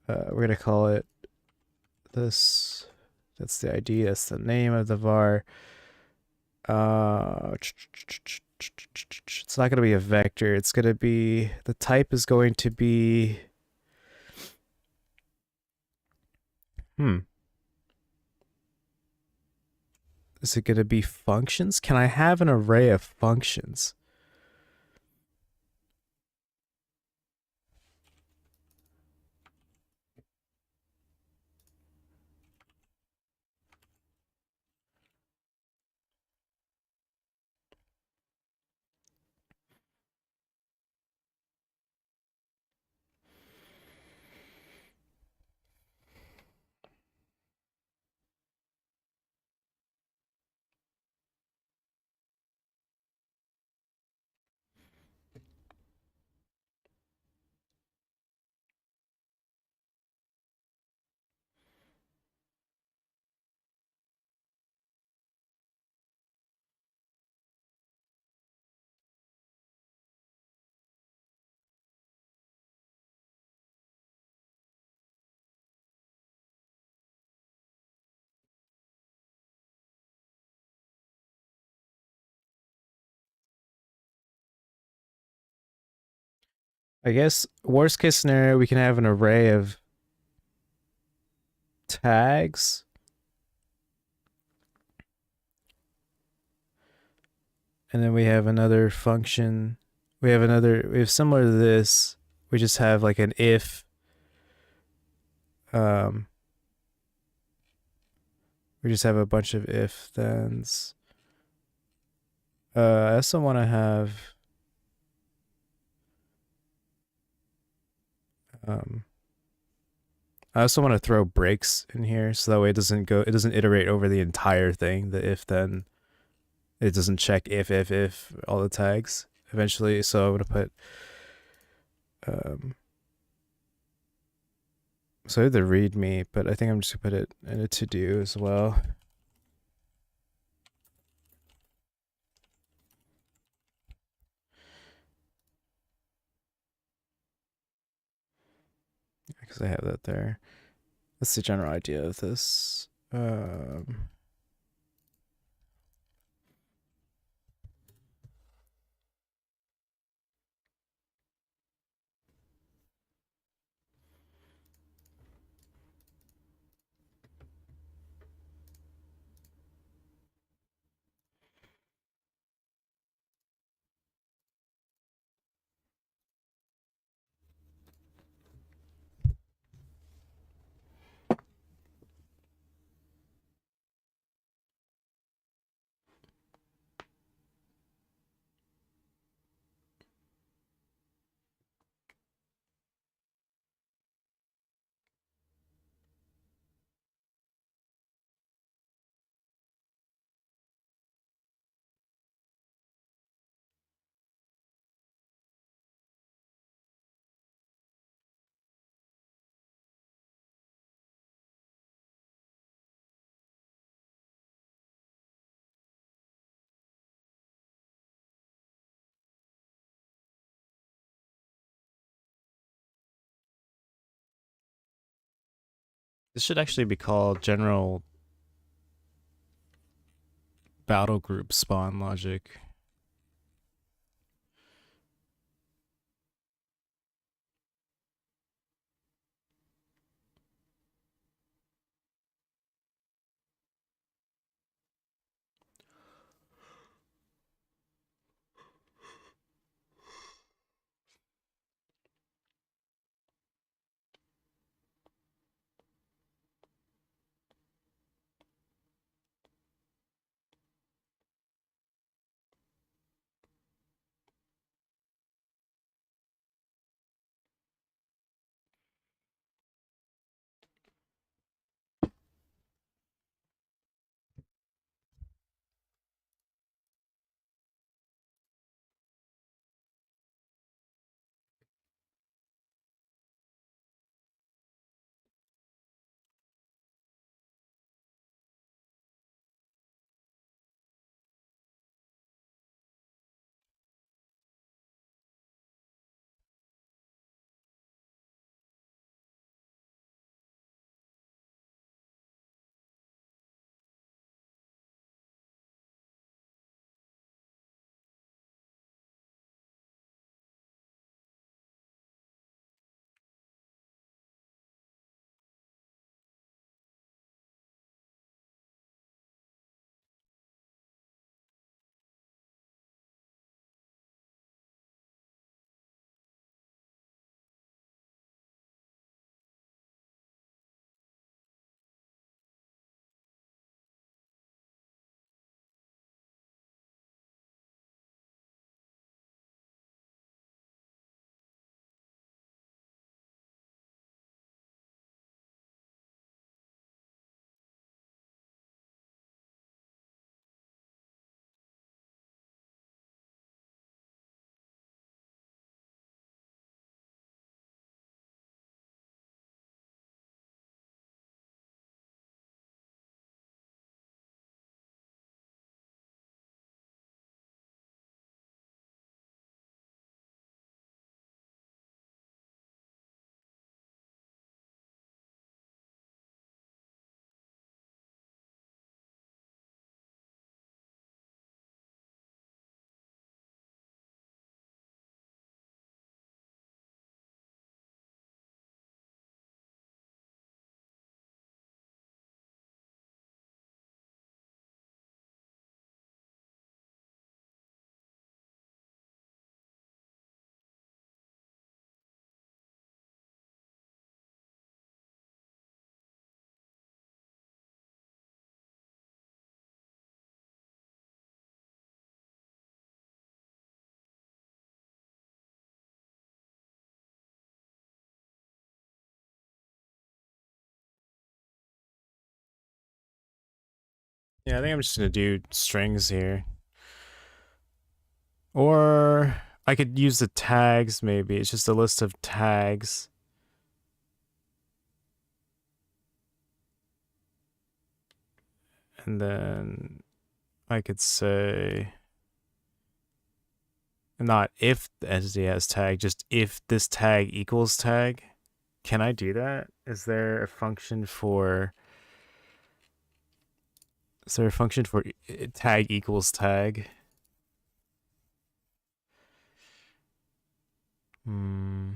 We're gonna call it this. That's the ID. That's the name of the var. It's not gonna be a vector. It's gonna be, the type is going to be. Is it going to be functions? Can I have an array of functions? I guess worst case scenario, we can have an array of tags. And then we have another function. We have similar to this. We just have like an if. We just have a bunch of if thens. I also want to have I also want to throw breaks in here so that way it doesn't iterate over the entire thing, the if then. It doesn't check if all the tags eventually. So I'm gonna put so I have the readme, but I think I'm just gonna put it in a to do as well. Because I have that there. That's the general idea of this. This should actually be called General Battle Group Spawn Logic. Yeah, I think I'm just gonna do strings here. Or I could use the tags maybe. It's just a list of tags. And then I could say not if the entity has tag, just if this tag equals tag. Can I do that? Is there a function for tag equals tag? Hmm.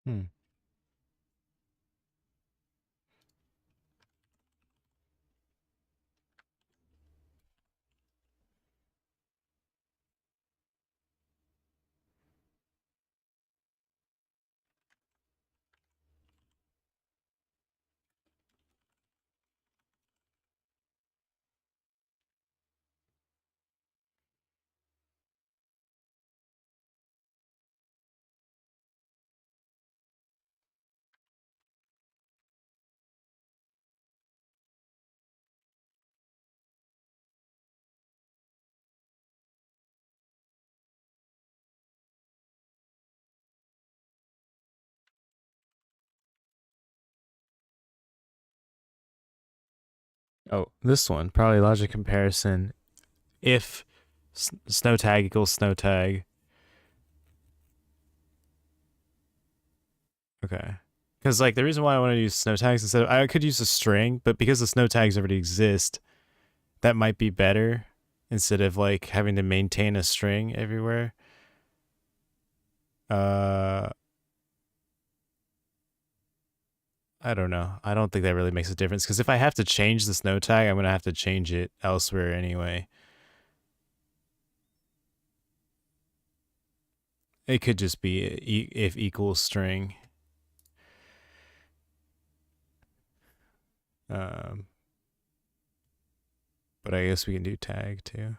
Hmm. Oh, this one. Probably logic comparison. If snow tag equals snow tag. Okay. Because like the reason why I want to use snow tags instead of I could use a string, but because the snow tags already exist, that might be better instead of like having to maintain a string everywhere. I don't know. I don't think that really makes a difference because if I have to change the snow tag, I'm gonna have to change it elsewhere anyway. It could just be if equals string. Um, but I guess we can do tag too.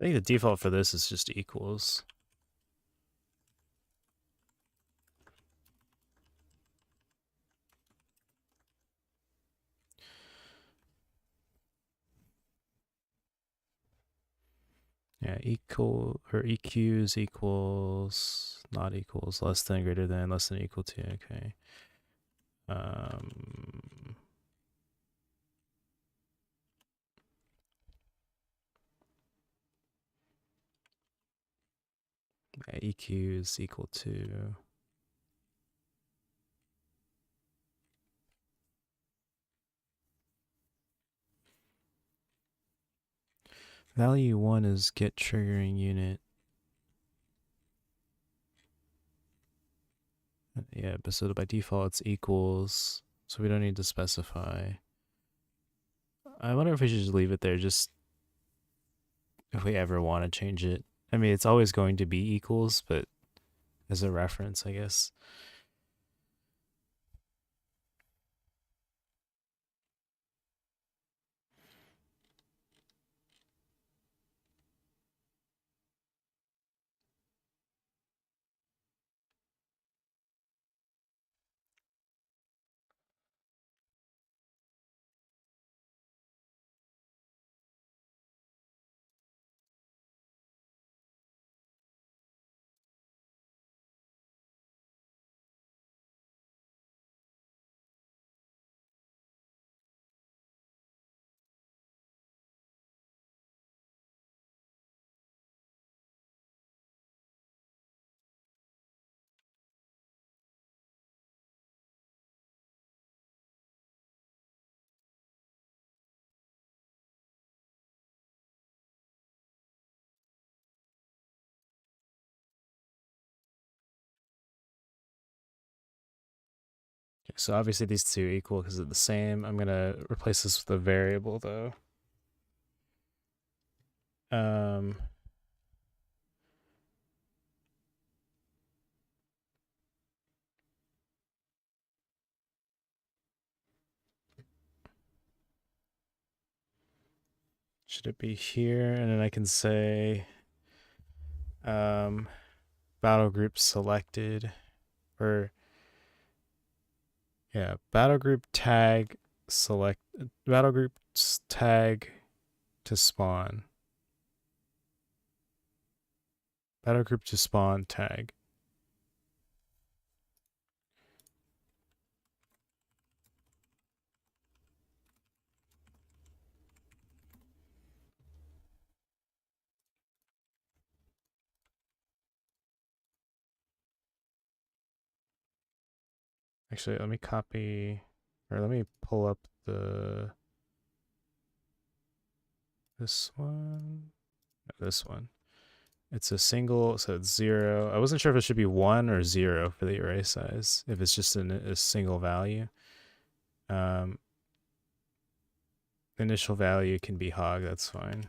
I think the default for this is just equals. Yeah, equal or EQs equals, not equals, less than, greater than, less than, equal to. Okay. Yeah, EQ is equal to. Value 1 is get triggering unit. Yeah, but so by default it's equals, so we don't need to specify. I wonder if we should just leave it there, just if we ever want to change it. I mean, it's always going to be equals, but as a reference, I guess. Okay, so obviously these two equal because they're the same. I'm gonna replace this with a variable though. Should it be here? And then I can say battle group selected, or yeah, battle group tag select, battle group tag to spawn. Battle group to spawn tag. Actually, let me copy, or let me pull up this one. No, this one. It's a single, so it's 0. I wasn't sure if it should be 1 or 0 for the array size, if it's just a single value. Initial value can be hog, that's fine.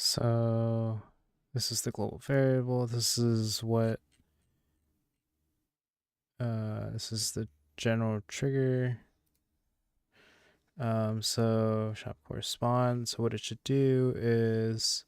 So this is the global variable. This is what this is the general trigger. So shop correspond. So what it should do is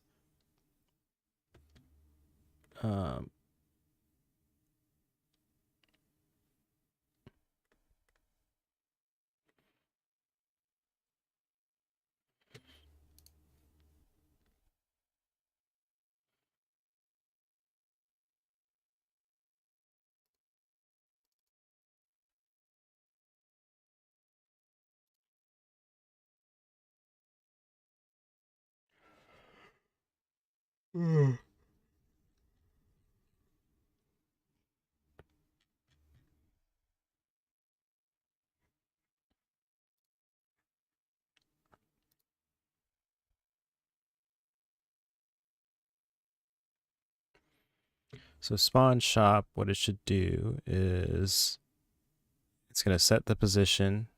so spawn shop, what it should do is it's going to set the position.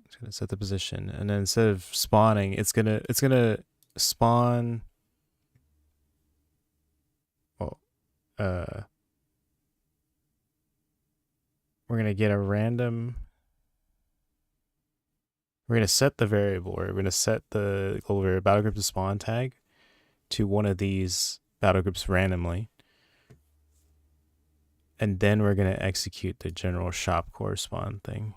It's going to set the position, and then instead of spawning, it's going to spawn. Well, we're going to get a random. We're going to set the variable, or we're going to set the global variable battle group to spawn tag to one of these battle groups randomly. And then we're going to execute the general shop correspond thing.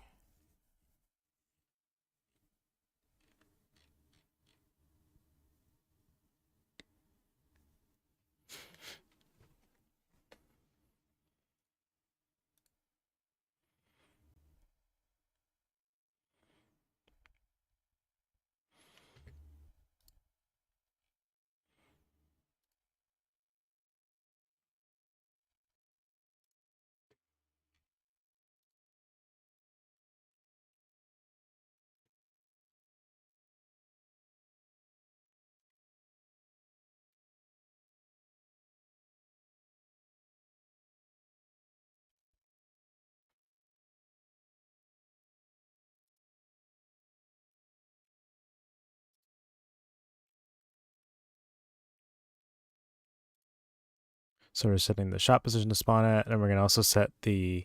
So we're setting the shop position to spawn at, and we're going to also set the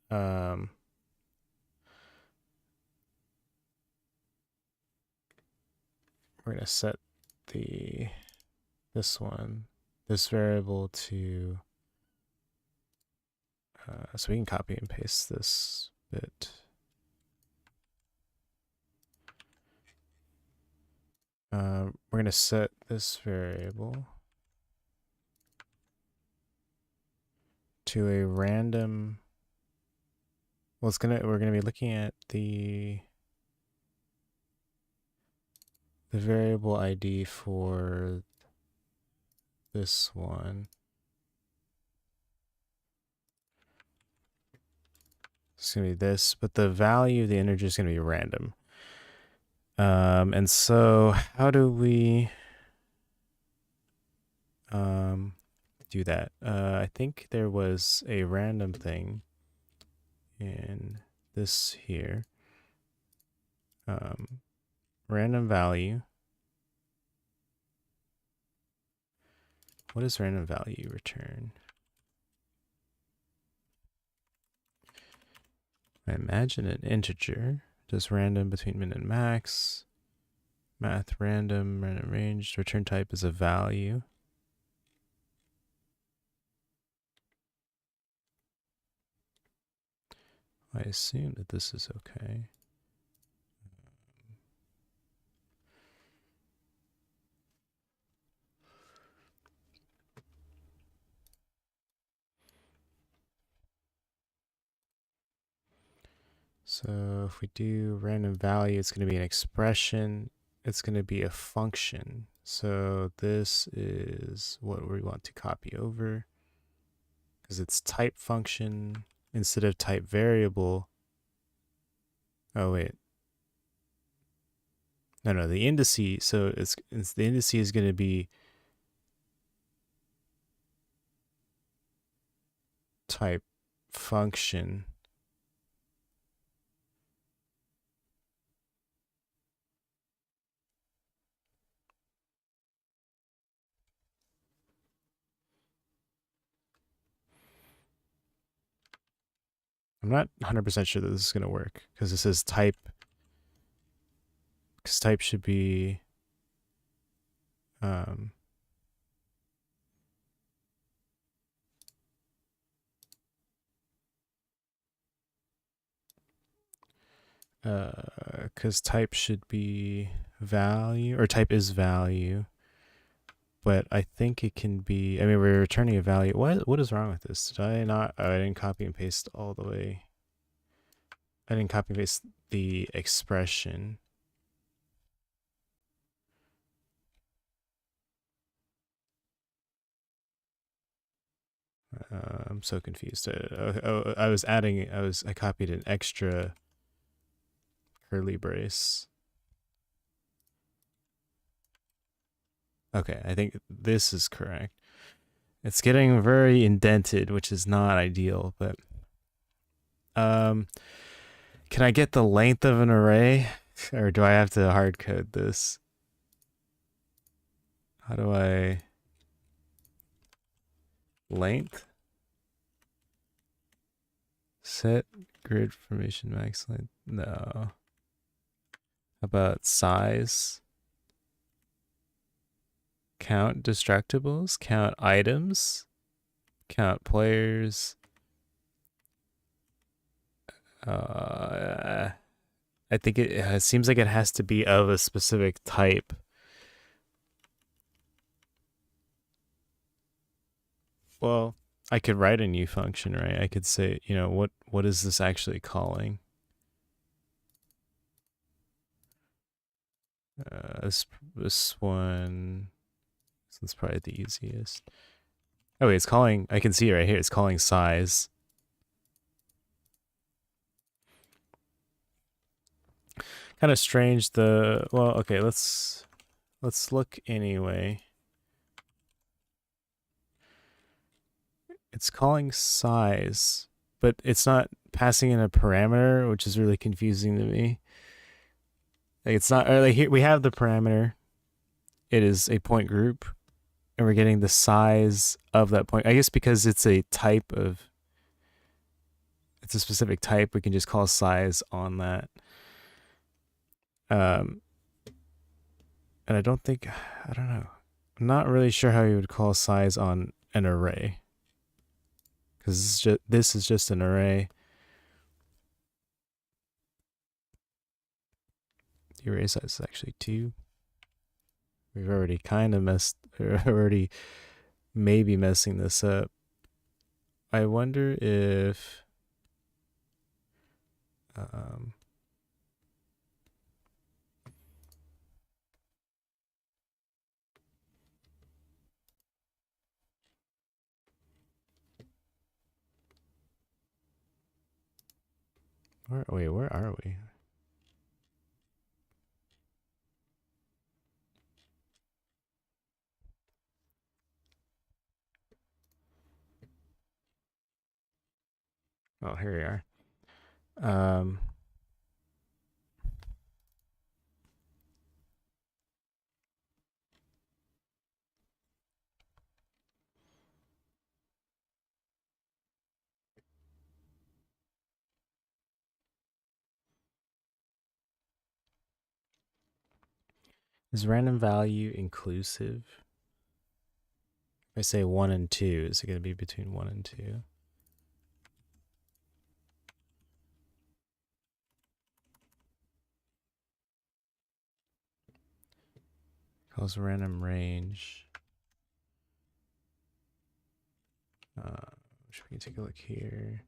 we're going to set this variable to so we can copy and paste this bit. We're going to set this variable to a random. Well, we're gonna be looking at the variable ID for this one. It's gonna be this, but the value of the integer is gonna be random. And so how do we do that? I think there was a random thing in this here. Random value. What does random value return? I imagine an integer. Does random between min and max. Math random range. Return type is a value. I assume that this is okay. So if we do random value, it's going to be an expression. It's going to be a function. So this is what we want to copy over because it's type function instead of type variable. Oh, wait. No, the indice. So it's the indice is going to be type function. I'm not 100% sure that this is going to work because this is type. Because type should be because type should be value, or type is value, but I think it can be, I mean, we're returning a value. What is wrong with this? Did I not, oh, I didn't copy and paste all the way. I didn't copy and paste the expression. I'm so confused. I copied an extra curly brace. Okay, I think this is correct. It's getting very indented, which is not ideal, but can I get the length of an array, or do I have to hard code this? How do I length? Set grid formation max length? No. How about size? Count destructibles, count items, count players. I think it seems like it has to be of a specific type. Well, I could write a new function, right? I could say, you know, what is this actually calling? This one, this one's probably the easiest. Oh wait, it's calling, I can see it right here, it's calling size. Kind of strange well, okay, let's look anyway. It's calling size, but it's not passing in a parameter, which is really confusing to me. Like it's not, or like here we have the parameter. It is a point group, and we're getting the size of that point. I guess because it's a type of, it's a specific type, we can just call size on that. And I don't know. I'm not really sure how you would call size on an array. Because this is just an array. The array size is actually 2. We've already kind of already maybe messing this up. I wonder if where are we? Oh, here we are. Is random value inclusive? If I say 1 and 2, is it going to be between 1 and 2? Calls random range. We can take a look here.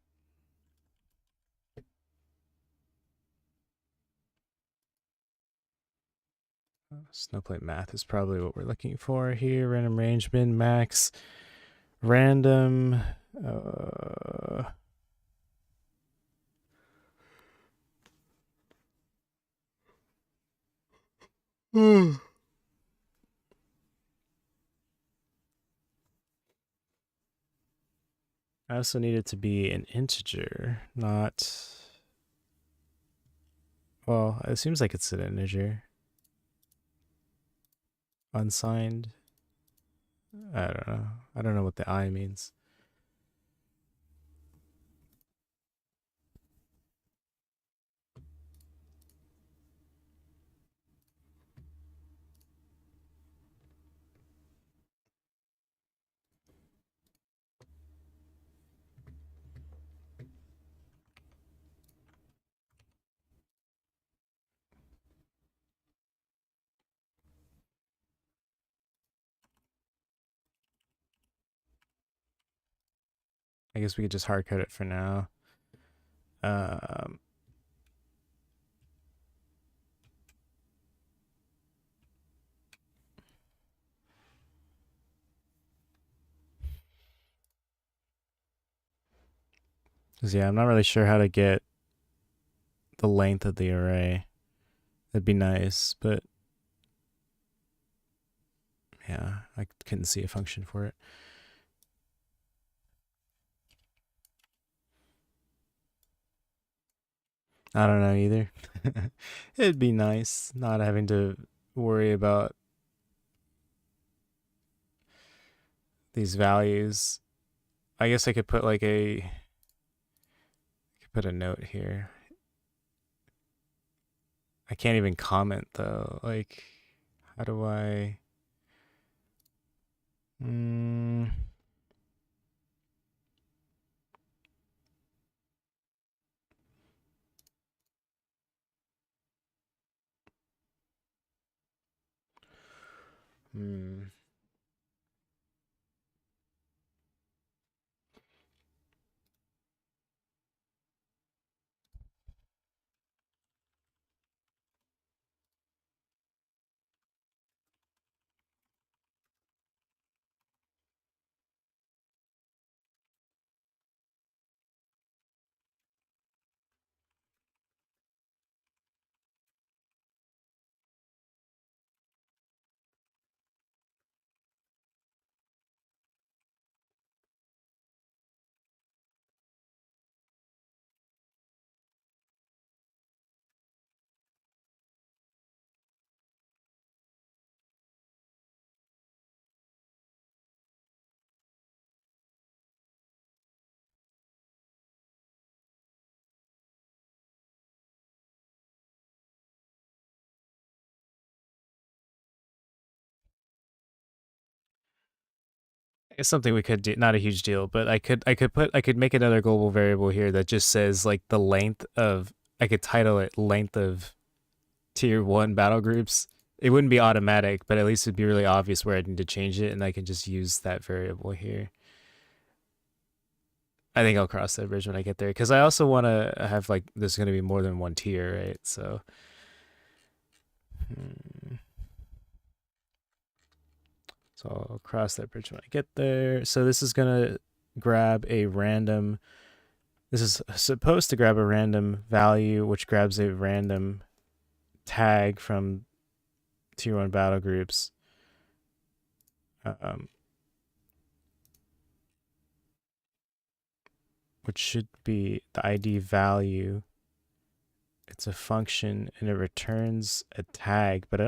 Snowplate math is probably what we're looking for here. Random range, min, max, random. I also need it to be an integer, not. Well, it seems like it's an integer. Unsigned. I don't know. I don't know what the I means. I guess we could just hard code it for now. Um, Cause yeah, I'm not really sure how to get the length of the array. That'd be nice, but yeah, I couldn't see a function for it. I don't know either. It'd be nice not having to worry about these values. I guess I could put like put a note here. I can't even comment though. Like, how do I? Hmm. It's something we could do, not a huge deal, but I could make another global variable here that just says like the length of, I could title it length of tier 1 battle groups. It wouldn't be automatic, but at least it'd be really obvious where I need to change it, and I can just use that variable here. I think I'll cross that bridge when I get there, because I also want to have like, there's going to be more than one tier, right? So So I'll cross that bridge when I get there. So this is going to grab a random, this is supposed to grab a random value, which grabs a random tag from tier 1 battle groups. Which should be the ID value. It's a function and it returns a tag, but I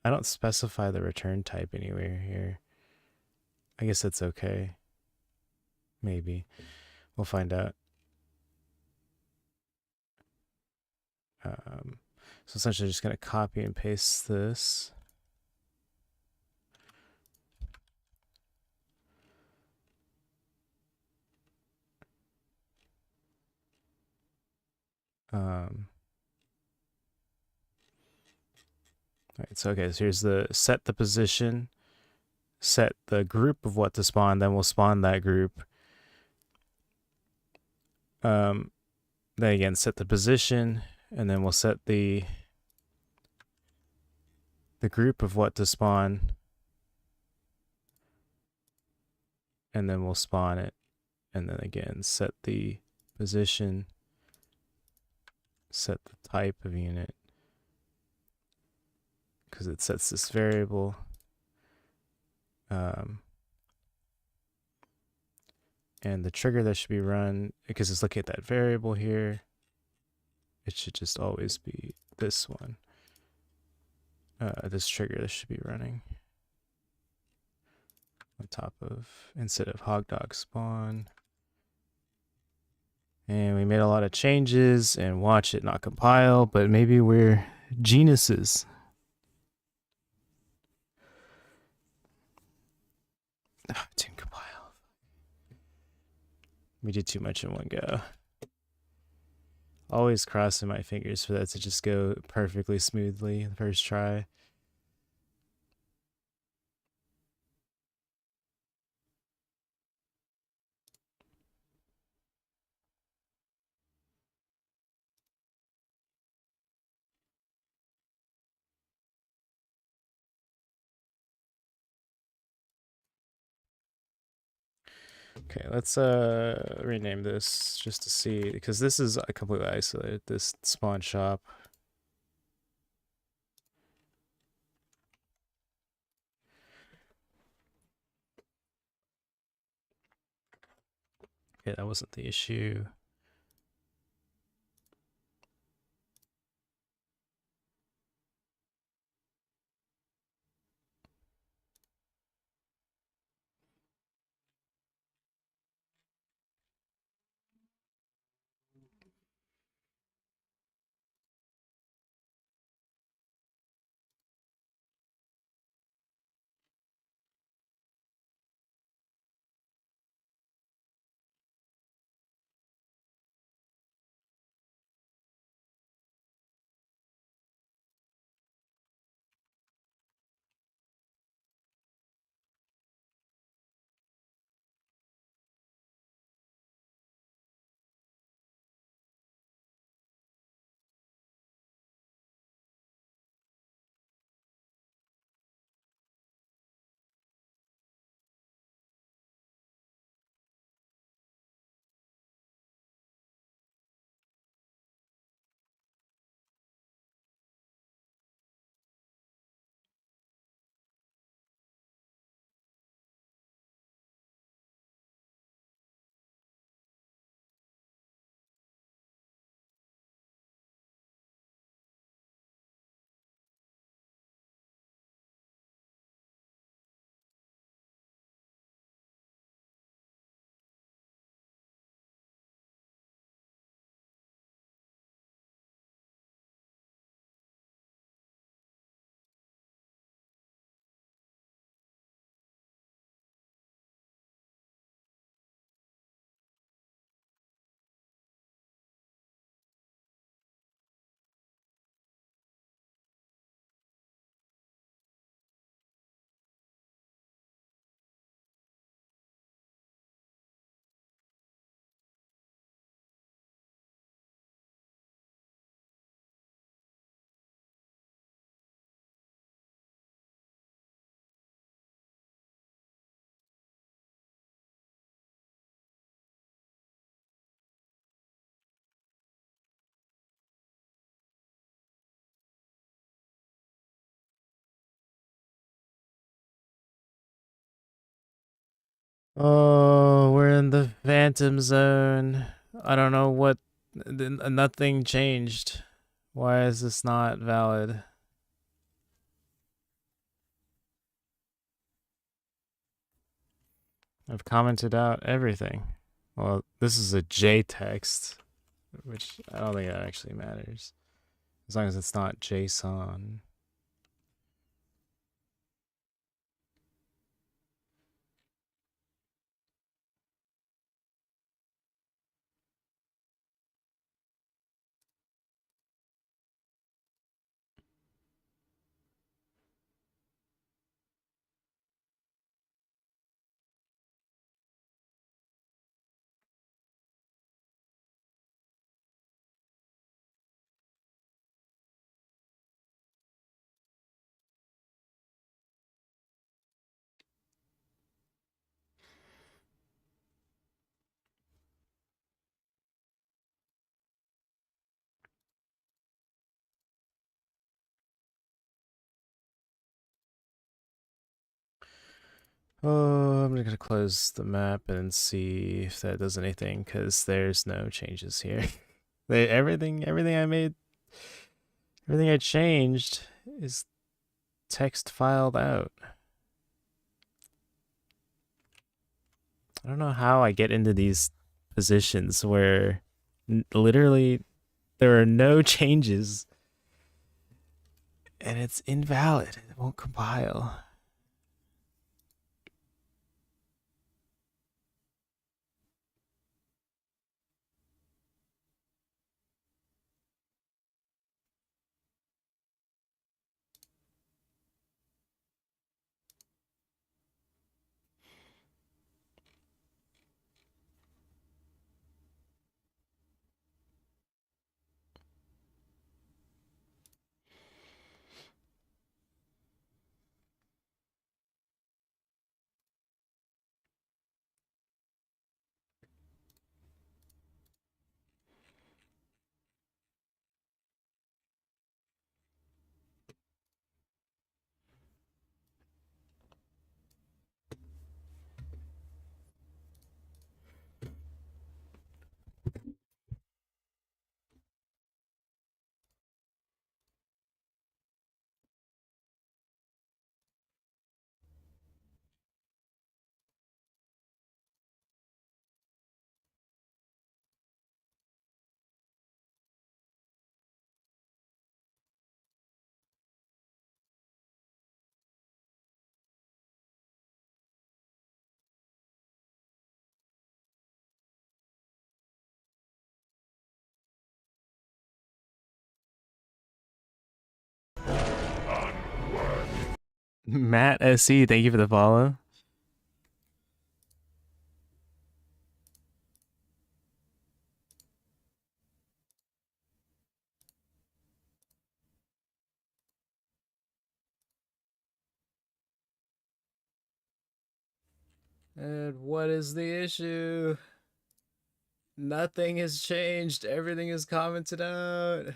don't specify the return type anywhere here. I guess that's okay. Maybe. We'll find out. So essentially just going to copy and paste this. Alright, so okay, so here's the set the position, set the group of what to spawn, then we'll spawn that group. Then again, set the position, and then we'll set the group of what to spawn, and then we'll spawn it, and then again set the position, set the type of unit, because it sets this variable. And the trigger that should be run, because it's looking at that variable here, it should just always be this one. This trigger that should be running on top of, instead of hogdog spawn. And we made a lot of changes, and watch it not compile, but maybe we're geniuses. Oh, it didn't compile. We did too much in one go. Always crossing my fingers for that to just go perfectly smoothly the first try. Okay, let's rename this just to see, because this is completely isolated, this spawn shop. Okay, that wasn't the issue. Oh, we're in the Phantom Zone. I don't know what... Nothing changed. Why is this not valid? I've commented out everything. Well, this is a J text, which I don't think that actually matters. As long as it's not JSON. Oh, I'm just gonna close the map and see if that does anything, because there's no changes here. Everything I made, everything I changed is text filed out. I don't know how I get into these positions where literally there are no changes and it's invalid. It won't compile. Matt SC, thank you for the follow. And what is the issue? Nothing has changed. Everything is commented out.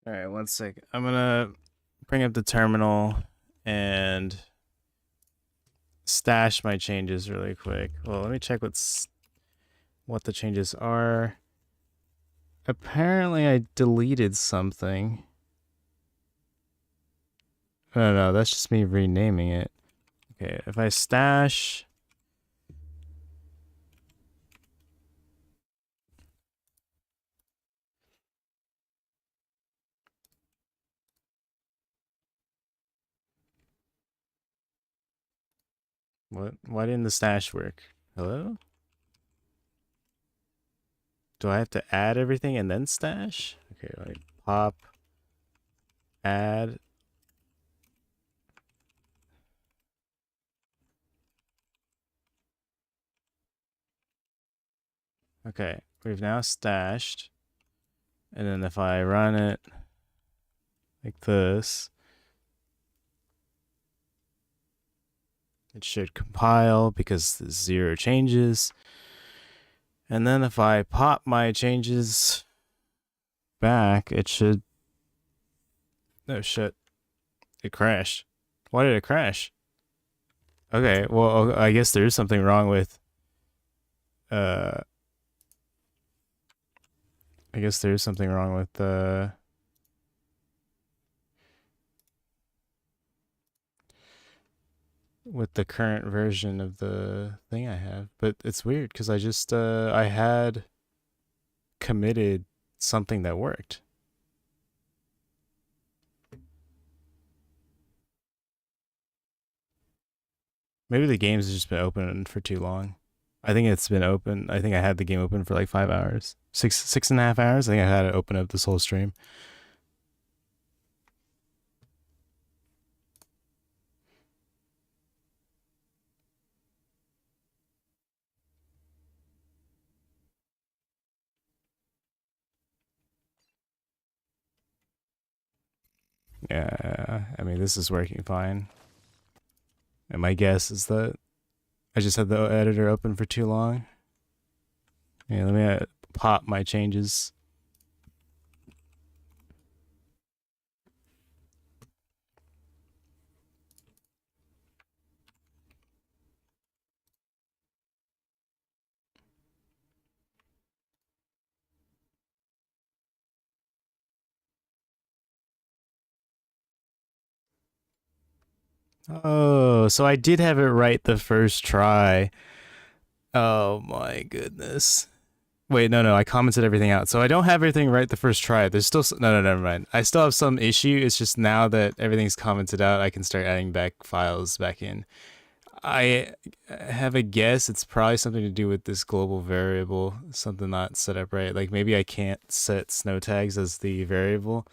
All right, one sec. I'm gonna bring up the terminal and stash my changes really quick. Well, let me check what the changes are. Apparently, I deleted something. No, that's just me renaming it. Okay, if I stash. What? Why didn't the stash work? Hello? Do I have to add everything and then stash? Okay, let me pop, add. Okay, we've now stashed. And then if I run it like this, it should compile because there's 0 changes. And then if I pop my changes back, it should... Oh shit. It crashed. Why did it crash? Okay, well, I guess there is something wrong with... I guess there is something wrong with the current version of the thing I have. But it's weird because I just I had committed something that worked. Maybe the game's just been open for too long. I think it's been open. I think I had the game open for like 5 hours. 6.5 hours. I think I had it open up this whole stream. Yeah, I mean, this is working fine. And my guess is that I just had the editor open for too long. Yeah, let me pop my changes. Oh, so I did have it right the first try. Oh my goodness. Wait, no, I commented everything out. So I don't have everything right the first try. There's still no, never mind. I still have some issue. It's just now that everything's commented out, I can start adding back files back in. I have a guess it's probably something to do with this global variable, something not set up right. Like maybe I can't set snow tags as the variable.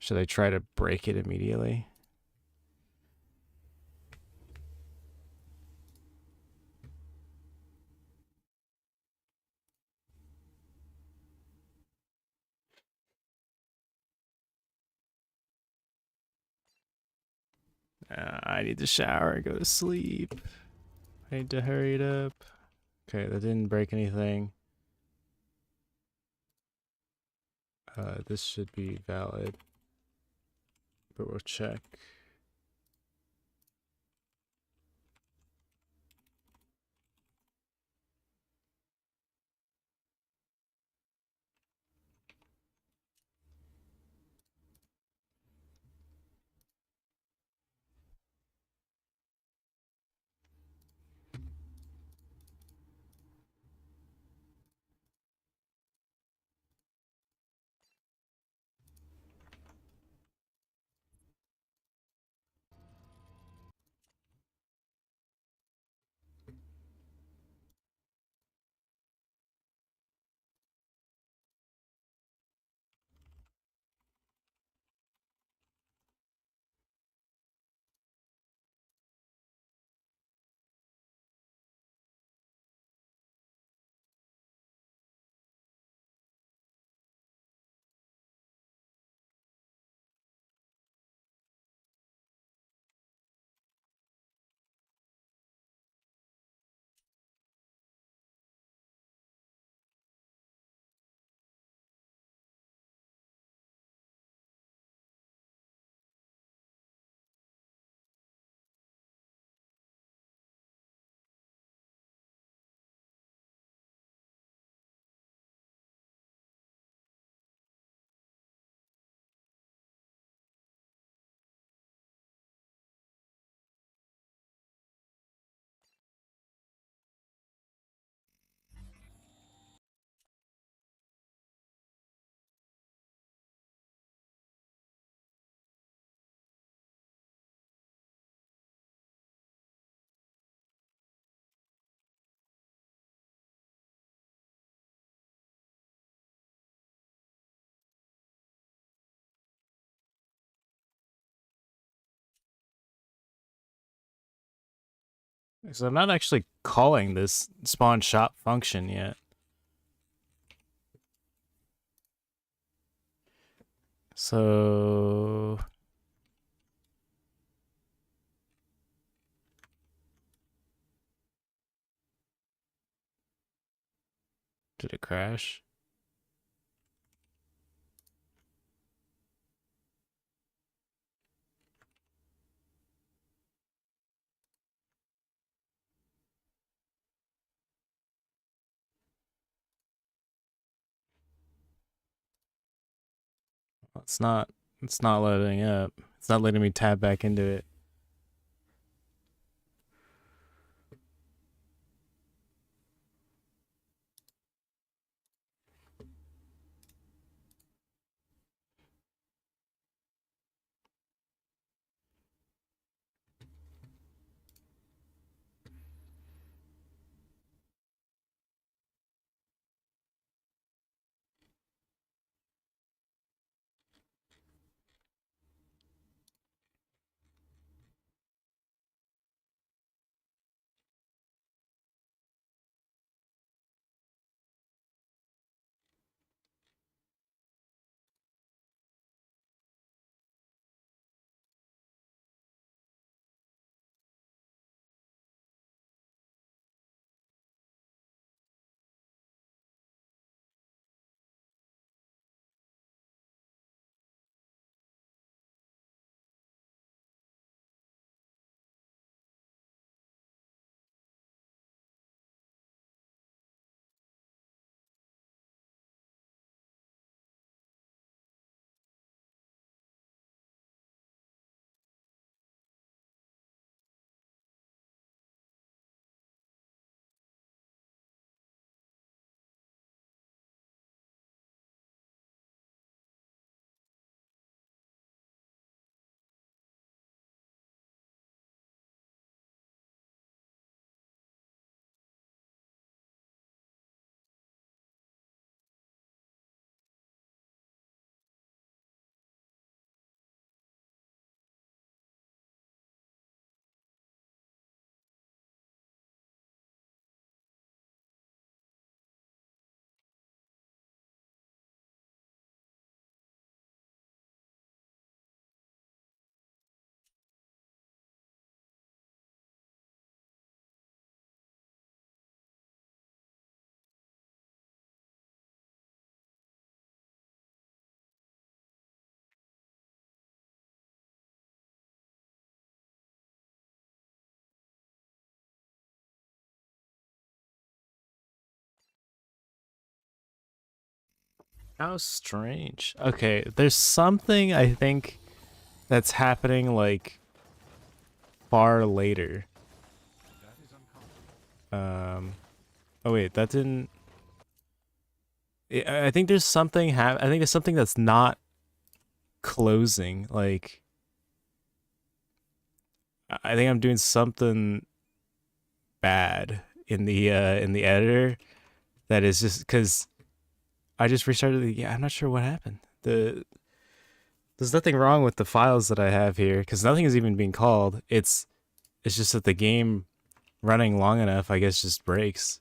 Should I try to break it immediately? I need to shower and go to sleep. I need to hurry it up. Okay, that didn't break anything. This should be valid, but we'll check. So I'm not actually calling this spawn shop function yet. So did it crash? It's not loading up. It's not letting me tab back into it. How strange. Okay, there's something I think that's happening like far later. That is uncomfortable. Oh wait, that didn't. I think there's something. I think there's something that's not closing. Like, I think I'm doing something bad in the editor. That is just because I just restarted the. Yeah, I'm not sure what happened. There's nothing wrong with the files that I have here because nothing is even being called. It's just that the game running long enough, I guess, just breaks.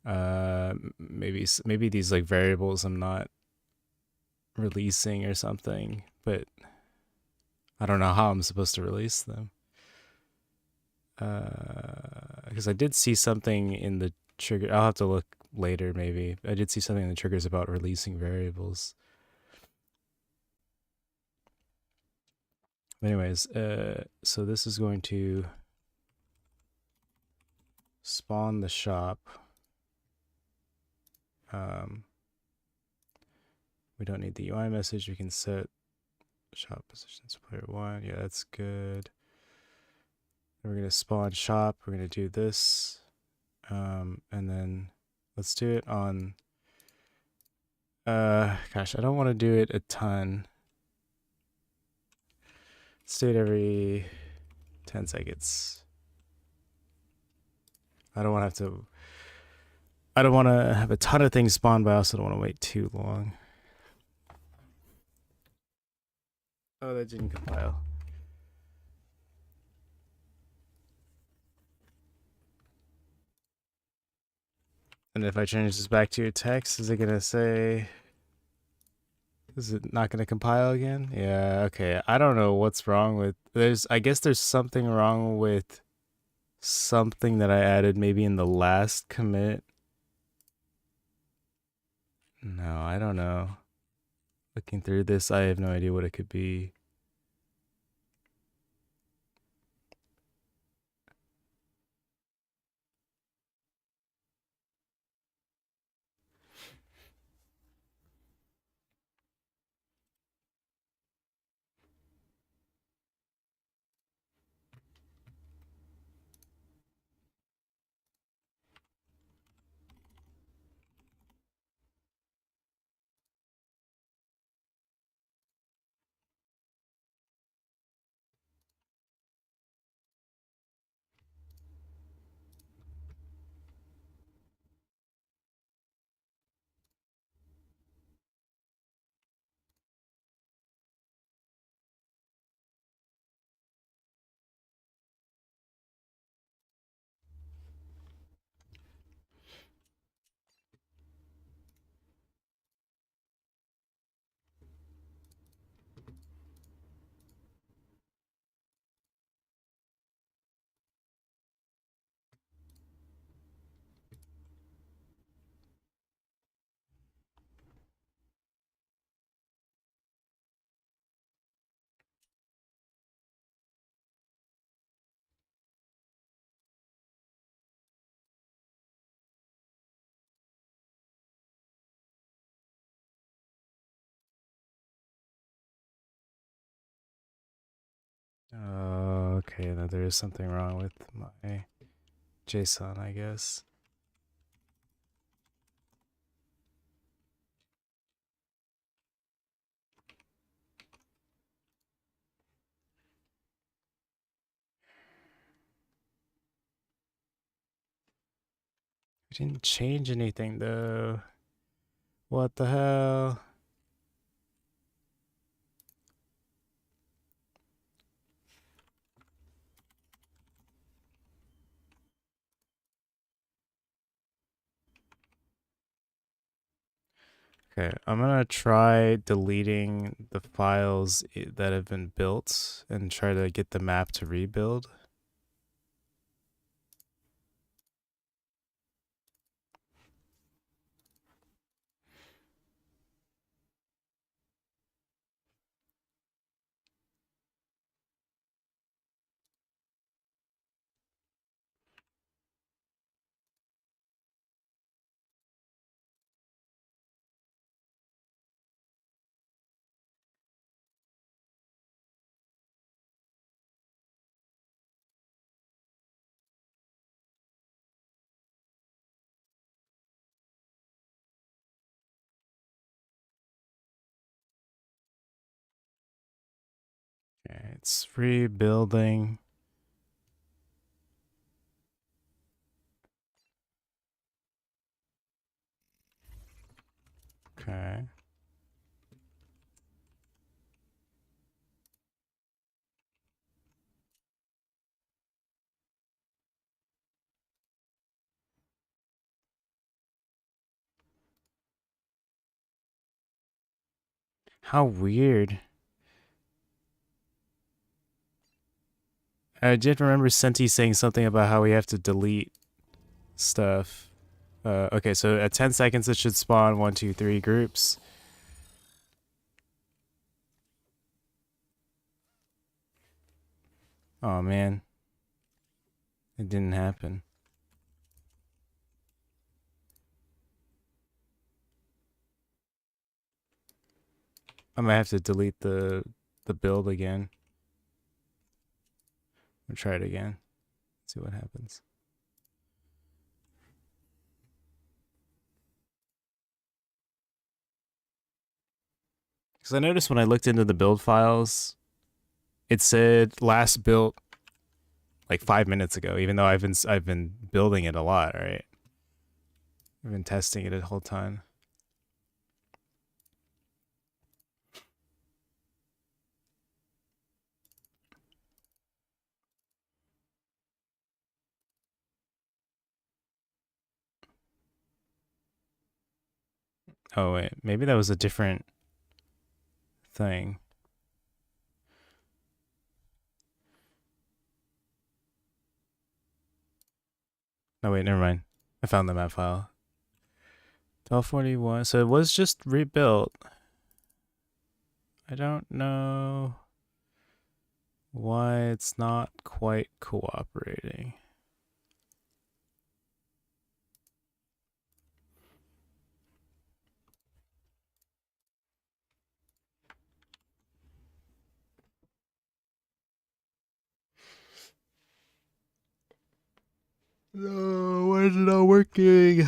Maybe these like variables I'm not releasing or something, but I don't know how I'm supposed to release them. Because I did see something in the trigger. I'll have to look later maybe. I did see something in the triggers about releasing variables. Anyways, so this is going to spawn the shop. We don't need the UI message. We can set shop positions to player 1. Yeah, that's good. We're going to spawn shop. We're going to do this. And then let's do it on... gosh, I don't want to do it a ton. Let's do it every 10 seconds. I don't want to have a ton of things spawn, but I also don't want to wait too long. Oh, that didn't compile. And if I change this back to your text, is it gonna say? Is it not gonna compile again? Yeah. Okay. I don't know what's wrong with. I guess there's something wrong with something that I added maybe in the last commit. No, I don't know. Looking through this, I have no idea what it could be. Okay, now there is something wrong with my JSON, I guess. I didn't change anything though. What the hell? Okay, I'm gonna try deleting the files that have been built and try to get the map to rebuild. Okay, it's rebuilding. Okay. How weird. I did remember Senti saying something about how we have to delete stuff. Okay, so at 10 seconds it should spawn 1, 2, 3 groups. Oh man. It didn't happen. I might have to delete the build again. We'll try it again. See what happens. Because I noticed when I looked into the build files, it said last built like 5 minutes ago, even though I've been building it a lot, right? I've been testing it the whole time. Oh wait, maybe that was a different thing. No wait, never mind. I found the map file. 1241. So it was just rebuilt. I don't know why it's not quite cooperating. No, why is it not working?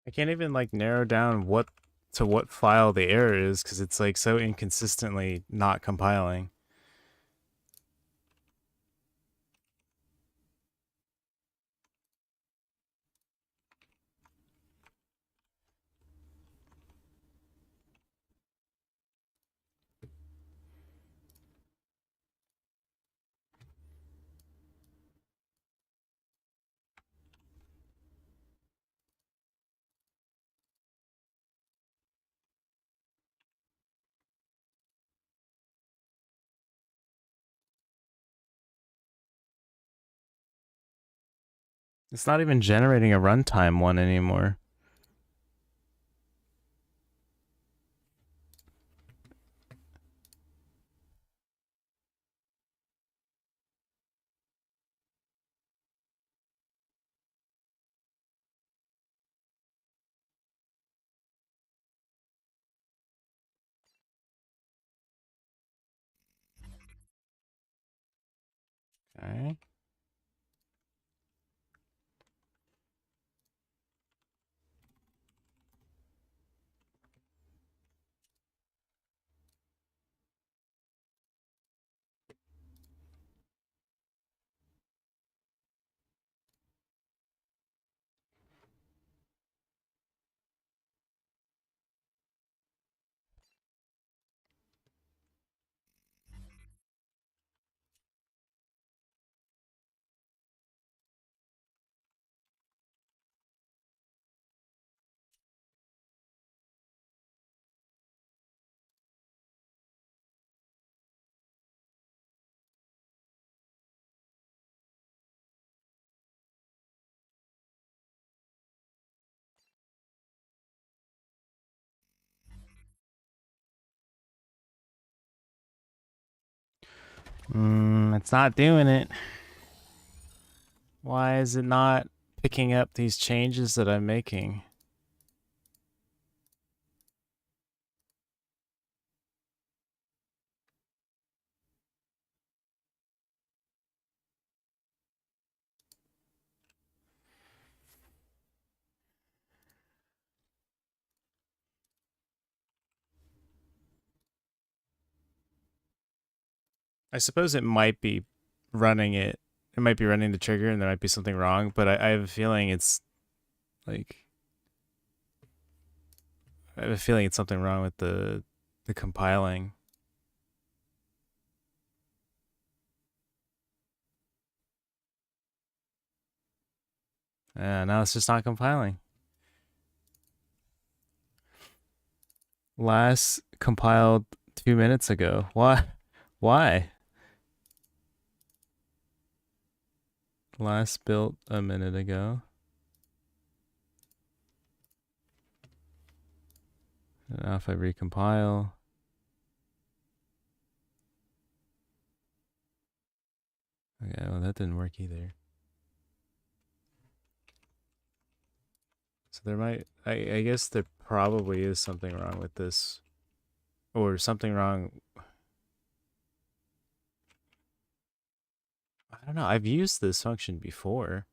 I can't even like narrow down what file the error is because it's like so inconsistently not compiling. It's not even generating a runtime one anymore. Okay. It's not doing it. Why is it not picking up these changes that I'm making? I suppose it might be running it. It might be running the trigger, and there might be something wrong. But I have a feeling it's like I have a feeling it's something wrong with the compiling. Now it's just not compiling. Last compiled 2 minutes ago. Why? Why? Last built a minute ago. And now if I recompile. Okay, well that didn't work either. So there might, I guess there probably is something wrong with this. Or something wrong. I don't know, I've used this function before.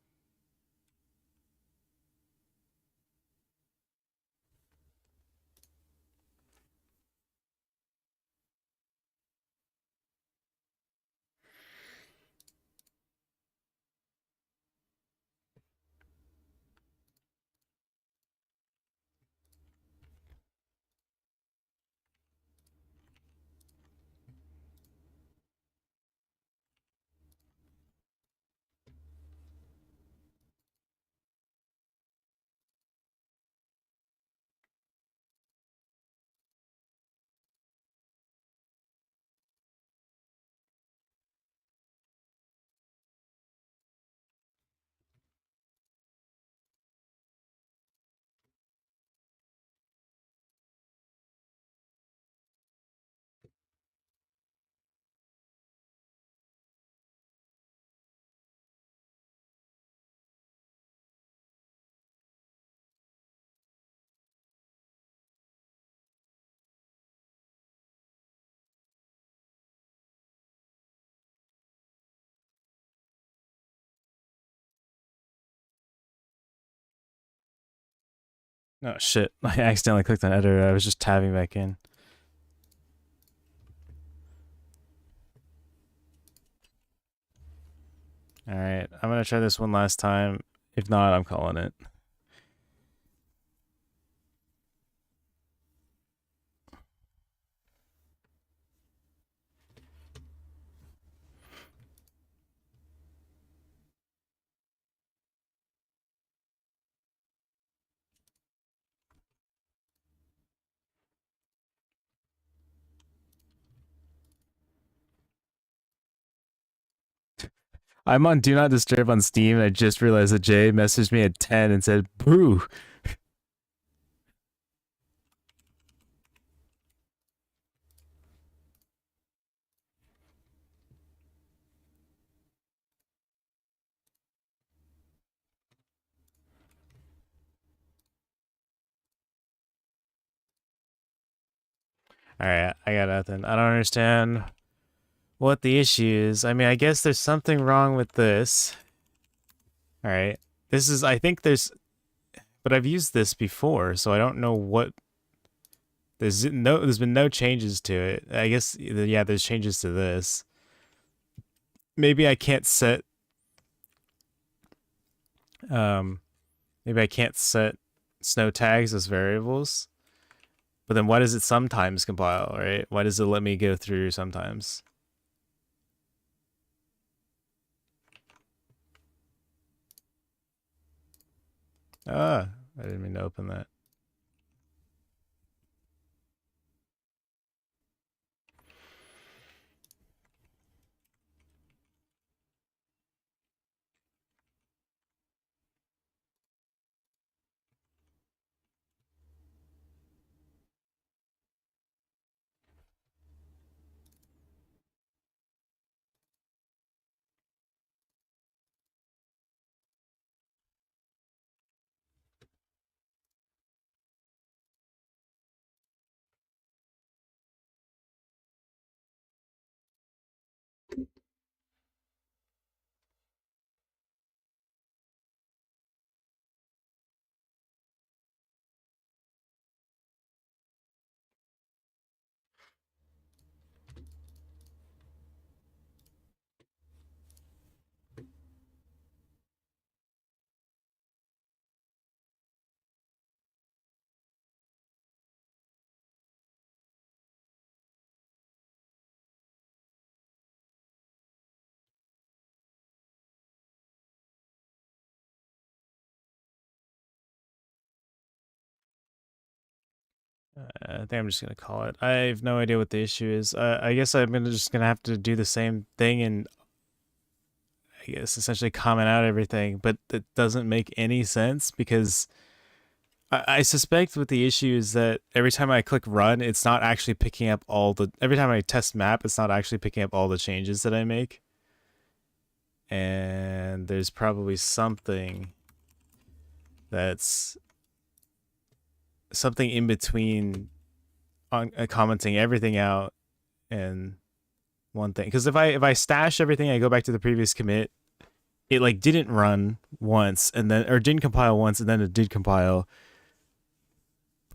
Oh shit, I accidentally clicked on editor. I was just tabbing back in. Alright, I'm gonna try this one last time. If not, I'm calling it. I'm on Do Not Disturb on Steam, and I just realized that Jay messaged me at 10 and said, "Boo." Alright, I got nothing. I don't understand what the issue is. I mean, I guess there's something wrong with this. Alright. This is, I think there's, but I've used this before, so I don't know what, there's been no changes to it. I guess, yeah, there's changes to this. Maybe I can't set, maybe I can't set snow tags as variables. But then why does it sometimes compile, right? Why does it let me go through sometimes? Ah, I didn't mean to open that. I think I'm just gonna call it. I have no idea what the issue is. I guess I'm just gonna have to do the same thing and I guess essentially comment out everything, but that doesn't make any sense because I suspect what the issue is that every time I click run, it's not actually picking up all the. Every time I test map, it's not actually picking up all the changes that I make. And there's probably something that's something in between on commenting everything out and one thing. Because if I stash everything, I go back to the previous commit. It like didn't run once and then or didn't compile once and then it did compile.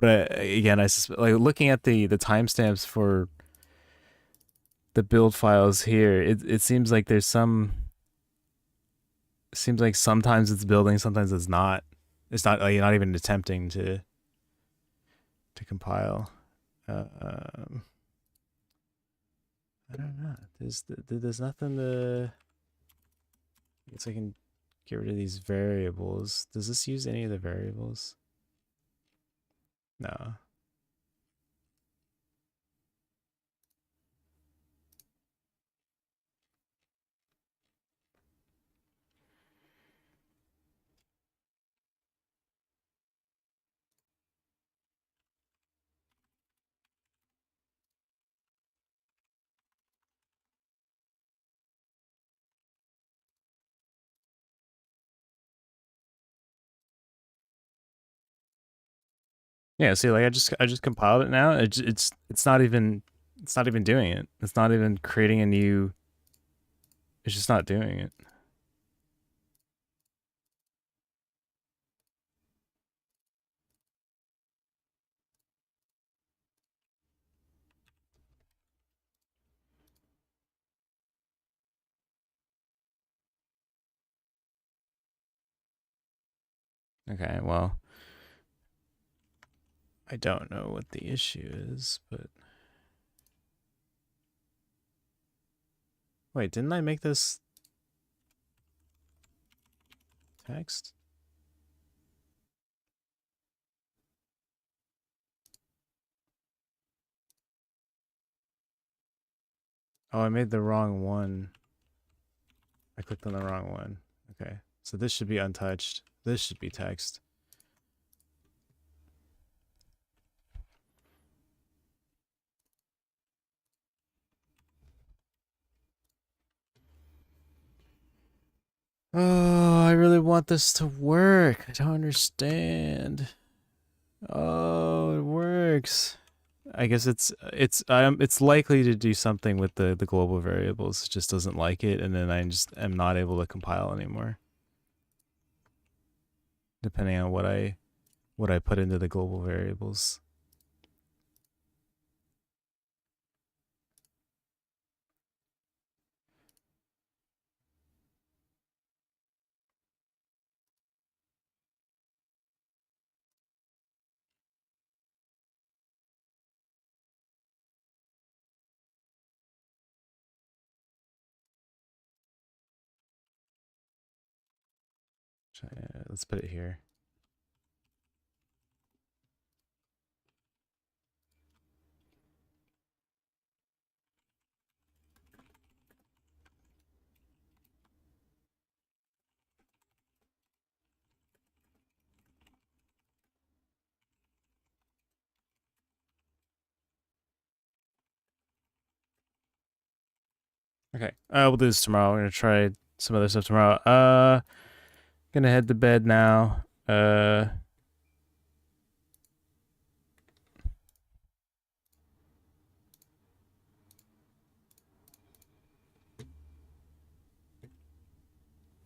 But again, I suspect, like looking at the timestamps for the build files here, it seems like there's some. It seems like sometimes it's building, sometimes it's not. It's not like you're not even attempting to compile. I don't know. There's nothing to. I guess I can get rid of these variables. Does this use any of the variables? No. Yeah, see, like I just compiled it now. It's not even doing it. It's not even creating a new. It's just not doing it. Okay, well, I don't know what the issue is, but wait, didn't I make this text? Oh, I made the wrong one. I clicked on the wrong one. Okay, so this should be untouched. This should be text. Oh, I really want this to work. I don't understand. Oh, it works. I guess it's likely to do something with the global variables. It just doesn't like it, and then I just am not able to compile anymore. Depending on what I put into the global variables. Let's put it here. Okay. We'll do this tomorrow. We're gonna try some other stuff tomorrow. Gonna head to bed now. Let's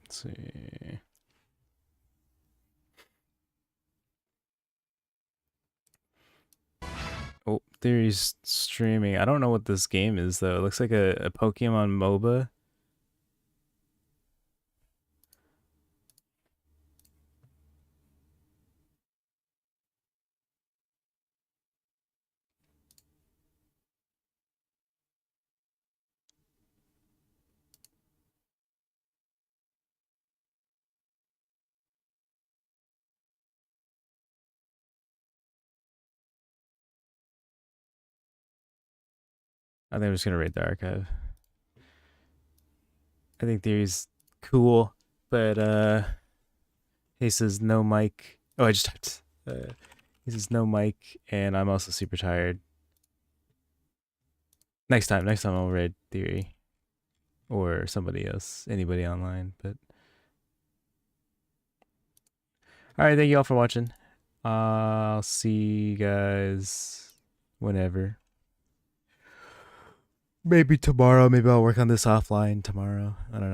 see. Oh, Theory's streaming. I don't know what this game is though. It looks like a Pokemon MOBA. I think I'm just gonna raid the archive. I think theory's cool, but he says no mic. Oh, I just typed. He says no mic, and I'm also super tired. Next time I'll raid theory, or somebody else, anybody online. But all right, thank you all for watching. I'll see you guys whenever. Maybe tomorrow. Maybe I'll work on this offline tomorrow. I don't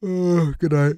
know. Good night.